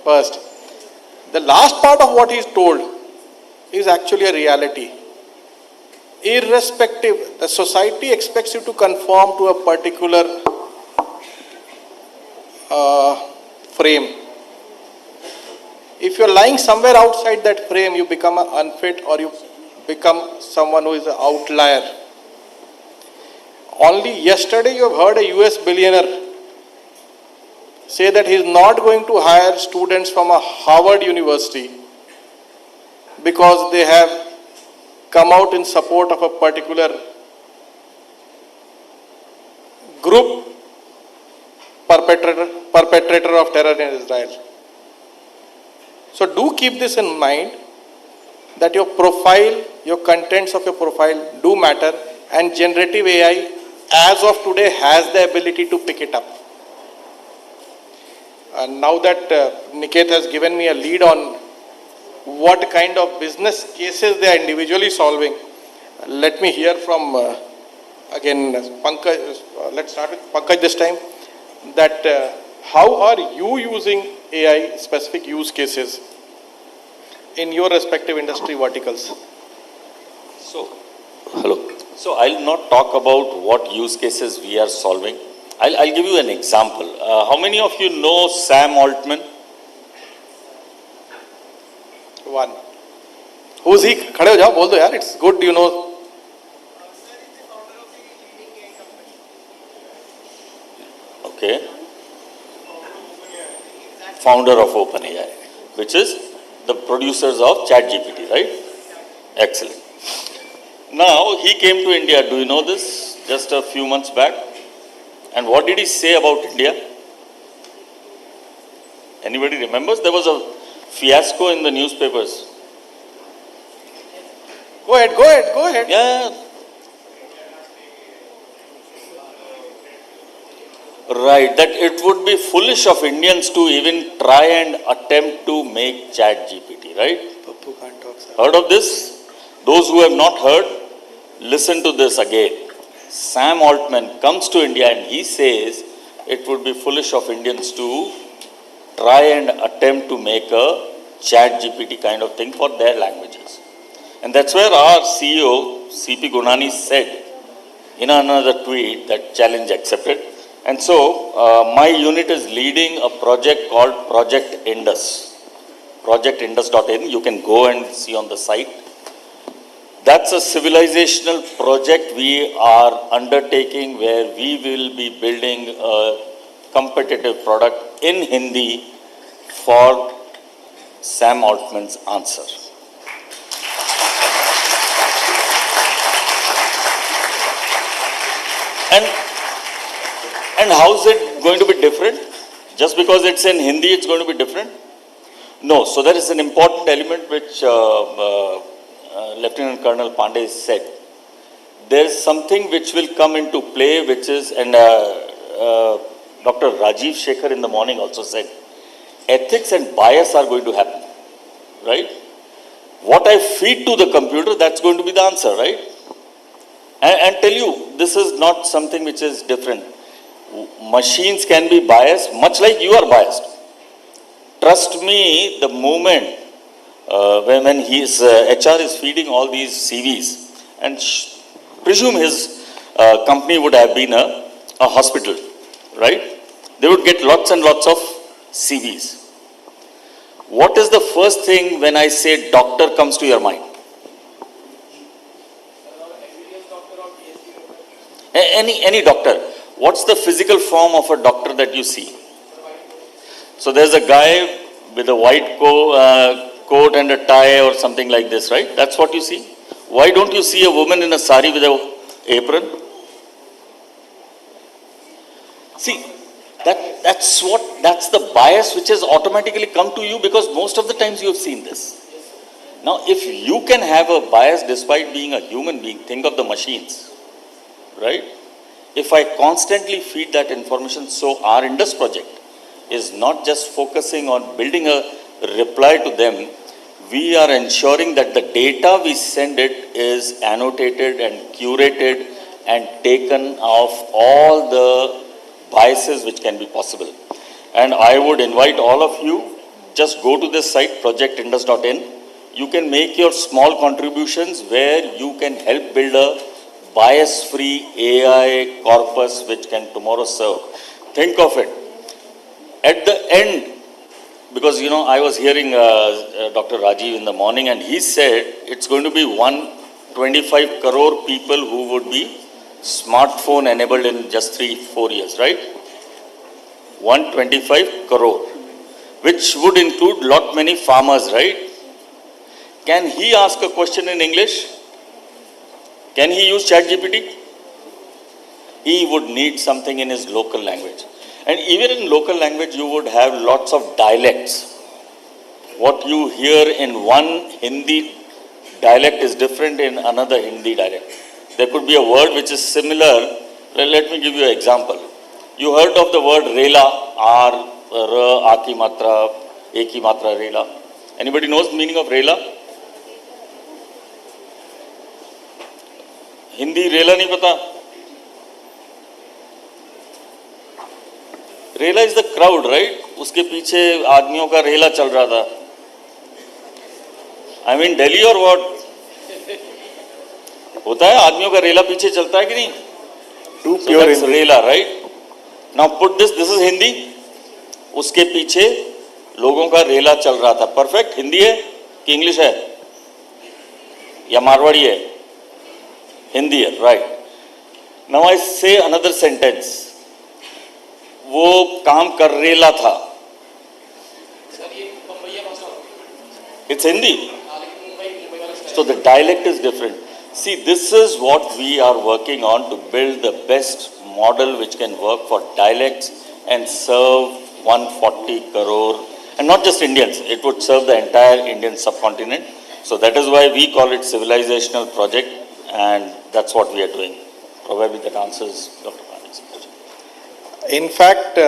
first. The last part of what he is told is actually a reality. Irrespective, the society expects you to conform to a particular frame. If you're lying somewhere outside that frame, you become unfit or you become someone who is an outlier. Only yesterday you have heard a US billionaire say that he is not going to hire students from a Harvard University because they have come out in support of a particular group perpetrator of terror in Israel. So do keep this in mind that your profile, your contents of your profile do matter, and generative AI as of today has the ability to pick it up. And now that Niket has given me a lead on what kind of business cases they are individually solving, let me hear from, again, Pankaj. Let's start with Pankaj this time. That how are you using AI specific use cases in your respective industry verticals? So, hello. So I'll not talk about what use cases we are solving. I'll give you an example. How many of you know Sam Altman? One. Who's he? खड़े हो जाओ, बोल दो यार. It's good, you know. Okay. Founder of OpenAI, which is the producers of ChatGPT, right? Excellent. Now, he came to India. Do you know this? Just a few months back. And what did he say about India? Anybody remembers? There was a fiasco in the newspapers. Go ahead. Yeah. Right, that it would be foolish of Indians to even try and attempt to make ChatGPT, right? Heard of this? Those who have not heard, listen to this again. Sam Altman comes to India and he says it would be foolish of Indians to try and attempt to make a ChatGPT kind of thing for their languages. And that's where our CEO, CP Gunani, said in another tweet that challenge accepted. And so my unit is leading a project called Project Indus. ProjectIndus.in. You can go and see on the site. That's a civilizational project we are undertaking where we will be building a competitive product in Hindi for Sam Altman's answer. And how is it going to be different? Just because it's in Hindi, it's going to be different? No. So there is an important element which Lieutenant Colonel Pandey said. There is something which will come into play, which is, and Dr. Rajiv Shekhar in the morning also said, ethics and bias are going to happen, right? What I feed to the computer, that's going to be the answer, right? And tell you, this is not something which is different. Machines can be biased, much like you are biased. Trust me, the moment when his HR is feeding all these CVs, and presume his company would have been a hospital, right? They would get lots and lots of CVs. What is the first thing when I say doctor comes to your mind? Any doctor. What's the physical form of a doctor that you see? So there's a guy with a white coat and a tie or something like this, right? That's what you see. Why don't you see a woman in a sari with an apron? See, That's the bias which has automatically come to you because most of the times you have seen this. Now, if you can have a bias despite being a human being, think of the machines, right? If I constantly feed that information, so our Indus project is not just focusing on building a reply to them, we are ensuring that the data we send it is annotated and curated and taken off all the biases which can be possible. And I would invite all of you, just go to this site, projectindus.in. You can make your small contributions where you can help build a bias-free AI corpus which can tomorrow serve. Think of it. At the end, because I was hearing Dr. Rajiv in the morning and he said it's going to be 125 crore people who would be smartphone enabled in just 3-4 years, right? 125 crore, which would include lot many farmers, right? Can he ask a question in English? Can he use ChatGPT? He would need something in his local language. And even in local language, you would have lots of dialects. What you hear in one Hindi dialect is different in another Hindi dialect. There could be a word which is similar. Let me give you an example. You heard of the word rela, R, R, A ki matra, E ki matra, rela. Anybody knows the meaning of rela? Hindi रेला नहीं पता? रेला is the crowd, right? उसके पीछे आदमियों का रेला चल रहा था. आई मीन दिल्ली और व्हाट? होता है आदमियों का रेला पीछे चलता है कि नहीं? So that's रेला, right? Now put this is Hindi. उसके पीछे लोगों का रेला चल रहा था. परफेक्ट. हिंदी है कि इंग्लिश है या मारवाड़ी है? हिंदी है, राइट? नाउ आई से अनदर सेंटेंस. वो काम कर रेला था. It's Hindi. So the dialect is different. See, this is what we are working on to build the best model which can work for dialects and serve 140 crore, and not just Indians, it would serve the entire Indian subcontinent. So that is why we call it civilizational project, and that's what we are doing. Probably that answers Dr. Pandey's question. In fact,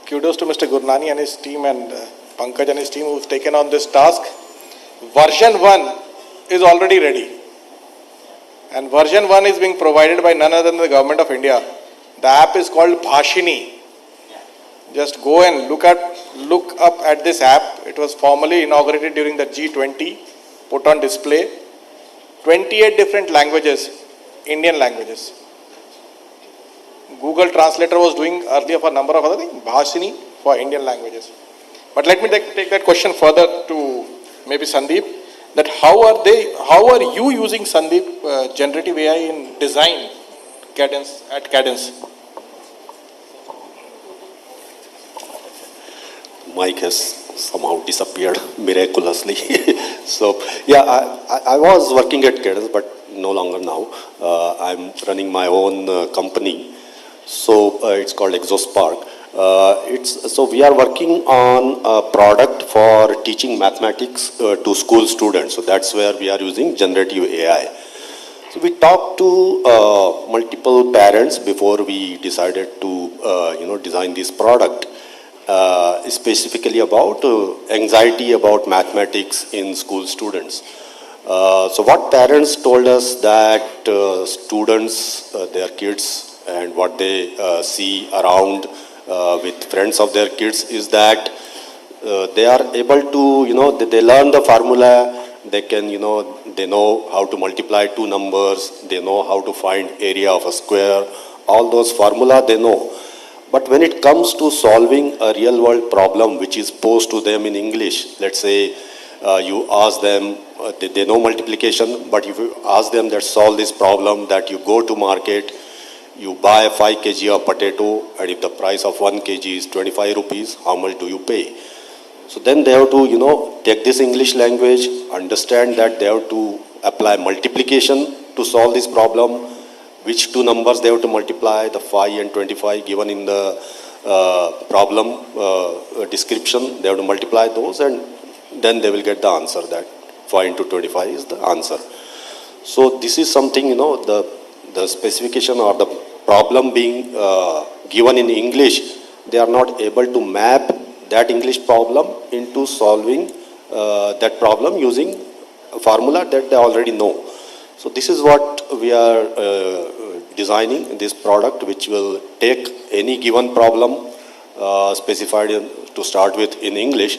kudos to Mr. Gurnani and his team and Pankaj and his team who've taken on this task. Version 1 is already ready. And version 1 is being provided by none other than the Government of India. The app is called Bhashini. Just go and look up at this app. It was formally inaugurated during the G20, put on display. 28 different languages, Indian languages. Google Translator was doing earlier for a number of other things, Bhashini for Indian languages. But let me take that question further to maybe Sandeep, that how are you using, Sandeep, generative AI in design at Cadence? Mic has somehow disappeared miraculously. So, yeah, I was working at Cadence, but no longer now. I'm running my own company. So, it's called ExoSpark. So we are working on a product for teaching mathematics to school students. So that's where we are using generative AI. So we talked to multiple parents before we decided to design this product, specifically about anxiety about mathematics in school students. So what parents told us that students, their kids, and what they see around with friends of their kids is that they are able to, they learn the formula, they can, they know how to multiply two numbers, they know how to find area of a square, all those formula they know. But when it comes to solving a real world problem which is posed to them in English, let's say you ask them, they know multiplication, but if you ask them that solve this problem, that you go to market, you buy 5 kg of potato, and if the price of 1 kg is 25 rupees, how much do you pay? So then they have to, take this English language, understand that they have to apply multiplication to solve this problem, which two numbers they have to multiply, the 5 and 25 given in the problem description, they have to multiply those, and then they will get the answer that 5 into 25 is the answer. So this is something, the specification or the problem being given in English, they are not able to map that English problem into solving that problem using a formula that they already know. So this is what we are designing, this product, which will take any given problem specified to start with in English,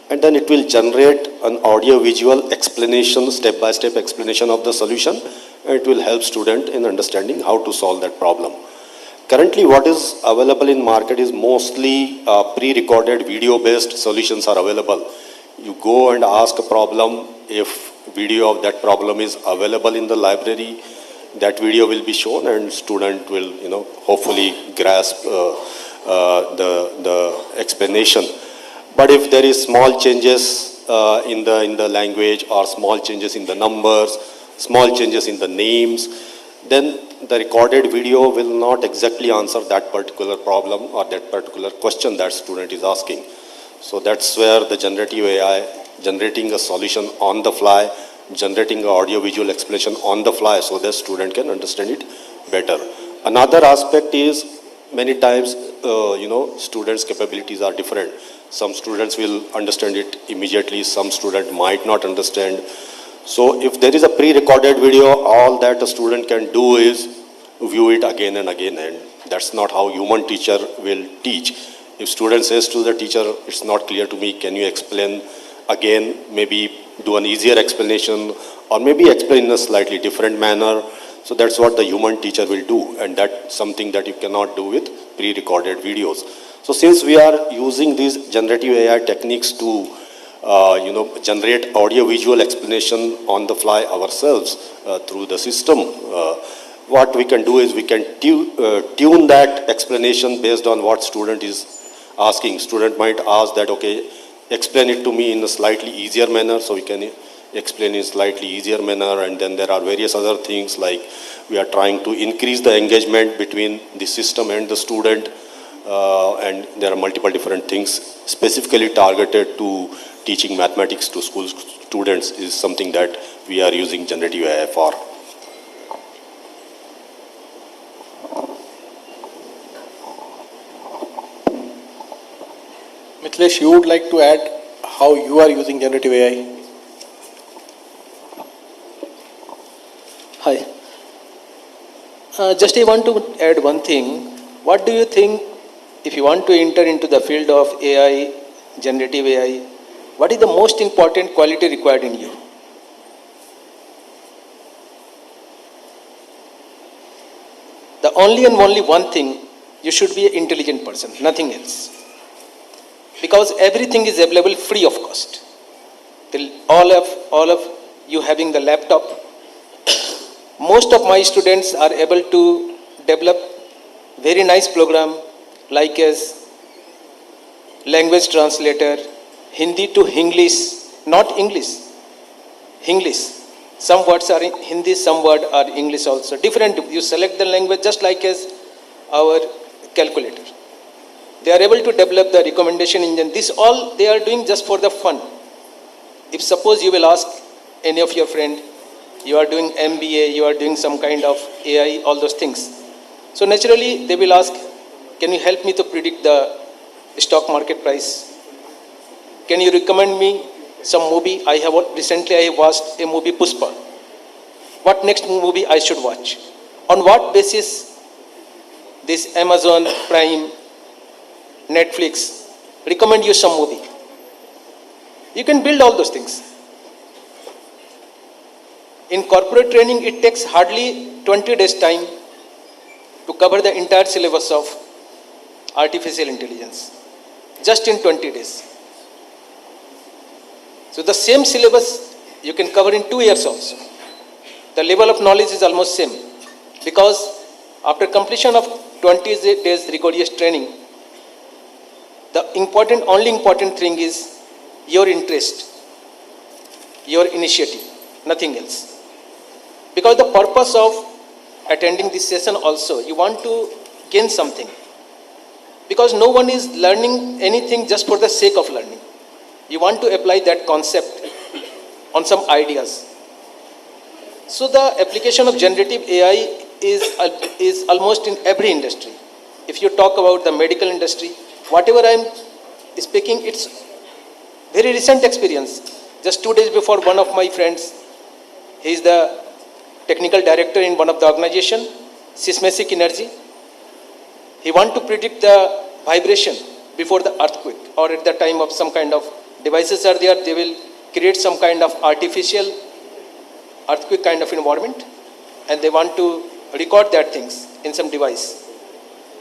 and then it will generate an audio-visual explanation, step-by-step explanation of the solution, and it will help student in understanding how to solve that problem. Currently, what is available in market is mostly pre-recorded video-based solutions are available. You go and ask a problem. If video of that problem is available in the library, that video will be shown, and student will, hopefully grasp the explanation. But if there is small changes in the language, or small changes in the numbers, small changes in the names, then the recorded video will not exactly answer that particular problem or that particular question that student is asking. So that's where the generative AI, generating a solution on the fly, generating an audio-visual explanation on the fly, so that student can understand it better. Another aspect is, many times, students' capabilities are different. Some students will understand it immediately, some student might not understand. So if there is a pre-recorded video, all that a student can do is view it again and again, and that's not how human teacher will teach. If student says to the teacher, it's not clear to me, can you explain again, maybe do an easier explanation, or maybe explain in a slightly different manner. So that's what the human teacher will do, and that's something that you cannot do with pre-recorded videos. So since we are using these generative AI techniques to generate audio-visual explanation on the fly ourselves through the system, what we can do is we can tune that explanation based on what student is asking. Student might ask that, okay, explain it to me in a slightly easier manner, so we can explain in a slightly easier manner. And then there are various other things, like we are trying to increase the engagement between the system and the student, and there are multiple different things specifically targeted to teaching mathematics to school students is something that we are using generative AI for. Mithilesh, you would like to add how you are using generative AI? Hi. Just I want to add one thing. What do you think, if you want to enter into the field of AI, generative AI, what is the most important quality required in you? The only and only one thing, you should be an intelligent person, nothing else. Because everything is available free of cost. All of you having the laptop, most of my students are able to develop very nice program like as language translator, Hindi to English, not English, English. Some words are in Hindi, some words are English also. Different, you select the language just like as our calculator. They are able to develop the recommendation engine. This all they are doing just for the fun. If suppose you will ask any of your friend, you are doing MBA, you are doing some kind of AI, all those things. So naturally they will ask, can you help me to predict the stock market price? Can you recommend me some movie? Recently I have watched a movie Puspa. What next movie I should watch? On what basis this Amazon Prime, Netflix recommend you some movie? You can build all those things. In corporate training, it takes hardly 20 days time to cover the entire syllabus of artificial intelligence. Just in 20 days. So the same syllabus you can cover in 2 years also. The level of knowledge is almost same. Because after completion of 20 days rigorous training, the only important thing is your interest, your initiative, nothing else. Because the purpose of attending this session also, you want to gain something. Because no one is learning anything just for the sake of learning. You want to apply that concept on some ideas. So the application of generative AI is almost in every industry. If you talk about the medical industry, whatever I'm speaking, it's very recent experience. Just 2 days before, one of my friends, he is the technical director in one of the organization, seismic energy. He want to predict the vibration before the earthquake or at the time of some kind of devices are there, they will create some kind of artificial earthquake kind of environment and they want to record that things in some device.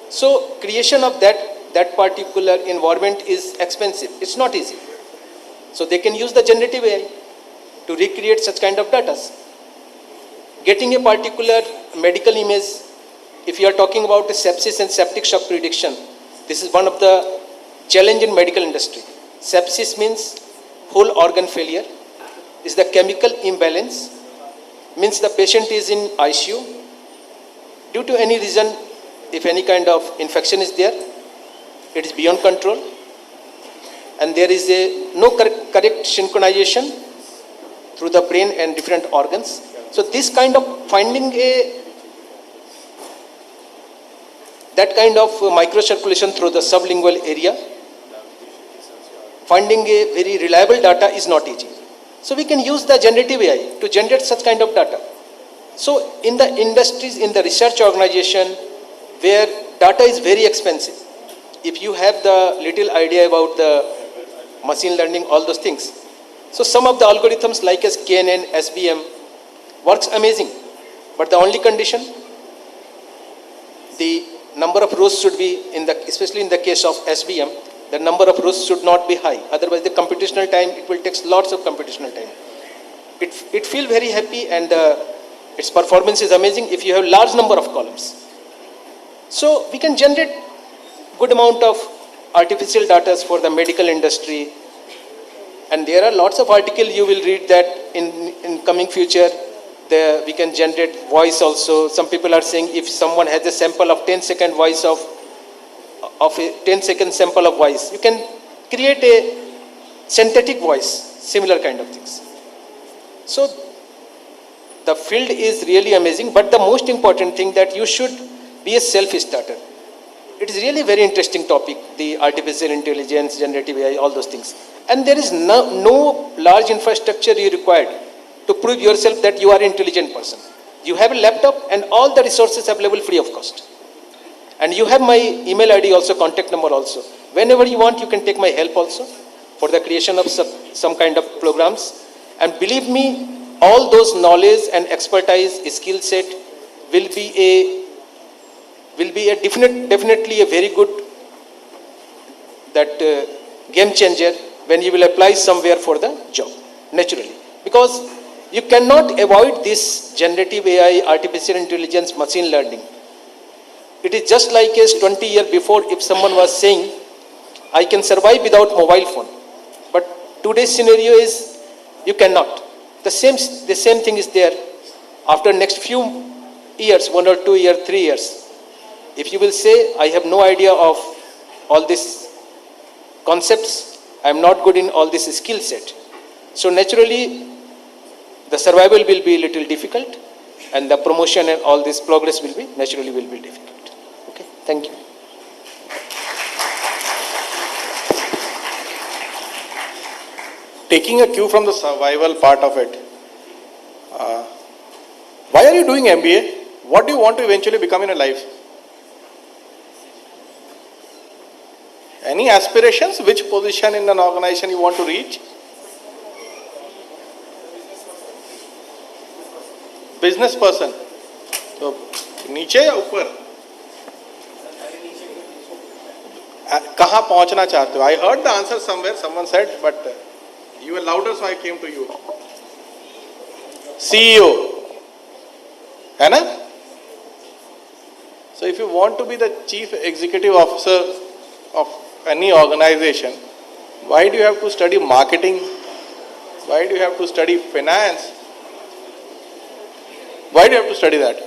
So creation of that particular environment is expensive. It's not easy. So they can use the generative AI to recreate such kind of data. Getting a particular medical image, if you are talking about the sepsis and septic shock prediction, this is one of the challenge in medical industry. Sepsis means whole organ failure, is the chemical imbalance, means the patient is in ICU. Due to any reason, if any kind of infection is there, it is beyond control and there is no correct synchronization through the brain and different organs. So this kind of finding that kind of microcirculation through the sublingual area, finding a very reliable data is not easy. So we can use the generative AI to generate such kind of data. So in the industries, in the research organization where data is very expensive, if you have the little idea about the machine learning, all those things. So some of the algorithms like as KNN, SBM works amazing, but the only condition, the number of rows should be, especially in the case of SBM, the number of rows should not be high. Otherwise the computational time, it will take lots of computational time. It feels very happy and its performance is amazing if you have large number of columns. So we can generate good amount of artificial data for the medical industry. And there are lots of articles you will read that in coming future, we can generate voice also. Some people are saying if someone has a sample of 10-second voice of a 10-second sample of voice, you can create a synthetic voice, similar kind of things. So the field is really amazing, but the most important thing that you should be a self-starter. It is really very interesting topic, the artificial intelligence, generative AI, all those things. And there is no large infrastructure you required to prove yourself that you are an intelligent person. You have a laptop and all the resources available free of cost. And you have my email ID also, contact number also. Whenever you want, you can take my help also for the creation of some kind of programs. And believe me, all those knowledge and expertise, skill set will be definitely a very good game changer when you will apply somewhere for the job, naturally. Because you cannot avoid this generative AI, artificial intelligence, machine learning. It is just like as 20 years before if someone was saying, I can survive without mobile phone. But today's scenario is, you cannot. The same thing is there after next few years, 1 or 2 years, 3 years. If you will say, I have no idea of all these concepts, I am not good in all this skill set. So naturally, the survival will be a little difficult and the promotion and all this progress will be difficult. Okay, thank you. Taking a cue from the survival part of it, why are you doing MBA? What do you want to eventually become in your life? Any aspirations? Which position in an organization you want to reach? Business person. So, नीचे या ऊपर? कहाँ पहुँचना चाहते हो? I heard the answer somewhere. Someone said, but you were louder, so I came to you. CEO. है ना? So if you want to be the chief executive officer of any organization, why do you have to study marketing? Why do you have to study finance? Why do you have to study that?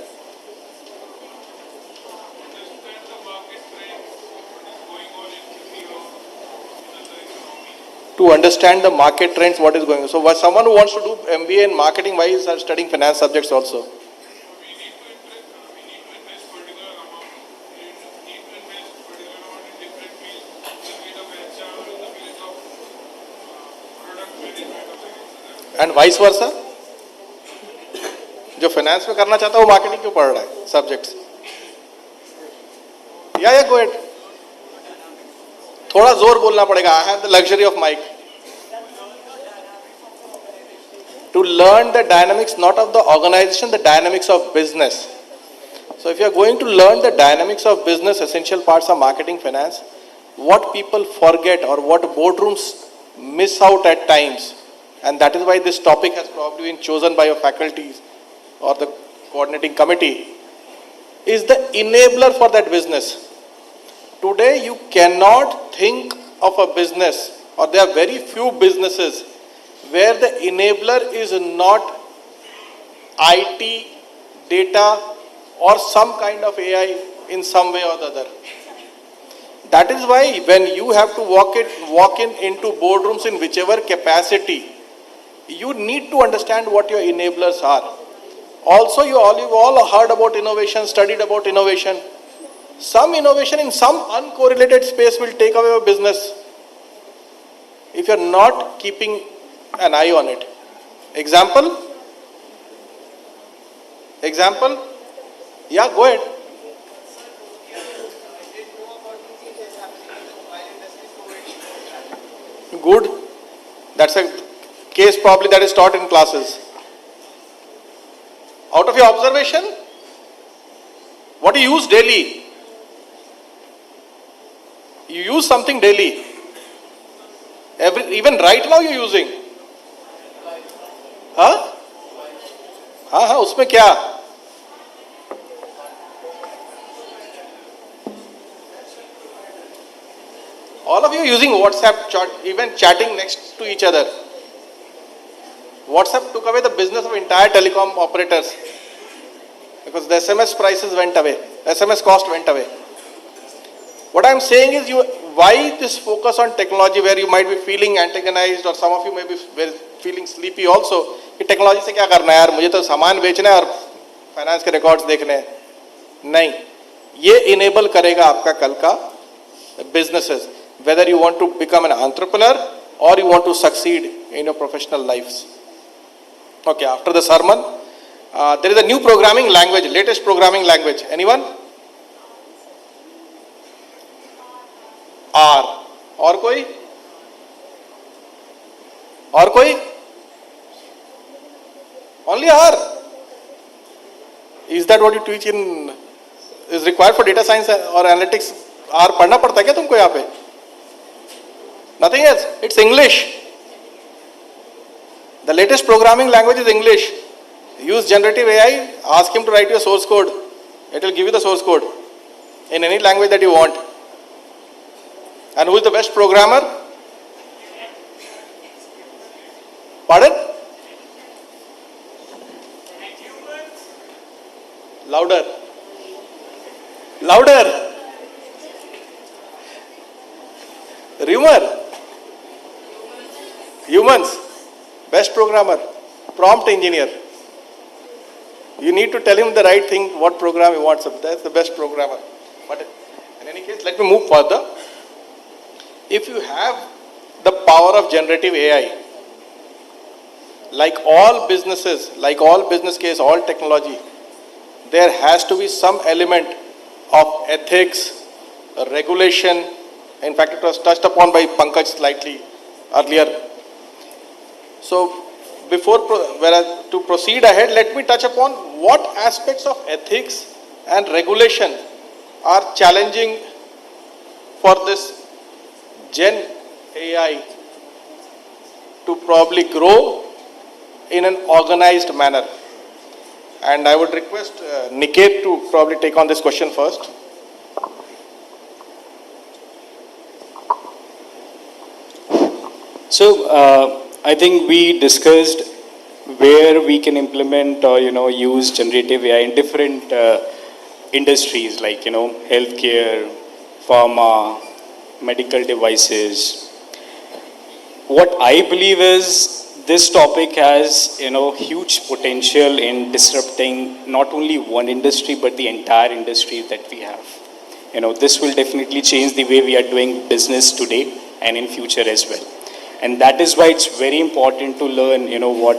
to understand the market trends, what is going on. So someone who wants to do MBA in marketing, why is studying finance subjects also? And vice versa? जो finance में करना चाहता है वो marketing क्यों पढ़ रहा है सब्जेक्ट्स? या गो एट, थोड़ा जोर बोलना पड़ेगा. I have the luxury of mic. To learn the dynamics not of the organization, the dynamics of business. So if you are going to learn the dynamics of business, essential parts of marketing, finance, what people forget or what boardrooms miss out at times, and that is why this topic has probably been chosen by your faculties or the coordinating committee, is the enabler for that business. Today you cannot think of a business, or there are very few businesses where the enabler is not IT, data, or some kind of AI in some way or the other. That is why when you have to walk in into boardrooms in whichever capacity, you need to understand what your enablers are. Also, you've all heard about innovation, studied about innovation. Some innovation in some uncorrelated space will take away your business if you're not keeping an eye on it. Example? Yeah, go ahead. Good. That's a case probably that is taught in classes. Out of your observation, what do you use daily? You use something daily. Even right now you're using. हाँ उसमें क्या? All of you using WhatsApp, even chatting next to each other. WhatsApp took away the business of entire telecom operators because the SMS prices went away, SMS cost went away. What I am saying is, why this focus on technology where you might be feeling antagonized or some of you may be feeling sleepy also, कि technology से क्या करना है यार, मुझे तो सामान बेचना है और फाइनेंस के रिकॉर्ड्स देखने हैं. नहीं, ये इनेबल करेगा आपका कल का businesses, whether you want to become an entrepreneur or you want to succeed in your professional lives. Okay, after the sermon, there is a new programming language, latest programming language. Anyone? R. और कोई? और कोई? Only R. Is that what you teach in, is required for data science or analytics? R पढ़ना पड़ता है क्या तुमको यहाँ पे? Nothing else. It's English. The latest programming language is English. Use generative AI, ask him to write your source code. It will give you the source code in any language that you want. And who is the best programmer? Pardon? Louder. Louder. Rumor. Humans. Best programmer. Prompt engineer. You need to tell him the right thing, what program he wants. That's the best programmer. But in any case, let me move further. If you have the power of generative AI, like all businesses, like all business case, all technology, there has to be some element of ethics, regulation. In fact, it was touched upon by Pankaj slightly earlier. So, to proceed ahead, let me touch upon what aspects of ethics and regulation are challenging for this Gen AI to probably grow in an organized manner. And I would request Niket to probably take on this question first. So, I think we discussed where we can implement or, use generative AI in different industries like, healthcare, pharma, medical devices. what I believe is this topic has, huge potential in disrupting not only one industry, but the entire industry that we have. This will definitely change the way we are doing business today and in future as well. And that is why it's very important to learn, what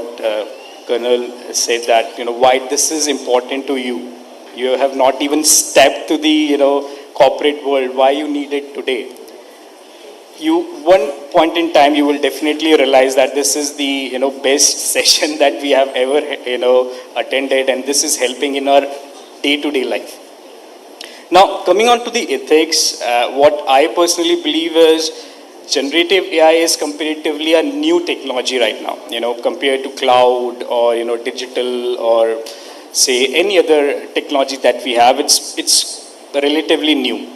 Colonel said that, why this is important to you. You have not even stepped to the, corporate world, why you need it today. One point in time, you will definitely realize that this is the, best session that we have ever, attended, and this is helping in our day-to-day life. Now, coming on to the ethics, what I personally believe is generative AI is comparatively a new technology right now, compared to cloud or, digital or say any other technology that we have, it's relatively new.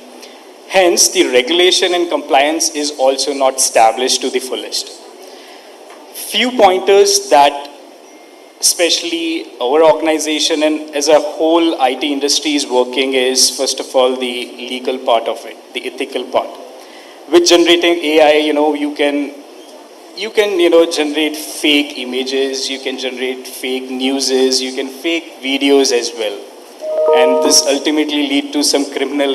Hence, the regulation and compliance is also not established to the fullest. Few pointers that especially our organization and as a whole IT industry is working is, first of all, the legal part of it, the ethical part. With generating AI, you can generate fake images, you can generate fake newses, you can fake videos as well. And this ultimately lead to some criminal,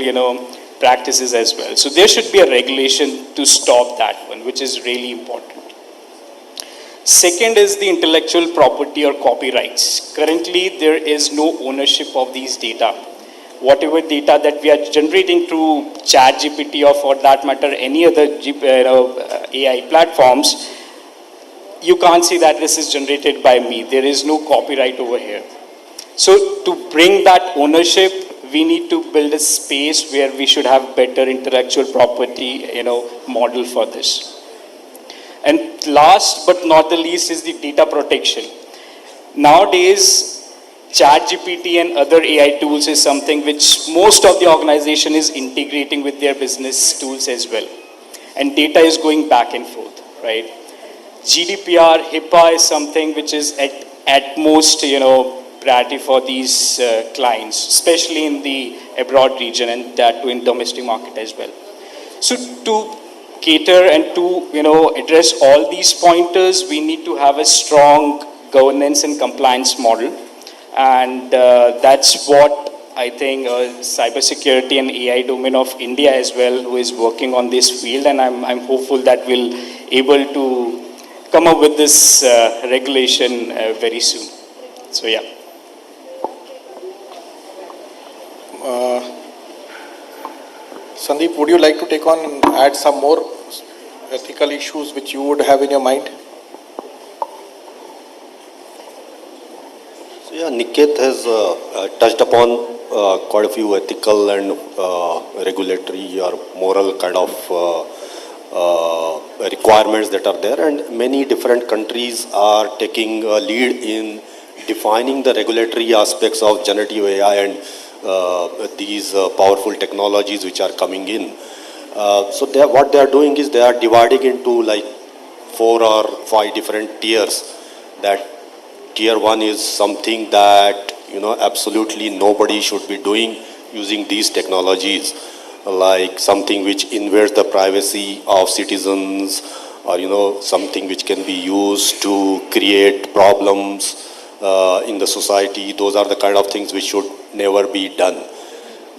practices as well. So there should be a regulation to stop that one, which is really important. Second is the intellectual property or copyrights. Currently, there is no ownership of these data. Whatever data that we are generating through ChatGPT or for that matter any other AI platforms, you can't say that this is generated by me. There is no copyright over here. So to bring that ownership, we need to build a space where we should have better intellectual property, model for this. And last but not the least is the data protection. Nowadays, ChatGPT and other AI tools is something which most of the organization is integrating with their business tools as well. And data is going back and forth, right? GDPR, HIPAA is something which is at most, priority for these clients, especially in the abroad region and that too in domestic market as well. So to cater and to, address all these pointers, we need to have a strong governance and compliance model. And that's what I think cybersecurity and AI domain of India as well, who is working on this field, and I'm hopeful that we'll able to come up with this regulation very soon. So yeah. Sandeep, would you like to take on and add some more ethical issues which you would have in your mind? So yeah, Niket has touched upon quite a few ethical and regulatory or moral kind of requirements that are there, and many different countries are taking a lead in defining the regulatory aspects of generative AI and these powerful technologies which are coming in. So what they are doing is they are dividing into like 4 or 5 different tiers. That tier 1 is something that absolutely nobody should be doing using these technologies, like something which invades the privacy of citizens, or something which can be used to create problems in the society. Those are the kind of things which should never be done.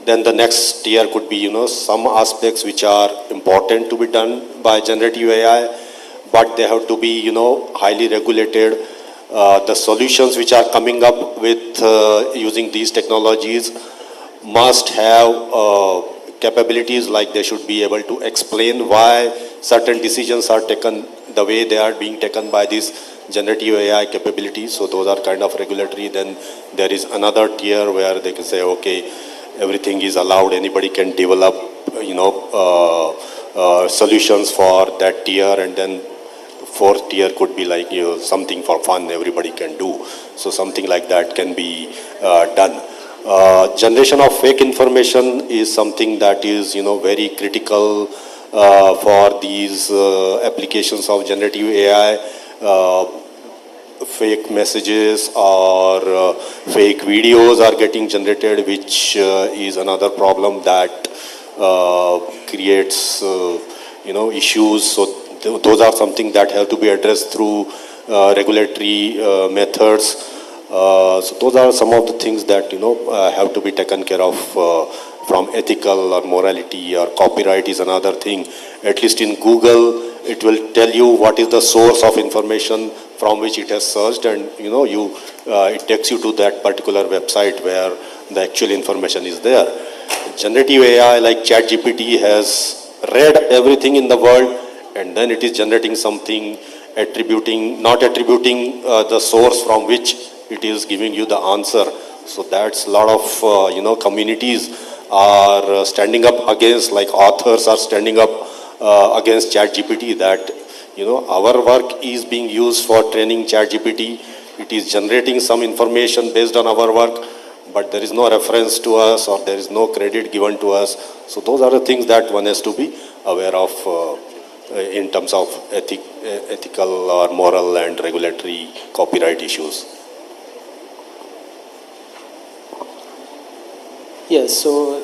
Then the next tier could be some aspects which are important to be done by generative AI, but they have to be highly regulated. The solutions which are coming up with using these technologies must have capabilities, like they should be able to explain why certain decisions are taken the way they are being taken by these generative AI capabilities. So those are kind of regulatory. Then there is another tier where they can say, okay, everything is allowed, anybody can develop solutions for that tier. And then 4th tier could be like something for fun everybody can do. So something like that can be done. Generation of fake information is something that is very critical for these applications of generative AI. Fake messages or fake videos are getting generated, which is another problem that creates issues. So those are something that have to be addressed through regulatory methods. So those are some of the things that have to be taken care of from ethical or morality or copyright is another thing. At least in Google, it will tell you what is the source of information from which it has searched, and it takes you to that particular website where the actual information is there. Generative AI like ChatGPT has read everything in the world, and then it is generating something, not attributing the source from which it is giving you the answer. So that's a lot of communities are standing up against, like authors are standing up against ChatGPT, that our work is being used for training ChatGPT. It is generating some information based on our work, but there is no reference to us or there is no credit given to us. So those are the things that one has to be aware of in terms of ethical or moral and regulatory copyright issues. Yes, so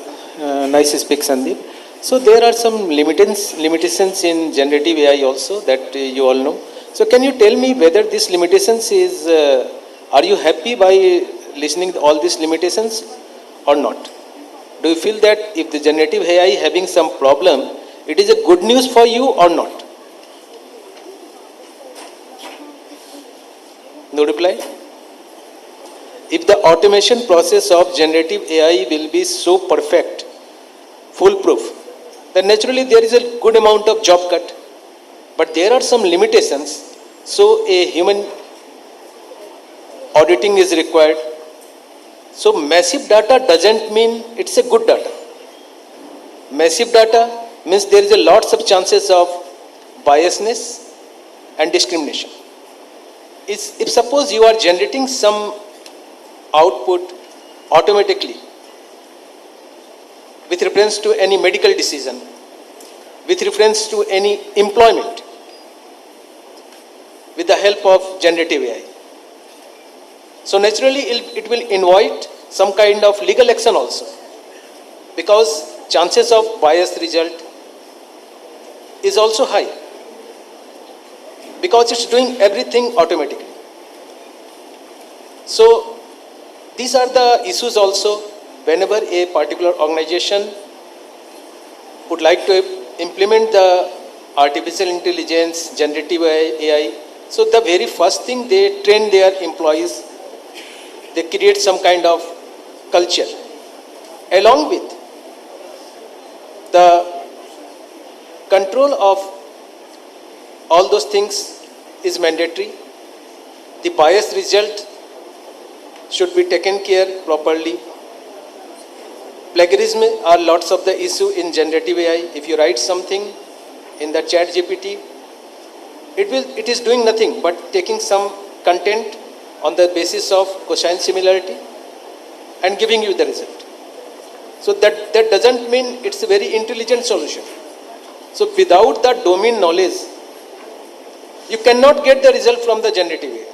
nice speak, Sandeep. So there are some limitations in generative AI also that you all know. So can you tell me whether these limitations is, are you happy by listening to all these limitations or not? Do you feel that if the generative AI having some problem, it is a good news for you or not? No reply? If the automation process of generative AI will be so perfect, foolproof, then naturally there is a good amount of job cut. But there are some limitations, so a human auditing is required. So massive data doesn't mean it's a good data. Massive data means there is a lots of chances of biasness and discrimination. If suppose you are generating some output automatically with reference to any medical decision, with reference to any employment, with the help of generative AI. So naturally it will invite some kind of legal action also, because chances of biased result is also high, because it's doing everything automatically. So these are the issues also whenever a particular organization would like to implement the artificial intelligence, generative AI. So the very first thing, they train their employees, they create some kind of culture. Along with the control of all those things is mandatory. The bias result should be taken care properly. Plagiarism are lots of the issue in generative AI. If you write something in the chat GPT, it is doing nothing but taking some content on the basis of cosine similarity and giving you the result. So that doesn't mean it's a very intelligent solution. So without the domain knowledge, you cannot get the result from the generative AI.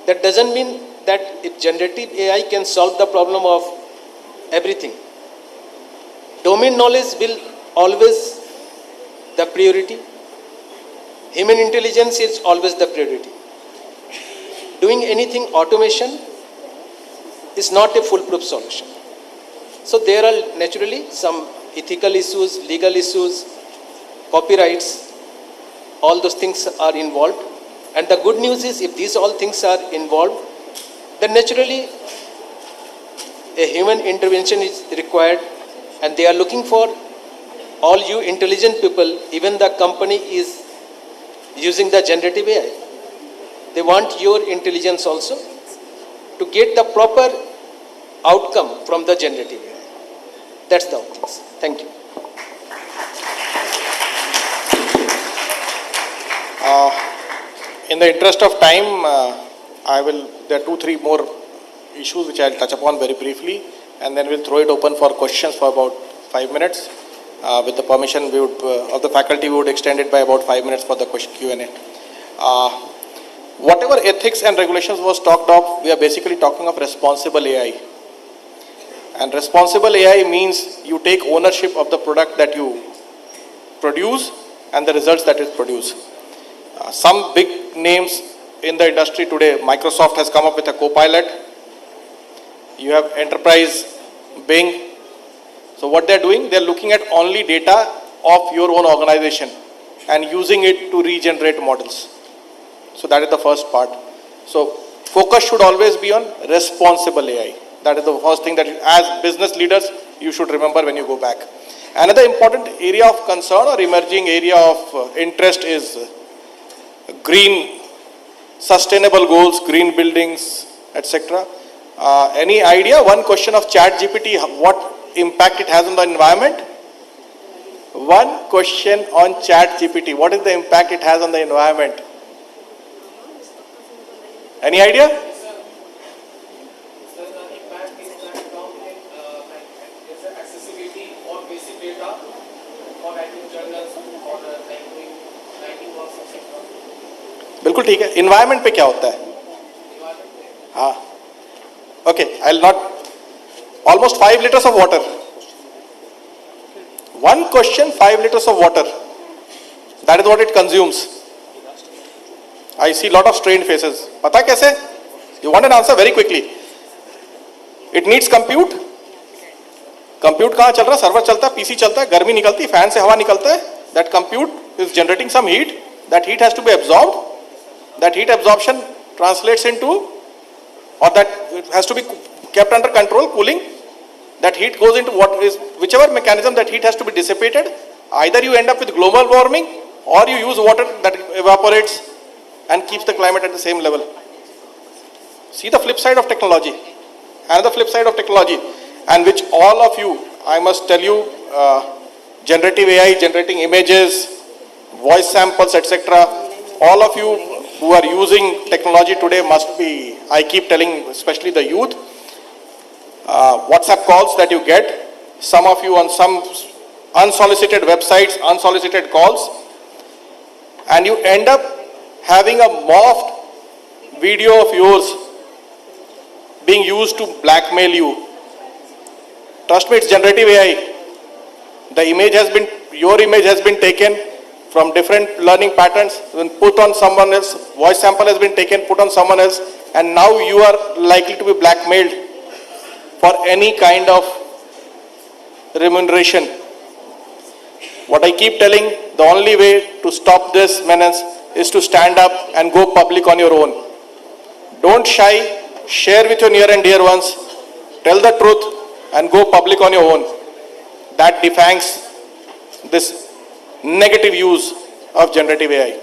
That doesn't mean that if generative AI can solve the problem of everything. Domain knowledge will always the priority. Human intelligence is always the priority. Doing anything automation is not a foolproof solution. So there are naturally some ethical issues, legal issues, copyrights, all those things are involved. And the good news is if these all things are involved, then naturally a human intervention is required, and they are looking for all you intelligent people, even the company is using the generative AI. They want your intelligence also to get the proper outcome from the generative AI. That's the outcome. Thank you. In the interest of time, there are 2-3 more issues which I'll touch upon very briefly, and then we'll throw it open for questions for about 5 minutes. With the permission of the faculty, we would extend it by about 5 minutes for the question Q&A. Whatever ethics and regulations was talked of, we are basically talking of responsible AI. And responsible AI means you take ownership of the product that you produce and the results that it produces. Some big names in the industry today, Microsoft has come up with a Copilot. You have enterprise Bing. So what they're doing, they're looking at only data of your own organization and using it to regenerate models. So that is the first part. So focus should always be on responsible AI. That is the first thing that as business leaders, you should remember when you go back. Another important area of concern or emerging area of interest is green, sustainable goals, green buildings, etc. Any idea? One question of ChatGPT, what impact it has on the environment? One question on ChatGPT, what is the impact it has on the environment? Any idea? बिल्कुल ठीक है. Environment पे क्या होता है? हाँ. Okay, I'll not. Almost 5 liters of water. One question, 5 liters of water. That is what it consumes. I see lot of strained faces. पता कैसे? You want an answer very quickly. It needs compute. Compute कहाँ चल रहा है? Server चलता है, PC चलता है, गर्मी निकलती है, फैन से हवा निकलता है. That compute is generating some heat. That heat has to be absorbed. That heat absorption translates into, or that it has to be kept under control, cooling. That heat goes into what is, whichever mechanism that heat has to be dissipated. Either you end up with global warming or you use water that evaporates and keeps the climate at the same level. See the flip side of technology. Another flip side of technology, and which all of you, I must tell you, generative AI, generating images, voice samples, etc. All of you who are using technology today must be, I keep telling, especially the youth, WhatsApp calls that you get, some of you on some unsolicited websites, unsolicited calls, and you end up having a morphed video of yours being used to blackmail you. Trust me, it's generative AI. The image has been, your image has been taken from different learning patterns, then put on someone else, voice sample has been taken, put on someone else, and now you are likely to be blackmailed for any kind of remuneration. What I keep telling, the only way to stop this menace is to stand up and go public on your own. Don't shy, share with your near and dear ones, tell the truth and go public on your own. That defangs this negative use of generative AI.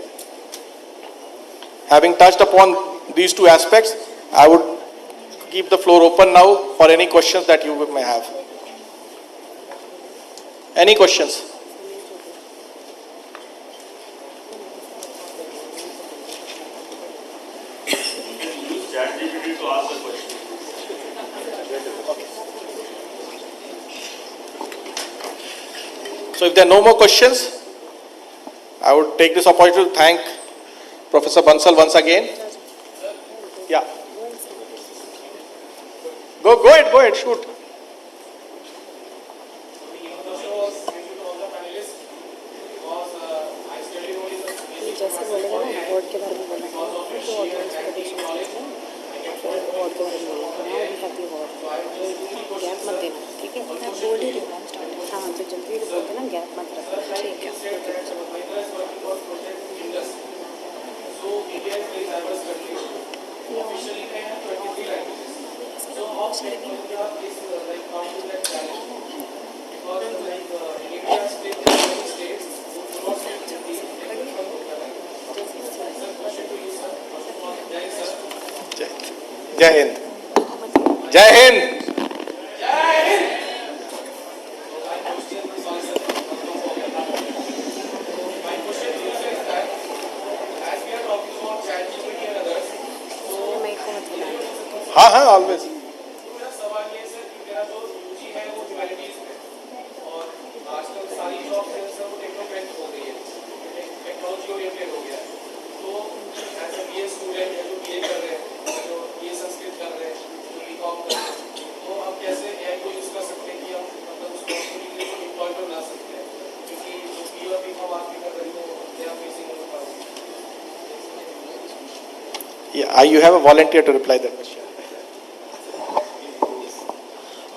Having touched upon these two aspects, I would keep the floor open now for any questions that you may have. Any questions? So if there are no more questions, I would take this opportunity to thank Professor Bansal once again. Yeah. Go ahead, shoot. जैसे बोलेगा ना award के बारे में बोलना तो audience presentation award के बारे में बोलना ना हैप्पी अवार्ड गैप मत देना ठीक है मैं बोल ही रही हूँ स्टार्ट हाँ तो जल्दी बोल देना गैप मत रखना ठीक जय हिंद. जय हिंद. हाँ हाँ always. You have a volunteer to reply that question.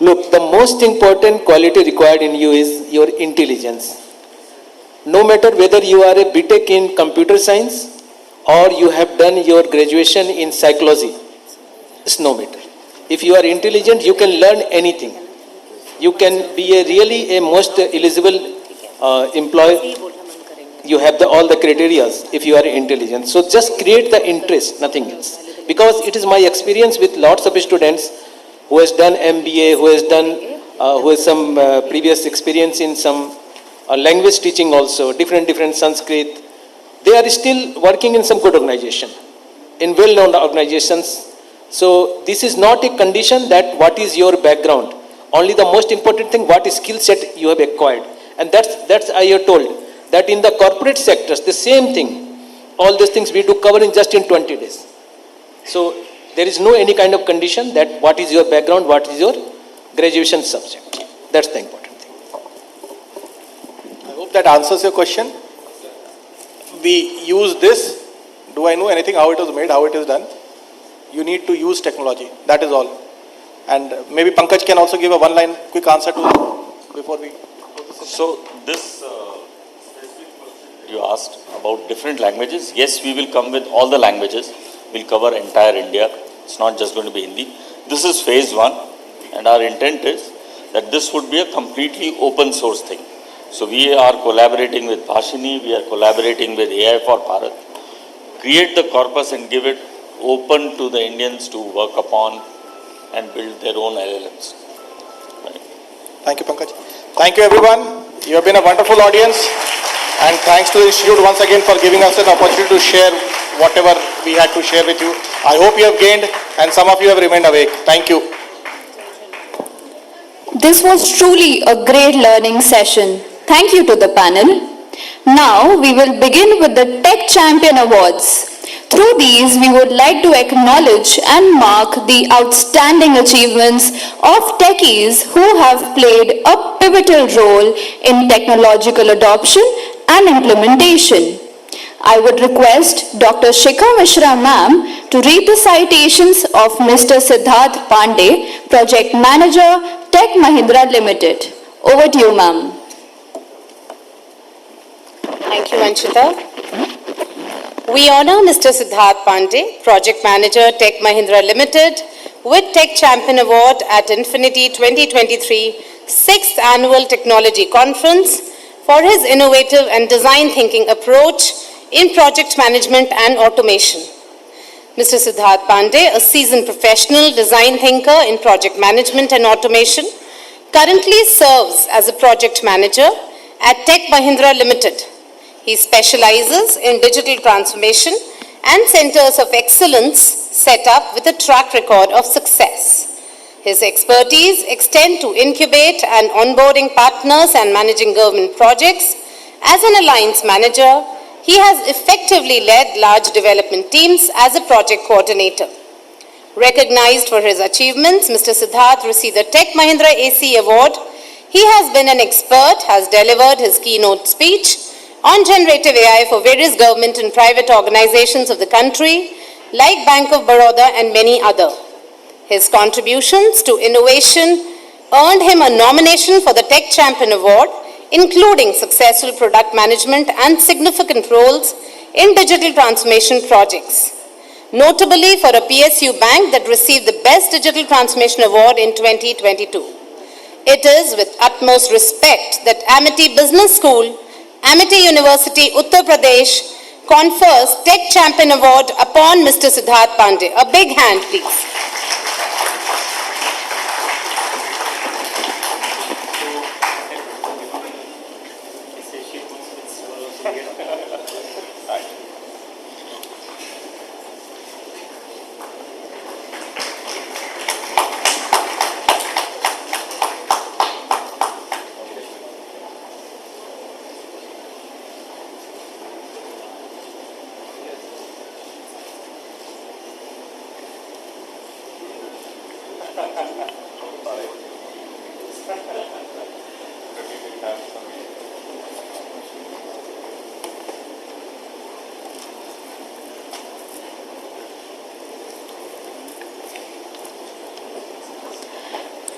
Look, the most important quality required in you is your intelligence. No matter whether you are a BTech in computer science or you have done your graduation in psychology, it's no matter. If you are intelligent, you can learn anything. You can be a most eligible employee. You have all the criteria if you are intelligent. So just create the interest, nothing else. Because it is my experience with lots of students who has done MBA, who has some previous experience in some language teaching also, different Sanskrit. They are still working in some good organization, in well-known organizations. So this is not a condition that what is your background. Only the most important thing, what skill set you have acquired. And that's I have told that in the corporate sectors, the same thing. All these things we do cover in just in 20 days. So there is no any kind of condition that what is your background, what is your graduation subject. That's the important thing. I hope that answers your question. We use this. Do I know anything how it was made, how it is done? You need to use technology. That is all. And maybe Pankaj can also give a one-line quick answer to before we. So this specific question you asked about different languages. Yes, we will come with all the languages. We'll cover entire India. It's not just going to be Hindi. This is phase 1, and our intent is that this would be a completely open source thing. So we are collaborating with Bhashini, we are collaborating with AI for Bharat. Create the corpus and give it open to the Indians to work upon and build their own LLMs. Right. Thank you, Pankaj. Thank you, everyone. You have been a wonderful audience. And thanks to the Institute once again for giving us an opportunity to share whatever we had to share with you. I hope you have gained and some of you have remained awake. Thank you. This was truly a great learning session. Thank you to the panel. Now we will begin with the Tech Champion Awards. Through these, we would like to acknowledge and mark the outstanding achievements of techies who have played a pivotal role in technological adoption and implementation. I would request Dr. Shikha Mishra ma'am to read the citations of Mr. Siddharth Pandey, Project Manager, Tech Mahindra Limited. Over to you, ma'am. Thank you, Anshita. We honor Mr. Siddharth Pandey, Project Manager, Tech Mahindra Limited, with Tech Champion Award at INFINITY-2023 6th Annual Technology Conference for his innovative and design thinking approach in project management and automation. Mr. Siddharth Pandey, a seasoned professional design thinker in project management and automation, currently serves as a project manager at Tech Mahindra Limited. He specializes in digital transformation and centers of excellence set up with a track record of success. His expertise extend to incubate and onboarding partners and managing government projects. As an alliance manager, he has effectively led large development teams as a project coordinator. Recognized for his achievements, Mr. Siddharth received the Tech Mahindra AC Award. He has been an expert, has delivered his keynote speech on generative AI for various government and private organizations of the country, like Bank of Baroda and many other. His contributions to innovation earned him a nomination for the Tech Champion Award, including successful product management and significant roles in digital transformation projects. Notably for a PSU bank that received the Best Digital Transformation Award in 2022. It is with utmost respect that Amity Business School, Amity University, Uttar Pradesh, confers Tech Champion Award upon Mr. Siddharth Pandey. A big hand, please.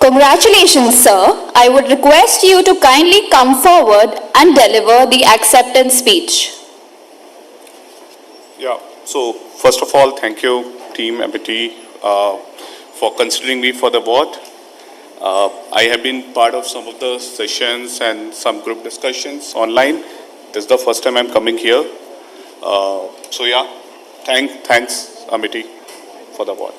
Congratulations, sir. I would request you to kindly come forward and deliver the acceptance speech. Yeah, so first of all, thank you, Team Amity, for considering me for the award. I have been part of some of the sessions and some group discussions online. This is the first time I'm coming here. So yeah, thanks, Amity, for the award.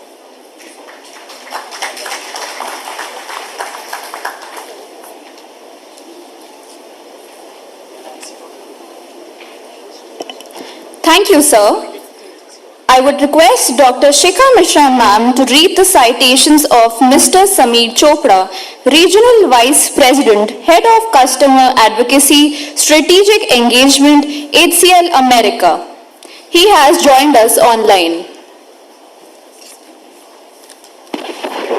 Thank you, sir. I would request Dr. Shikha Mishra ma'am to read the citations of Mr. Sameer Chopra, Regional Vice President, Head of Customer Advocacy, Strategic Engagement, HCL America. He has joined us online.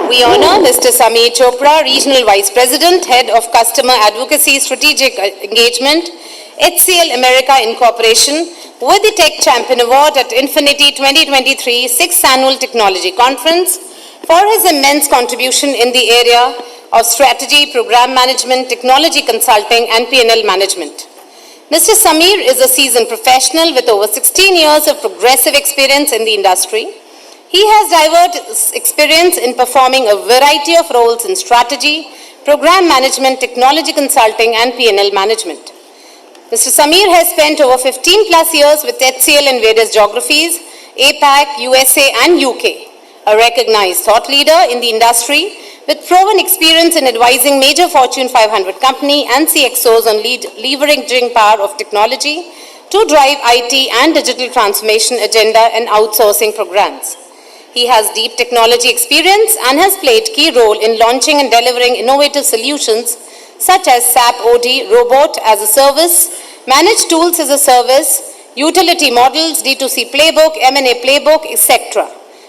We honor Mr. Sameer Chopra, Regional Vice President, Head of Customer Advocacy, Strategic Engagement, HCL America Incorporation, with the Tech Champion Award at Infinity 2023 6th Annual Technology Conference for his immense contribution in the area of strategy, program management, technology consulting, and P&L management. Mr. Sameer is a seasoned professional with over 16 years of progressive experience in the industry. He has diverse experience in performing a variety of roles in strategy, program management, technology consulting, and P&L management. Mr. Sameer has spent over 15 plus years with HCL in various geographies, APAC, USA, and UK, a recognized thought leader in the industry with proven experience in advising major Fortune 500 company and CXOs on leveraging power of technology to drive IT and digital transformation agenda and outsourcing programs. He has deep technology experience and has played key role in launching and delivering innovative solutions such as SAP OD, Robot as a Service, Managed Tools as a Service, Utility Models, D2C Playbook, M&A Playbook, etc.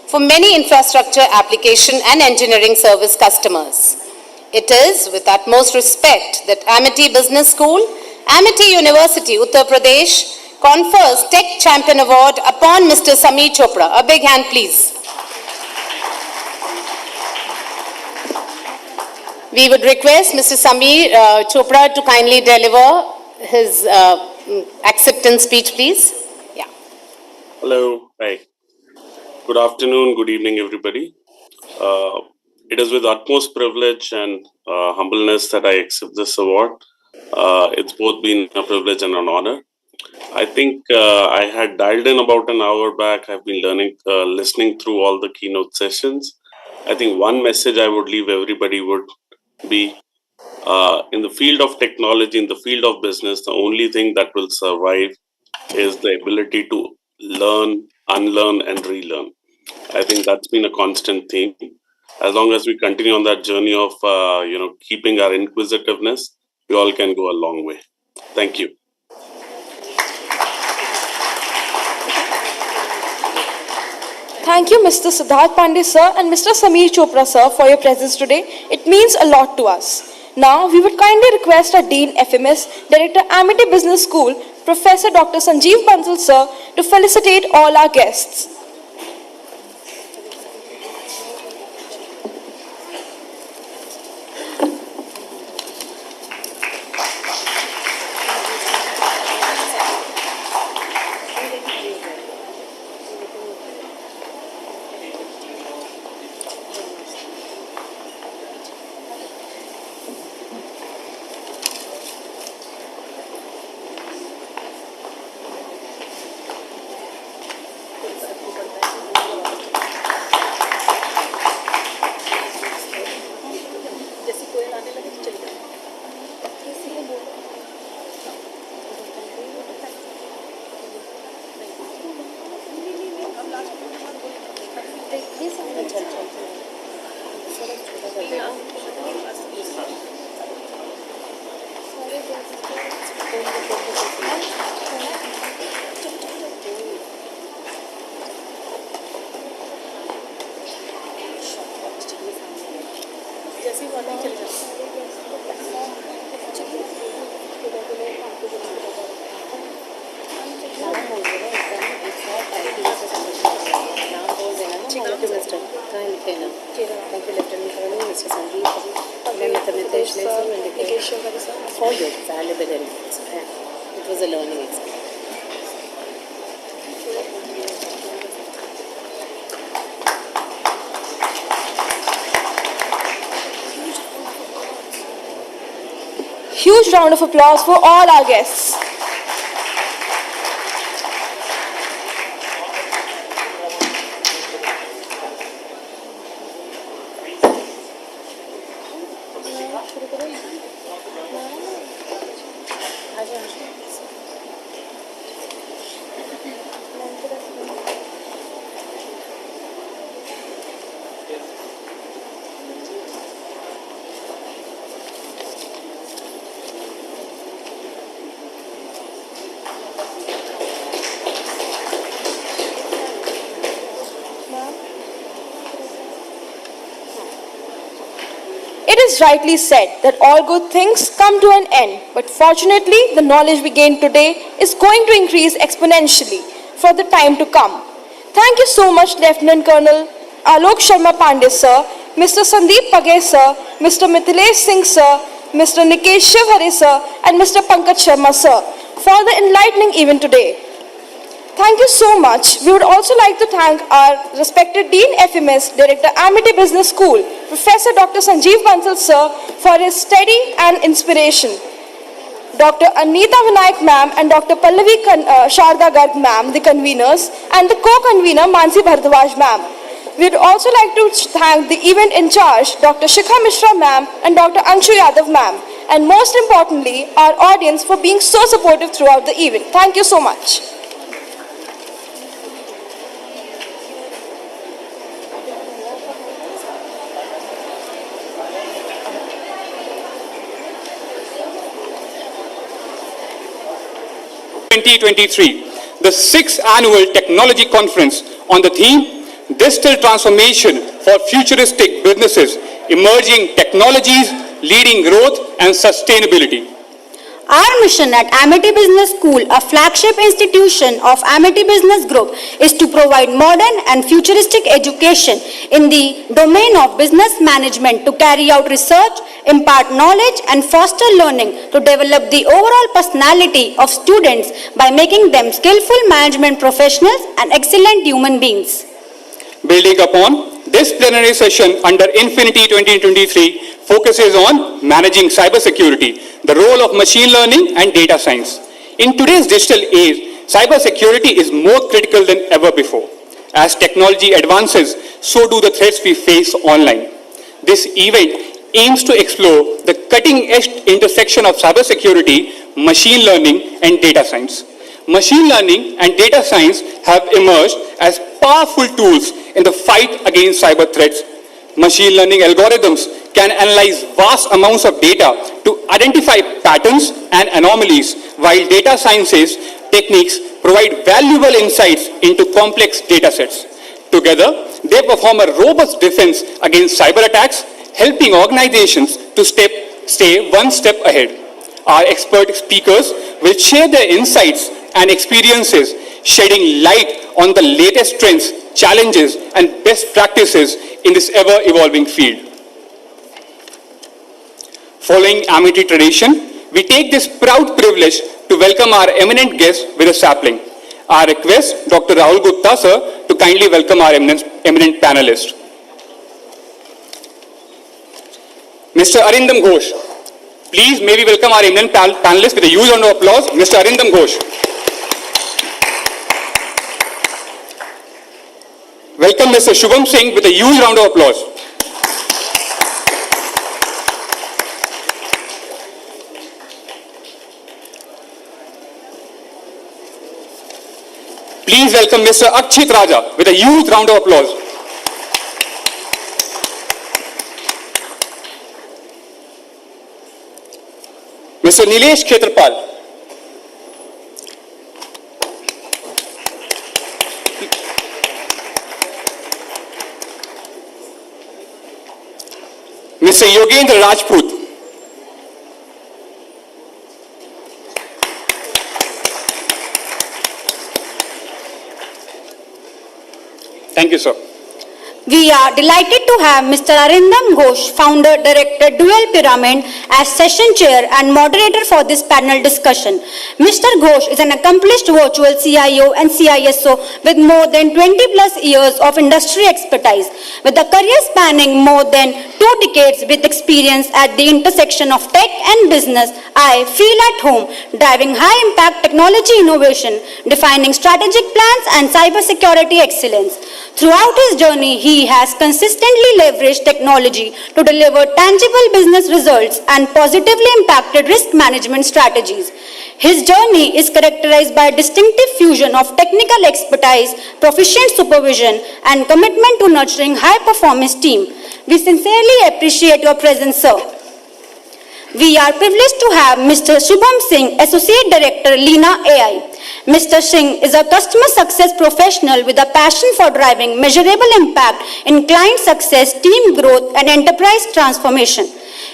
for many infrastructure application and engineering service customers. It is with utmost respect that Amity Business School, Amity University, Uttar Pradesh, confers Tech Champion Award upon Mr. Sameer Chopra. A big hand, please. We would request Mr. Sameer Chopra to kindly deliver his acceptance speech, please. Yeah. Hello. Hi. Good afternoon, good evening, everybody. It is with utmost privilege and humbleness that I accept this award. It's both been a privilege and an honor. I think I had dialed in about an hour back. I've been listening through all the keynote sessions. I think one message I would leave everybody would be in the field of technology, in the field of business, the only thing that will survive is the ability to learn, unlearn, and relearn. I think that's been a constant theme. As long as we continue on that journey of keeping our inquisitiveness, we all can go a long way. Thank you. Thank you, Mr. Siddharth Pandey, sir, and Mr. Sameer Chopra, sir, for your presence today. It means a lot to us. Now, we would kindly request our Dean FMS, Director, Amity Business School, Professor Dr. Sanjeev Bansal, sir, to felicitate all our guests. Thank you, Mr. Thank you, Lieutenant Colonel, Mr. Sandeep, Mr. Nitesh, for your valuable inputs. It was a learning experience. Huge round of applause for all our guests. It is rightly said that all good things come to an end, but fortunately, the knowledge we gain today is going to increase exponentially for the time to come. Thank you so much, Lieutenant Colonel Alok Sharma Pandey, sir, Mr. Sandeep Page, sir, Mr. Mithilesh Singh, sir, Mr. Nikesh Shivhare, sir, and Mr. Pankaj Sharma, sir, for the enlightening event today. Thank you so much. We would also like to thank our respected Dean FMS, Director Amity Business School, Professor Dr. Sanjeev Bansal sir, for his study and inspiration. Dr. Anita Vinayak ma'am and Dr. Pallavi Sharda Garg ma'am, the conveners, and the co-convener Mansi Bhardwaj ma'am. We would also like to thank the event in charge, Dr. Shikha Mishra ma'am and Dr. Anshu Yadav ma'am, and most importantly, our audience for being so supportive throughout the event. Thank you so much. The 6th Annual Technology Conference on the theme, Digital Transformation for Futuristic Businesses, Emerging Technologies, Leading Growth and Sustainability. Our mission at Amity Business School, a flagship institution of Amity Business Group, is to provide modern and futuristic education in the domain of business management to carry out research, impart knowledge and foster learning to develop the overall personality of students by making them skillful management professionals and excellent human beings. Building upon this plenary session under Infinity 2023 focuses on managing cybersecurity, the role of machine learning and data science. In today's digital age, cybersecurity is more critical than ever before. As technology advances, so do the threats we face online. This event aims to explore the cutting-edge intersection of cybersecurity, machine learning, and data science. Machine learning and data science have emerged as powerful tools in the fight against cyber threats. Machine learning algorithms can analyze vast amounts of data to identify patterns and anomalies, while data sciences techniques provide valuable insights into complex data sets. Together, they perform a robust defense against cyber attacks, helping organizations to stay one step ahead. Our expert speakers will share their insights and experiences, shedding light on the latest trends, challenges, and best practices in this ever-evolving field. Following Amity tradition, we take this proud privilege to welcome our eminent guest with a sapling. I request Dr. Rahul Gupta, sir, to kindly welcome our eminent panelist. Mr. Arindam Ghosh. Please, may we welcome our eminent panelist with a huge round of applause, Mr. Arindam Ghosh. Welcome Mr. Shubham Singh with a huge round of applause. Please welcome Mr. Akshit Raja with a huge round of applause. Mr. Nilesh Khetrapal. Mr. Yogendra Rajput. Thank you, sir. We are delighted to have Mr. Arindam Ghosh, Founder, Director, Dual Pyramid, as Session Chair and Moderator for this panel discussion. Mr. Ghosh is an accomplished virtual CIO and CISO with more than 20 plus years of industry expertise. With a career spanning more than 2 decades with experience at the intersection of tech and business, I feel at home, driving high-impact technology innovation, defining strategic plans and cybersecurity excellence. Throughout his journey, he has consistently leveraged technology to deliver tangible business results and positively impacted risk management strategies. His journey is characterized by a distinctive fusion of technical expertise, proficient supervision, and commitment to nurturing high-performance team. We sincerely appreciate your presence, sir. We are privileged to have Mr. Shubham Singh, Associate Director, Leena AI. Mr. Singh is a customer success professional with a passion for driving measurable impact in client success, team growth, and enterprise transformation.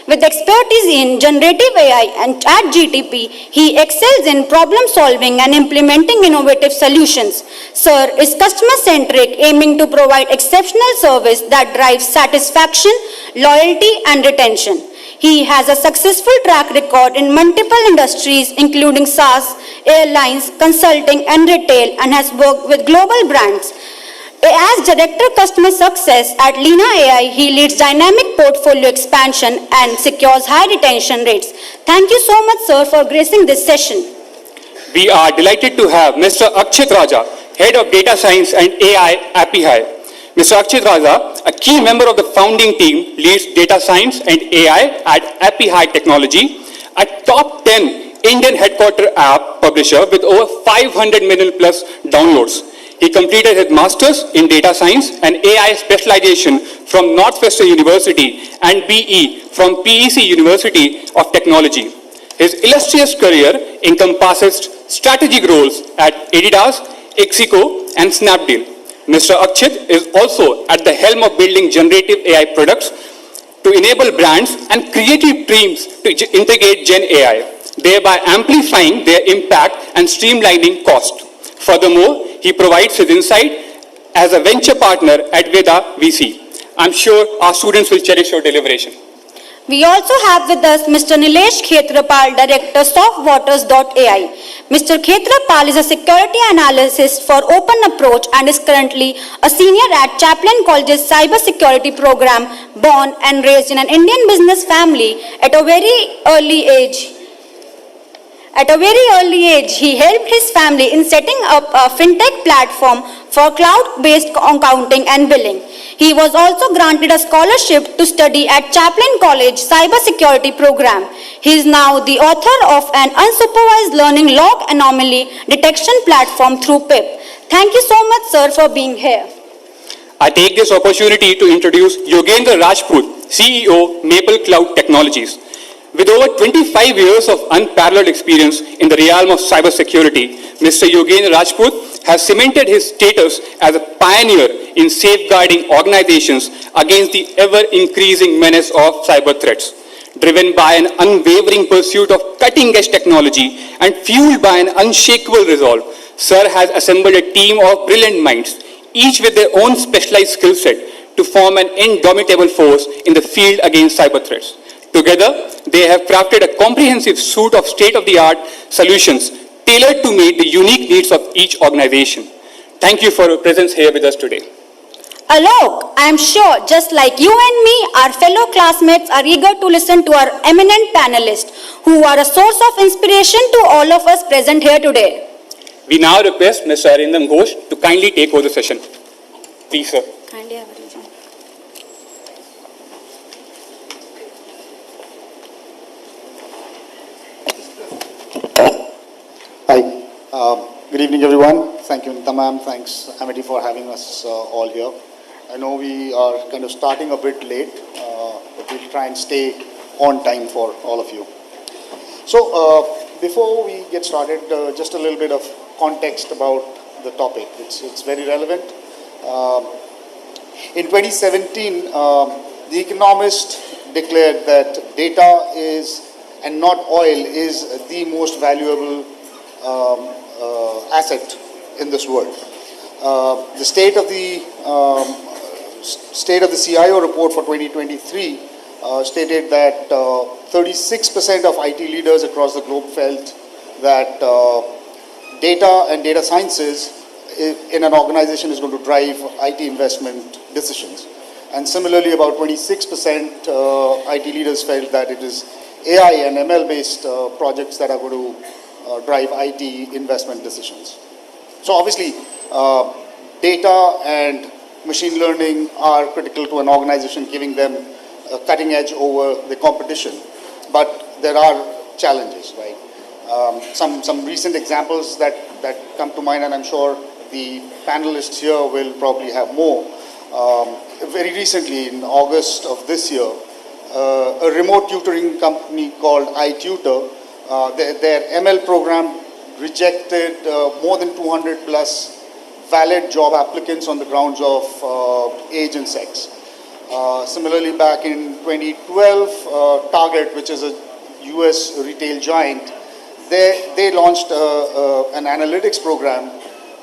With expertise in generative AI and ChatGPT, he excels in problem solving and implementing innovative solutions. Sir is customer-centric, aiming to provide exceptional service that drives satisfaction, loyalty, and retention. He has a successful track record in multiple industries, including SaaS, airlines, consulting, and retail, and has worked with global brands. As Director Customer Success at Leena AI, he leads dynamic portfolio expansion and secures high retention rates. Thank you so much, sir, for gracing this session. We are delighted to have Mr. Akshit Raja, Head of Data Science and AI, API. Mr. Akshit Raja, a key member of the founding team, leads data science and AI at API Technology, a top 10 Indian headquarter app publisher with over 500 million plus downloads. He completed his master's in data science and AI specialization from Northwestern University and BE from PEC University of Technology. His illustrious career encompasses strategic roles at Adidas, Ixico, and Snapdeal. Mr. Akshit is also at the helm of building generative AI products to enable brands and creative teams to integrate Gen AI, thereby amplifying their impact and streamlining cost. Furthermore, he provides his insight as a venture partner at Veda VC. I'm sure our students will cherish your deliberation. We also have with us Mr. Nilesh Khetrapal, Director, Softwaters.ai. Mr. Khetrapal is a security analyst for Open Approach and is currently a senior at Chaplain College's cybersecurity program, born and raised in an Indian business family at a very early age. At a very early age, he helped his family in setting up a fintech platform for cloud-based accounting and billing. He was also granted a scholarship to study at Chaplain College cybersecurity program. He is now the author of an unsupervised learning log anomaly detection platform through PIP. Thank you so much, sir, for being here. I take this opportunity to introduce Yogendra Rajput, CEO, Maple Cloud Technologies. With over 25 years of unparalleled experience in the realm of cybersecurity, Mr. Yogendra Rajput has cemented his status as a pioneer in safeguarding organizations against the ever-increasing menace of cyber threats. Driven by an unwavering pursuit of cutting-edge technology and fueled by an unshakable resolve, Sir has assembled a team of brilliant minds, each with their own specialized skill set, to form an indomitable force in the field against cyber threats. Together, they have crafted a comprehensive suite of state-of-the-art solutions tailored to meet the unique needs of each organization. Thank you for your presence here with us today. Alok, I am sure, just like you and me, our fellow classmates are eager to listen to our eminent panelists, who are a source of inspiration to all of us present here today. We now request Mr. Arindam Ghosh to kindly take over the session. Please, sir. Kindly have a region. Hi. Good evening, everyone. Thank you, Nita ma'am. Thanks, Amity, for having us all here. I know we are kind of starting a bit late, but we'll try and stay on time for all of you. So, before we get started, just a little bit of context about the topic. It's very relevant. In 2017, The Economist declared that data is, and not oil, is the most valuable asset in this world. The state of the State of the CIO report for 2023 stated that 36% of IT leaders across the globe felt that data and data sciences in an organization is going to drive IT investment decisions. And similarly, about 26% IT leaders felt that it is AI and ML-based projects that are going to drive IT investment decisions. So obviously, data and machine learning are critical to an organization, giving them a cutting edge over the competition. But there are challenges, right? Some recent examples that come to mind, and I'm sure the panelists here will probably have more. Very recently, in August of this year, a remote tutoring company called iTutor, their ML program rejected more than 200 plus valid job applicants on the grounds of age and sex. Similarly, back in 2012, Target, which is a US retail giant, they launched an analytics program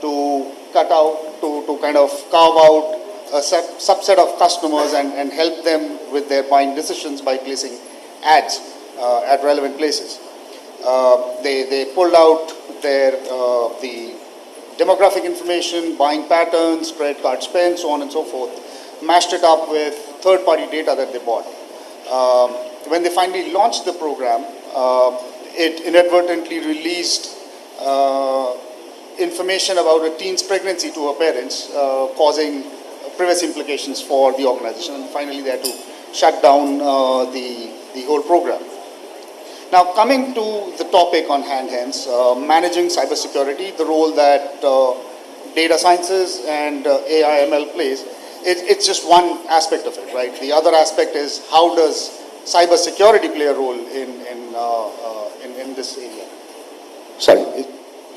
to kind of carve out a subset of customers and help them with their buying decisions by placing ads at relevant places. They pulled out the demographic information, buying patterns, credit card spend, so on and so forth, mashed it up with third-party data that they bought. When they finally launched the program, it inadvertently released information about a teen's pregnancy to her parents, causing privacy implications for the organization. And finally, they had to shut down the whole program. Now, coming to the topic on hand, hence, managing cybersecurity, the role that data sciences and AI ML plays, it's just one aspect of it, right? The other aspect is how does cybersecurity play a role in this area? Sorry, is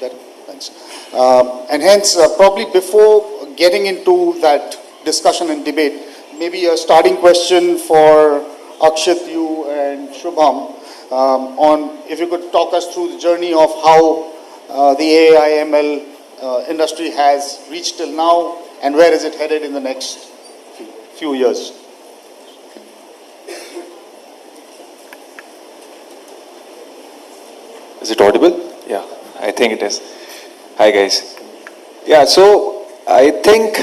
that it? Thanks. And hence, probably before getting into that discussion and debate, maybe a starting question for Akshit, you and Shubham, on if you could talk us through the journey of how the AI ML industry has reached till now and where is it headed in the next few years. Is it audible? Yeah, I think it is. Hi guys. Yeah, so I think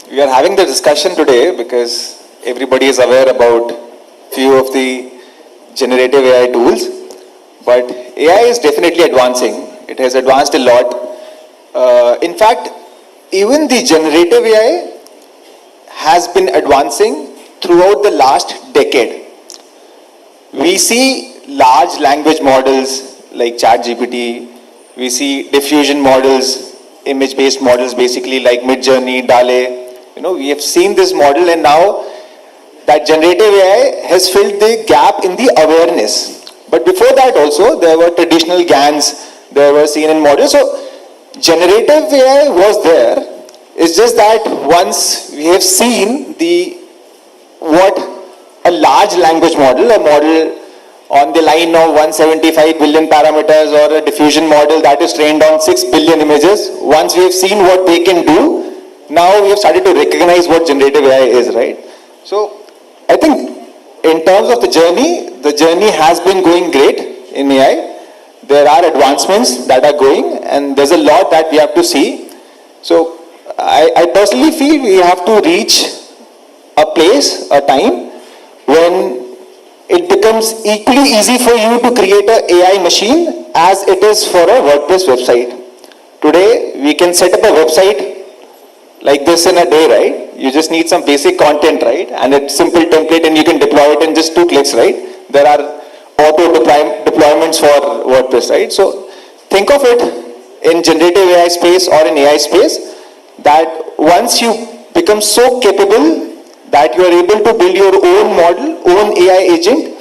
we are having the discussion today because everybody is aware about few of the generative AI tools, but AI is definitely advancing. It has advanced a lot. In fact, even the generative AI has been advancing throughout the last decade. We see large language models like ChatGPT, we see diffusion models, image-based models basically like Midjourney, DALL-E. We have seen this model, and now that generative AI has filled the gap in the awareness. But before that also, there were traditional GANs, there were CNN models. So generative AI was there. It's just that once we have seen what a large language model, a model on the line of 175 billion parameters, or a diffusion model that is trained on 6 billion images, once we have seen what they can do, now we have started to recognize what generative AI is, right? So I think in terms of the journey has been going great in AI. There are advancements that are going, and there's a lot that we have to see. So I personally feel we have to reach a place, a time, when it becomes equally easy for you to create an AI machine as it is for a WordPress website. Today, we can set up a website like this in a day, right? You just need some basic content, right? And it's simple template and you can deploy it in just 2 clicks, right? There are auto deployments for WordPress, right? So think of it in generative AI space or in AI space, that once you become so capable that you are able to build your own model, own AI agent,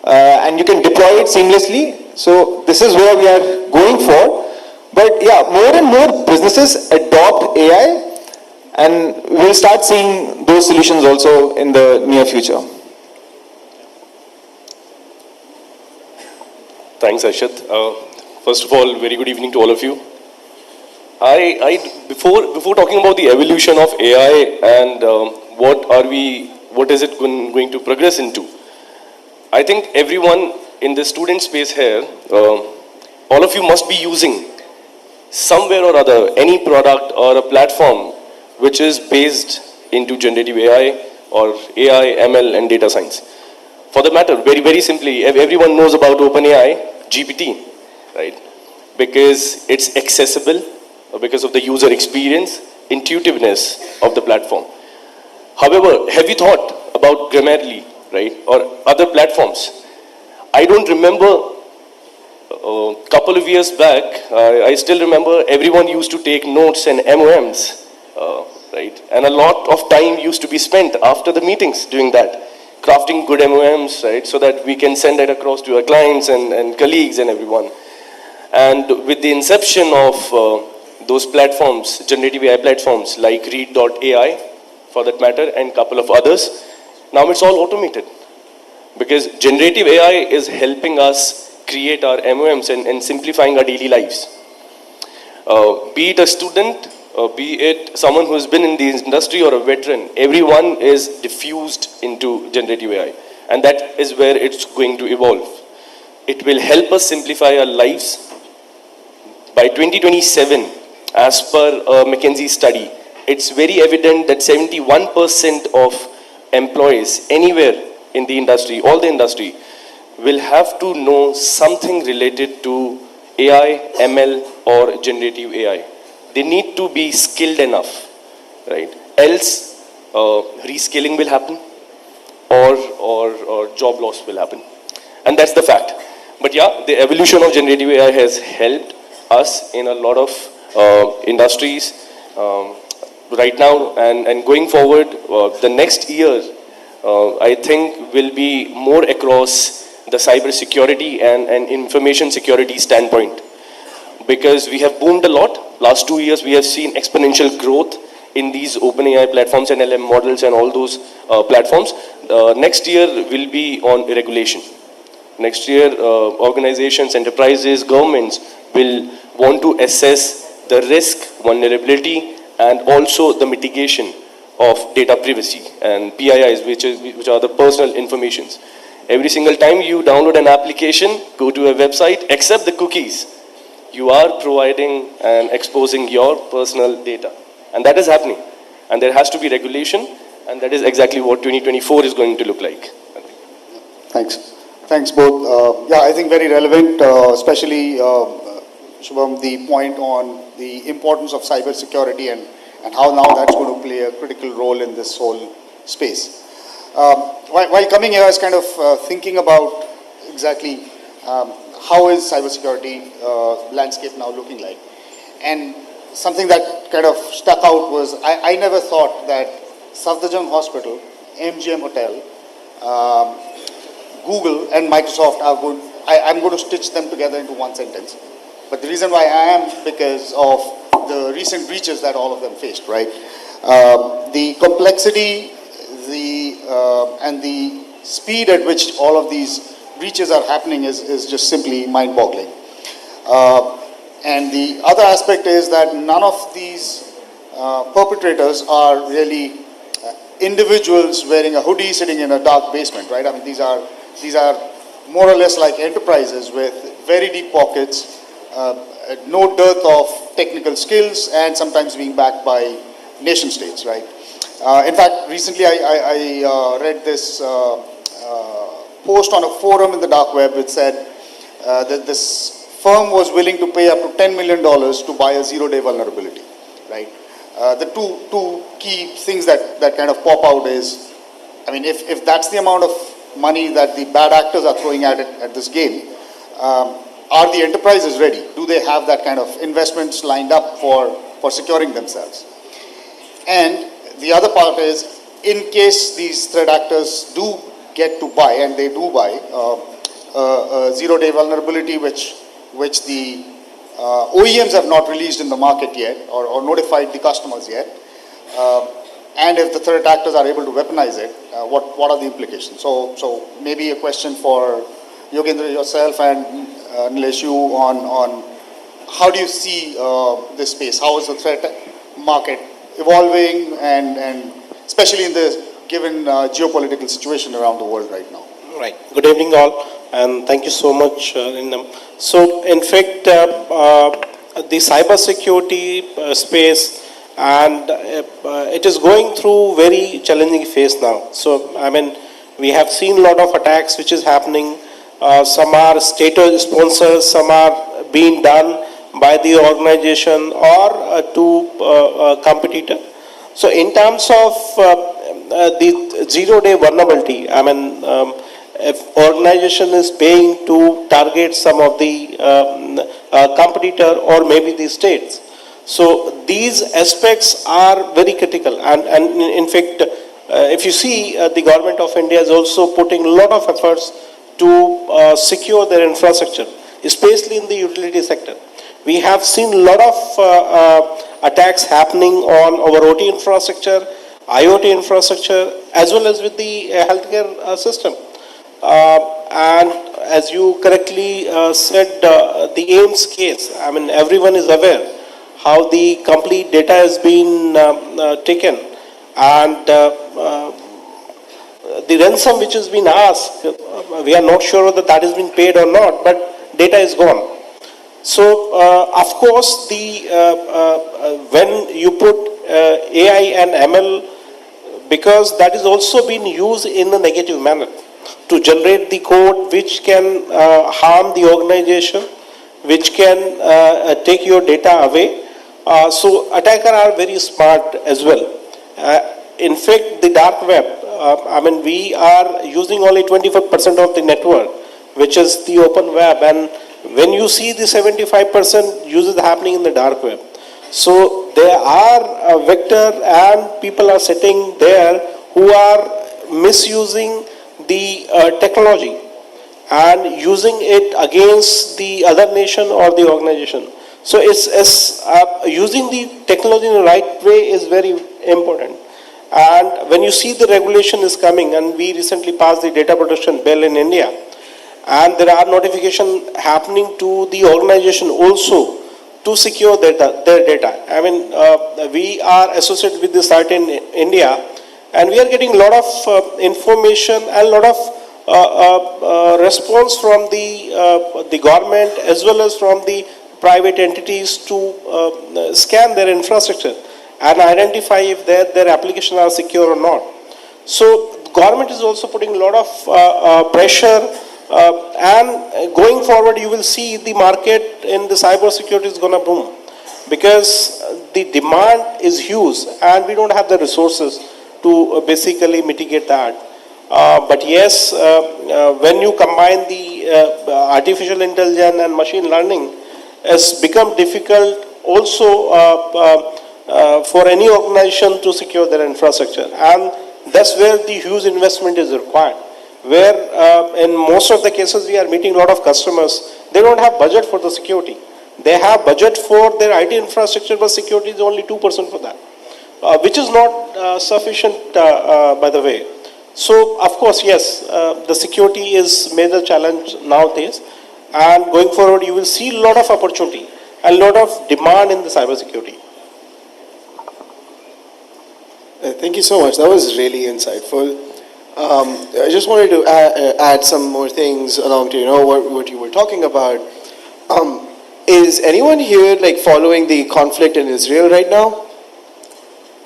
and you can deploy it seamlessly. So this is where we are going for. But yeah, more and more businesses adopt AI, and we'll start seeing those solutions also in the near future. Thanks, Ashit. First of all, very good evening to all of you. Before talking about the evolution of AI and what is it going to progress into? I think everyone in the student space here, all of you must be using somewhere or other any product or a platform which is based into generative AI or AI, ML and data science. For the matter, very, very simply, everyone knows about OpenAI, GPT, right? Because it's accessible, because of the user experience, intuitiveness of the platform. However, have you thought about Grammarly, right, or other platforms? I don't remember a couple of years back, I still remember everyone used to take notes and MOMs, right, and a lot of time used to be spent after the meetings doing that, crafting good MOMs, right, so that we can send it across to our clients and colleagues and everyone. And with the inception of those platforms, generative AI platforms like Read.ai, for that matter, and a couple of others, now it's all automated. Because generative AI is helping us create our MOMs and simplifying our daily lives. Be it a student, be it someone who's been in the industry or a veteran, everyone is diffused into generative AI. And that is where it's going to evolve. It will help us simplify our lives. By 2027, as per a McKinsey study, it's very evident that 71% of employees anywhere in the industry, all the industry, will have to know something related to AI, ML or generative AI. They need to be skilled enough, right? Else, reskilling will happen or job loss will happen. And that's the fact. But yeah, the evolution of generative AI has helped us in a lot of industries right now and going forward. The next year, I think will be more across the cyber security and information security standpoint. Because we have boomed a lot. Last 2 years, we have seen exponential growth in these OpenAI platforms and LM models and all those platforms. Next year will be on regulation. Next year, organizations, enterprises, governments will want to assess the risk, vulnerability, and also the mitigation of data privacy and PIIs, which are the personal informations. Every single time you download an application, go to a website, accept the cookies, you are providing and exposing your personal data. And that is happening. And there has to be regulation, and that is exactly what 2024 is going to look like. Thanks. Thanks both. Yeah, I think very relevant, especially Shubham, the point on the importance of cybersecurity and how now that's going to play a critical role in this whole space. While coming here, I was kind of thinking about exactly how is cybersecurity landscape now looking like. And something that kind of stuck out was I never thought that Safdarjung Hospital, MGM Hotel, Google and Microsoft are good. I'm going to stitch them together into one sentence. But the reason why I am because of the recent breaches that all of them faced, right? The complexity, and the speed at which all of these breaches are happening is just simply mind-boggling. And the other aspect is that none of these perpetrators are really individuals wearing a hoodie sitting in a dark basement, right? I mean, these are more or less like enterprises with very deep pockets, no dearth of technical skills, and sometimes being backed by nation states, right? In fact, recently I read this post on a forum in the dark web which said that this firm was willing to pay up to $10 million to buy a zero-day vulnerability, right? The two key things that kind of pop out is, I mean, if that's the amount of money that the bad actors are throwing at it at this game, are the enterprises ready? Do they have that kind of investments lined up for securing themselves? And the other part is, in case these threat actors do get to buy, and they do buy, a zero-day vulnerability which the OEMs have not released in the market yet or notified the customers yet, and if the threat actors are able to weaponize it, what are the implications? So maybe a question for Yogendra, yourself, and Nilesh, you on how do you see this space? How is the threat market evolving, and especially in the given geopolitical situation around the world right now. Right. Good evening, all, and thank you so much. So, in fact, the cybersecurity space, and it is going through very challenging phase now. So, I mean, we have seen a lot of attacks which is happening. Some are state-sponsored, some are being done by the organization or to a competitor. So, in terms of the zero-day vulnerability, I mean, if organization is paying to target some of the competitor or maybe the states. So these aspects are very critical, and in fact, if you see, the government of India is also putting a lot of efforts to secure their infrastructure, especially in the utility sector. We have seen a lot of attacks happening on our OT infrastructure, IoT infrastructure, as well as with the healthcare system. And as you correctly said, the AIMS case, I mean, everyone is aware how the complete data has been taken, and the ransom which has been asked, we are not sure whether that has been paid or not, but data is gone. So, of course, when you put AI and ML, because that is also being used in a negative manner to generate the code which can harm the organization, which can take your data away. So attackers are very smart as well. In fact, the dark web, I mean, we are using only 25% of the network, which is the open web, and when you see the 75% uses happening in the dark web. So there are a vector, and people are sitting there who are misusing the technology and using it against the other nation or the organization. So using the technology in the right way is very important. And when you see the regulation is coming, and we recently passed the data protection bill in India, and there are notifications happening to the organization also to secure their data. I mean, we are associated with the site in India, and we are getting a lot of information and a lot of response from the government as well as from the private entities to scan their infrastructure and identify if their applications are secure or not. So the government is also putting a lot of pressure, and going forward you will see the market in the cyber security is going to boom, because the demand is huge and we don't have the resources to basically mitigate that. But yes, when you combine the artificial intelligence and machine learning, it's become difficult also for any organization to secure their infrastructure, and that's where the huge investment is required. Where in most of the cases we are meeting a lot of customers, they don't have budget for the security. They have budget for their IT infrastructure, but security is only 2% for that, which is not sufficient, by the way. So, of course, yes, the security is major challenge nowadays, and going forward you will see a lot of opportunity and a lot of demand in the cyber security. Thank you so much. That was really insightful. I just wanted to add some more things along to what you were talking about. Is anyone here following the conflict in Israel right now?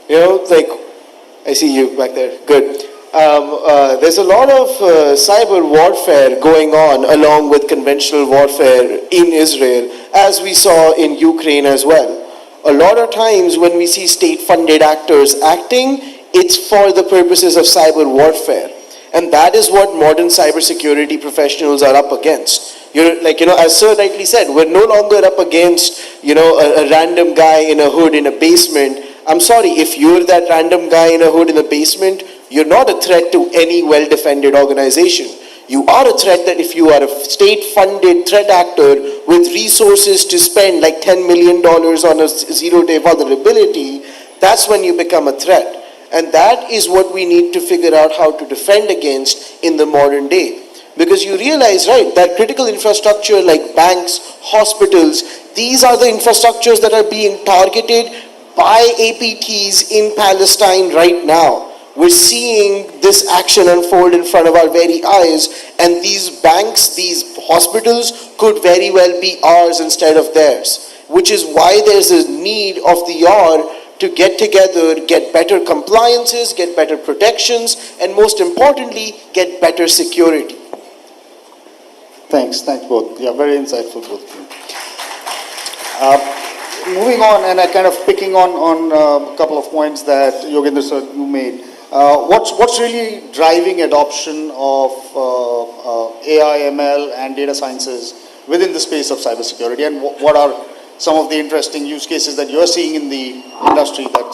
I see you back there. Good. There's a lot of cyber warfare going on along with conventional warfare in Israel, as we saw in Ukraine as well. A lot of times when we see state-funded actors acting, it's for the purposes of cyber warfare. And that is what modern cybersecurity professionals are up against. As Sir rightly said, we're no longer up against, a random guy in a hood in a basement. I'm sorry, if you're that random guy in a hood in a basement, you're not a threat to any well-defended organization. You are a threat that if you are a state-funded threat actor with resources to spend like $10 million on a zero-day vulnerability, that's when you become a threat. And that is what we need to figure out how to defend against in the modern day. Because you realize, right, that critical infrastructure like banks, hospitals, these are the infrastructures that are being targeted by APTs in Palestine right now. We're seeing this action unfold in front of our very eyes, and these banks, these hospitals could very well be ours instead of theirs, which is why there's a need of the hour to get together, get better compliances, get better protections, and most importantly, get better security. Thanks both. Yeah, very insightful both of you. Moving on, and kind of picking on a couple of points that Yogendra sir you made. What's really driving adoption of AI, ML, and data sciences within the space of cybersecurity, and what are some of the interesting use cases that you're seeing in the industry that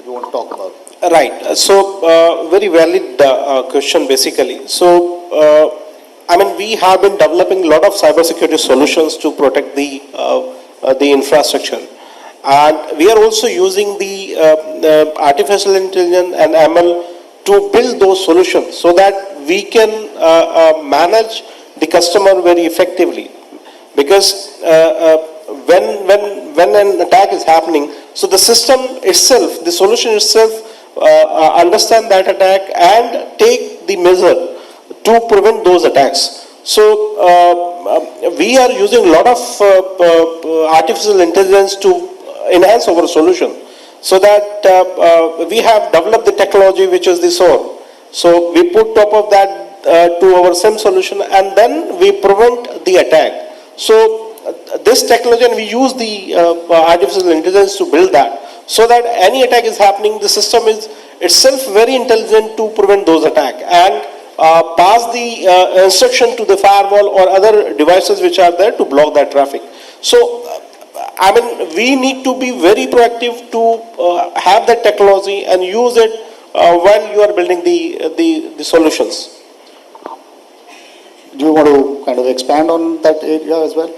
you want to talk about? Right. So, very valid question basically. So, we have been developing a lot of cybersecurity solutions to protect the infrastructure. And we are also using the artificial intelligence and ML to build those solutions so that we can manage the customer very effectively. Because when an attack is happening, so the system itself, the solution itself understand that attack and take the measure to prevent those attacks. So we are using a lot of artificial intelligence to enhance our solution, so that we have developed the technology which is the SOAR. So we put top of that to our SIM solution, and then we prevent the attack. So this technology, and we use the artificial intelligence to build that, so that any attack is happening, the system is itself very intelligent to prevent those attacks and pass the instruction to the firewall or other devices which are there to block that traffic. So we need to be very proactive to have that technology and use it while you are building the solutions. Do you want to kind of expand on that area as well?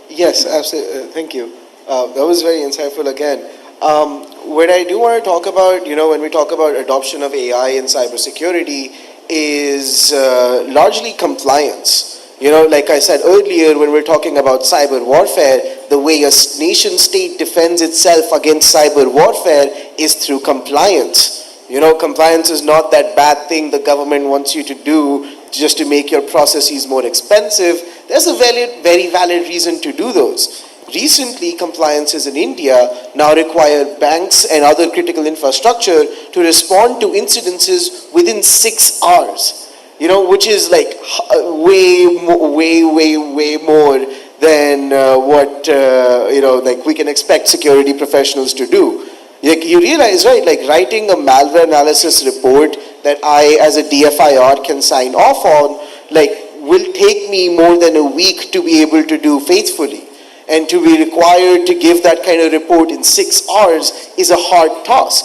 Yes, absolutely. Thank you. That was very insightful again. What I do want to talk about, when we talk about adoption of AI in cybersecurity, is largely compliance. Like I said earlier, when we're talking about cyber warfare, the way a nation state defends itself against cyber warfare is through compliance. Compliance is not that bad thing the government wants you to do just to make your processes more expensive. There's a very valid reason to do those. Recently, compliances in India now require banks and other critical infrastructure to respond to incidences within 6 hours, which is like way more than what, we can expect security professionals to do. You realize, right, like writing a malware analysis report that I, as a DFIR, can sign off on, will take me more than a week to be able to do faithfully. And to be required to give that kind of report in 6 hours is a hard task.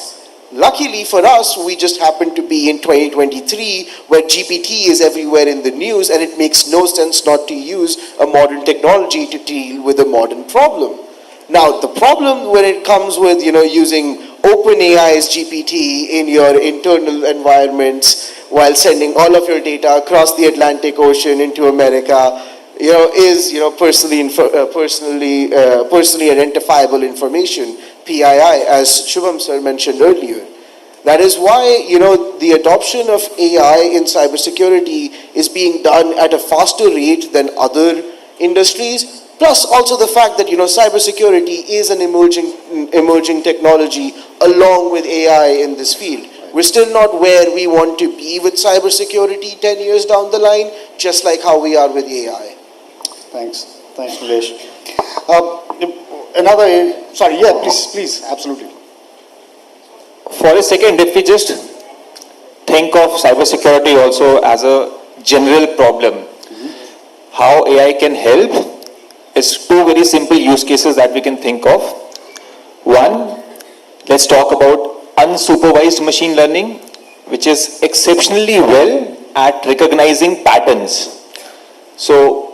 Luckily for us, we just happen to be in 2023, where GPT is everywhere in the news, and it makes no sense not to use a modern technology to deal with a modern problem. Now, the problem when it comes with, using OpenAI's GPT in your internal environments while sending all of your data across the Atlantic Ocean into America, is personally identifiable information, PII, as Shubham sir mentioned earlier. That is why, the adoption of AI in cybersecurity is being done at a faster rate than other industries. Plus also the fact that, cybersecurity is an emerging technology along with AI in this field. We're still not where we want to be with cybersecurity 10 years down the line, just like how we are with AI. Thanks, Nilesh. Please, absolutely. For a second, if we just think of cybersecurity also as a general problem, how AI can help is two very simple use cases that we can think of. One, let's talk about unsupervised machine learning, which is exceptionally well at recognizing patterns. So,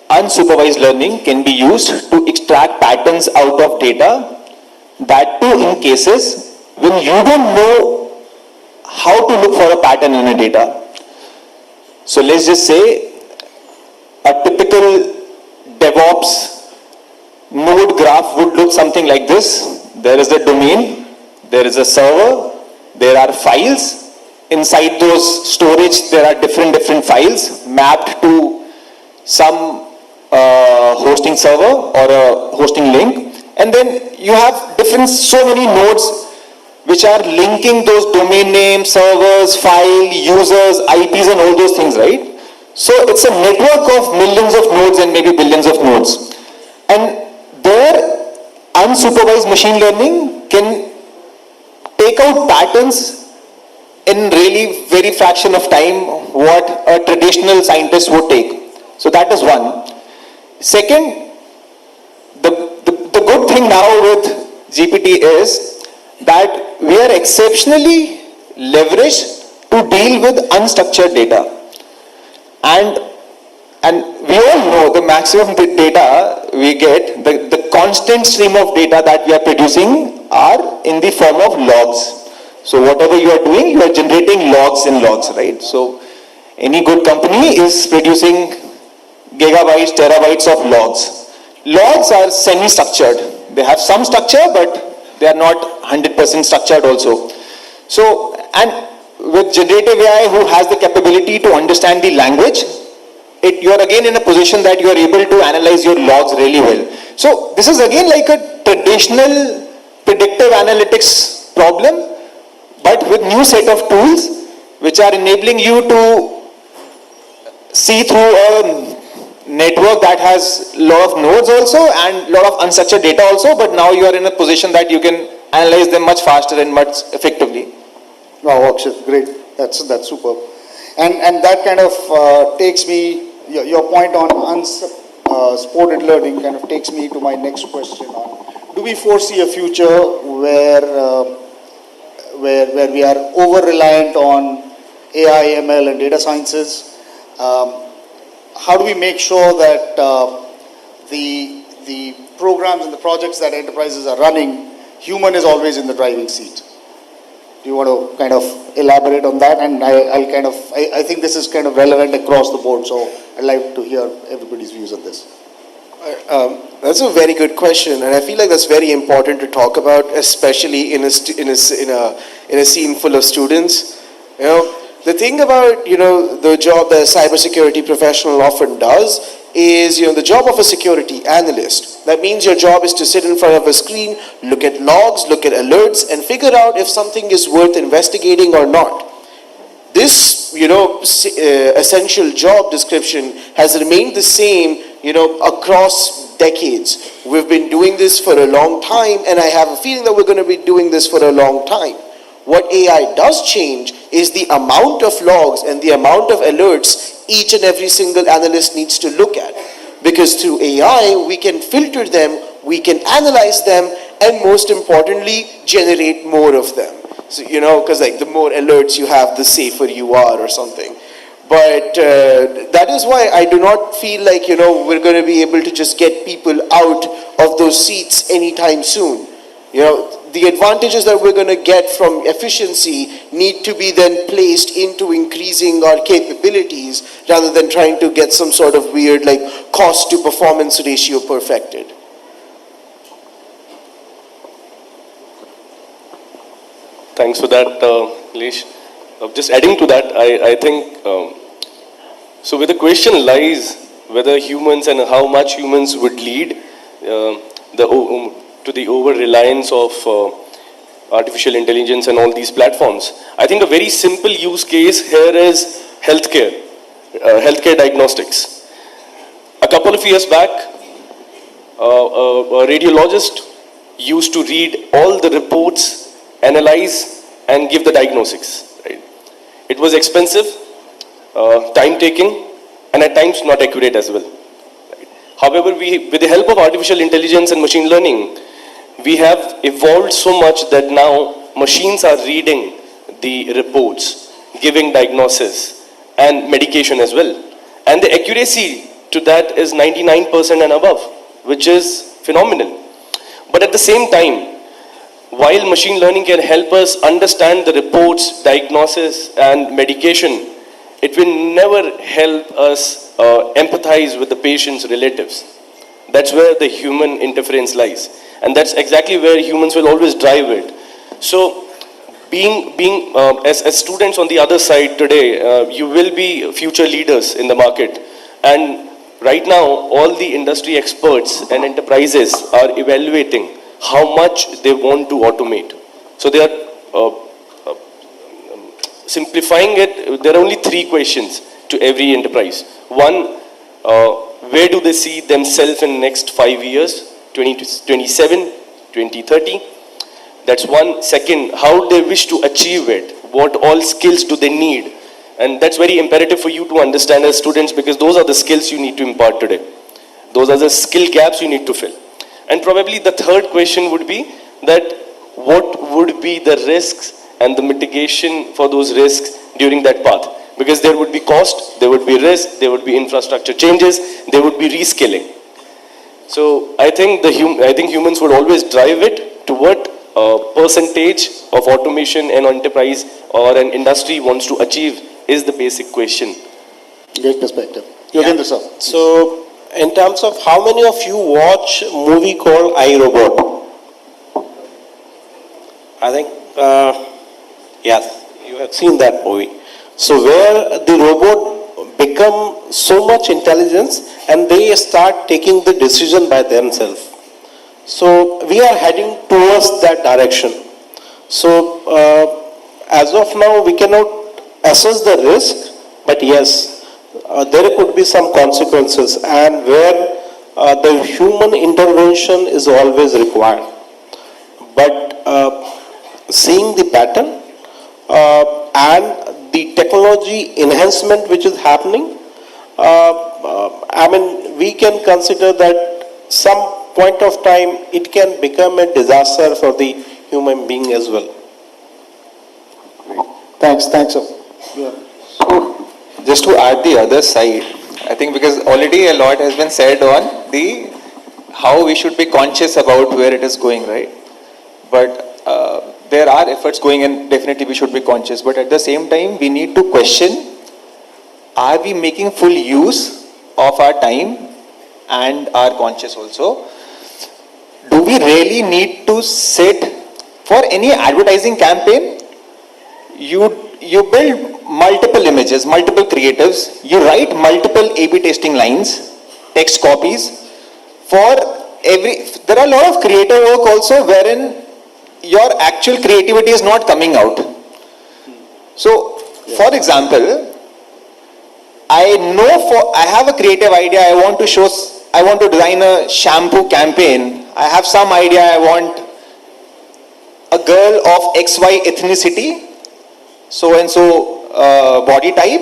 unsupervised learning can be used to extract patterns out of data, that too in cases when you don't know how to look for a pattern in a data. So let's just say a typical DevOps node graph would look something like this. There is the domain, there is a server, There are files. Inside those storage, there are different files mapped to some hosting server or a hosting link. And then you have so many nodes which are linking those domain names, servers, file, users, IPs and all those things, right? So it's a network of millions of nodes and maybe billions of nodes. And there, unsupervised machine learning can take out patterns in really very fraction of time what a traditional scientist would take. So that is one. Second, the good thing now with GPT is that we are exceptionally leveraged to deal with unstructured data. And we all know the maximum data we get, the constant stream of data that we are producing are in the form of logs. So whatever you are doing, you are generating logs in logs, right? So any good company is producing gigabytes, terabytes of logs. Logs are semi-structured. They have some structure, but they are not 100% structured also. So, and with generative AI who has the capability to understand the language, you are again in a position that you are able to analyze your logs really well. So this is again like a traditional predictive analytics problem, but with new set of tools which are enabling you to see through a network that has a lot of nodes also and a lot of unstructured data also, but now you are in a position that you can analyze them much faster and much effectively. Wow, Akshit, great. That's superb. And that kind of takes me, your point on unsupported learning kind of takes me to my next question on, do we foresee a future where we are over-reliant on AI, ML and data sciences? How do we make sure that the programs and the projects that enterprises are running, human is always in the driving seat? Do you want to kind of elaborate on that? And I think this is kind of relevant across the board, so I'd like to hear everybody's views on this. That's a very good question, and I feel like that's very important to talk about, especially in a scene full of students. You know, the thing about the job that a cybersecurity professional often does is the job of a security analyst. That means your job is to sit in front of a screen, look at logs, look at alerts, and figure out if something is worth investigating or not. This essential job description has remained the same across decades. We've been doing this for a long time, and I have a feeling that we're going to be doing this for a long time. What AI does change is the amount of logs and the amount of alerts each and every single analyst needs to look at. Because through AI, we can filter them, we can analyze them, and most importantly, generate more of them. So, because like the more alerts you have, the safer you are or something. But that is why I do not feel like, we're going to be able to just get people out of those seats anytime soon. The advantages that we're going to get from efficiency need to be then placed into increasing our capabilities rather than trying to get some sort of weird like cost to performance ratio perfected. Thanks for that, Leesh. Just adding to that, I think, so where the question lies whether humans and how much humans would lead to the over-reliance of artificial intelligence and all these platforms. I think a very simple use case here is healthcare, healthcare diagnostics. A couple of years back, a radiologist used to read all the reports, analyze and give the diagnostics. Right? It was expensive, time-taking, and at times not accurate as well. Right? However, with the help of artificial intelligence and machine learning, we have evolved so much that now machines are reading the reports, giving diagnosis and medication as well. And the accuracy to that is 99% and above, which is phenomenal. But at the same time, while machine learning can help us understand the reports, diagnosis and medication, it will never help us empathize with the patient's relatives. That's where the human interference lies. And that's exactly where humans will always drive it. So As students on the other side today, you will be future leaders in the market. And right now, all the industry experts and enterprises are evaluating how much they want to automate. So they are simplifying it. There are only three questions to every enterprise. One, where do they see themselves in the next 5 years, 2027, 2030? That's one. Second, how they wish to achieve it. What all skills do they need? And that's very imperative for you to understand as students, because those are the skills you need to impart today. Those are the skill gaps you need to fill. And probably the third question would be that what would be the risks and the mitigation for those risks during that path? Because there would be cost, there would be risk, there would be infrastructure changes, there would be reskilling. So I think humans would always drive it to what percentage of automation an enterprise or an industry wants to achieve is the basic question. Great perspective. Yogendra sir. So, in terms of how many of you watch a movie called I, Robot? I think, yes, you have seen that movie. So, where the robot become so much intelligence and they start taking the decision by themselves. So, we are heading towards that direction. So, as of now, we cannot assess the risk, but yes, there could be some consequences, and where the human intervention is always required. But seeing the pattern and the technology enhancement which is happening, I mean, we can consider that some point of time it can become a disaster for the human being as well. Thanks, sir. Yeah. So, just to add the other side, I think because already a lot has been said on the how we should be conscious about where it is going, right? But there are efforts going and definitely we should be conscious. But at the same time, we need to question, are we making full use of our time and are conscious also? Do we really need to sit for any advertising campaign? You build multiple images, multiple creatives, you write multiple A/B testing lines, text copies. There are a lot of creative work also wherein your actual creativity is not coming out. So, for example, I have a creative idea, I want to design a shampoo campaign. I have some idea, I want a girl of XY ethnicity, so and so body type,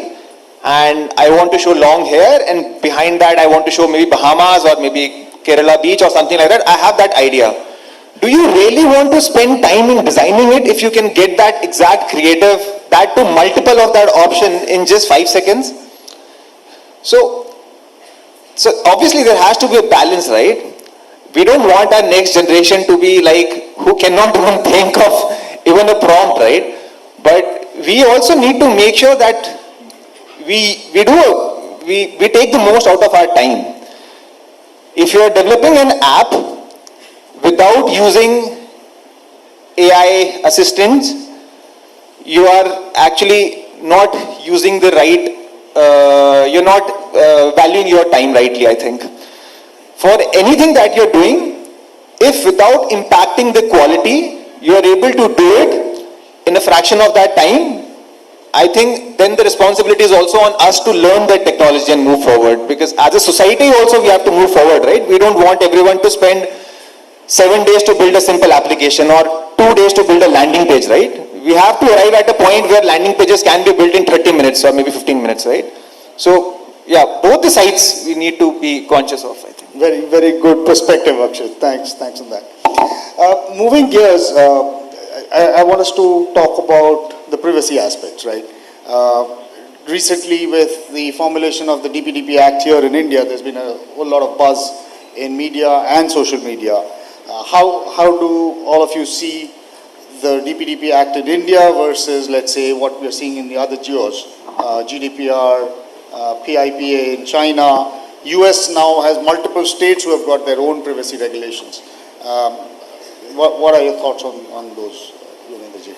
and I want to show long hair, and behind that I want to show maybe Bahamas or maybe Kerala beach or something like that. I have that idea. Do you really want to spend time in designing it if you can get that exact creative, that to multiple of that option in just 5 seconds? So obviously there has to be a balance, right? We don't want our next generation to be like, who cannot even think of even a prompt, right? But we also need to make sure that we take the most out of our time. If you are developing an app without using AI assistants, you are actually not using the right, you're not valuing your time rightly, I think. For anything that you're doing, if without impacting the quality, you are able to do it in a fraction of that time, I think then the responsibility is also on us to learn that technology and move forward. Because as a society also we have to move forward, right? We don't want everyone to spend 7 days to build a simple application or 2 days to build a landing page, right? We have to arrive at a point where landing pages can be built in 30 minutes or maybe 15 minutes, right? So, yeah, both the sides we need to be conscious of, I think. Very, very good perspective, Akshay. Thanks on that. Moving gears, I want us to talk about the privacy aspects, right? Recently, with the formulation of the DPDP Act here in India, there's been a whole lot of buzz in media and social media. How do all of you see the DPDP Act in India versus, let's say, what we're seeing in the other geos, GDPR, PIPA in China? US now has multiple states who have got their own privacy regulations. What are your thoughts on those, Yogendraji?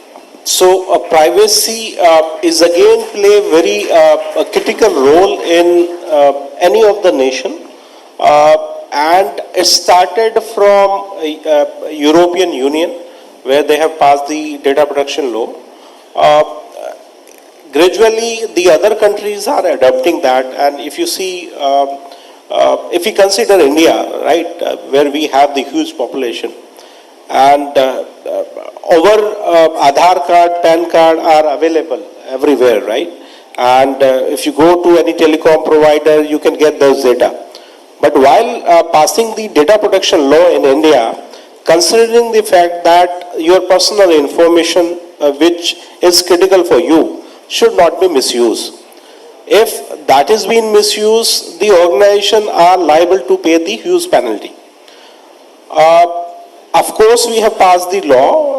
So privacy is again play very a critical role in any of the nation. And it started from European Union, where they have passed the data protection law. Gradually, the other countries are adopting that, and if you see, if you consider India, right, where we have the huge population, and our Aadhaar card, PAN card are available everywhere, right? And if you go to any telecom provider, you can get those data. But while passing the data protection law in India, considering the fact that your personal information, which is critical for you, should not be misused. If that is being misused, the organization are liable to pay the huge penalty. Of course, we have passed the law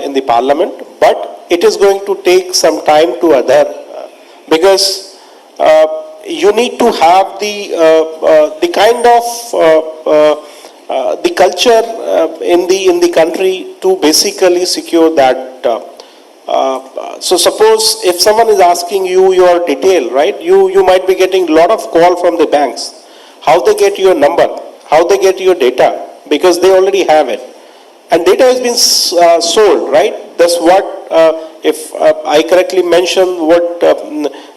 in the parliament, but it is going to take some time to adhere because you need to have the kind of the culture in the country to basically secure that. So suppose if someone is asking you your detail, right? You might be getting a lot of call from the banks. How they get your number? How they get your data? Because they already have it. And data has been sold, right? That's what, if I correctly mentioned what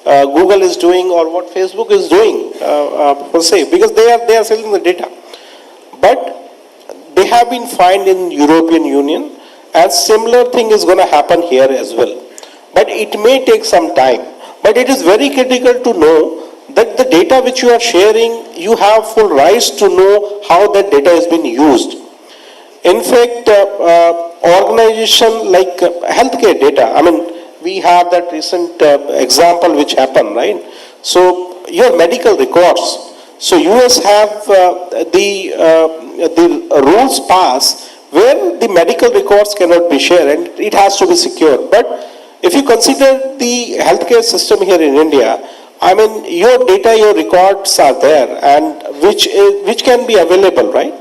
Google is doing or what Facebook is doing, per se, because they are selling the data. But they have been fined in European Union, and similar thing is going to happen here as well. But it may take some time. But it is very critical to know that the data which you are sharing, you have full rights to know how that data has been used. In fact, organization like healthcare data, I mean, we have that recent example which happened, right? So your medical records. So US have the rules passed where the medical records cannot be shared and it has to be secure. But if you consider the healthcare system here in India, I mean, your data, your records are there, and which can be available, right?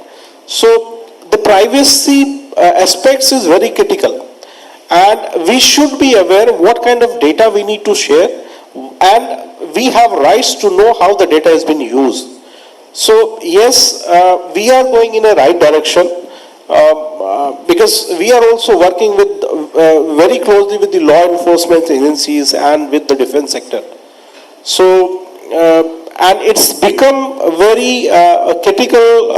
So the privacy aspects is very critical, and we should be aware what kind of data we need to share, and we have rights to know how the data has been used. So yes, we are going in a right direction because we are also working with very closely with the law enforcement agencies and with the defense sector. So, and it's become very critical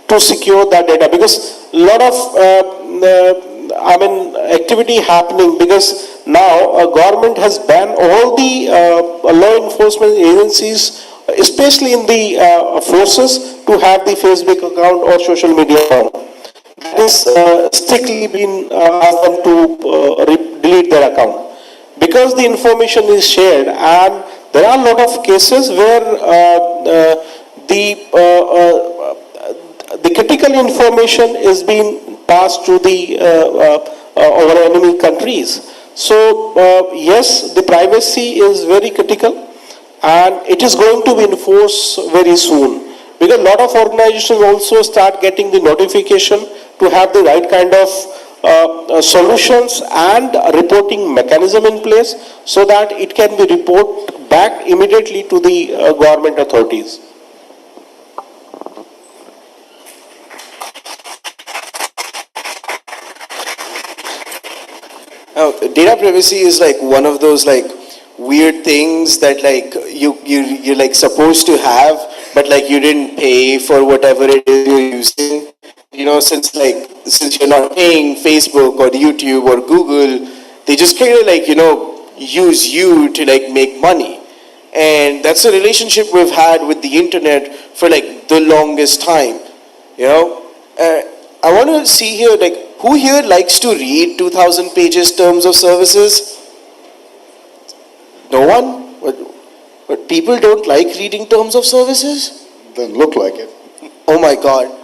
to secure that data because a lot of, activity happening because now a government has banned all the law enforcement agencies, especially in the forces, to have the Facebook account or social media account. That is strictly been asked them to delete their account because the information is shared, and there are a lot of cases where the critical information is being passed to the our enemy countries. So yes, the privacy is very critical, and it is going to be enforced very soon because a lot of organizations also start getting the notification to have the right kind of solutions and reporting mechanism in place so that it can be reported back immediately to the government authorities. Now, data privacy is like one of those like weird things that like you're like supposed to have, but like you didn't pay for whatever it is you're using. You know, since you're not paying Facebook or YouTube or Google, they just kind of like, you know, use you to like make money. And that's a relationship we've had with the internet for like the longest time. You know, I want to see here, like, who here likes to read 2,000 pages terms of services? No one? But people don't like reading terms of services? Doesn't look like it. Oh my God.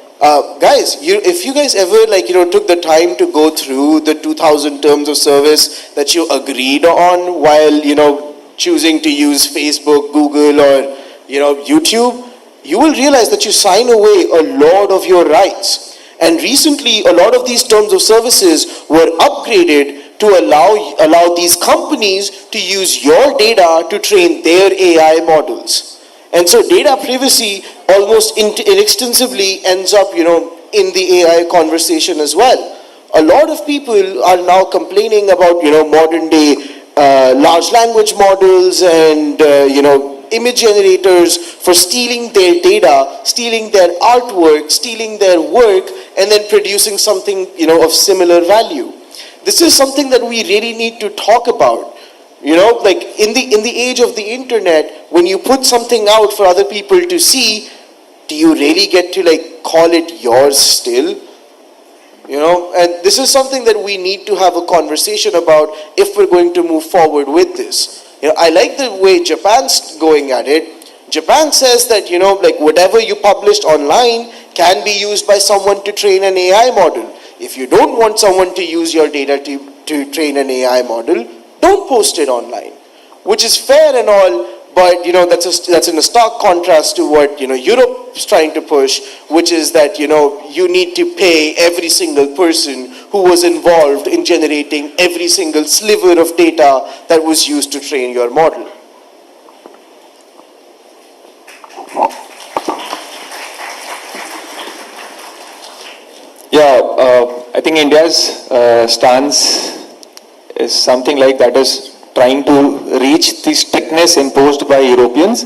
Guys, if you guys ever like, you know, took the time to go through the 2,000 terms of service that you agreed on while, you know, choosing to use Facebook, Google, or, you know, YouTube, you will realize that you sign away a lot of your rights. And recently, a lot of these terms of services were upgraded to allow these companies to use your data to train their AI models. And so data privacy almost inextensively ends up, in the AI conversation as well. A lot of people are now complaining about, modern day large language models and, image generators for stealing their data, stealing their artwork, stealing their work, and then producing something, of similar value. This is something that we really need to talk about. Like in the age of the internet, when you put something out for other people to see, do you really get to call it yours still? And this is something that we need to have a conversation about if we're going to move forward with this. I like the way Japan's going at it. Japan says that, whatever you published online can be used by someone to train an AI model. If you don't want someone to use your data to train an AI model, don't post it online, which is fair and all, but that's in a stark contrast to what Europe's trying to push, which is that you need to pay every single person who was involved in generating every single sliver of data that was used to train your model. Yeah, I think India's stance is something like that is trying to reach the strictness imposed by Europeans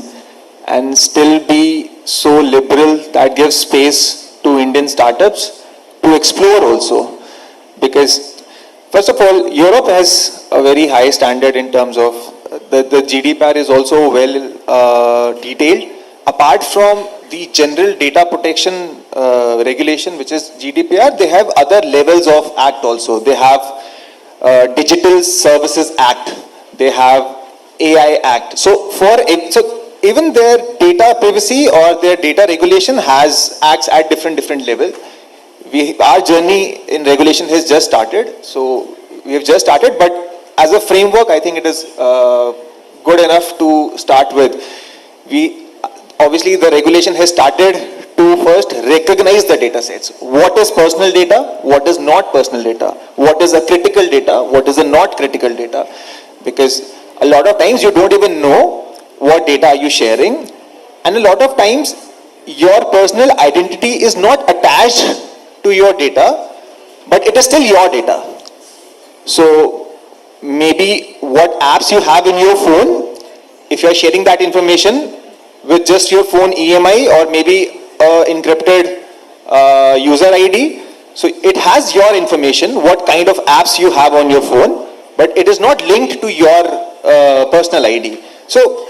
and still be so liberal that gives space to Indian startups to explore also. Because first of all, Europe has a very high standard in terms of the GDPR is also well detailed. Apart from the general data protection regulation, which is GDPR, they have other levels of act also. They have Digital Services Act, they have AI Act. So even their data privacy or their data regulation has acts at different levels. Our journey in regulation has just started, so we have just started, but as a framework, I think it is good enough to start with. Obviously, the regulation has started to first recognize the data sets. What is personal data? What is not personal data? What is a critical data? What is a not critical data? Because a lot of times you don't even know what data are you sharing, and a lot of times your personal identity is not attached to your data, but it is still your data. So maybe what apps you have in your phone, if you are sharing that information with just your phone EMI or maybe encrypted user ID, so it has your information, what kind of apps you have on your phone, but it is not linked to your personal ID. So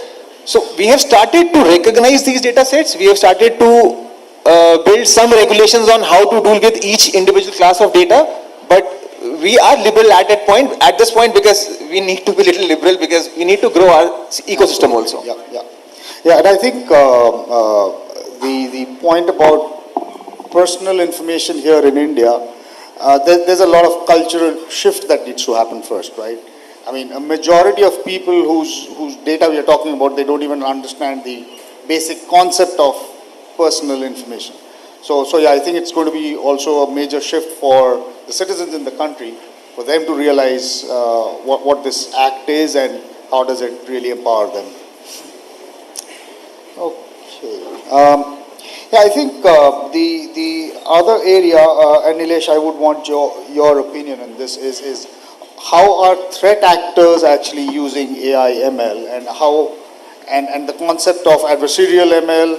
we have started to recognize these data sets. We have started to build some regulations on how to deal with each individual class of data, but we are liberal at this point because we need to be a little liberal because we need to grow our ecosystem also. Yeah, and I think the point about personal information here in India, there's a lot of cultural shift that needs to happen first, right? I mean, a majority of people whose data we are talking about, they don't even understand the basic concept of personal information. So yeah, I think it's going to be also a major shift for the citizens in the country, for them to realize what this act is and how does it really empower them. Okay. Yeah, I think the other area, and Nilesh, I would want your opinion on this, is how are threat actors actually using AI ML and and the concept of adversarial ML,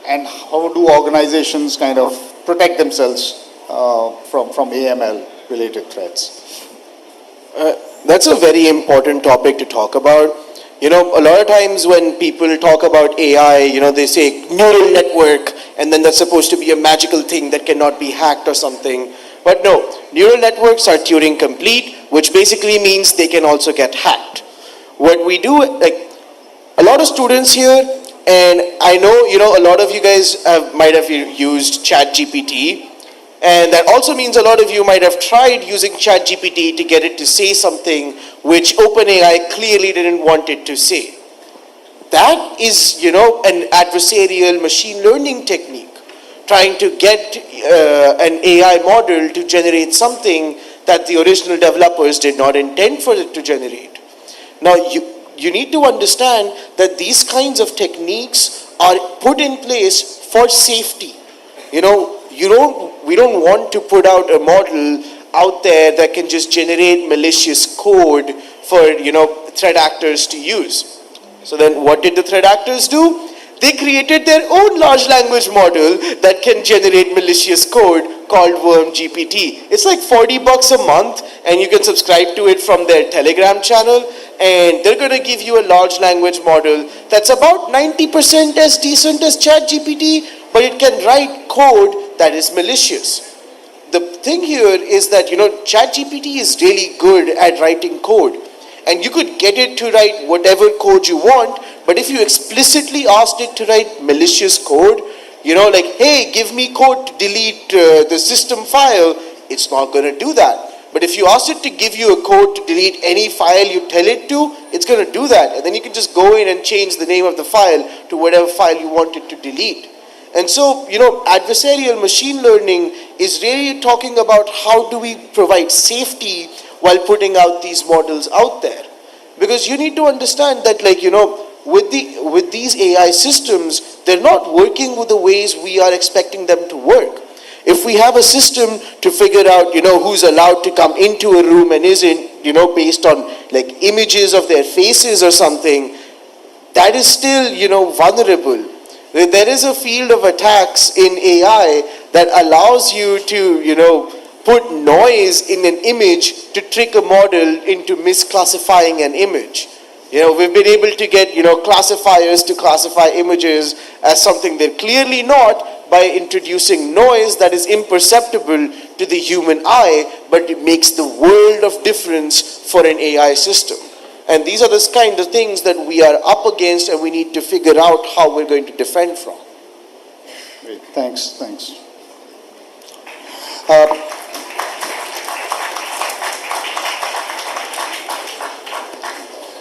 and how do organizations kind of protect themselves from AML related threats? That's a very important topic to talk about. A lot of times when people talk about AI, they say neural network, and then that's supposed to be a magical thing that cannot be hacked or something. But no, neural networks are Turing complete, which basically means they can also get hacked. What we do, a lot of students here, and I know, a lot of you guys might have used ChatGPT, and that also means a lot of you might have tried using ChatGPT to get it to say something which OpenAI clearly didn't want it to say. That is, an adversarial machine learning technique, trying to get an AI model to generate something that the original developers did not intend for it to generate. Now, you need to understand that these kinds of techniques are put in place for safety. We don't want to put out a model out there that can just generate malicious code for, threat actors to use. So then what did the threat actors do? They created their own large language model that can generate malicious code called Worm GPT. It's like $40 a month, and you can subscribe to it from their Telegram channel, and they're going to give you a large language model that's about 90% as decent as ChatGPT, but it can write code that is malicious. The thing here is that, ChatGPT is really good at writing code, and you could get it to write whatever code you want, but if you explicitly asked it to write malicious code, like, hey, give me code to delete the system file, it's not going to do that. But if you ask it to give you a code to delete any file you tell it to, it's going to do that. And then you can just go in and change the name of the file to whatever file you want it to delete. And so, adversarial machine learning is really talking about how do we provide safety while putting out these models out there. Because you need to understand that, with these AI systems, they're not working with the ways we are expecting them to work. If we have a system to figure out, who's allowed to come into a room and isn't, based on like images of their faces or something, that is still, vulnerable. There is a field of attacks in AI that allows you to, put noise in an image to trick a model into misclassifying an image. We've been able to get, classifiers to classify images as something they're clearly not by introducing noise that is imperceptible to the human eye, but it makes the world of difference for an AI system. And these are the kind of things that we are up against and we need to figure out how we're going to defend from. Great, thanks.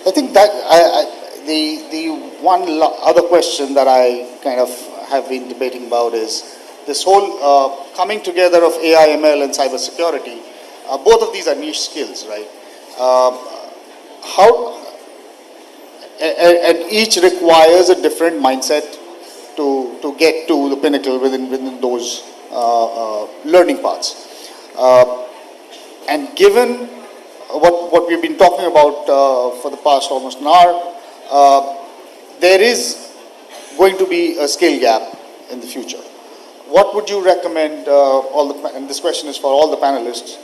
I think that the one other question that I kind of have been debating about is this whole coming together of AI, ML, and cybersecurity. Both of these are niche skills, right? And each requires a different mindset to get to the pinnacle within those learning paths. And given what we've been talking about for the past almost an hour, there is going to be a skill gap in the future. What would you recommend, and this question is for all the panelists,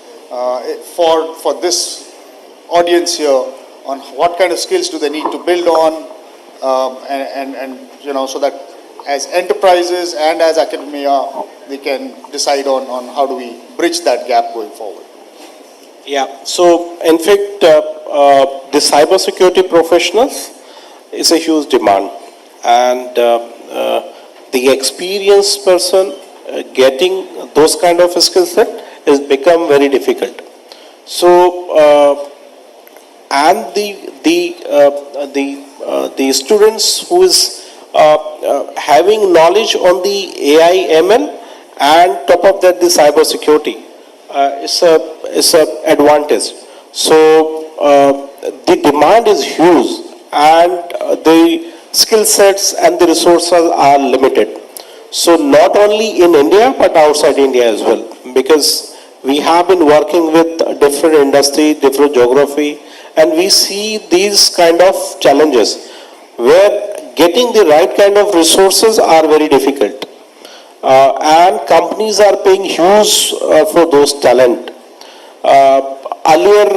for this audience here, on what kind of skills do they need to build on, and so that as enterprises and as academia, they can decide on how do we bridge that gap going forward? Yeah, so in fact, the cybersecurity professionals is a huge demand, and the experienced person getting those kind of skill set has become very difficult. So, and the students who is having knowledge on the AI ML and top of that the cybersecurity is a advantage. So the demand is huge and the skill sets and the resources are limited. So not only in India but outside India as well, because we have been working with different industry, different geography, and we see these kind of challenges where getting the right kind of resources are very difficult. And companies are paying huge for those talent. Earlier,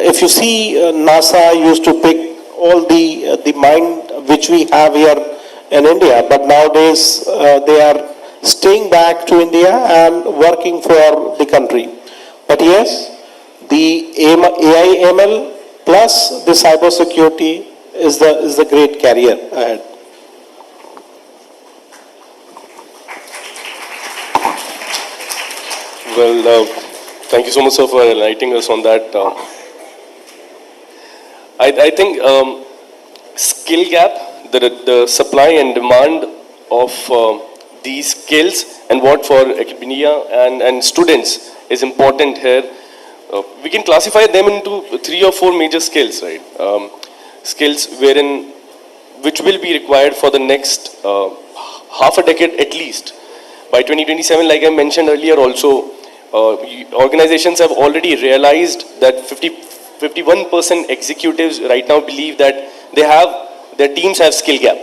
if you see, NASA used to pick all the mind which we have here in India, but nowadays they are staying back to India and working for the country. But yes, the AI ML plus the cybersecurity is the great career ahead. Well, thank you so much, sir, for enlightening us on that. I think skill gap, the supply and demand of these skills and what for academia and students is important here. we can classify them into 3 or 4 major skills, right? Skills which will be required for the next half a decade at least. By 2027, like I mentioned earlier also, organizations have already realized that 51% executives right now believe that their teams have skill gap.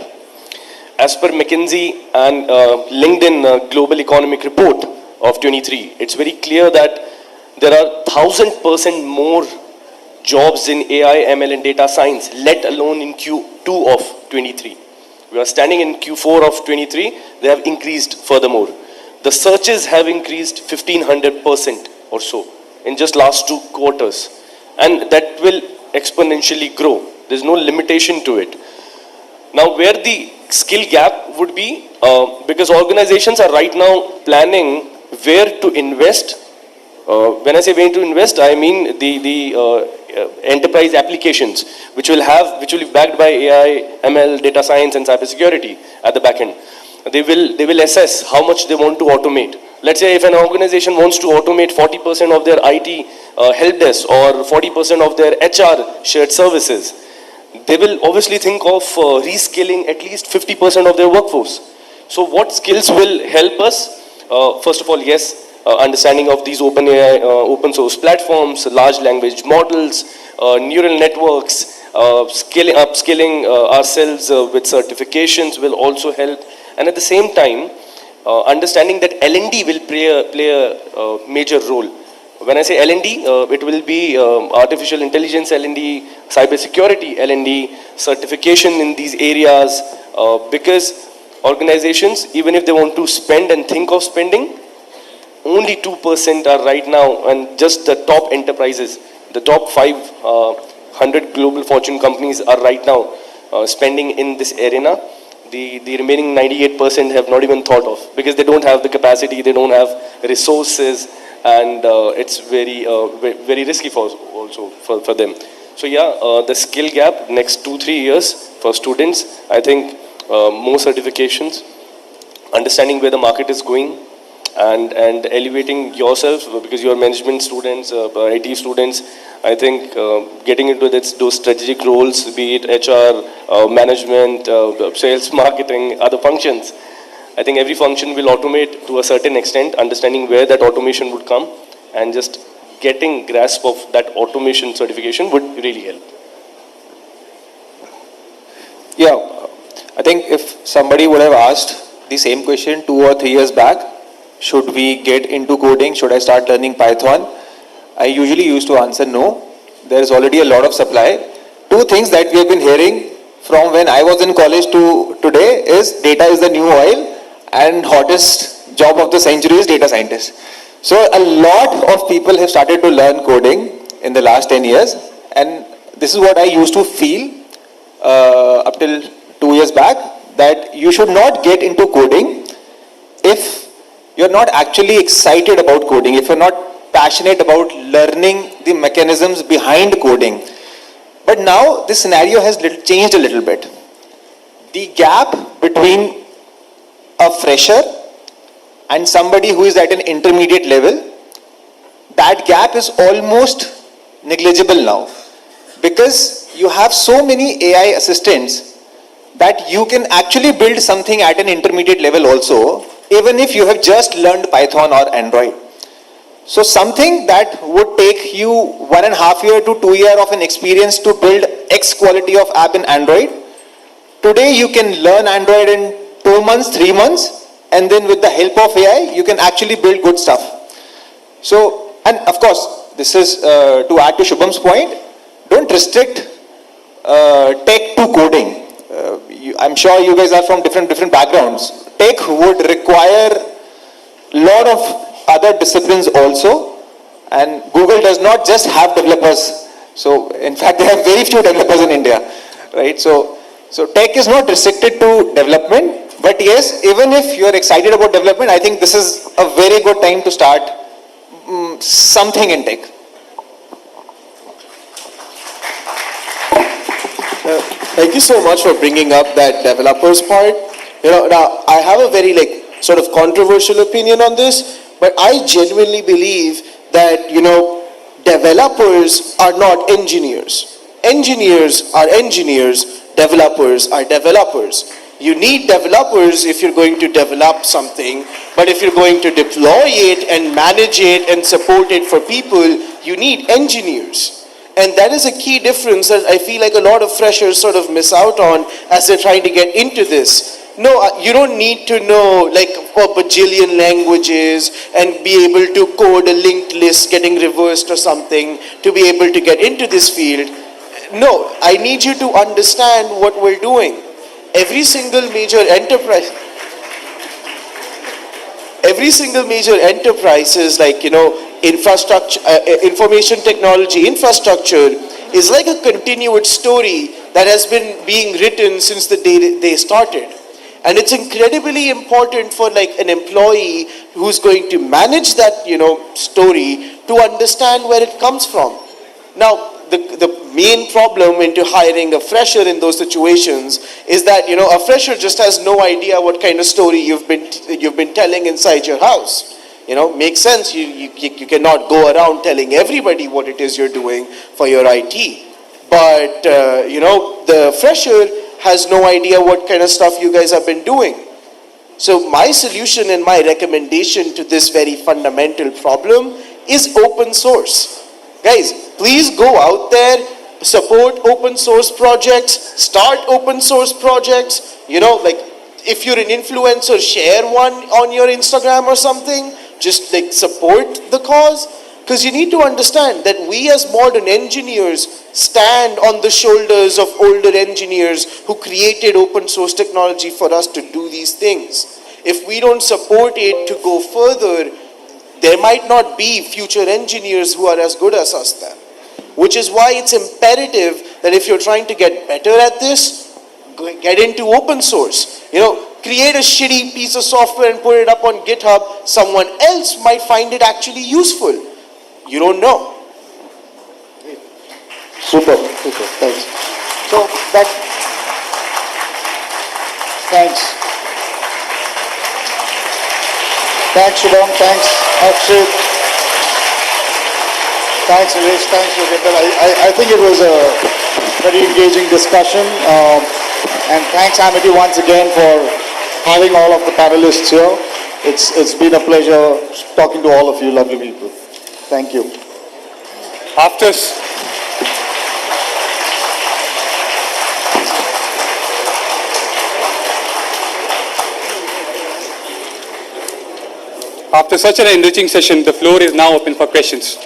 As per McKinsey and LinkedIn Global Economic Report of 23, it's very clear that there are 1000% more jobs in AI, ML and data science, let alone in Q2 of 23. We are standing in Q4 of 23, they have increased furthermore. The searches have increased 1500% or so in just last 2 quarters. And that will exponentially grow. There's no limitation to it. Now, where the skill gap would be, because organizations are right now planning where to invest. When I say where to invest, I mean the enterprise applications, which will be backed by AI, ML, data science, and cybersecurity at the back end. They will assess how much they want to automate. Let's say if an organization wants to automate 40% of their IT help desk or 40% of their HR shared services, they will obviously think of reskilling at least 50% of their workforce. So what skills will help us? First of all, yes, understanding of these open AI, open source platforms, large language models, neural networks, upskilling ourselves with certifications will also help. And at the same time, understanding that L&D will play a major role. When I say L&D, it will be artificial intelligence L&D, cybersecurity L&D, certification in these areas, because organizations, even if they want to spend and think of spending, only 2% are right now, and just the top enterprises, the top 500 global fortune companies are right now spending in this arena. The remaining 98% have not even thought of, because they don't have the capacity, they don't have resources, and it's very risky for them. So yeah, the skill gap next 2-3 years for students, I think more certifications, understanding where the market is going, and elevating yourself, because you are management students, IT students. I think getting into those strategic roles, be it HR, management, sales, marketing, other functions. I think every function will automate to a certain extent, understanding where that automation would come, and just getting grasp of that automation certification would really help. Yeah, I think if somebody would have asked the same question 2 or 3 years back, should we get into coding? Should I start learning Python? I usually used to answer no. There is already a lot of supply. 2 things that we have been hearing from when I was in college to today is data is the new oil, and hottest job of the century is data scientist. So a lot of people have started to learn coding in the last 10 years, and this is what I used to feel up till 2 years back, that you should not get into coding if you're not actually excited about coding, if you're not passionate about learning the mechanisms behind coding. But now this scenario has changed a little bit. The gap between a fresher and somebody who is at an intermediate level, that gap is almost negligible now, because you have so many AI assistants that you can actually build something at an intermediate level also, even if you have just learned Python or Android. So something that would take you 1.5 years to 2 years of an experience to build X quality of app in Android, today you can learn Android in 2 months, 3 months, and then with the help of AI, you can actually build good stuff. So, and of course, this is to add to Shubham's point, don't restrict tech to coding. I'm sure you guys are from different backgrounds. Tech would require a lot of other disciplines also, and Google does not just have developers. So, in fact, they have very few developers in India, right? So tech is not restricted to development, but yes, even if you are excited about development, I think this is a very good time to start something in tech. Thank you so much for bringing up that developers part. Now I have a very sort of controversial opinion on this, but I genuinely believe that, developers are not engineers. Engineers are engineers, developers are developers. You need developers if you're going to develop something, but if you're going to deploy it and manage it and support it for people, you need engineers. And that is a key difference that I feel like a lot of freshers sort of miss out on as they're trying to get into this. No, you don't need to know like a bajillion languages and be able to code a linked list getting reversed or something to be able to get into this field. No, I need you to understand what we're doing. Every single major enterprise is like, infrastructure, information technology infrastructure is like a continuous story that has been being written since the day they started. And it's incredibly important for like an employee who's going to manage that, story to understand where it comes from. Now, the main problem into hiring a fresher in those situations is that, a fresher just has no idea what kind of story you've been telling inside your house. Makes sense. You cannot go around telling everybody what it is you're doing for your IT. But, the fresher has no idea what kind of stuff you guys have been doing. So my solution and my recommendation to this very fundamental problem is open source. Guys, please go out there, support open source projects, start open source projects. Like if you're an influencer, share one on your Instagram or something. Just like support the cause. Because you need to understand that we as modern engineers stand on the shoulders of older engineers who created open source technology for us to do these things. If we don't support it to go further, there might not be future engineers who are as good as us then. Which is why it's imperative that if you're trying to get better at this, get into open source. Create a shitty piece of software and put it up on GitHub. Someone else might find it actually useful. You don't know. Super, thanks. So thanks. Thanks, Shubham. Thanks, Akshay. Thanks, Suresh. Thanks, Yogendra. I think it was a very engaging discussion. And thanks, Amity, once again for having all of the panelists here. It's been a pleasure talking to all of you lovely people. Thank you. After such an enriching session, the floor is now open for questions.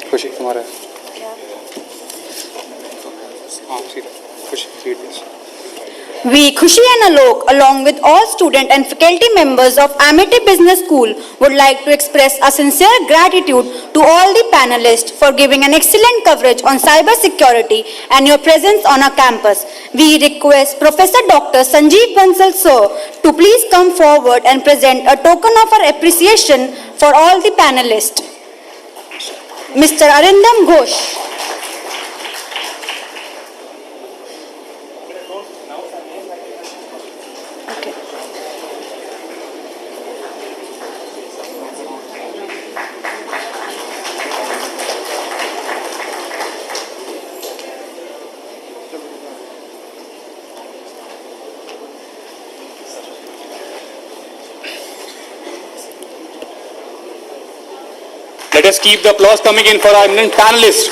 खुशी तुम्हारा We, Khushi and Alok, along with all student and faculty members of Amity Business School, would like to express our sincere gratitude to all the panelists for giving an excellent coverage on cyber security and your presence on our campus. We request Professor Dr. Sanjeev Bansal sir to please come forward and present a token of our appreciation for all the panelists. Mr. Arindam Ghosh. Let us keep the applause coming in for our eminent panelists.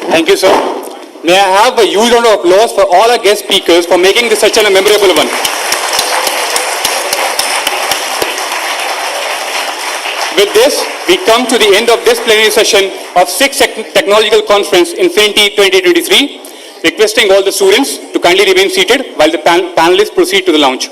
Thank you, sir. May I have a huge round of applause for all our guest speakers for making this such a memorable one. With this, we come to the end of this plenary session of 6th Technological Conference Infinity 2023, requesting all the students to kindly remain seated while the panelists proceed to the lounge.